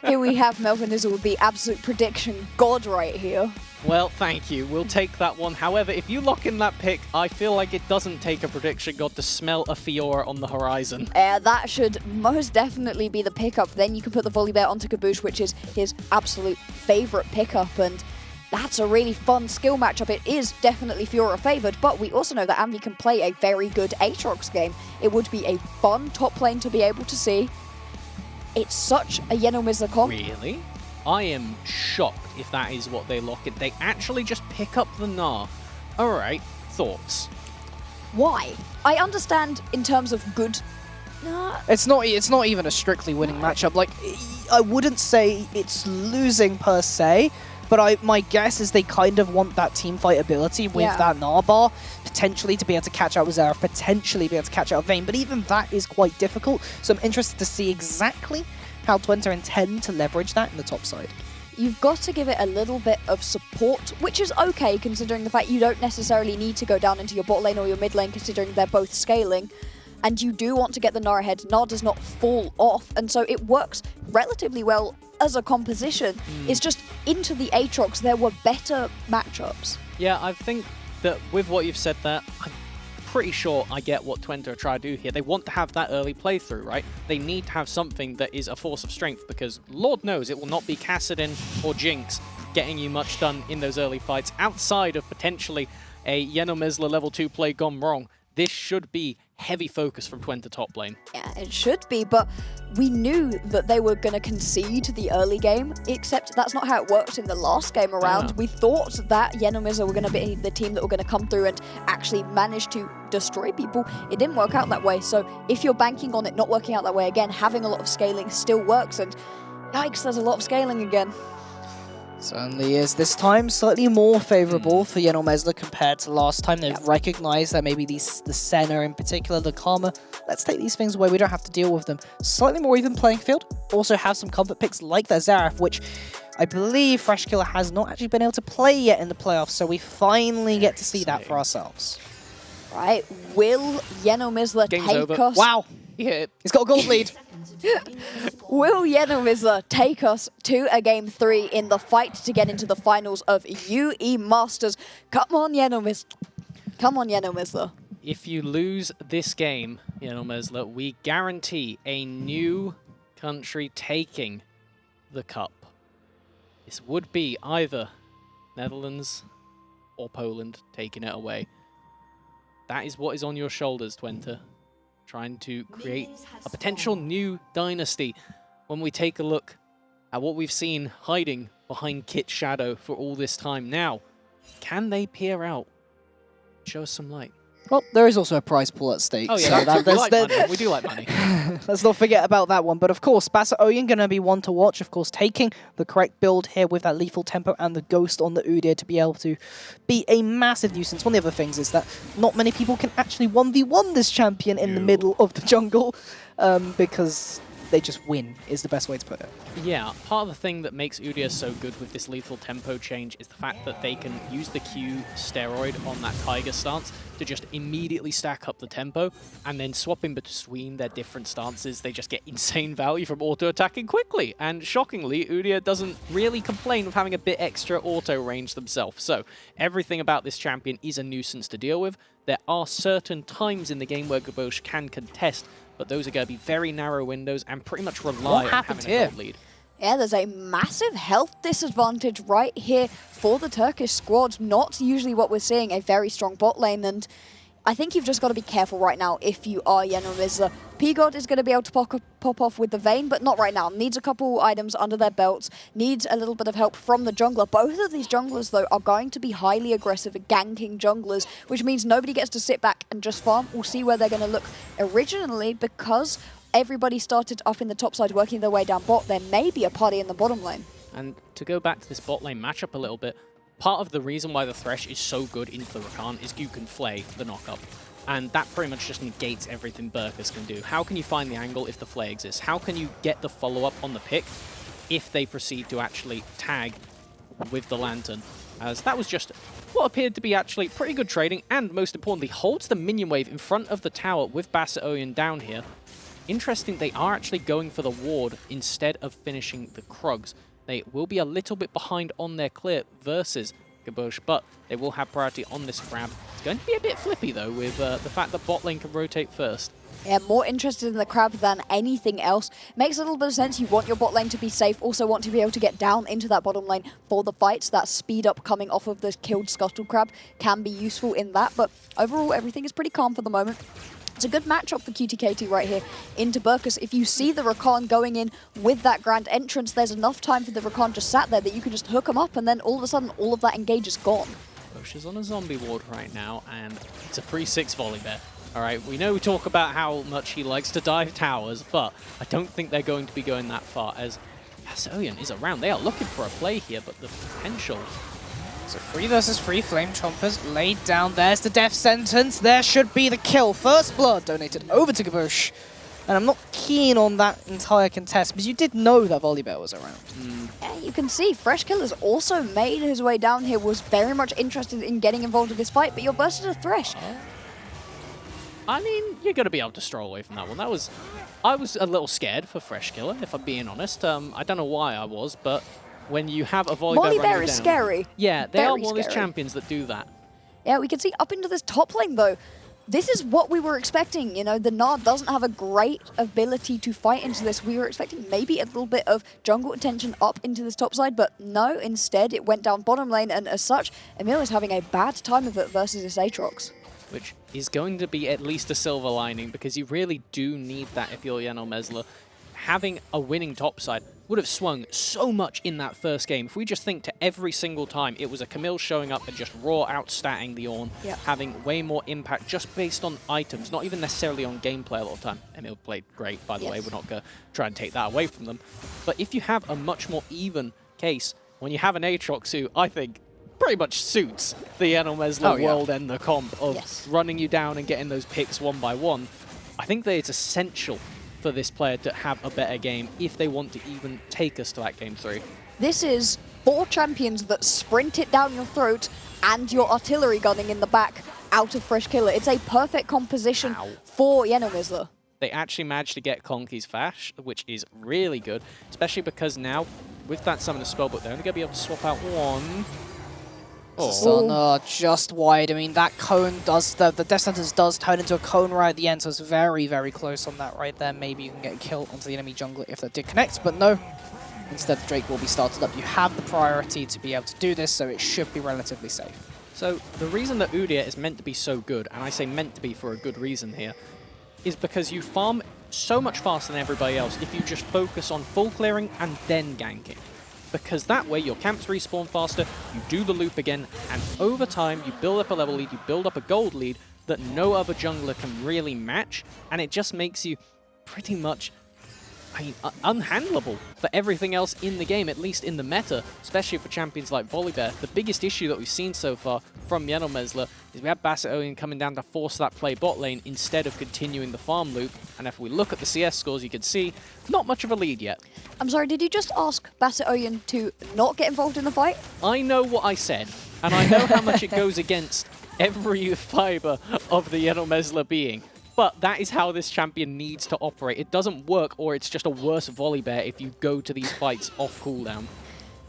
Here we have Melvin Izzle with the absolute prediction god right here. Well, thank you. We'll take that one. However, if you lock in that pick, I feel like it doesn't take a prediction god to smell a Fiora on the horizon. That should most definitely be the pickup. Then you can put the Volibear onto Caboose, which is his absolute favorite pickup, and that's a really fun skill matchup. It is definitely Fiora favored, but we also know that Anvi can play a very good Aatrox game. It would be a fun top lane to be able to see. It's such a Yenomesla comp. Really? I am shocked if that is what they lock it. They actually just pick up the Gnar. Alright, thoughts? Why? I understand in terms of good... It's not even a strictly winning matchup. Like, I wouldn't say it's losing per se, but my guess is they kind of want that team fight ability with that Gnar bar, potentially to be able to catch out with Xerath, potentially be able to catch out Vayne, but even that is quite difficult, so I'm interested to see exactly how Twente intend to leverage that in the top side. You've got to give it a little bit of support, which is okay considering the fact you don't necessarily need to go down into your bot lane or your mid lane considering they're both scaling. And you do want to get the Gnar ahead. Gnar does not fall off, and so it works relatively well as a composition. It's just into the Aatrox, there were better matchups. Yeah, I think that with what you've said there, I'm pretty sure I get what Twente are trying to do here. They want to have that early playthrough, right? They need to have something that is a force of strength, because Lord knows it will not be Kassadin or Jinx getting you much done in those early fights outside of potentially a Yenomesla level 2 play gone wrong. This should be heavy focus from Twente top lane. Yeah, it should be, but we knew that they were going to concede the early game, except that's not how it worked in the last game around. We thought that Yenomesla were going to be the team that were going to come through and actually manage to destroy people. It didn't work out that way, so if you're banking on it not working out that way again, having a lot of scaling still works, and yikes, there's a lot of scaling again. Certainly is. This time, slightly more favourable for Yenor Mesler compared to last time. They've recognised that maybe the Senna in particular, the Karma, let's take these things away. We don't have to deal with them. Slightly more even playing field. Also have some comfort picks like that Zareth, which I believe Freshkiller has not actually been able to play yet in the playoffs, so we finally get to see that for ourselves. Right, will Yenor Mesler Game's take over. us... Wow! Yeah. He's got a gold lead. Will Yenor Mesler take us to a Game 3 in the fight to get into the finals of UE Masters? Come on, Yenor Mesler. Come on, Yenor Mesler. If you lose this game, Yenor Mesler, we guarantee a new country taking the cup. This would be either Netherlands or Poland taking it away. That is what is on your shoulders, Twente. Trying to create a potential new dynasty when we take a look at what we've seen hiding behind Kit's shadow for all this time. Now, can they peer out? Show us some light. Well, there is also a prize pool at stake. Oh yeah, so we do like money. Let's not forget about that one. But of course, Basset Oyen going to be one to watch. Of course, taking the correct build here with that lethal tempo and the ghost on the Udyr to be able to be a massive nuisance. One of the other things is that not many people can actually 1v1 this champion in the middle of the jungle because they just win, is the best way to put it. Yeah, part of the thing that makes Udyr so good with this lethal tempo change is the fact that they can use the Q steroid on that Tiger stance to just immediately stack up the tempo, and then swapping between their different stances, they just get insane value from auto-attacking quickly. And shockingly, Udyr doesn't really complain of having a bit extra auto range themselves. So everything about this champion is a nuisance to deal with. There are certain times in the game where Gabosh can contest, but those are going to be very narrow windows and pretty much rely on having a gold lead. Yeah, there's a massive health disadvantage right here for the Turkish squad. Not usually what we're seeing, a very strong bot lane, and I think you've just got to be careful right now if you are Yenor Mesler. P-God is going to be able to pop off with the Vayne, but not right now. Needs a couple items under their belts, needs a little bit of help from the jungler. Both of these junglers, though, are going to be highly aggressive at ganking junglers, which means nobody gets to sit back and just farm. We'll see where they're going to look originally, because everybody started up in the top side working their way down bot. There may be a party in the bottom lane. And to go back to this bot lane matchup a little bit, part of the reason why the Thresh is so good into the Rakan is you can flay the knockup. And that pretty much just negates everything Burkus can do. How can you find the angle if the flay exists? How can you get the follow-up on the pick if they proceed to actually tag with the Lantern? As that was just what appeared to be actually pretty good trading, and most importantly, holds the minion wave in front of the tower with Basset Oyen down here. Interesting, they are actually going for the ward instead of finishing the Krugs. They will be a little bit behind on their clear versus Gabosh, but they will have priority on this grab. It's going to be a bit flippy, though, with the fact that bot lane can rotate first. Yeah, more interested in the crab than anything else. Makes a little bit of sense. You want your bot lane to be safe, also want to be able to get down into that bottom lane for the fights. That speed up coming off of the killed Scuttle Crab can be useful in that, but overall, everything is pretty calm for the moment. It's a good matchup for QTKT right here into Burkus. If you see the Rakan going in with that grand entrance, there's enough time for the Rakan just sat there that you can just hook him up, and then all of a sudden, all of that engage is gone. Bush is on a zombie ward right now, and it's a pre-6 volley bet. All right, we know we talk about how much he likes to dive towers, but I don't think they're going to be going that far, as Oyen is around. They are looking for a play here, but the potential... So 3 versus 3 Flame Chompers laid down. There's the death sentence. There should be the kill. First blood donated over to Gabosh. And I'm not keen on that entire contest, because you did know that Volibear was around. Yeah, you can see Freshkiller's also made his way down here, was very much interested in getting involved in this fight, but you're versus a Thresh. I mean, you're going to be able to stroll away from that one. I was a little scared for Freshkiller, if I'm being honest. I don't know why I was, but when you have a Volibear is down, scary. Yeah, they Very are one of these scary. champions that do that. Yeah, we can see up into this top lane, though. This is what we were expecting. You know, the Nard doesn't have a great ability to fight into this. We were expecting maybe a little bit of jungle attention up into this top side, but no, instead it went down bottom lane, and as such, Emil is having a bad time of it versus this Aatrox. Which is going to be at least a silver lining, because you really do need that if you're Yenor Mesler. Having a winning topside would have swung so much in that first game. If we just think to every single time it was a Camille showing up and just raw outstatting the Ornn, having way more impact just based on items, not even necessarily on gameplay a lot of time. Emil played great, by the way, we're not going to try and take that away from them. But if you have a much more even case, when you have an Aatrox who, I think, pretty much suits the Enomesla world and the comp of running you down and getting those picks one by one, I think that it's essential for this player to have a better game if they want to even take us to that game 3. This is 4 champions that sprint it down your throat and your artillery gunning in the back out of Fresh Killer. It's a perfect composition for Enomesla. They actually managed to get Conky's Fash, which is really good, especially because now, with that Summoner Spellbook, they're only going to be able to swap out one. Sun just wide. I mean, that cone does, the Death Sentence does turn into a cone right at the end, so it's very, very close on that right there. Maybe you can get a kill onto the enemy jungler if that did connect, but no. Instead, Drake will be started up. You have the priority to be able to do this, so it should be relatively safe. So the reason that Udyr is meant to be so good, and I say meant to be for a good reason here, is because you farm so much faster than everybody else if you just focus on full clearing and then ganking. Because that way your camps respawn faster, you do the loop again, and over time you build up a level lead, you build up a gold lead that no other jungler can really match, and it just makes you pretty much unhandleable for everything else in the game, at least in the meta, especially for champions like Volibear. The biggest issue that we've seen so far from Enomesla is we have Basset coming down to force that play bot lane instead of continuing the farm loop, and if we look at the CS scores, you can see not much of a lead yet. I'm sorry, did you just ask Basset to not get involved in the fight? I know what I said, and I know how much it goes against every fiber of the Enomesla being. But that is how this champion needs to operate. It doesn't work, or it's just a worse Volibear if you go to these fights off cooldown.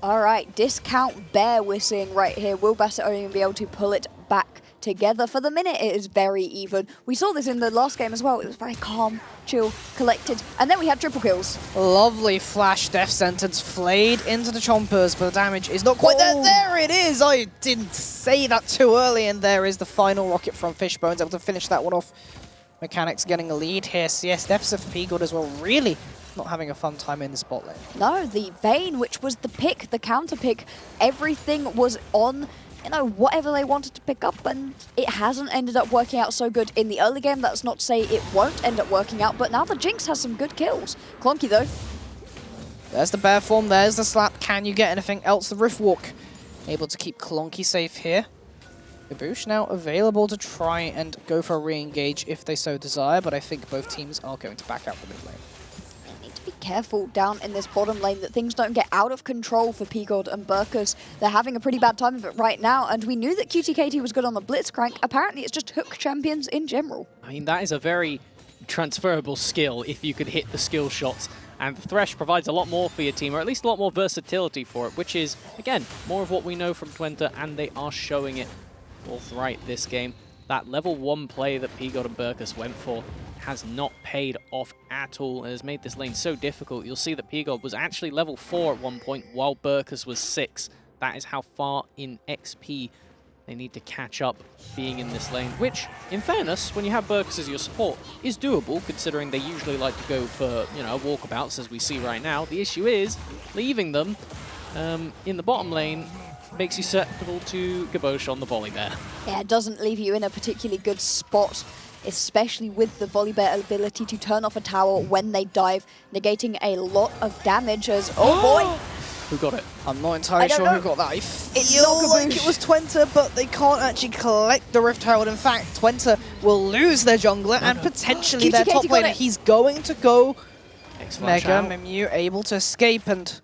All right, discount bear we're seeing right here. Will Basset be able to pull it back together? For the minute, it is very even. We saw this in the last game as well. It was very calm, chill, collected. And then we had triple kills. Lovely flash Death Sentence flayed into the Chompers, but the damage is not quite there. There it is! I didn't say that too early, and there is the final rocket from Fishbones, able to finish that one off. Mechanics getting a lead here. CS deficit for P-God as well. Really not having a fun time in the spot lane. No, the Vayne, which was the pick, the counter pick, everything was on, you know, whatever they wanted to pick up, and it hasn't ended up working out so good in the early game. That's not to say it won't end up working out, but now the Jinx has some good kills. Clunky though. There's the bear form, there's the slap. Can you get anything else? The Rift Walk able to keep Clunky safe here. Gaboosh now available to try and go for a re-engage if they so desire, but I think both teams are going to back out the mid lane. Need to be careful down in this bottom lane that things don't get out of control for P-God and Burkers. They're having a pretty bad time of it right now, and we knew that QTKT was good on the Blitzcrank. Apparently it's just hook champions in general. I mean, that is a very transferable skill if you could hit the skill shots, and the Thresh provides a lot more for your team, or at least a lot more versatility for it, which is, again, more of what we know from Twente, and they are showing it right this game. That level 1 play that P-God and Burkus went for has not paid off at all. It has made this lane so difficult. You'll see that P-God was actually level 4 at one point while Burkus was 6. That is how far in XP they need to catch up being in this lane, which, in fairness, when you have Burkus as your support, is doable, considering they usually like to go for, you know, walkabouts, as we see right now. The issue is, leaving them in the bottom lane makes you susceptible to Gaboosh on the Volibear. Yeah, it doesn't leave you in a particularly good spot, especially with the Volibear ability to turn off a tower when they dive, negating a lot of damage as... Oh boy! Who got it? I'm not entirely sure who got that. I feel not like it was Twente, but they can't actually collect the Rift Herald. In fact, Twente will lose their jungler and potentially their top laner. He's going to go Mega. Mimeu able to escape, and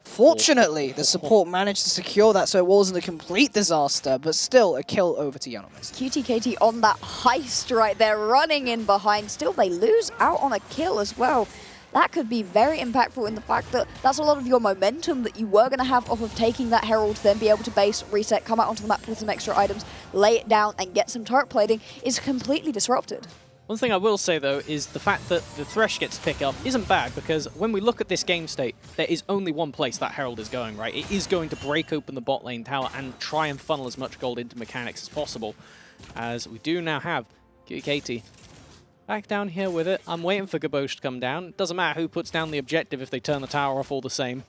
fortunately, the support managed to secure that, so it wasn't a complete disaster, but still a kill over to Yonomis. QTKT on that heist right there, running in behind. Still, they lose out on a kill as well. That could be very impactful in the fact that that's a lot of your momentum that you were going to have off of taking that Herald, then be able to base, reset, come out onto the map with some extra items, lay it down, and get some turret plating is completely disrupted. One thing I will say, though, is the fact that the Thresh gets to pick up isn't bad, because when we look at this game state, there is only one place that Herald is going, right? It is going to break open the bot lane tower and try and funnel as much gold into mechanics as possible, as we do now have QTKT back down here with it. I'm waiting for Gaboosh to come down. Doesn't matter who puts down the objective if they turn the tower off all the same.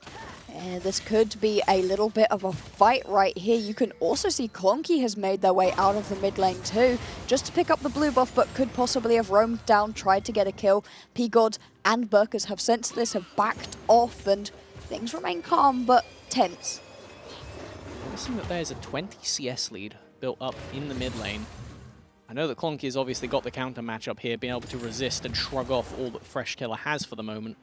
This could be a little bit of a fight right here. You can also see Clunky has made their way out of the mid lane too, just to pick up the blue buff, but could possibly have roamed down, tried to get a kill. P-God and Burkers have sensed this, have backed off, and things remain calm but tense. noticing that there's a 20 CS lead built up in the mid lane. I know that Clonky has obviously got the counter matchup here, being able to resist and shrug off all that Fresh Killer has for the moment.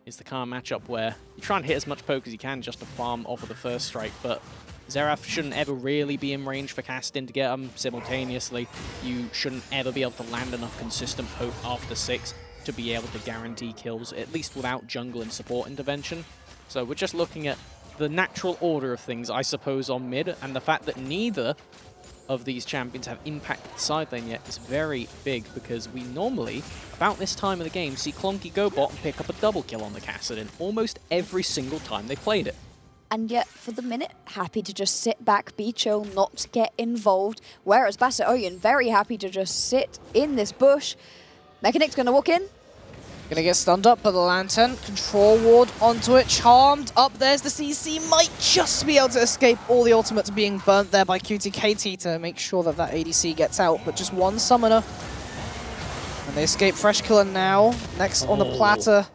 Is the car matchup where you try and hit as much poke as you can just to farm off of the first strike, but Xerath shouldn't ever really be in range for casting to get them simultaneously. You shouldn't ever be able to land enough consistent poke after 6 to be able to guarantee kills, at least without jungle and support intervention. So we're just looking at the natural order of things, I suppose, on mid, and the fact that neither of these champions have impacted the side lane yet is very big, because we normally, about this time of the game, see Clonky go bot and pick up a double kill on the Kassadin almost every single time they played it. And yet, for the minute, happy to just sit back, be chill, not get involved. Whereas Basset Oyen, very happy to just sit in this bush. Mechanic's going to walk in. Gonna get stunned up by the Lantern. Control ward onto it. Charmed up. There's the CC. Might just be able to escape all the ultimates being burnt there by QTKT to make sure that that ADC gets out. But just one summoner. And they escape Fresh Killer now. Next on the platter.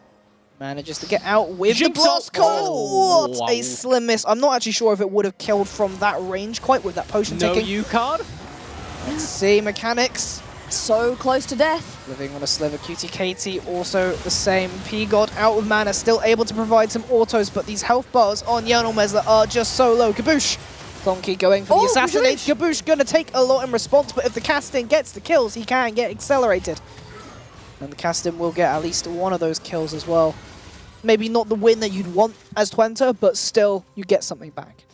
Manages to get out with the blast call. What a slim miss. I'm not actually sure if it would have killed from that range quite with that potion ticking. No U-card? Let's see. Mechanics. So close to death. Living on a sliver. QTKT also the same. P-God out of mana, still able to provide some autos, but these health bars on Yanelmezler are just so low. Kaboosh! Clonky going for the assassinate. Kaboosh gonna take a lot in response, but if the Kassadin gets the kills, he can get accelerated. And the Kassadin will get at least one of those kills as well. Maybe not the win that you'd want as Twente, but still, you get something back.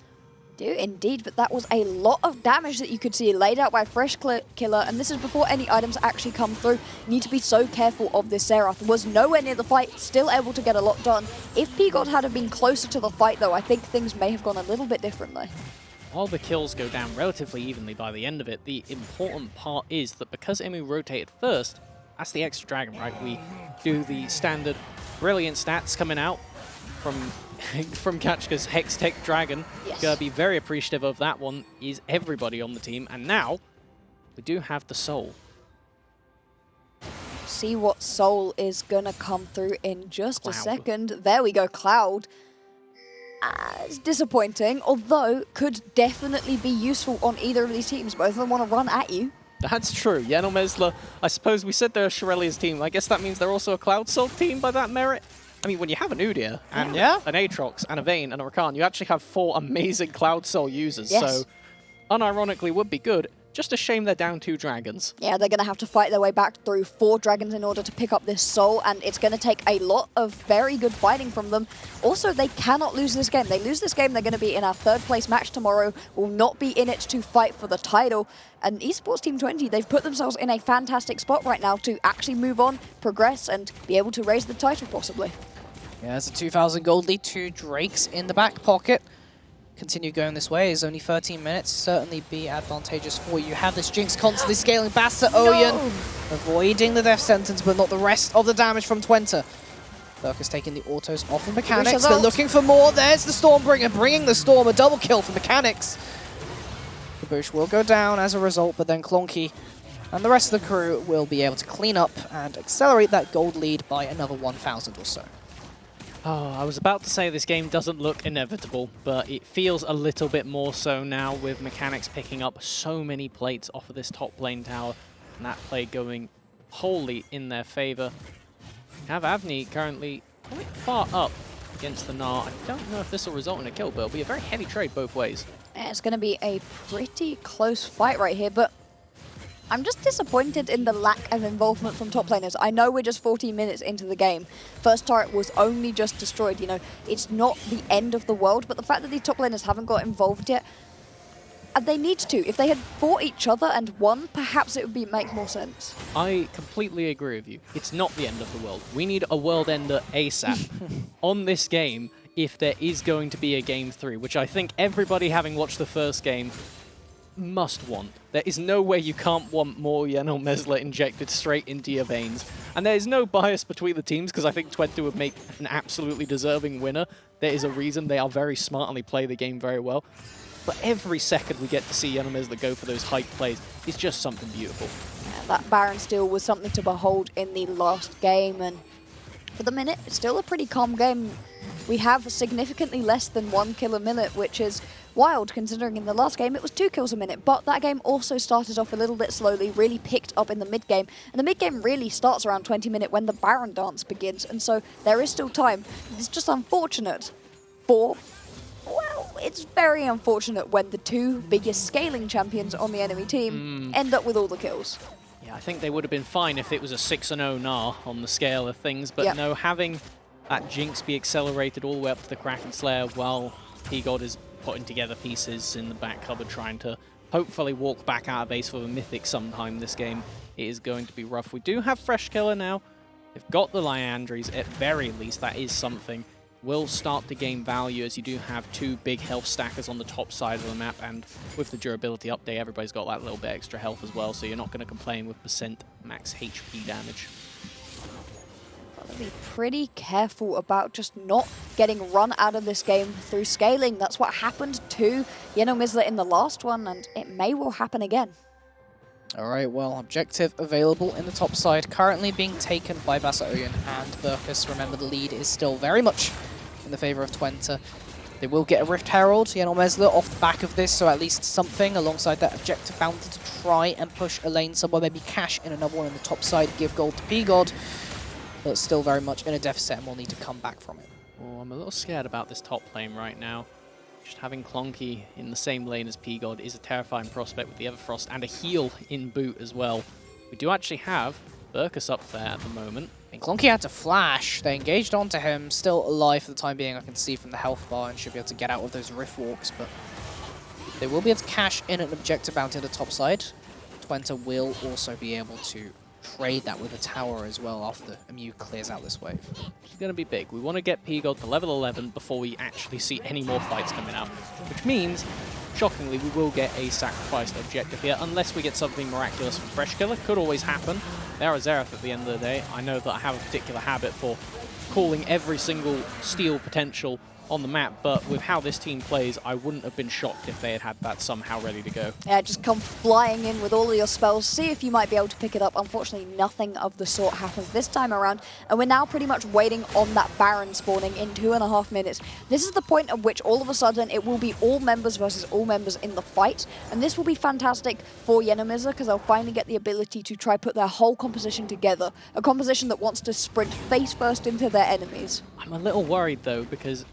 Do indeed, but that was a lot of damage that you could see laid out by Fresh Killer, and this is before any items actually come through. You need to be so careful of this. Xerath was nowhere near the fight, still able to get a lot done. If P-God had been closer to the fight though, I think things may have gone a little bit differently. While the kills go down relatively evenly by the end of it, the important part is that because Emu rotated first, that's the extra dragon, right? We do the standard brilliant stats coming out from Kachka's Hextech Dragon. Yes. Gotta be very appreciative of that one, is everybody on the team. And now, we do have the Soul. See what Soul is gonna come through in just Cloud. a second. There we go, Cloud. It's disappointing, although could definitely be useful on either of these teams. Both of them want to run at you. That's true. Yanelmezler, I suppose we said they're a Shirelia's team. I guess that means they're also a Cloud Soul team by that merit. I mean, when you have an Udyr and an Aatrox and a Vayne and a Rakan, you actually have 4 amazing Cloud Soul users. Yes. So, unironically, would be good. Just a shame they're down 2 dragons. Yeah, they're going to have to fight their way back through 4 dragons in order to pick up this soul, and it's going to take a lot of very good fighting from them. Also, they cannot lose this game. They lose this game, they're going to be in our 3rd place match tomorrow, will not be in it to fight for the title. And Esports Team 20, they've put themselves in a fantastic spot right now to actually move on, progress, and be able to raise the title possibly. Yeah, it's a 2,000 gold lead, 2 Drakes in the back pocket. Continue going this way, is only 13 minutes, certainly be advantageous for you. You have this Jinx constantly scaling. Basset Oyen avoiding the death sentence, but not the rest of the damage from Twente. Burka's taking the autos off of Mechanics. They're looking for more. There's the Stormbringer, bringing the Storm, a double kill for Mechanics. Kaboosh will go down as a result, but then Clonky and the rest of the crew will be able to clean up and accelerate that gold lead by another 1,000 or so. Oh, I was about to say this game doesn't look inevitable, but it feels a little bit more so now with Mechanics picking up so many plates off of this top lane tower, and that play going wholly in their favor. Have Avni currently quite far up against the Gnar. I don't know if this will result in a kill, but it'll be a very heavy trade both ways. Yeah, it's going to be a pretty close fight right here, but I'm just disappointed in the lack of involvement from top laners. I know we're just 14 minutes into the game. First turret was only just destroyed, you know. It's not the end of the world, but the fact that these top laners haven't got involved yet, and they need to. If they had fought each other and won, perhaps it would make more sense. I completely agree with you. It's not the end of the world. We need a world ender ASAP on this game if there is going to be a game 3, which I think everybody having watched the first game must want. There is no way you can't want more Yanelmezler injected straight into your veins. And there is no bias between the teams, because I think Twente would make an absolutely deserving winner. There is a reason. They are very smart and they play the game very well. But every second we get to see Yanelmezler go for those hype plays is just something beautiful. Yeah, that Baron steal was something to behold in the last game, and for the minute, it's still a pretty calm game. We have significantly less than 1 kill a minute, which is wild considering in the last game it was 2 kills a minute, but that game also started off a little bit slowly, really picked up in the mid game, and the mid game really starts around 20 minute when the Baron dance begins, and so there is still time. It's just unfortunate for, well, it's very unfortunate when the 2 biggest scaling champions on the enemy team end up with all the kills. Yeah, I think they would have been fine if it was a 6-0 Gnar on the scale of things, but no, having that Jinx be accelerated all the way up to the Kraken Slayer while P-God is putting together pieces in the back cupboard, trying to hopefully walk back out of base for a Mythic sometime this game. It is going to be rough. We do have Fresh Killer now. They've got the Liandry's, at very least that is something. Will start to gain value as you do have 2 big health stackers on the top side of the map, and with the durability update everybody's got that little bit extra health as well, so you're not going to complain with percent max HP damage. Be pretty careful about just not getting run out of this game through scaling. That's what happened to Yenomizla in the last one, and it may well happen again. Alright, well, objective available in the top side, currently being taken by Basaoyan and Burkus. Remember, the lead is still very much in the favour of Twente. They will get a Rift Herald, Yenomizla, off the back of this, so at least something alongside that objective bounty to try and push a lane somewhere, maybe cash in another one in the top side, give gold to P-God. But still very much in a deficit and will need to come back from it. Oh, I'm a little scared about this top lane right now. Just having Clonky in the same lane as P-God is a terrifying prospect with the Everfrost and a heal in boot as well. We do actually have Burkus up there at the moment. And Clonky had to flash. They engaged onto him, still alive for the time being, I can see from the health bar, and should be able to get out of those rift walks, but they will be able to cash in an objective bounty on the top side. Twente will also be able to trade that with a tower as well after Amu clears out this wave. It's going to be big. We want to get P-God to level 11 before we actually see any more fights coming out, which means, shockingly, we will get a sacrificed objective here, unless we get something miraculous from Fresh Killer. Could always happen. They're a Xerath at the end of the day. I know that I have a particular habit for calling every single steal potential on the map, but with how this team plays, I wouldn't have been shocked if they had had that somehow ready to go. Yeah, just come flying in with all of your spells, see if you might be able to pick it up. Unfortunately, nothing of the sort happens this time around, and we're now pretty much waiting on that Baron spawning in 2.5 minutes. This is the point at which all of a sudden it will be all members versus all members in the fight, and this will be fantastic for Yenomizla because they'll finally get the ability to try put their whole composition together, a composition that wants to sprint face first into their enemies. I'm a little worried though, because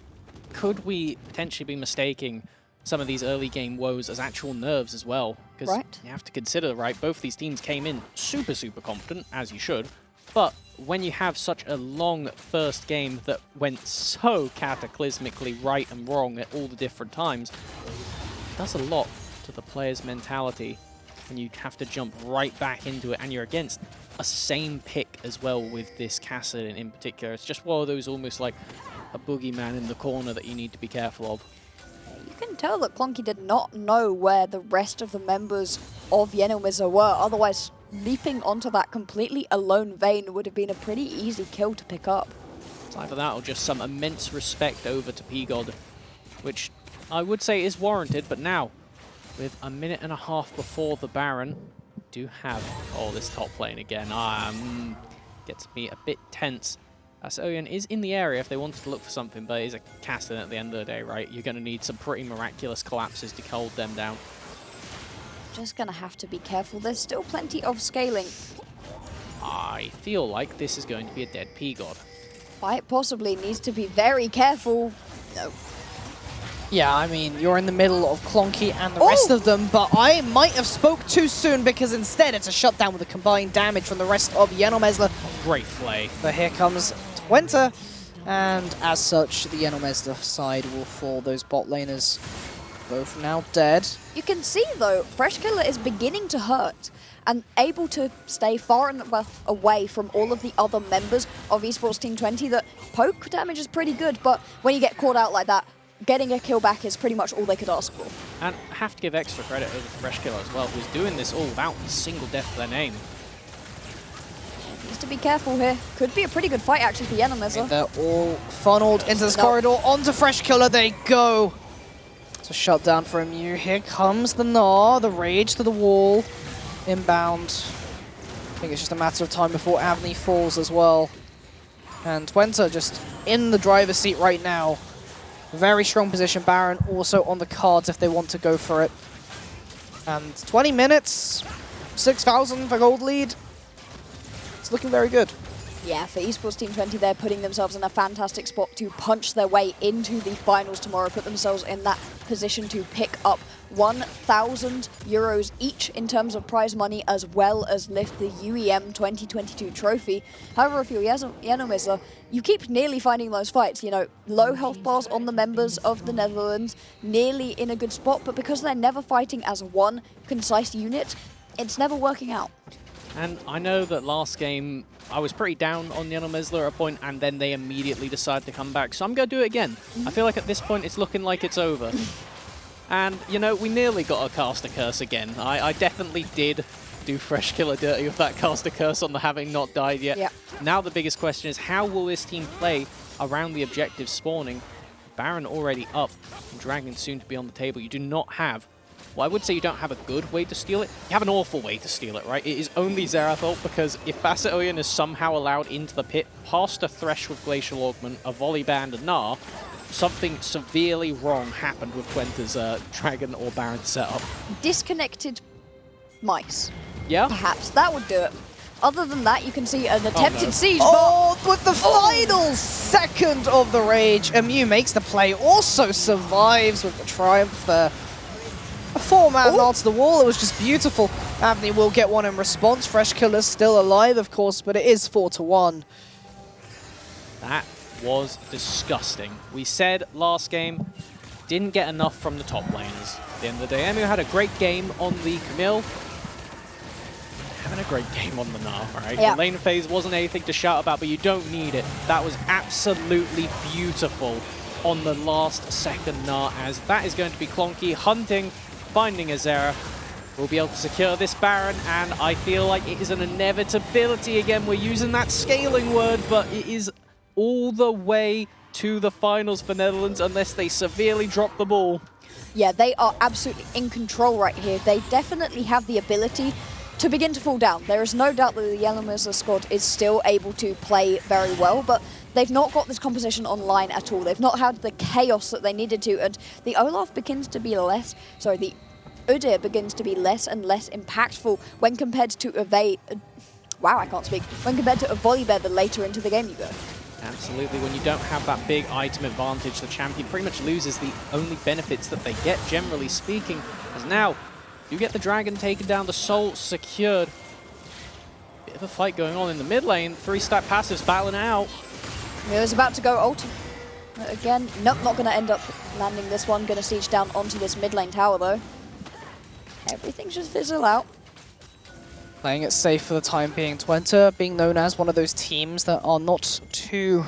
could we potentially be mistaking some of these early game woes as actual nerves as well? Because you have to consider, right, both these teams came in super, super confident, as you should, but when you have such a long first game that went so cataclysmically right and wrong at all the different times, it does a lot to the player's mentality when you have to jump right back into it, and you're against a same pick as well with this Kassadin in particular. It's just one of those almost like a boogeyman in the corner that you need to be careful of. You can tell that Clonky did not know where the rest of the members of Yenomizla were, otherwise leaping onto that completely alone Vayne would have been a pretty easy kill to pick up. It's either that or just some immense respect over to P-God, which I would say is warranted, but now, with 1.5 minutes before the Baron, we do have, this top lane again, gets me a bit tense. Basaoyan is in the area if they wanted to look for something, but it is a Kassadin at the end of the day, right? You're going to need some pretty miraculous collapses to hold them down. Just going to have to be careful. There's still plenty of scaling. I feel like this is going to be a dead P-God. Quite possibly needs to be very careful. No. Yeah, I mean, you're in the middle of Clonky and the rest of them, but I might have spoke too soon because instead it's a shutdown with a combined damage from the rest of Yenomizla. Great play. But here comes Twente, and as such, the Yenomizla side will fall. Those bot laners both now dead. You can see, though, Fresh Killer is beginning to hurt and able to stay far enough away from all of the other members of Esports Team 20 that poke damage is pretty good, but when you get caught out like that, getting a kill back is pretty much all they could ask for. And I have to give extra credit over to Fresh Killer as well, who's doing this all without a single death to their name. Needs to be careful here. Could be a pretty good fight, actually, for Yenomizla. They're all funneled into this corridor. Onto Fresh Killer they go. It's a shutdown for Amu. Here comes the Gnar, the Rage to the wall. Inbound. I think it's just a matter of time before Avni falls as well. And Twente just in the driver's seat right now. Very strong position. Baron also on the cards if they want to go for it. And 20 minutes, 6,000 for gold lead. It's looking very good. Yeah, for Esports Team 20, they're putting themselves in a fantastic spot to punch their way into the finals tomorrow, put themselves in that position to pick up 1,000 euros each in terms of prize money, as well as lift the UEM 2022 trophy. However, if you're Yanomizler, you keep nearly finding those fights. You know, low health bars on the members of the Netherlands, nearly in a good spot, but because they're never fighting as one concise unit, it's never working out. And I know that last game, I was pretty down on Yanomizler at a point, and then they immediately decided to come back. So I'm going to do it again. I feel like at this point, it's looking like it's over. And, you know, we nearly got a caster curse again. I definitely did do Fresh Killer dirty with that caster curse on the having not died yet. Yeah. Now the biggest question is, how will this team play around the objective spawning? Baron already up, and Dragon soon to be on the table. You do not have, well, I would say you don't have a good way to steal it. You have an awful way to steal it, right? It is only Zerathol, because if Basset is somehow allowed into the pit, past a Thresh with Glacial Augment, a Volley Band, and Gnar, something severely wrong happened with Twenta's Dragon or Baron setup. Disconnected mice. Yeah? Perhaps that would do it. Other than that, you can see an attempted siege. Oh, with the final second of the rage, Emu makes the play, also survives with the triumph there. A 4-man nod to the wall, it was just beautiful. Avni will get one in response. Fresh Killer's still alive, of course, but it is 4-1. That was disgusting. We said last game, didn't get enough from the top laners. At the end of the day, Emu had a great game on the Camille. Having a great game on the Gnar, right? Yeah. The lane phase wasn't anything to shout about, but you don't need it. That was absolutely beautiful on the last second Gnar, as that is going to be Clonky hunting, finding Azera. We'll be able to secure this Baron, and I feel like it is an inevitability. Again, we're using that scaling word, but it is all the way to the finals for Netherlands unless they severely drop the ball. Yeah, they are absolutely in control right here. They definitely have the ability to begin to fall down. There is no doubt that the Yanomizler squad is still able to play very well, but they've not got this composition online at all. They've not had the chaos that they needed to, and the Olaf begins to be the Udyr begins to be less and less impactful when compared to when compared to a Volibear the later into the game you go. Absolutely, when you don't have that big item advantage, the champion pretty much loses the only benefits that they get, generally speaking, as now you get the Dragon taken down, the Soul secured. Bit of a fight going on in the mid lane, 3-stack passives battling out. He was about to go ult. Again, nope, not going to end up landing this one. Going to siege down onto this mid lane tower though. Everything just fizzle out. Playing it safe for the time being. Twente being known as one of those teams that are not too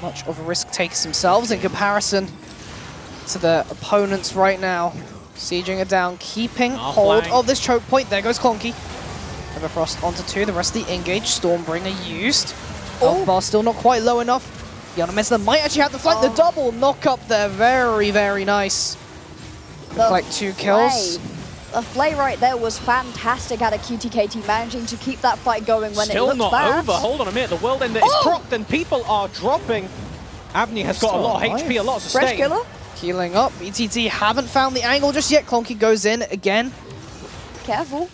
much of a risk takers themselves in comparison to their opponents right now. Sieging it down, keeping hold of this choke point. There goes Clonky. Everfrost onto 2, the rest of the engage. Stormbringer used. Health bar still not quite low enough. Yanomizler might actually have the flank. The double knock up there. Very, very nice. Like 2 kills. The play right there was fantastic out of QTKT, managing to keep that fight going when Still it looked not bad. over. Hold on a minute. The World Ender is procced and people are dropping. Avni has got a lot of HP, a lot of sustain. Fresh Killer? Healing up. BTT haven't found the angle just yet. Clonky goes in again. Careful.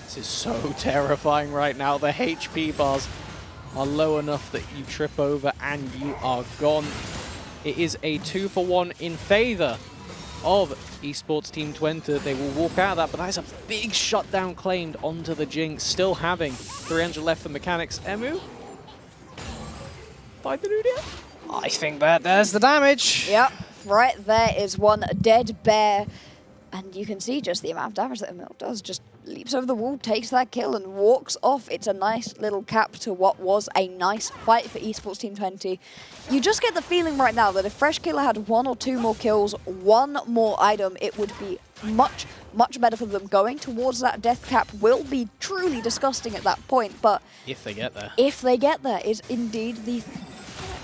This is so terrifying right now. The HP bars are low enough that you trip over and you are gone. It is a 2-for-1 in favor of Esports Team Twente. They will walk out of that, but that is a big shutdown claimed onto the Jinx, still having 300 left for mechanics. Emu? Find the Udyr? I think that there's the damage. Yep, right there is one dead bear. And you can see just the amount of damage that Emil does. Just leaps over the wall, takes that kill, and walks off. It's a nice little cap to what was a nice fight for Esports Team 20. You just get the feeling right now that if Fresh Killer had 1 or 2 more kills, 1 more item, it would be much, much better for them. Going towards that death cap will be truly disgusting at that point, but if they get there. If they get there is indeed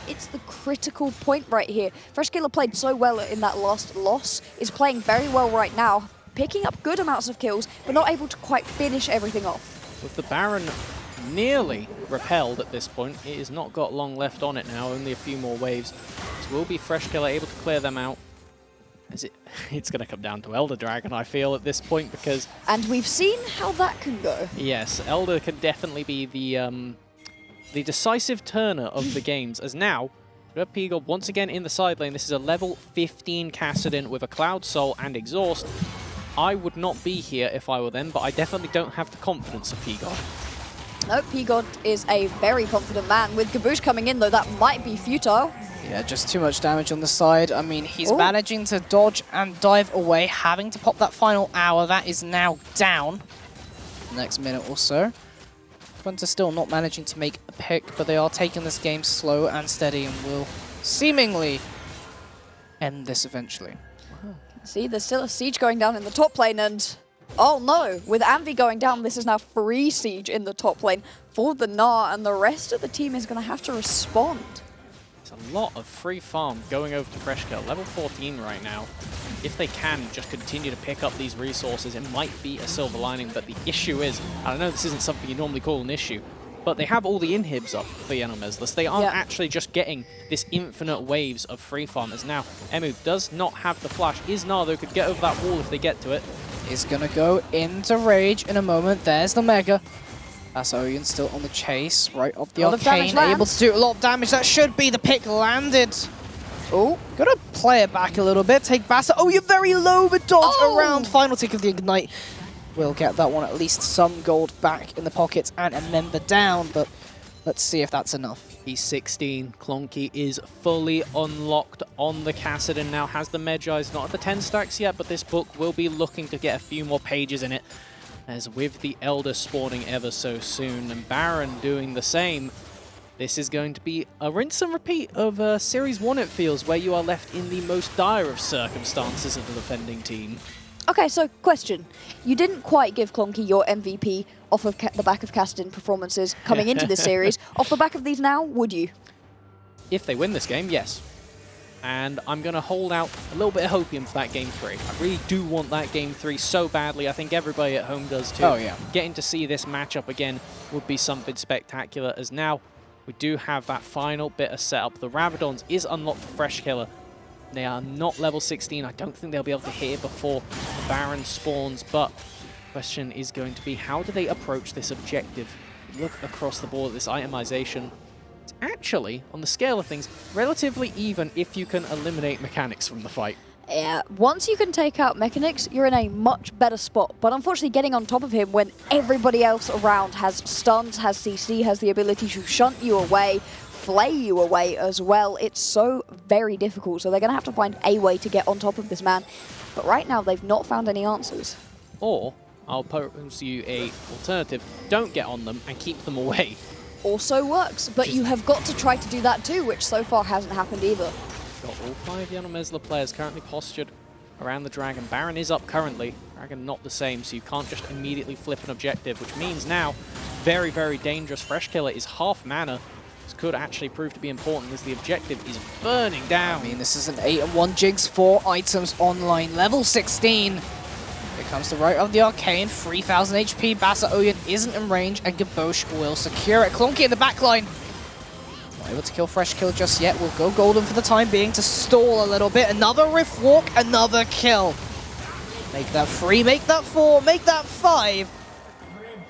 it's the critical point right here. Fresh Killer played so well in that last loss, is playing very well right now, picking up good amounts of kills, but not able to quite finish everything off. With the Baron nearly repelled at this point, it has not got long left on it now, only a few more waves. So will be Fresh Killer able to clear them out? It's going to come down to Elder Dragon, I feel, at this point, because... And we've seen how that can go. Yes, Elder can definitely be the decisive turner of the games, as now, we have P-God once again in the side lane. This is a level 15 Kassadin with a Cloud Soul and Exhaust. I would not be here if I were them, but I definitely don't have the confidence of P-God. No, P-God is a very confident man. With Gaboosh coming in, though, that might be futile. Yeah, just too much damage on the side. I mean, he's managing to dodge and dive away, having to pop that final hour. That is now down. Next minute or so. Twente still not managing to make a pick, but they are taking this game slow and steady and will seemingly end this eventually. See, there's still a siege going down in the top lane, and oh no, with Anvi going down, this is now free siege in the top lane for the Gnar, and the rest of the team is going to have to respond. It's a lot of free farm going over to Fresh Kill, level 14 right now. If they can just continue to pick up these resources, it might be a silver lining, but the issue is, and I know this isn't something you normally call an issue, but they have all the inhibs up for Yenomeslis. They aren't actually just getting this infinite waves of free farm, as now Emu does not have the flash. Gnar, though, could get over that wall if they get to it. Is going to go into Rage in a moment. There's the Mega. That's Oyen still on the chase, right off the Arcane, able to do a lot of damage. That should be the pick landed. Oh, gotta play it back a little bit. Take Bassa. Oh, you're very low, but dodge around. Final tick of the Ignite. We'll get that one, at least some gold back in the pockets and a member down, but let's see if that's enough. He's 16. Clonky is fully unlocked on the Kassadin now. Has the Medjai's not at the 10 stacks yet, but this book will be looking to get a few more pages in it. As with the Elder spawning ever so soon, and Baron doing the same, this is going to be a rinse and repeat of Series 1, it feels, where you are left in the most dire of circumstances of the defending team. Okay, so question. You didn't quite give Clonky your MVP off of the back of Kassadin performances coming into this series. Off the back of these now, would you? If they win this game, yes. And I'm going to hold out a little bit of hopium for that Game 3. I really do want that Game 3 so badly. I think everybody at home does too. Oh, yeah. Getting to see this matchup again would be something spectacular, as now we do have that final bit of setup. The Rabadons is unlocked for Fresh Killer. They are not level 16. I don't think they'll be able to hit it before the Baron spawns, but the question is going to be, how do they approach this objective? Look across the board at this itemization. It's actually, on the scale of things, relatively even if you can eliminate mechanics from the fight. Yeah, once you can take out mechanics, you're in a much better spot. But unfortunately, getting on top of him when everybody else around has stuns, has CC, has the ability to shunt you away, flay you away as well, it's so very difficult. So they're going to have to find a way to get on top of this man. But right now, they've not found any answers. Or, I'll pose you a alternative, don't get on them and keep them away. Also works, but you have got to try to do that too, which so far hasn't happened either. Got all 5 Yenomeslis players currently postured around the Dragon. Baron is up currently. Dragon not the same, so you can't just immediately flip an objective, which means now very, very dangerous. Fresh Killer is half mana. This could actually prove to be important as the objective is burning down. I mean, this is an 8-1 Jigs, 4 items online, level 16. Here comes the right of the Arcane, 3000 HP. Bassa Oyen isn't in range, and Gabosh will secure it. Clonky in the backline. Not able to kill Fresh Kill just yet. We'll go Golden for the time being to stall a little bit. Another Rift Walk, another kill. Make that 3, make that 4, make that 5.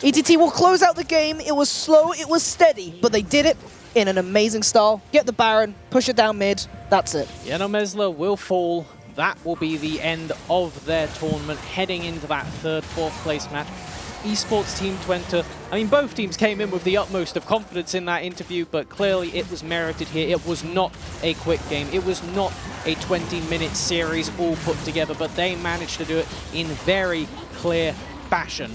ETT will close out the game. It was slow, it was steady, but they did it in an amazing style. Get the Baron, push it down mid. That's it. Yenomeslis will fall. That will be the end of their tournament, heading into that 3rd, 4th place match. Esports Team Twente, I mean, both teams came in with the utmost of confidence in that interview, but clearly it was merited here. It was not a quick game. It was not a 20-minute series all put together, but they managed to do it in very clear fashion.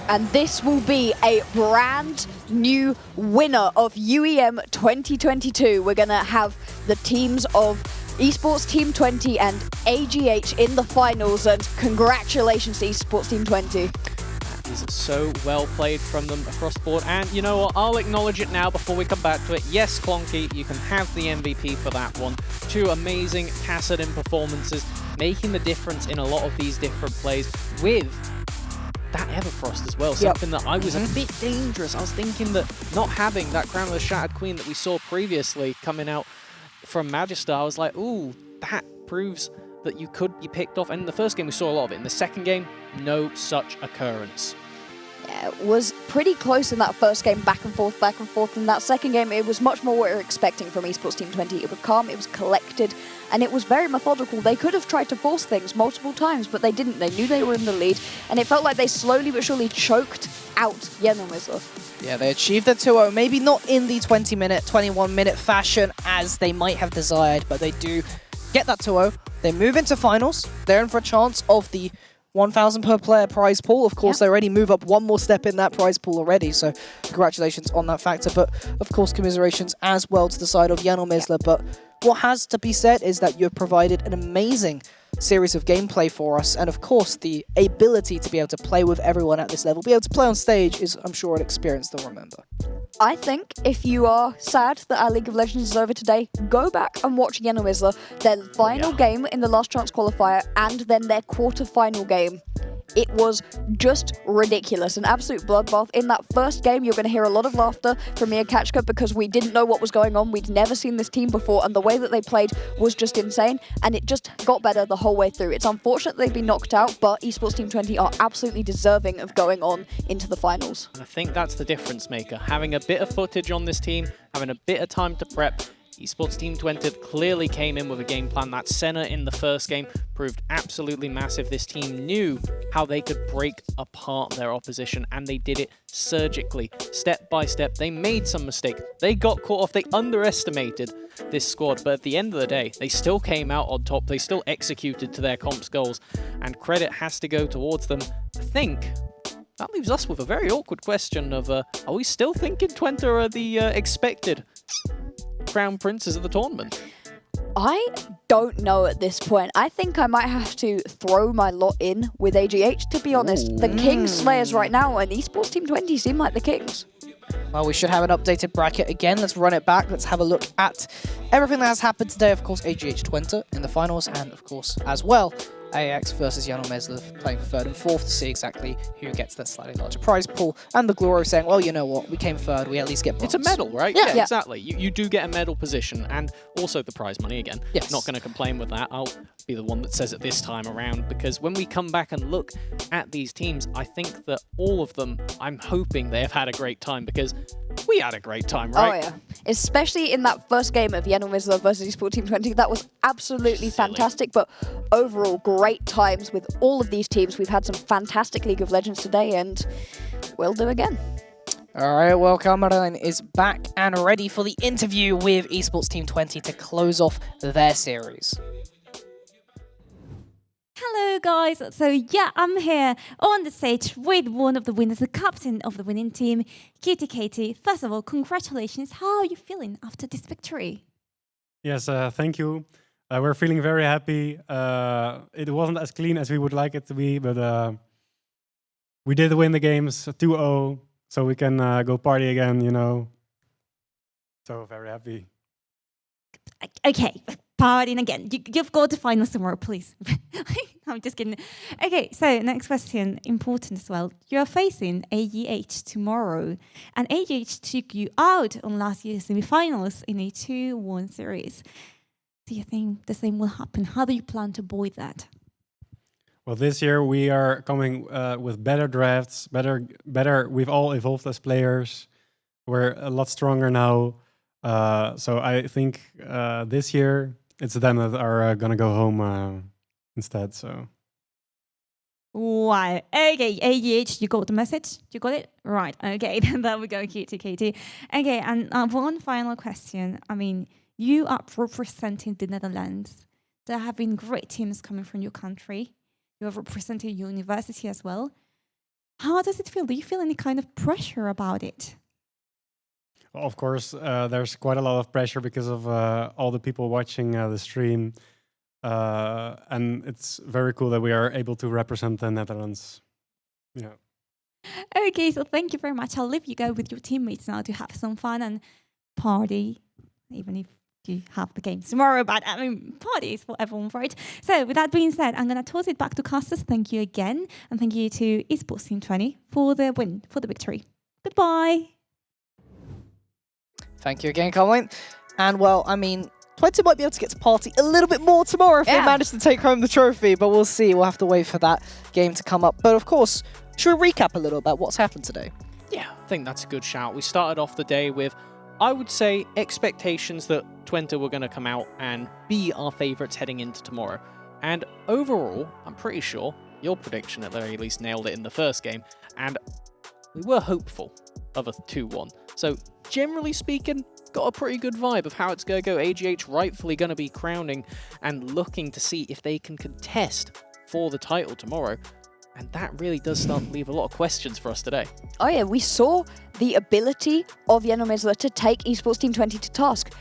And this will be a brand new winner of UEM 2022. We're going to have the teams of Esports Team Twente and AGH in the finals, and congratulations to Esports Team Twente. That is so well played from them across the board, and you know what, I'll acknowledge it now before we come back to it. Yes, Clonky, you can have the MVP for that one. 2 amazing Kassadin performances, making the difference in a lot of these different plays with that Everfrost as well, something that I was a bit dangerous. I was thinking that not having that Crown of the Shattered Queen that we saw previously coming out from Magister, I was like, ooh, that proves that you could be picked off. And in the first game, we saw a lot of it. In the second game, no such occurrence. Yeah, it was pretty close in that first game, back and forth, back and forth. In that second game, it was much more what we were expecting from Esports Team 20. It was calm, it was collected, and it was very methodical. They could have tried to force things multiple times, but they didn't. They knew they were in the lead, and it felt like they slowly but surely choked out Yenomizler. Yeah, they achieved the 2-0, maybe not in the 20-minute, 21-minute fashion as they might have desired, but they do get that 2-0. They move into finals. They're in for a chance of the 1,000 per player prize pool. Of course, they already move up one more step in that prize pool already, so congratulations on that factor. But of course, commiserations as well to the side of Yenomizler. But what has to be said is that you've provided an amazing series of gameplay for us, and of course the ability to be able to play with everyone at this level, be able to play on stage is, I'm sure, an experience they'll remember. I think if you are sad that our League of Legends is over today, go back and watch Yenomizler, their final game in the last chance qualifier, and then their quarter-final game. It was just ridiculous, an absolute bloodbath. In that first game, you're going to hear a lot of laughter from me and Kachka because we didn't know what was going on. We'd never seen this team before, and the way that they played was just insane, and it just got better the whole way through. It's unfortunate they've been knocked out, but Esports Team 20 are absolutely deserving of going on into the finals. And I think that's the difference maker. Having a bit of footage on this team, having a bit of time to prep. Esports Team 20 clearly came in with a game plan. That Senna in the first game proved absolutely massive. This team knew how they could break apart their opposition, and they did it surgically, step by step. They made some mistakes. They got caught off. They underestimated this squad, but at the end of the day, they still came out on top. They still executed to their comps goals, and credit has to go towards them. I think that leaves us with a very awkward question of, are we still thinking Twente are the expected crown princes of the tournament? I don't know at this point. I think I might have to throw my lot in with AGH, to be honest. The Kings Slayers right now, and Esports Team 20 seem like the Kings. Well, we should have an updated bracket again. Let's run it back. Let's have a look at everything that has happened today. Of course, AGH Twente in the finals, and of course, as well, AX versus Yenomizler playing for third and fourth to see exactly who gets that slightly larger prize pool. And the glory saying, well, you know what, we came third, we at least get bronze. It's a medal, right? Yeah. Exactly. You do get a medal position, and also the prize money again. Yes. Not going to complain with that. I'll be the one that says it this time around, because when we come back and look at these teams, I think that all of them, I'm hoping they have had a great time, because we had a great time, right? Oh, yeah. Especially in that first game of Yenomizler versus Esports Team 20. That was absolutely fantastic, but overall, great times with all of these teams. We've had some fantastic League of Legends today, and we'll do again. All right, well, Caroline is back and ready for the interview with Esports Team 20 to close off their series. Hello guys, so yeah, I'm here on the stage with one of the winners, the captain of the winning team, Katie. First of all, congratulations. How are you feeling after this victory? Yes, thank you. We're feeling very happy. It wasn't as clean as we would like it to be, but we did win the games 2-0, so we can go party again, you know. So very happy. Okay, partying again. You've got to find us somewhere, please. I'm just kidding. Okay, so next question, important as well. You're facing AGH tomorrow, and AGH took you out on last year's semi-finals in a 2-1 series. Do you think the same will happen? How do you plan to avoid that? Well, this year we are coming with better drafts, better. We've all evolved as players. We're a lot stronger now. So I think this year it's them that are gonna go home instead. So. Wow. Okay, AGH, you got the message? You got it? Right. Okay, then there we go, Katie. Okay, and one final question. I mean, you are representing the Netherlands. There have been great teams coming from your country. You are representing your university as well. How does it feel? Do you feel any kind of pressure about it? Well, of course, there's quite a lot of pressure because of all the people watching the stream. And it's very cool that we are able to represent the Netherlands. Yeah. Okay, so thank you very much. I'll leave you go with your teammates now to have some fun and party, even if you have the game tomorrow. But I mean, party is for everyone, right? So with that being said, I'm going to toss it back to Casters. Thank you again. And thank you to Esports Team 20 for the win, for the victory. Goodbye. Thank you again, Caroline. And well, I mean, Twente might be able to get to party a little bit more tomorrow if they manage to take home the trophy, but we'll see. We'll have to wait for that game to come up. But of course, should we recap a little about what's happened today? Yeah, I think that's a good shout. We started off the day with, I would say, expectations that Twente were going to come out and be our favourites heading into tomorrow. And overall, I'm pretty sure your prediction at the very least nailed it in the first game, and we were hopeful of a 2-1. So generally speaking, got a pretty good vibe of how it's going to go. AGH rightfully going to be crowning and looking to see if they can contest for the title tomorrow. And that really does start to leave a lot of questions for us today. Oh yeah, we saw the ability of Yenomizla to take Esports Team 20 to task.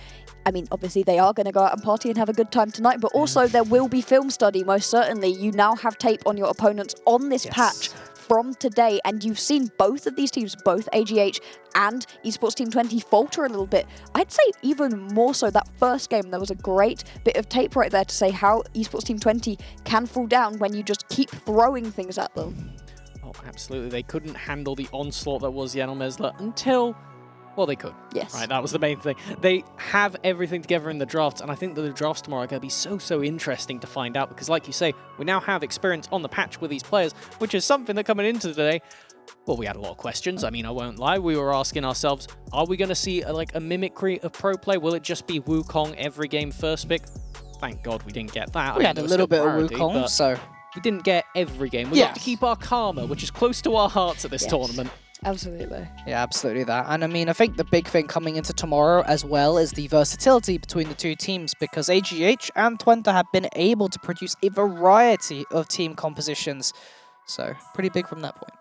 I mean, obviously they are going to go out and party and have a good time tonight, but also there will be film study, most certainly. You now have tape on your opponents on this patch from today, and you've seen both of these teams, both AGH and Esports Team 20, falter a little bit. I'd say even more so that first game, there was a great bit of tape right there to say how Esports Team 20 can fall down when you just keep throwing things at them. Oh, absolutely. They couldn't handle the onslaught that was Yenomizla until... Well, they could. Yes. Right, that was the main thing. They have everything together in the drafts, and I think that the drafts tomorrow are going to be so interesting to find out, because like you say, we now have experience on the patch with these players, which is something that coming into today, well, we had a lot of questions. I mean, I won't lie. We were asking ourselves, are we going to see a mimicry of pro play? Will it just be Wukong every game first pick? Thank God we didn't get that. We had a little bit of Wukong, so... We didn't get every game. We got to keep our karma, which is close to our hearts at this tournament. Absolutely. Yeah, absolutely that. And I mean, I think the big thing coming into tomorrow as well is the versatility between the two teams, because AGH and Twente have been able to produce a variety of team compositions. So, pretty big from that point.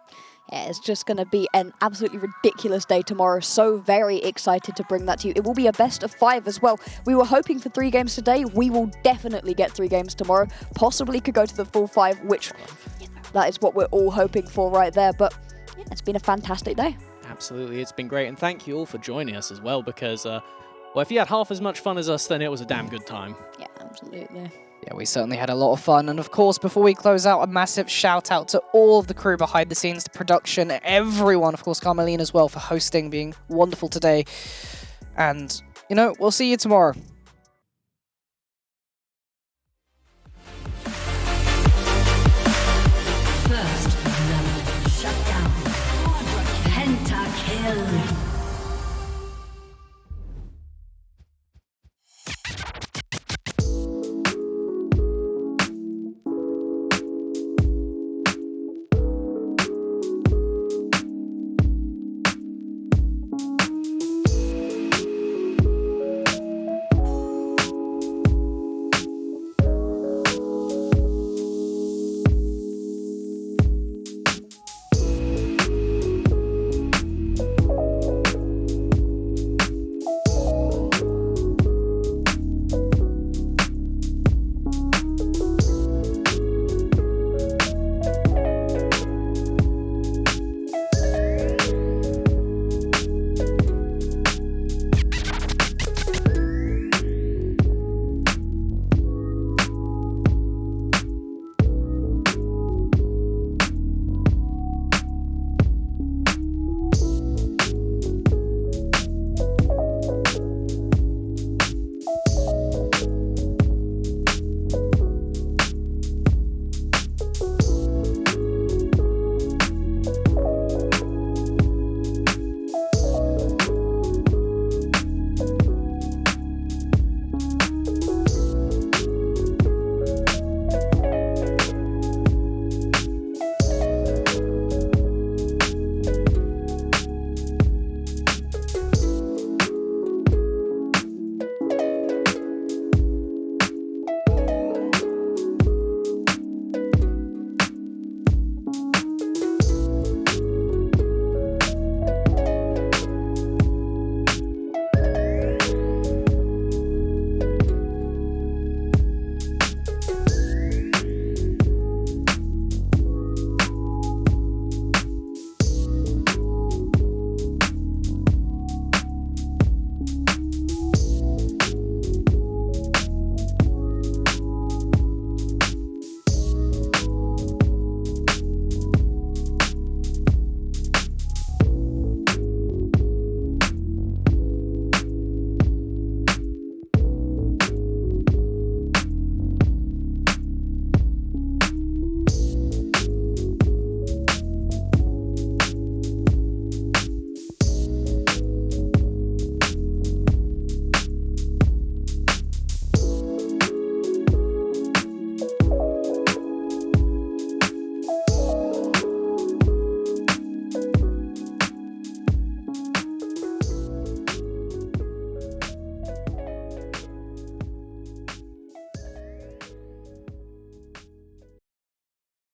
Yeah, it's just going to be an absolutely ridiculous day tomorrow. So very excited to bring that to you. It will be a best of 5 as well. We were hoping for 3 games today. We will definitely get 3 games tomorrow. Possibly could go to the full 5, which that is what we're all hoping for right there. But yeah, it's been a fantastic day. Absolutely, it's been great. And thank you all for joining us as well, because, well, if you had half as much fun as us, then it was a damn good time. Yeah, absolutely. Yeah, we certainly had a lot of fun. And of course, before we close out, a massive shout out to all of the crew behind the scenes, the production, everyone. Of course, Carmeline as well for hosting, being wonderful today. And, you know, we'll see you tomorrow.